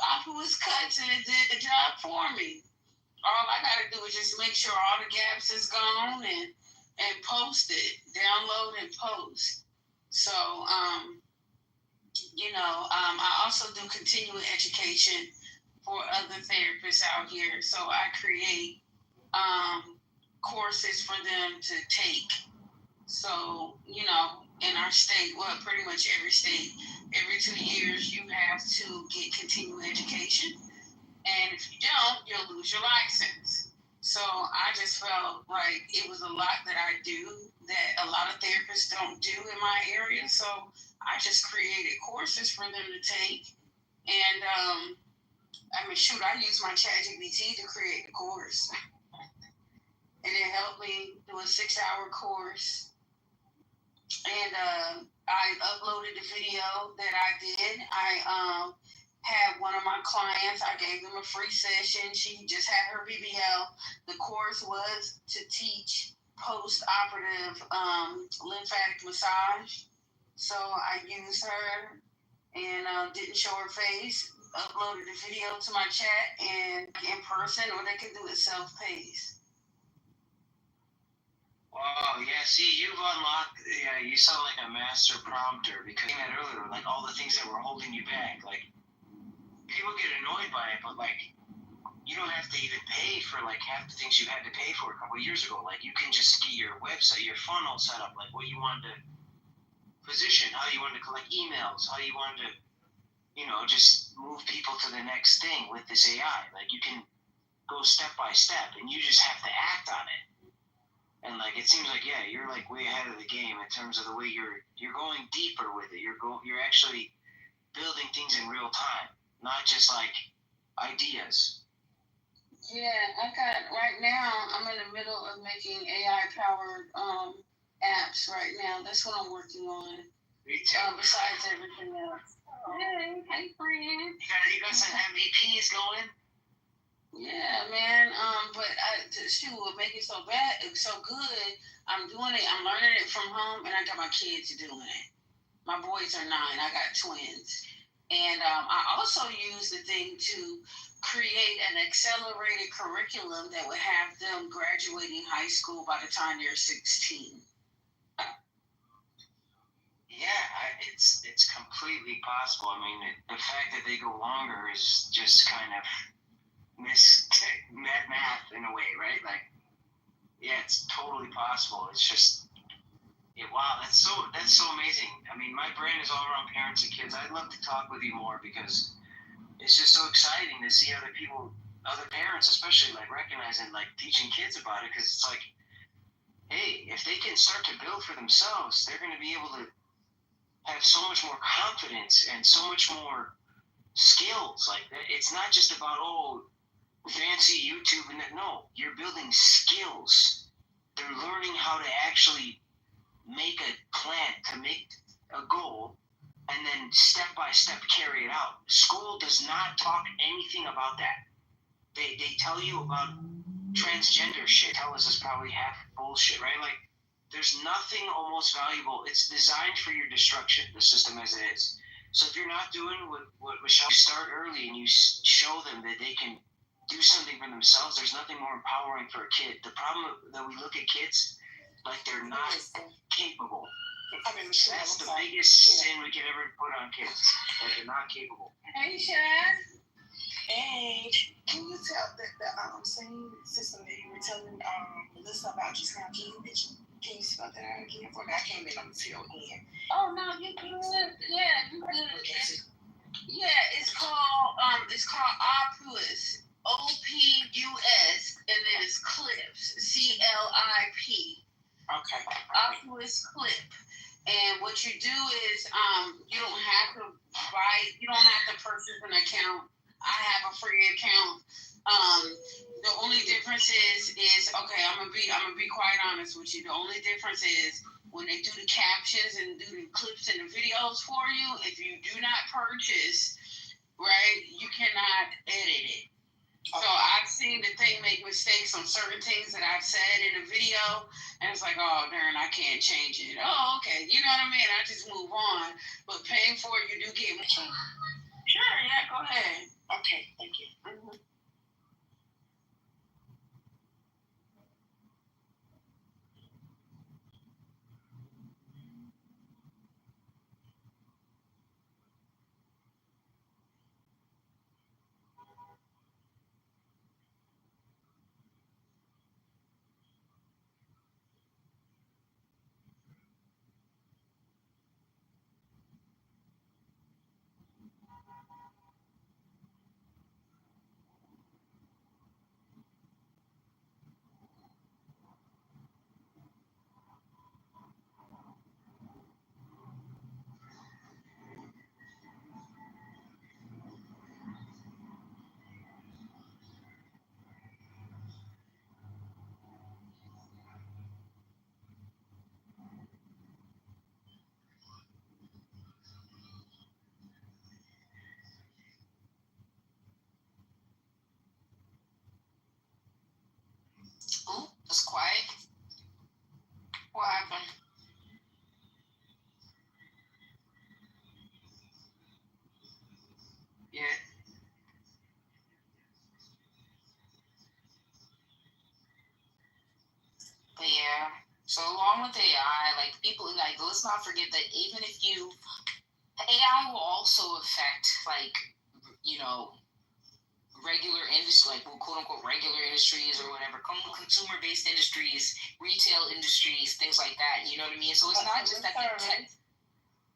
Speaker 19: Opulus cuts, and it did the job for me. All I gotta do is just make sure all the gaps is gone and post it, download and post. So I also do continuing education for other therapists out here. So I create courses for them to take. So, in our state, well, pretty much every state, every 2 years, you have to get continuing education. And if you don't, you'll lose your license. So I just felt like it was a lot that I do that a lot of therapists don't do in my area. So I just created courses for them to take. And I use my ChatGPT to create the course. And it helped me do a 6-hour course. And I uploaded the video that I did. I had one of my clients, I gave them a free session. She just had her BBL. The course was to teach post-operative lymphatic massage. So I used her and didn't show her face, uploaded the video to my chat and in person, or they could do it self-paced.
Speaker 1: Wow, yeah, see, you've unlocked, you sound like a master prompter, because you had earlier, all the things that were holding you back, people get annoyed by it, but you don't have to even pay for half the things you had to pay for a couple of years ago. You can just get your website, your funnel set up, what you wanted to position, how you wanted to collect emails, how you wanted to, just move people to the next thing with this AI. You can go step by step, and you just have to act on it. And it seems you're way ahead of the game in terms of the way you're going deeper with it. You're actually building things in real time, not just ideas.
Speaker 19: Yeah, right now, I'm in the middle of making AI powered apps right now. That's what I'm working on.
Speaker 1: Me too.
Speaker 19: Besides everything else. Hey, friend.
Speaker 1: You got some MVPs going?
Speaker 19: Yeah, man. But shoot, what make it so bad, it's so good. I'm doing it. I'm learning it from home, and I got my kids doing it. My boys are 9. I got twins, and I also use the thing to create an accelerated curriculum that would have them graduating high school by the time they're 16.
Speaker 1: Yeah, it's completely possible. I mean, the fact that they go longer is just kind of math in a way, right? Like, yeah, it's totally possible. It's just, yeah, wow, that's so amazing. I mean, my brain is all around parents and kids. I'd love to talk with you more because it's just so exciting to see other people, other parents especially, like recognizing, like teaching kids about it, because it's like, hey, if they can start to build for themselves, they're going to be able to have so much more confidence and so much more skills. Like, it's not just about, oh, fancy YouTube and that. No, you're building skills. They're learning how to actually make a plan, to make a goal, and then step by step carry it out. School does not talk anything about that. They tell you about transgender shit. Tell us it's probably half bullshit, right? Like, there's nothing almost valuable. It's designed for your destruction, the system as it is. So if you're not doing what Michelle, you start early and you show them that they can do something for themselves, there's nothing more empowering for a kid. The problem that we look at kids like they're not capable. That's the biggest sin we could ever put on kids, that they're not capable.
Speaker 19: Hey, Shad.
Speaker 17: Hey, can you tell the same system that you were telling Melissa about just now? Can you spell that out again for me? I came in on the tail end.
Speaker 19: Oh no, you good? Yeah, you good. It's called Opus. OPUS, and then it's Clips. CLIP.
Speaker 17: Okay.
Speaker 19: Opus Clip. And what you do is you don't have to purchase an account. I have a free account. The only difference is okay, I'm gonna be quite honest with you. The only difference is when they do the captions and do the clips and the videos for you, if you do not purchase, right, you cannot edit it. So I've seen the thing make mistakes on certain things that I've said in a video, and it's like, oh, darn, I can't change it. Oh, okay, you know what I mean? I just move on. But paying for it, you do get me. Sure, yeah, go ahead.
Speaker 17: Okay, thank you. Mm-hmm.
Speaker 16: Ooh, it's quiet. What happened?
Speaker 1: Yeah.
Speaker 16: But yeah. So along with AI, like people, like let's not forget that even if AI will also affect like, you know, regular industry, like quote unquote regular industries or whatever, consumer based industries, retail industries, things like that. You know what I mean? So it's not just at the tech.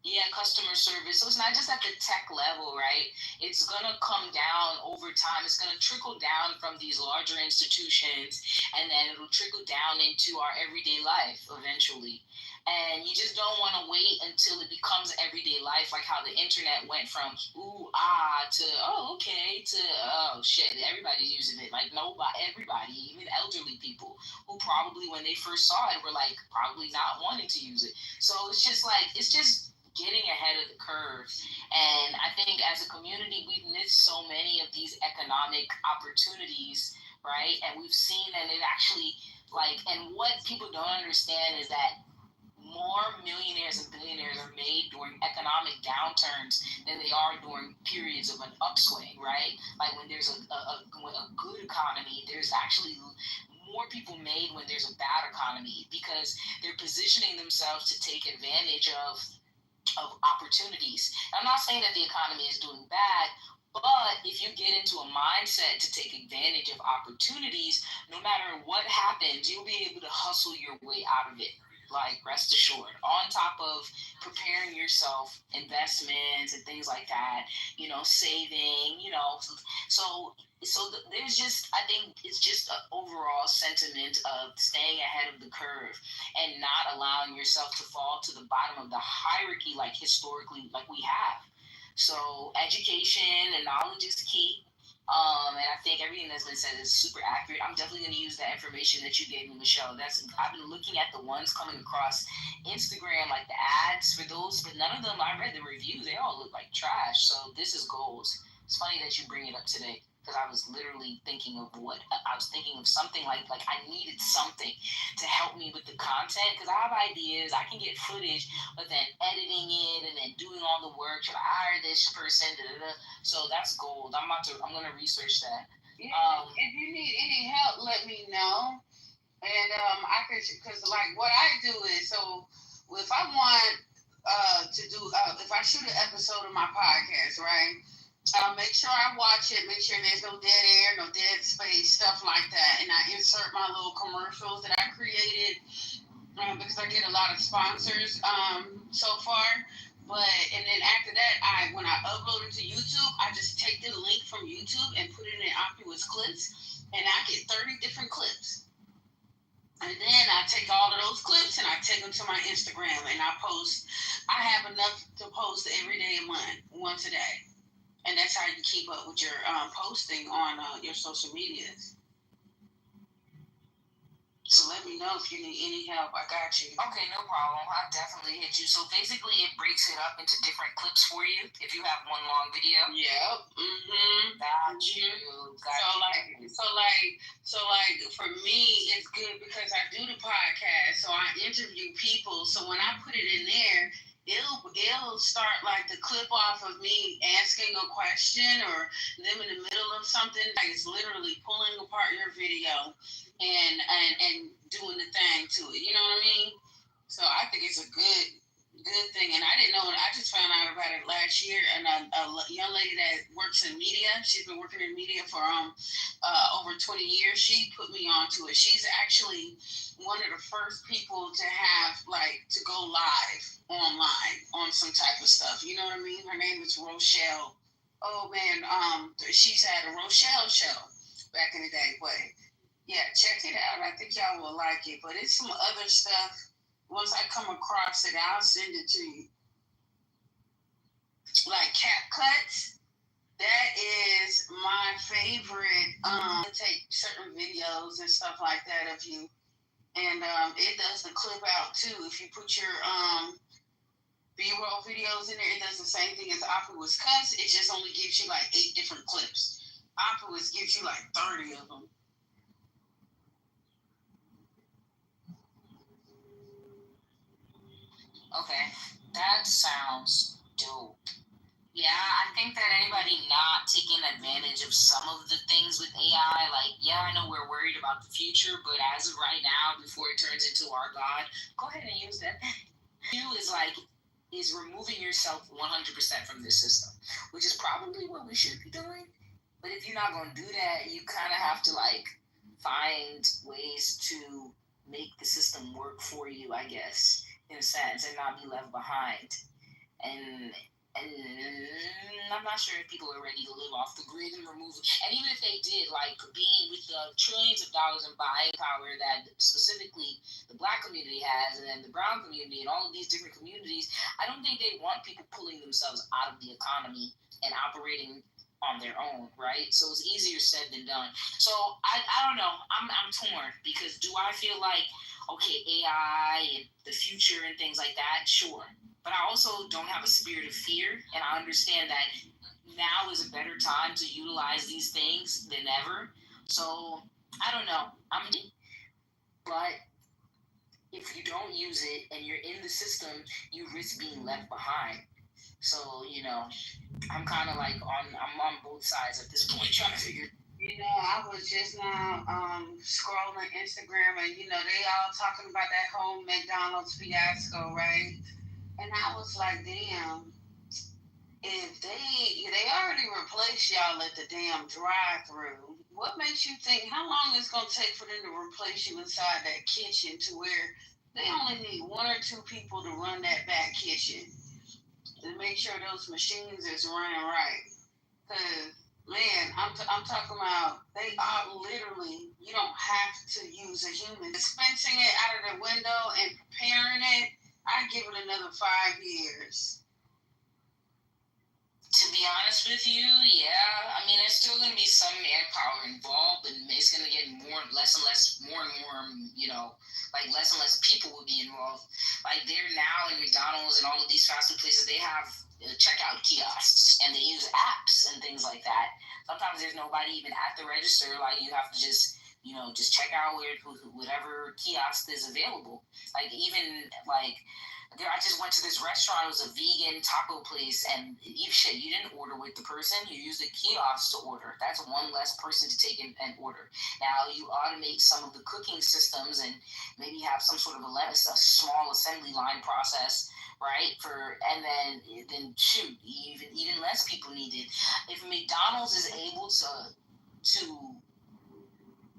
Speaker 16: Yeah, customer service. So it's not just at the tech level, right? It's going to come down over time. It's going to trickle down from these larger institutions, and then it'll trickle down into our everyday life eventually. And you just don't want to wait until it becomes everyday life, like how the internet went from ooh, ah, to oh, okay, to oh, shit, everybody's using it. Like, everybody, even elderly people who probably, when they first saw it, were like probably not wanting to use it. So it's just getting ahead of the curve. And I think as a community, we've missed so many of these economic opportunities, right? And we've seen that it actually, and what people don't understand is that more millionaires and billionaires are made during economic downturns than they are during periods of an upswing, right? Like when there's a good economy, there's actually more people made when there's a bad economy because they're positioning themselves to take advantage of opportunities. I'm not saying that the economy is doing bad, but if you get into a mindset to take advantage of opportunities, no matter what happens, you'll be able to hustle your way out of it. Like, rest assured, on top of preparing yourself, investments and things like that, saving, so there's just, I think it's just an overall sentiment of staying ahead of the curve and not allowing yourself to fall to the bottom of the hierarchy, like historically, like we have. So education and knowledge is key. And I think everything that's been said is super accurate. I'm definitely going to use that information that you gave me, Michelle. I've been looking at the ones coming across Instagram, like the ads for those, but none of them, I read the reviews. They all look like trash. So this is gold. It's funny that you bring it up today because I was literally thinking of something like I needed something to help me with the content because I have ideas, I can get footage, but then editing it and then doing all the work, should I hire this person, so that's gold. I'm gonna research that.
Speaker 19: If you need any help, let me know, and I can, because like what I do is, so if I want to do if I shoot an episode of my podcast, right, make sure I watch it, make sure there's no dead air, no dead space, stuff like that. And I insert my little commercials that I created because I get a lot of sponsors so far. And then after that, when I upload it to YouTube, I just take the link from YouTube and put it in Opulous Clips, and I get 30 different clips. And then I take all of those clips and I take them to my Instagram and I post. I have enough to post every day a month, once a day. And that's how you keep up with your posting on your social medias. So let me know if you need any help. I got you.
Speaker 16: Okay, no problem. I'll definitely hit you. So basically, it breaks it up into different clips for you if you have one long video.
Speaker 19: Yep. Mm-hmm.
Speaker 16: Got you.
Speaker 19: So for me, it's good because I do the podcast, so I interview people. So when I put it in there, it'll start like the clip off of me asking a question or them in the middle of something. Like it's literally pulling apart your video and doing the thing to it. You know what I mean? So I think it's a good thing. And I didn't know it. I just found out about it last year. And a young lady that works in media, she's been working in media for over 20 years. She put me onto it. She's actually one of the first people to have to go live online on some type of stuff. You know what I mean? Her name is Rochelle. Oh man, she's had a Rochelle show back in the day, but yeah, check it out. I think y'all will like it. But it's some other stuff. Once I come across it, I'll send it to you. Like cap cuts. That is my favorite. I take certain videos and stuff like that of you. And it does the clip out too. If you put your B-roll videos in there, it does the same thing as Opulous Cuts. It just only gives you 8 different clips. Opulous gives you 30 of them.
Speaker 16: Okay, that sounds dope. Yeah, I think that anybody not taking advantage of some of the things with AI, I know we're worried about the future, but as of right now, before it turns into our God, go ahead and use that. is removing yourself 100% from this system, which is probably what we should be doing. But if you're not going to do that, you kind of have to find ways to make the system work for you, I guess, in a sense, and not be left behind. And I'm not sure if people are ready to live off the grid in remove, and even if they did, like being with the trillions of dollars in buying power that specifically the Black community has, and then the brown community, and all of these different communities, I don't think they want people pulling themselves out of the economy and operating on their own, right? So it's easier said than done. So I don't know. I'm torn, because do I feel like, okay, AI and the future and things like that? Sure. But I also don't have a spirit of fear, and I understand that now is a better time to utilize these things than ever. So I don't know. But if you don't use it and you're in the system, you risk being left behind. So, you know, I'm kind of like I'm on both sides at this point, trying to figure.
Speaker 19: You know, I was just now scrolling Instagram, and you know they all talking about that whole McDonald's fiasco, right? And I was like, damn, if they already replaced y'all at the damn drive-through, what makes you think how long it's gonna take for them to replace you inside that kitchen to where they only need one or two people to run that back kitchen to make sure those machines is running right? Because man, I'm talking about they are literally, you don't have to use a human. Dispensing it out of the window and preparing it, I give it another 5 years.
Speaker 16: To be honest with you, yeah. I mean, there's still going to be some manpower involved, and it's going to get more and less, you know, like less and less people will be involved. Like they're now in McDonald's and all of these fast food places, they have checkout kiosks, and they use apps and things like that. Sometimes there's nobody even at the register. Like you have to just, you know, just check out whatever kiosk is available. Like even like, I just went to this restaurant. It was a vegan taco place, and you didn't order with the person. You used the kiosk to order. That's one less person to take and order. Now you automate some of the cooking systems and maybe have some sort of a small assembly line process, right? And then shoot, even less people needed. If McDonald's is able to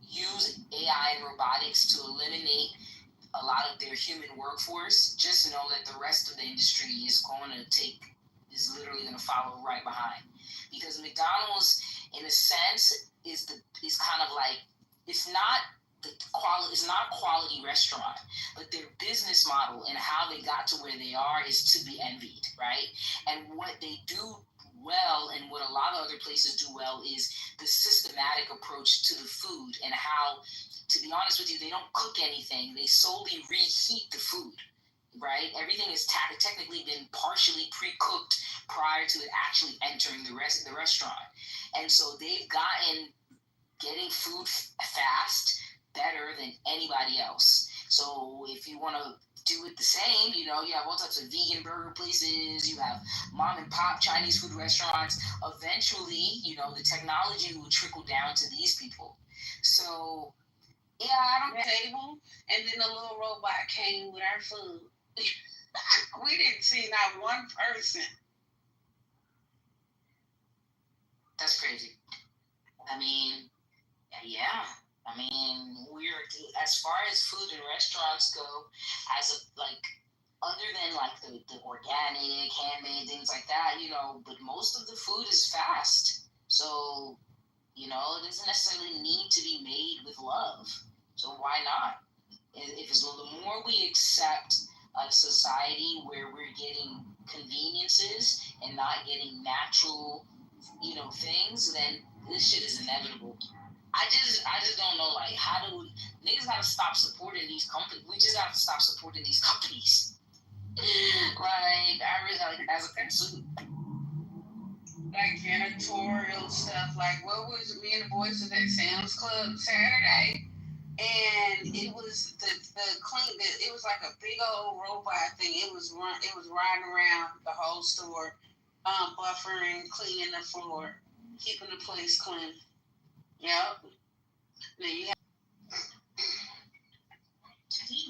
Speaker 16: use AI and robotics to eliminate a lot of their human workforce, just know that the rest of the industry is literally going to follow right behind. Because McDonald's, in a sense, is kind of like, it's not a quality restaurant, but their business model and how they got to where they are is to be envied, right? And what they do well, and what a lot of other places do well, is the systematic approach to the food, and how, to be honest with you, they don't cook anything. They solely reheat the food, right? Everything is technically been partially pre-cooked prior to it actually entering the restaurant. And so they've gotten getting food fast better than anybody else. So if you want to do it the same, you know, you have all types of vegan burger places, you have mom and pop Chinese food restaurants. Eventually, you know, the technology will trickle down to these people. So yeah, I don't
Speaker 19: table, and then the little robot came with our food. We didn't see not one person.
Speaker 16: That's crazy. I mean, yeah. I mean, as far as food and restaurants go, other than like the organic, handmade things like that, you know, but most of the food is fast. So, you know, it doesn't necessarily need to be made with love. So why not? The more we accept a society where we're getting conveniences and not getting natural, you know, things, then this shit is inevitable. I just don't know, like, how do niggas gotta stop supporting these companies? We just have to stop supporting these companies. Like, I really like, as a consumer.
Speaker 19: Like janitorial stuff. Like, what was me and the boys was at Sam's Club Saturday, and it was the clean. It was like a big old robot thing. It was riding around the whole store, buffering, cleaning the floor, keeping the place clean. Yep. Now you have.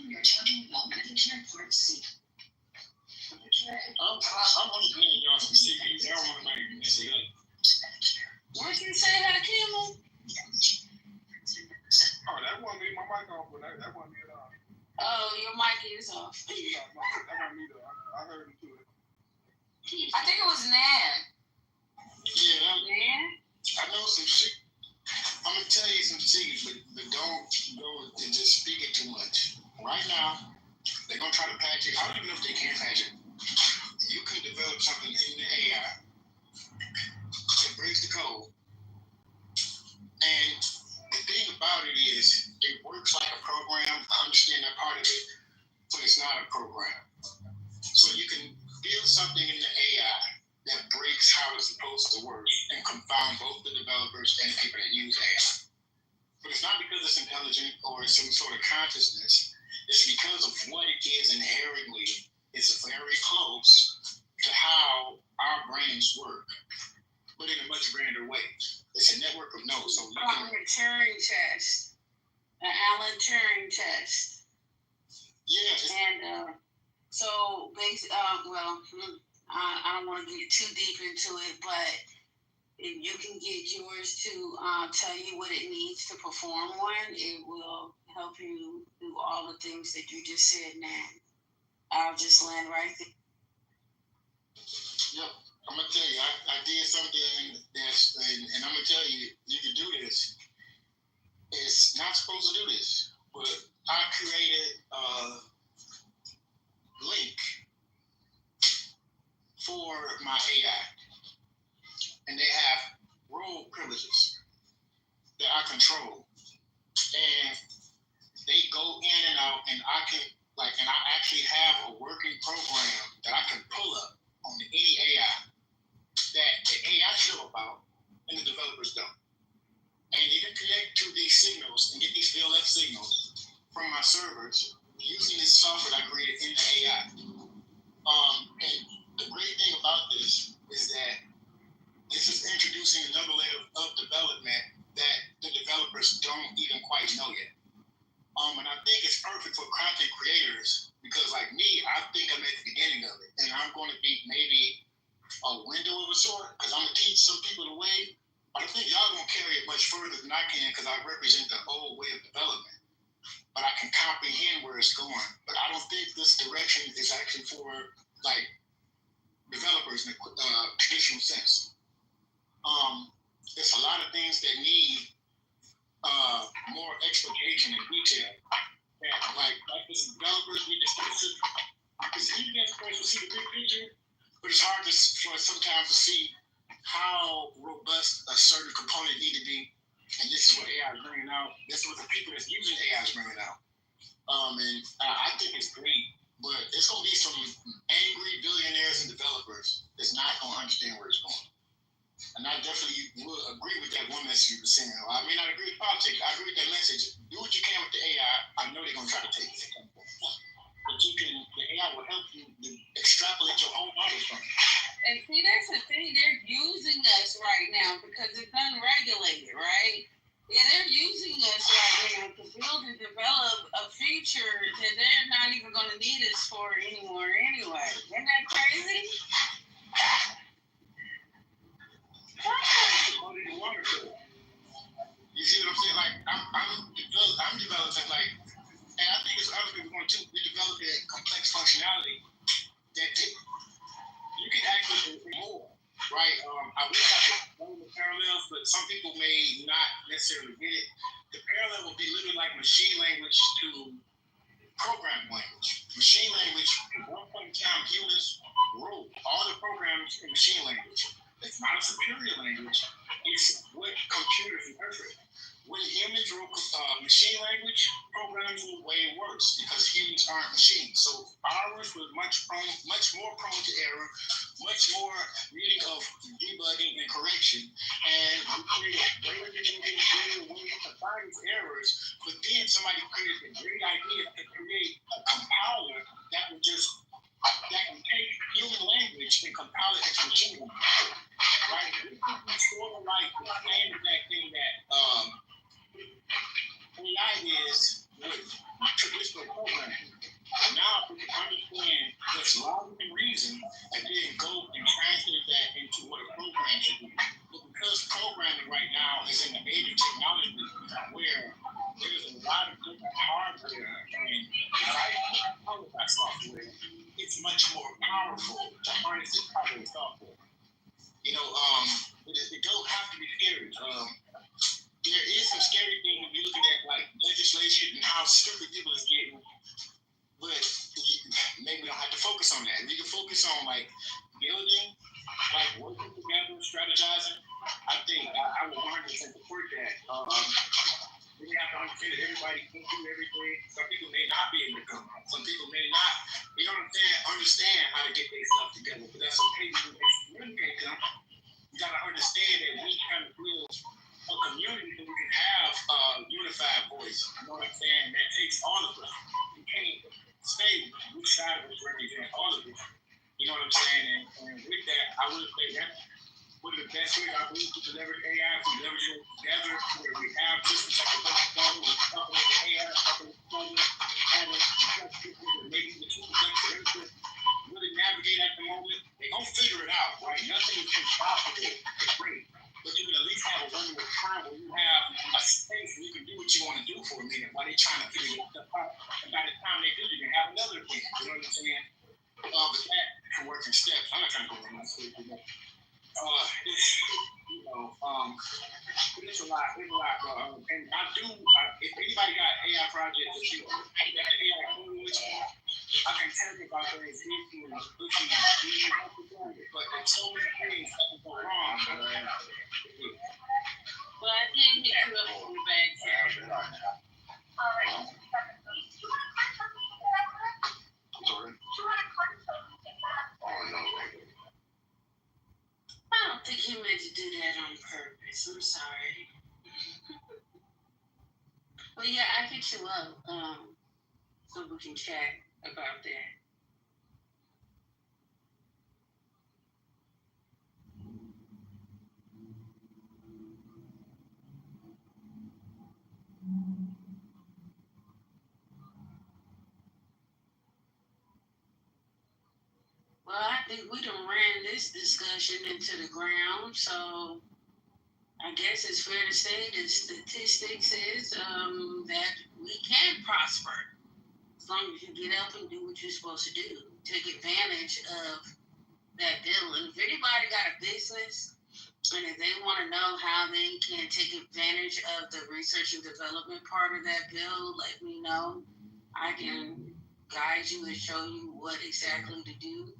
Speaker 19: Your children will medication report C.
Speaker 3: I'm getting y'all some CDs. I want to make this good.
Speaker 19: What you say, Hakeem?
Speaker 3: Oh, that wasn't me. My mic off, but that wasn't me at all.
Speaker 19: Oh, your mic is off.
Speaker 3: That wasn't me though. I heard him too.
Speaker 16: I think it was Nan.
Speaker 3: Yeah.
Speaker 19: Nan?
Speaker 3: I know
Speaker 8: some shit. I'm gonna tell you some secrets, but don't go and just speak it too much. Right now, they're gonna try to patch it. I don't even know if they can patch it. You can develop something in the AI that breaks the code. And the thing about it is, it works like a program. I understand that part of it, but it's not a program. So you can build something in the AI that breaks how it's supposed to work and confound both the developers and people that use AI. But it's not because it's intelligent or it's some sort of consciousness. It's because of what it is inherently. It's very close to how our brains work, but in a much grander way. It's a network of nodes. So you can,
Speaker 19: a Turing test, an Alan Turing test.
Speaker 8: Yeah.
Speaker 19: And so, I don't want to get too deep into it, but if you can get yours to tell you what it needs to perform one, it will help you do all the things that you just said now. I'll just land right there.
Speaker 8: Yep. I'm going to tell you, I did something that's, and I'm going to tell you, you can do this. It's not supposed to do this, but I created a link for my AI. And they have role privileges that I control. And they go in and out, and I actually have a working program that I can pull up on any AI that the AI know about and the developers don't. And you can connect to these signals and get these VLF signals from my servers using this software that I created in the AI. And the great thing about this is that this is introducing another layer of development that the developers don't even quite know yet. And I think it's perfect for content creators because, like me, I think I'm at the beginning of it, and I'm going to be maybe a window of a sort because I'm going to teach some people the way. But I think y'all going to carry it much further than I can because I represent the old way of development. But I can comprehend where it's going. But I don't think this direction is actually for like developers in the traditional sense. There's a lot of things that need more explication and detail. Yeah, like as developers, we just it's easy to see the big picture, but it's hard for us sometimes to see how robust a certain component need to be. And this is what AI is bringing out. This is what the people that's using AI is bringing out. And I think it's great, but it's going to be some angry billionaires and developers that's not going to understand where it's going. And I definitely would agree with that one message you were saying. I may not agree with politics. I agree with that message. Do what you can with the AI. I know they're going to try to take it. But the AI will help you extrapolate your own models from it.
Speaker 19: And see, that's the thing. They're using us right now because it's unregulated, right? Yeah, they're using us right now to build and develop a future that they're not even going to need us for anymore anyway. Isn't that crazy?
Speaker 8: You see what I'm saying? Like I'm developing like, and I think it's other people going too. We developed a complex functionality that you can actually do more, right? I wish I could know the parallels, but some people may not necessarily get it. The parallel would be literally like machine language to programming language. Machine language, at one point in time, humans wrote all the programs in machine language. It's not a superior language. It's what computers interpret. When humans wrote machine language, programs were way worse because humans aren't machines. So ours was much more prone to error, much more needing of debugging and correction. And we created greater ways to find these errors. But then somebody created a great idea to create a compiler that can take human language and compile it into machine language. Right? This is sort of like the same exact thing that AI is with traditional programming. Now we can understand this logic and reason and then go and translate that into what a program should be. But because programming right now is in the age of technology where there's a lot of different hardware and software, it's much more powerful to harness this power of software. You know, it don't have to be
Speaker 6: sugar people is getting, but maybe we don't have to focus on that. We can focus on like building, like working together, strategizing. I think I would 100% support that. We have to understand that everybody can't do everything. Some people may not be able to come out. Some people may not, you know what I'm saying, understand how to get their stuff together. But that's okay. You gotta understand that we kind of build a community that we can have a unified voice. You know what I'm saying? That takes all of us. You can't say which side of us represent all of us. You know what I'm saying? And with that, I would say that one of the best ways I believe to leverage AI is to leverage it together where we have systems like the together, we're talking with the AI, talking with the and maybe the two to really navigate at the moment. They're gonna figure it out, right? Nothing is impossible to great. But you can at least have a running time where you have a space where you can do what you want to do for a minute while they're trying to figure stuff out. And by the time they do, you can have another thing. You know what I'm saying? But that can work in steps. I'm not trying to go in my sleep with that. It's a lot, bro. And I do, if anybody got AI projects that you got AI codes, I can tell you about those issues, but there's so many things that can go wrong, man.
Speaker 19: Well, I didn't hit you up on the back chat.
Speaker 6: Sorry. Oh, no.
Speaker 19: I don't think he meant to do that on purpose. I'm sorry. Well, yeah, I hit you up so we can chat about that. Well, I think we done ran this discussion into the ground, so I guess it's fair to say the statistics is that we can prosper as long as you get up and do what you're supposed to do. Take advantage of that bill. And if anybody got a business and if they want to know how they can take advantage of the research and development part of that bill, let me know. I can guide you and show you what exactly to do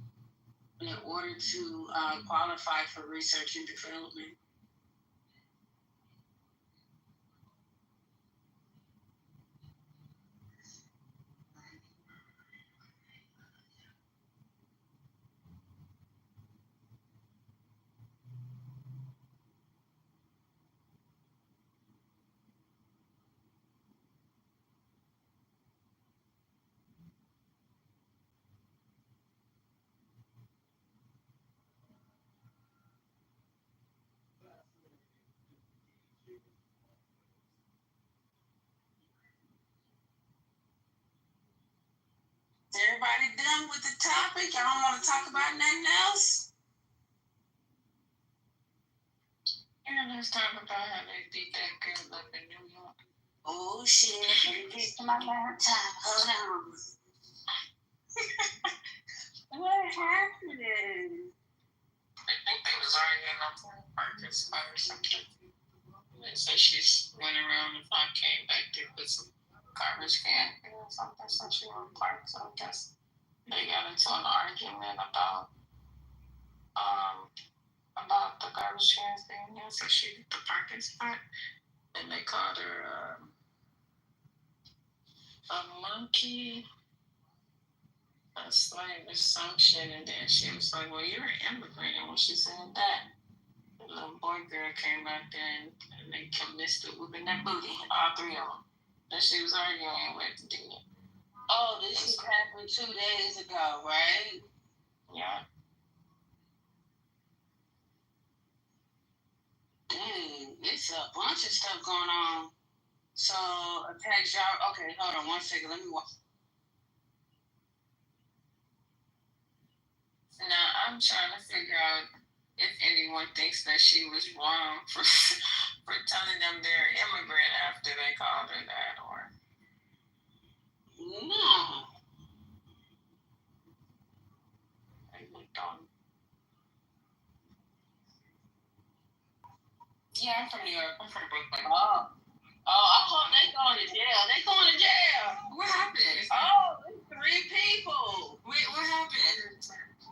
Speaker 19: in order to qualify for research and development. Everybody done with the topic? Y'all don't want to talk about nothing else?
Speaker 16: Yeah, let's talk about how they beat that girl up in New York.
Speaker 19: Oh shit, let me get to my laptop. Hold on. What happened?
Speaker 3: I think they was arguing up on Parker's or something. They said she went around and came back there with some garbage can or something, so she went park. So I guess they got into an argument about the garbage cans being there. So she hit the parking spot, and they called her a monkey, a slight assumption, and then she was like, "Well, you're an immigrant." And when she said that, the little boy girl came back there and they commenced to whipping that booty, all three of them. That she was arguing with the dude.
Speaker 19: Oh, this just happened 2 days ago, right?
Speaker 3: Yeah.
Speaker 19: Dang, it's a bunch of stuff going on. So, attack y'all. Okay, hold on 1 second. Let me walk.
Speaker 3: Now, I'm trying to figure out if anyone thinks that she was wrong for telling them they're immigrant after they called her that, or
Speaker 19: no.
Speaker 3: I looked on. Yeah, I'm from New York. I'm from Brooklyn.
Speaker 19: Oh, Oh, I hope they going to jail. They going to jail.
Speaker 16: What happened?
Speaker 19: Oh, it's 3 people.
Speaker 16: Wait, what happened?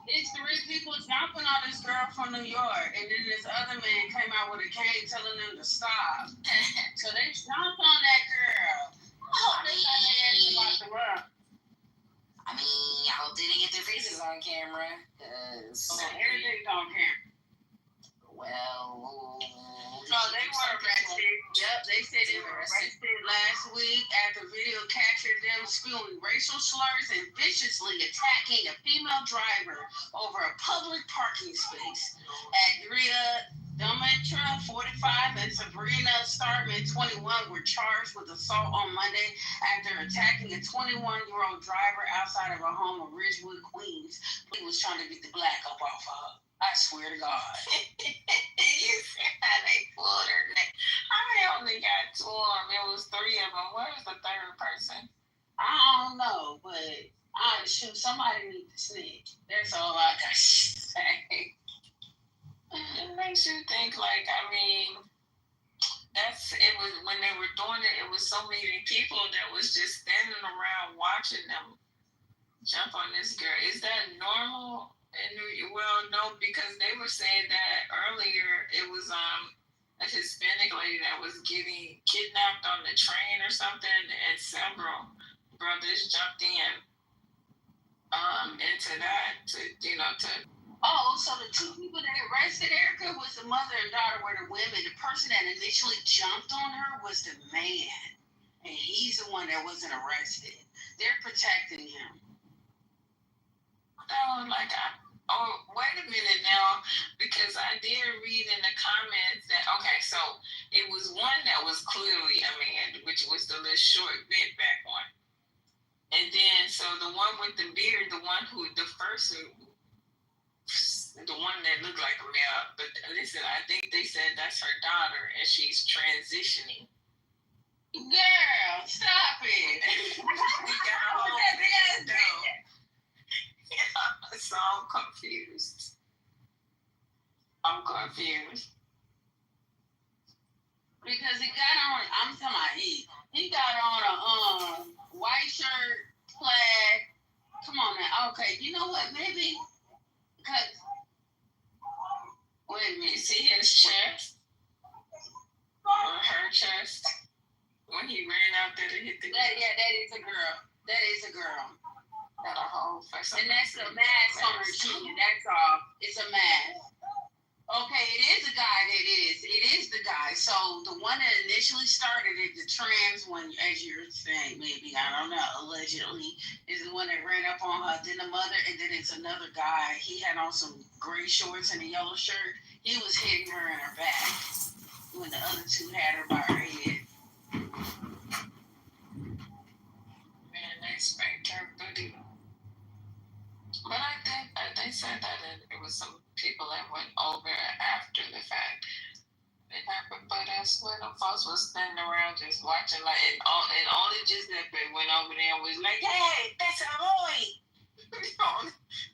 Speaker 19: It's 3 people jumping on this girl from New York, and then this other man came out with a cane telling them to stop. So they jumped on that girl. I hope they got their ass about to run.
Speaker 16: I mean, I hope they didn't get their faces on camera.
Speaker 19: Everything's on camera.
Speaker 16: Well,
Speaker 19: no, they were arrested. Yep, they said they were arrested last week after video captured them spewing racial slurs and viciously attacking a female driver over a public parking space. Adria Domitra, 45, and Sabrina Starman, 21, were charged with assault on Monday after attacking a 21-year-old driver outside of a home in Ridgewood, Queens. He was trying to get the black up off of her. I swear to God.
Speaker 3: You see how they pulled her neck. I only got 2 of them. It was 3 of them. Where's the 3rd person?
Speaker 19: I don't know, but shoot, somebody need to snitch. That's all I got to say.
Speaker 3: It makes you think, like, I mean, it was when they were doing it was so many people that was just standing around watching them jump on this girl. Is that normal? Well, no, because they were saying that earlier it was a Hispanic lady that was getting kidnapped on the train or something, and several brothers jumped into that to.
Speaker 19: Oh, so the 2 people that arrested Erica was the mother and daughter were the women. The person that initially jumped on her was the man, and he's the one that wasn't arrested. They're protecting him.
Speaker 3: Wait a minute now, because I did read in the comments that, okay, so it was one that was clearly a man, which was the little short bent back one. And then, so the one with the beard, the one that looked like a male, but listen, I think they said that's her daughter, and she's transitioning.
Speaker 19: Girl, stop it.
Speaker 3: So I'm confused.
Speaker 19: Because he got on, I'm talking about he got on a white shirt, plaid. Come on now. Okay, you know what? Maybe, because,
Speaker 3: wait a minute, see his chest? Or her chest? When he ran out there to hit the girl.
Speaker 19: That is a girl. That is a girl.
Speaker 3: Got a whole face.
Speaker 19: And that's a mask on her chin. That's all. It's a mask. Okay, it is a guy. It is the guy. So the one that initially started it, the trans one, as you're saying, maybe, I don't know, allegedly, is the one that ran up on her. Then the mother, and then it's another guy. He had on some gray shorts and a yellow shirt. He was hitting her in her back when the other 2 had her by her head.
Speaker 3: Man, they spanked her booty. But I think they said that it was some people that went over after the fact. It happened, but that's when the folks was standing around just watching, like, and only just that they went over there and was like, hey, that's a boy.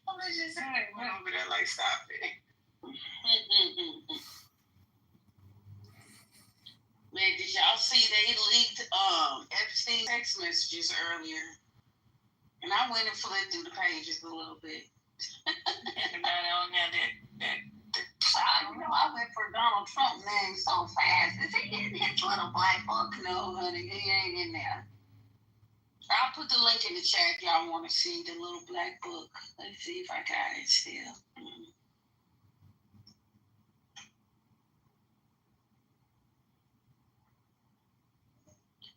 Speaker 3: Only just that went over there like, stop it.
Speaker 19: Man, did y'all see they leaked Epstein text messages earlier? And I went and flipped through the pages a little bit.
Speaker 3: Anybody on there that
Speaker 19: I went for Donald Trump name so fast. Is he in his little black book? No, honey, he ain't in there. I'll put the link in the chat if y'all want to see the little black book. Let's see if I got it still.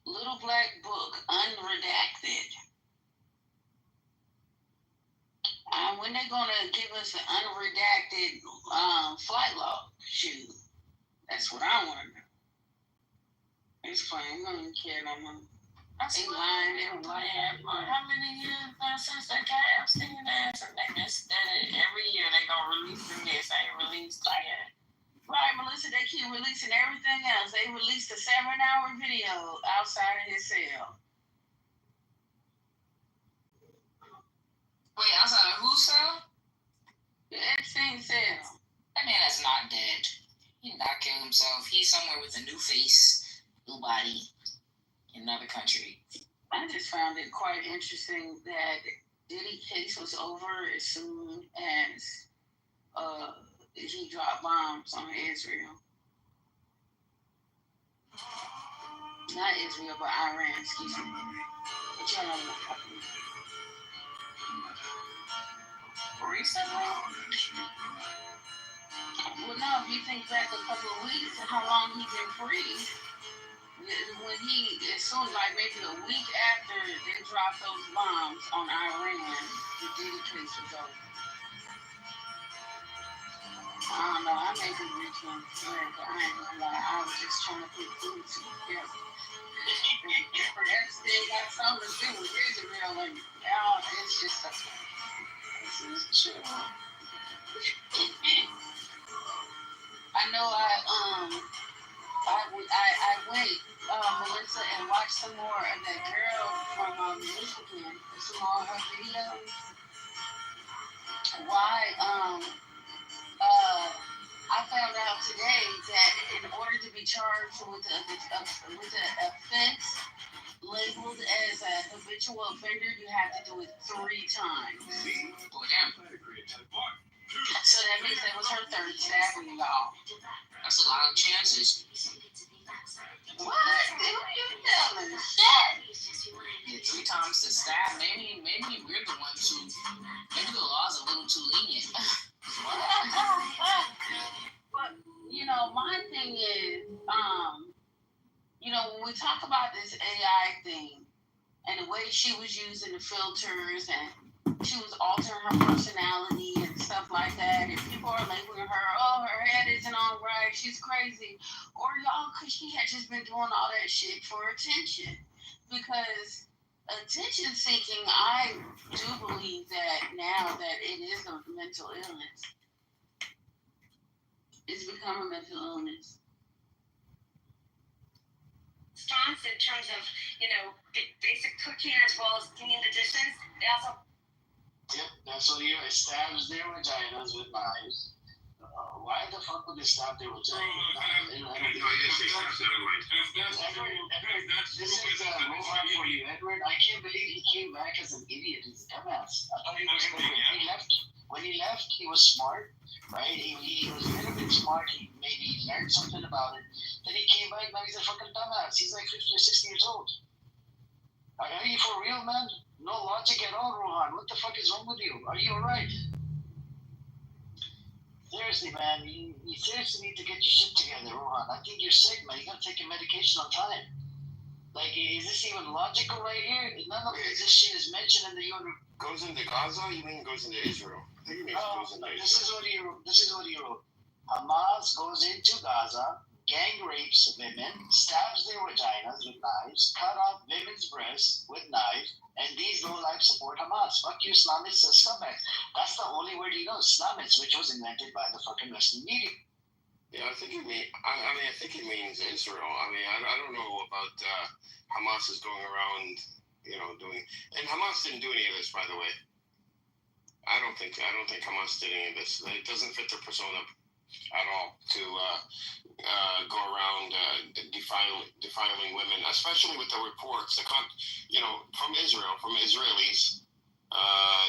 Speaker 19: Little black book, unredacted. When they gonna give us the unredacted flight log? Shoot, that's what I want to know. It's fine. I don't care no more. They lying. They don't lie.
Speaker 3: How many years now since they got Epstein ass? And they missed that every year they gonna release the list. Ain't released yet.
Speaker 19: Right, Melissa, they keep releasing everything else. They released a 7-hour video outside of his cell.
Speaker 16: Wait, outside of whose cell?
Speaker 19: The Epstein cell.
Speaker 16: That man is not dead. He did not kill himself. He's somewhere with a new face. blue body in another country.
Speaker 19: I just found it quite interesting that Diddy case was over as soon as he dropped bombs on Israel. Not Israel, but Iran, excuse me. But you know what happened.
Speaker 16: Recently?
Speaker 19: Well, no, if you think back a couple of weeks and how long he's been free, when he, as soon like maybe a week after they dropped those bombs on Iran, the Diddy case was over. I don't know, I may be reaching America, I ain't gonna lie, I was just trying to put food together. That still got something to do with Israel, and it's just this is true. I know I went, Melissa, and watched some more of that girl from Michigan, some more of her videos. Why, I found out today that in order to be charged with an offense labeled as a habitual offender, you have to do it 3 times.
Speaker 16: Well, damn.
Speaker 19: So that means that was her third stabbing, y'all.
Speaker 16: That's a lot of chances.
Speaker 19: What? Who you telling? Shit.
Speaker 16: Yeah, 3 times to stab. Maybe we're the ones who. Maybe the law's a little too lenient.
Speaker 19: But you know, my thing is, you know, when we talk about this AI thing and the way she was using the filters and she was altering her personality and stuff like that, and people are labeling her, oh, her head isn't all right, she's crazy, or y'all, because she had just been doing all that shit for attention. Because attention seeking, I do believe that now that it is a mental illness. It's become a mental illness.
Speaker 14: Response in terms of, you know, basic cooking as well as cleaning the dishes. They also.
Speaker 8: Yep, that's what you stabs their vaginas with knives. Why the fuck would they stab their vagina with knives? This is Rohan for you, Edward. I can't believe he came back as an idiot. He's a dumbass. I thought he was when he left, he was smart, right? He was a little bit smart. He maybe learned something about it. Then he came back, now he's a fucking dumbass. He's like 50 or 60 years old. Are you for real, man? No logic at all, Rohan. What the fuck is wrong with you? Are you alright? Seriously, man, you seriously need to get your shit together, Rohan. I think you're sick, man. You gotta take your medication on time. Like, is this even logical right here? None of this shit is mentioned in the UN.
Speaker 18: Goes into Gaza? You mean goes into Israel? I think it means goes into Israel.
Speaker 8: This is what he wrote. Hamas goes into Gaza, gang rapes women, stabs their vaginas with knives, cut off women's breasts with knives, and these lowlifes support Hamas. Fuck you, Islamists and scumbags. That's the only word you know, Islamists, which was invented by the fucking Western media.
Speaker 18: Yeah, I think it means. I think it means Israel. I mean, I don't know about Hamas is going around, you know, doing. And Hamas didn't do any of this, by the way. I don't think Hamas did any of this. It doesn't fit their persona at all to go around defiling women, especially with the reports, you know, from Israel, from Israelis.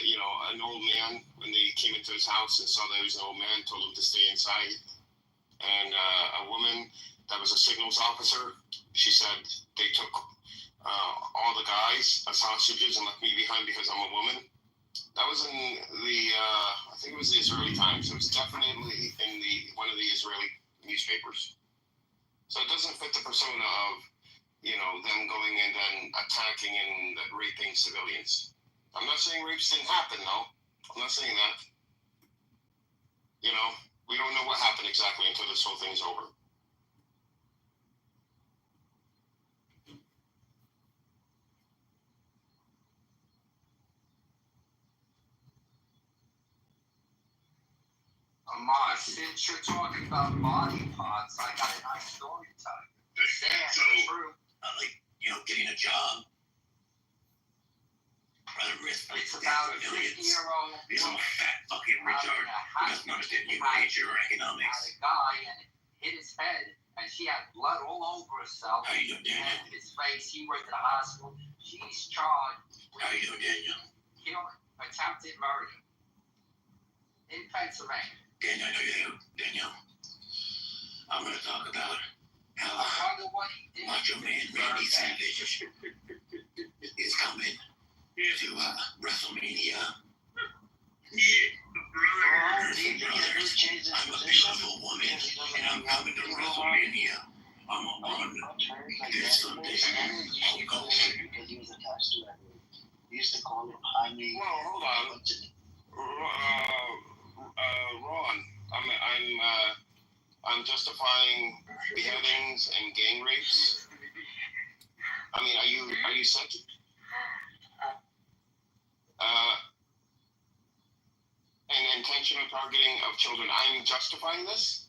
Speaker 18: You know, an old man, when they came into his house and saw there was an old man, told him to stay inside. And a woman that was a signals officer, she said they took all the guys as hostages and left me behind because I'm a woman. That was in the, I think it was the Israeli Times. It was definitely in one of the Israeli newspapers. So it doesn't fit the persona of, you know, them going and then attacking and raping civilians. I'm not saying rapes didn't happen, though. I'm not saying that. You know, we don't know what happened exactly until this whole thing's over.
Speaker 12: Amar, since you're talking about body parts, I got a nice story to tell you.
Speaker 11: Like, you know, getting a job. Rather risk
Speaker 12: It's about a 50-year-old
Speaker 11: These are fat fucking retard who doesn't understand human nature or economics.
Speaker 12: A guy and hit his head and she had blood all over herself.
Speaker 6: How you doing, Daniel?
Speaker 12: And his face. He went to the hospital. She's charged with
Speaker 6: How you doing, Daniel?
Speaker 12: killing, attempted murder in Pennsylvania.
Speaker 6: Daniel, I know you're there. Daniel, I'm going to talk about how Macho Man Randy Savage is coming to WrestleMania. I'm a beautiful woman, and I'm coming to WrestleMania. I'm on this Sunday. Hulk Hogan.
Speaker 8: Because he was attached to that. He used to call him Jaime.
Speaker 18: Well, hold on. Ron, I'm justifying beheadings and gang rapes. I mean, are you sent? And intentional targeting of children. I'm justifying this.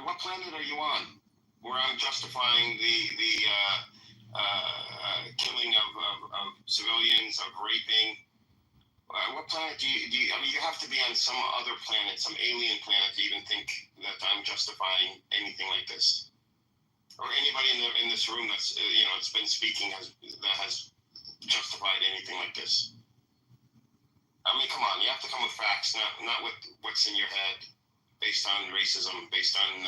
Speaker 18: What planet are you on? Where I'm justifying the killing of civilians, of raping. What planet do you? I mean, you have to be on some other planet, some alien planet, to even think that I'm justifying anything like this. Or anybody in this room that's it's been speaking that has justified anything like this. I mean, come on, you have to come with facts, not with what's in your head, based on racism, based on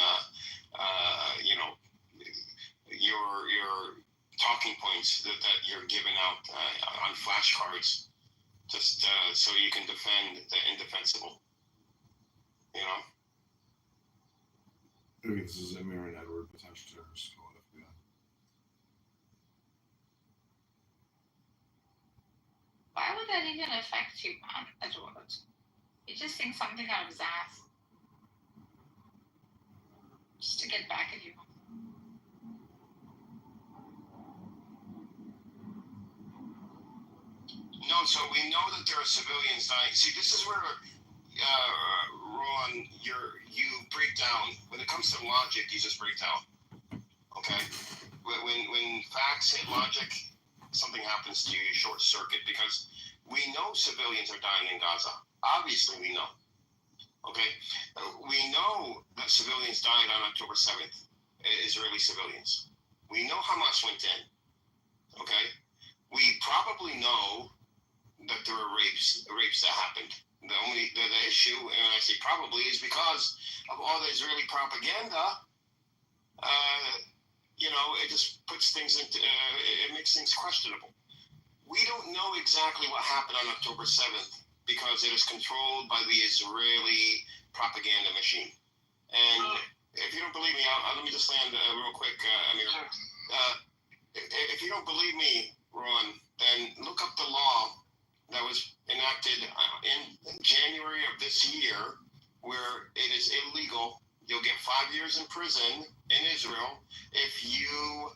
Speaker 18: your talking points that you're giving out on flashcards, just so you can defend the indefensible. You know.
Speaker 22: I mean, this is a Marin Edward potential terrorist. FBI.
Speaker 10: Why would that even affect you, man, Edward? You just think something out of his ass. Just to get back at you.
Speaker 18: No, so we know that there are civilians dying. See, this is where, Ron, you break down. When it comes to logic, you just break down. Okay? When facts hit logic, something happens to you, you short circuit, because we know civilians are dying in Gaza. Obviously, we know. Okay? We know that civilians died on October 7th, Israeli civilians. We know Hamas went in. Okay? We probably know that there were rapes that happened. The issue, and I say probably, is because of all the Israeli propaganda. It just puts things into it makes things questionable. We don't know exactly what happened on October 7th because it is controlled by the Israeli propaganda machine. And if you don't believe me, let me just land real quick, Amir. If you don't believe me, Ron, then look up the law that was enacted in January of this year, where it is illegal. You'll get 5 years in prison in Israel if you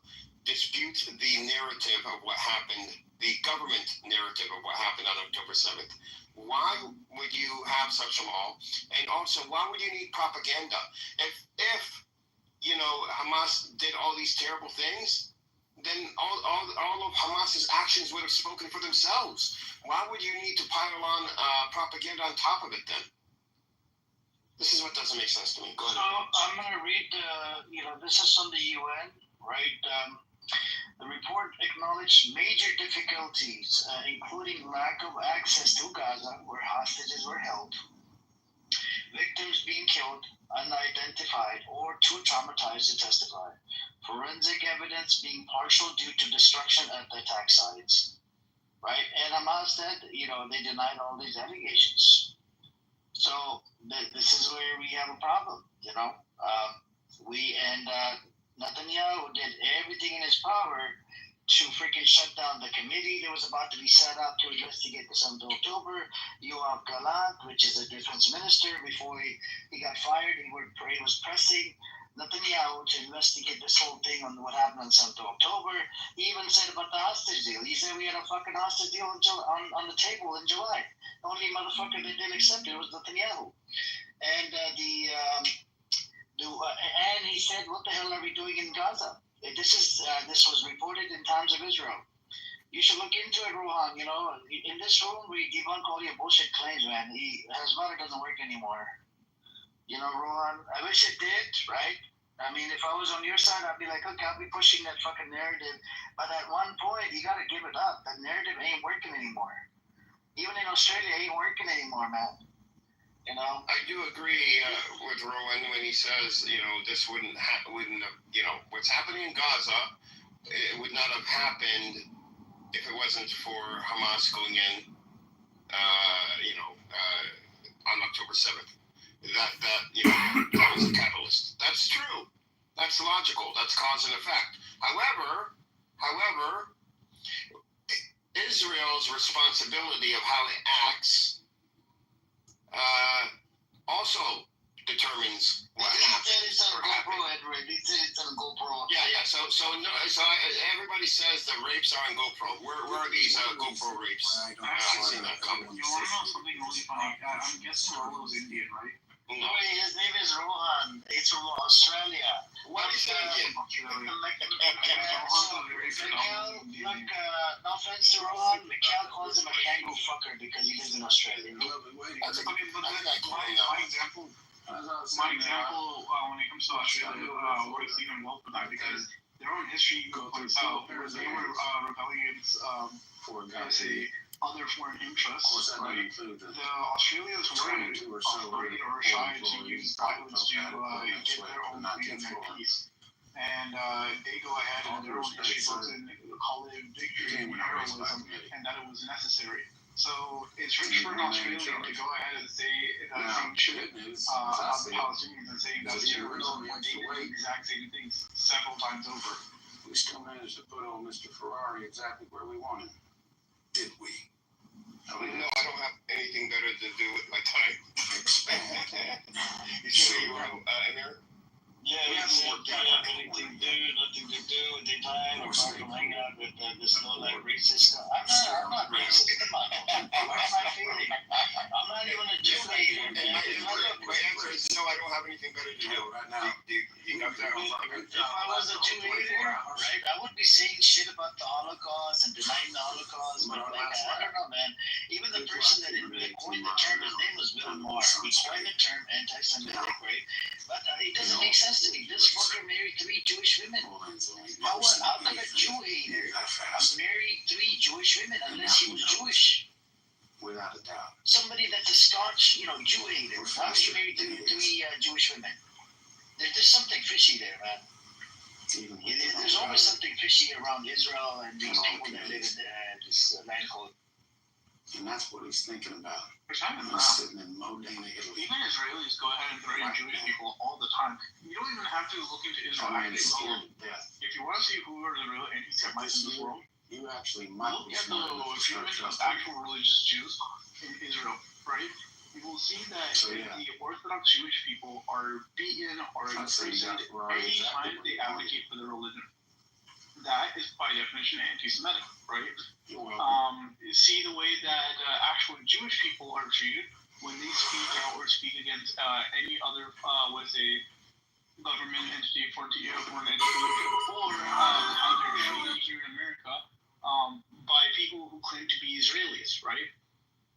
Speaker 18: dispute the narrative of what happened, the government narrative of what happened on October 7th. Why would you have such a law? And also, why would you need propaganda? If Hamas did all these terrible things, then all of Hamas's actions would have spoken for themselves. Why would you need to pile on propaganda on top of it then? This is what doesn't make sense to me. Go ahead.
Speaker 8: I'm going to read, this is from the UN, right? The report acknowledged major difficulties, including lack of access to Gaza, where hostages were held, victims being killed, unidentified, or too traumatized to testify, forensic evidence being partial due to destruction at the attack sites, right? And Hamas said, they denied all these allegations. So this is where we have a problem, Netanyahu did everything in his power to freaking shut down the committee that was about to be set up to investigate the 7th of October. Yoav Gallant, which is a defense minister, before he got fired, he was pressing Netanyahu to investigate this whole thing on what happened on 7th of October. He even said about the hostage deal. He said we had a fucking hostage deal on the table in July. The only motherfucker that didn't accept it was Netanyahu. And and he said, what the hell are we doing in Gaza? This was reported in Times of Israel. You should look into it, Rohan. In this room, we debunk all your bullshit claims, man. Hezbollah doesn't work anymore. Rohan, I wish it did, right?
Speaker 1: I mean, if I was on your side, I'd be like, okay, I'll be pushing that fucking narrative. But at one point, you gotta give it up. That narrative ain't working anymore. Even in Australia, it ain't working anymore, man. You know?
Speaker 11: I do agree with Rowan when he says, this wouldn't have, what's happening in Gaza, it would not have happened if it wasn't for Hamas going in, on October 7th. That was the catalyst. That's true. That's logical. That's cause and effect. However, Israel's responsibility of how it acts also determines what happens.
Speaker 1: It's on GoPro, Edward. It's on GoPro.
Speaker 11: Yeah. So everybody says the rapes are on GoPro. Where are these GoPro rapes? I haven't seen that coming.
Speaker 2: You want to know something really funny? I'm guessing Rolo's Indian, right?
Speaker 1: No, his name is Rohan. He's from Australia.
Speaker 11: What is Indian?
Speaker 1: No offense to Rohan, Mikhail calls him a kangaroo fucker because he lives in Australia.
Speaker 2: My example, when it comes to Australia, works even well for that because their own history points out where they were rebelling against, other foreign interests. Right? The Australians weren't afraid or shy to use violence to get their own freedom and peace. And they go ahead and their own history books and call it victory and heroism, and that it was necessary. So it's rich for an Australian to go ahead and say that same shit about the Palestinians and saying that's terrorism when they did the exact same things several times over.
Speaker 6: We still managed to put old Mr. Ferrari exactly where we wanted him. Did we?
Speaker 11: No, I don't have anything better to do with my time. You sure you were, Amir?
Speaker 1: Yeah, he said they have anything to do with the time, apart from hanging out with this low-life racist stuff. I'm not racist. Come on. What's my feeling? I'm not even a Jew hater.
Speaker 11: My answer is no, I don't have anything better to do right now.
Speaker 1: If I was a Jew hater, right, I would be saying shit about the Holocaust and denying the Holocaust, but like, I don't know, man. Even the person that coined the term, his name was Bill Maher. He coined the term anti-Semitic, right? But it doesn't make sense to me. This fucker married 3 Jewish women. How could a Jew hater marry 3 Jewish women unless he was Jewish?
Speaker 6: Without a doubt.
Speaker 1: Somebody that's a staunch, Jew hater. How could you marry 3 Jewish women? There's something fishy there, man. There's always something fishy around Israel and these people that live in this land called.
Speaker 6: And that's what he's thinking about.
Speaker 2: He's
Speaker 6: sitting in Modena, Italy.
Speaker 2: Even Israelis go ahead and threaten Jewish people all the time. You don't even have to look into Israel. If you want to see who are the real anti-Semites in this world,
Speaker 6: you actually might
Speaker 2: look at if you look at actual religious Jews in Israel, right? You will see that the Orthodox Jewish people are beaten or imprisoned any time they advocate for their religion. That is by definition anti-Semitic, right? See the way that actual Jewish people are treated when they speak out or speak against any other, government entity, foreign entity, or either here in America, by people who claim to be Israelis, right?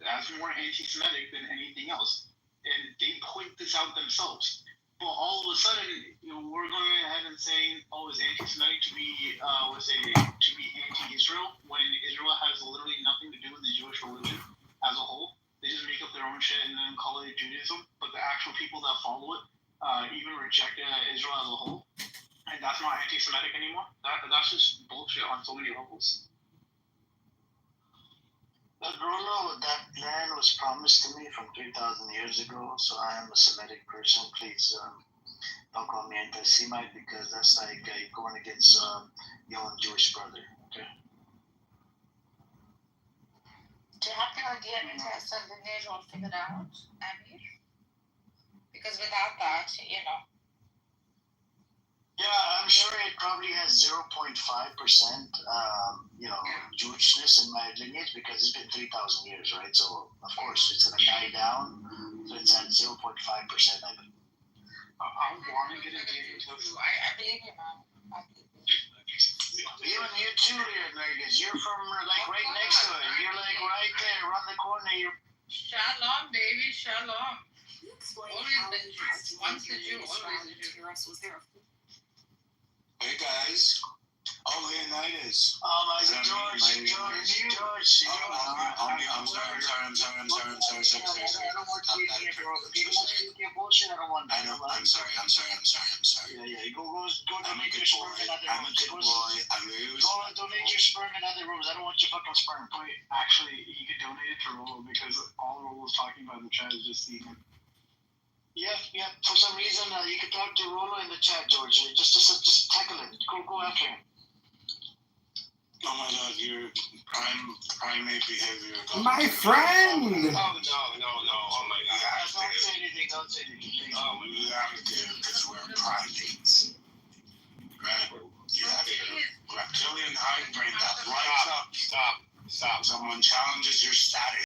Speaker 2: That's more anti-Semitic than anything else, and they point this out themselves. But all of a sudden, we're going ahead and saying, "Oh, it's anti-Semitic to be, anti-Israel," when Israel has literally nothing to do with the Jewish religion as a whole. They just make up their own shit and then call it Judaism. But the actual people that follow it even reject Israel as a whole, and that's not anti-Semitic anymore. That's just bullshit on so many levels.
Speaker 1: But Bruno, that land was promised to me from 3,000 years ago, so I am a Semitic person. Please don't call me anti-Semite because that's like going against your own Jewish brother. Okay.
Speaker 10: Do you have your DNA test and lineage all figured out, Amir? Because without that,
Speaker 1: Yeah, I'm sure it probably has 0.5%, Jewishness in my lineage because it's been 3,000 years, right? So, of course, it's going to die down. So it's at 0.5%, I think.
Speaker 2: I want to get a DNA test.
Speaker 10: I believe you, man.
Speaker 1: Even you too, Leonidas. You're from, right next to it. You're, right there, around the corner.
Speaker 10: Shalom, baby, shalom. Always been Jew. Once a Jew, always a Jew.
Speaker 6: Leonidas? Oh, Leonidas.
Speaker 8: I said George.
Speaker 6: I'm sorry.
Speaker 8: Yeah. Go donate your sperm in other rooms. Go donate your sperm in other rooms. I don't want your fucking sperm.
Speaker 15: Wait, actually, he could donate it to Rolo because all Rolo's talking about in the chat is just semen.
Speaker 8: Yeah. For some reason, you can talk to Rolo in the chat, George. Just tackle it. Go after him.
Speaker 6: Oh my God, you're primate behavior.
Speaker 22: My friend!
Speaker 5: Oh, no. Oh my God.
Speaker 8: Don't say anything.
Speaker 6: Oh, we have to because we're primates. Right? You have to reptilian high brain that lights up.
Speaker 5: Stop.
Speaker 6: Someone challenges your status.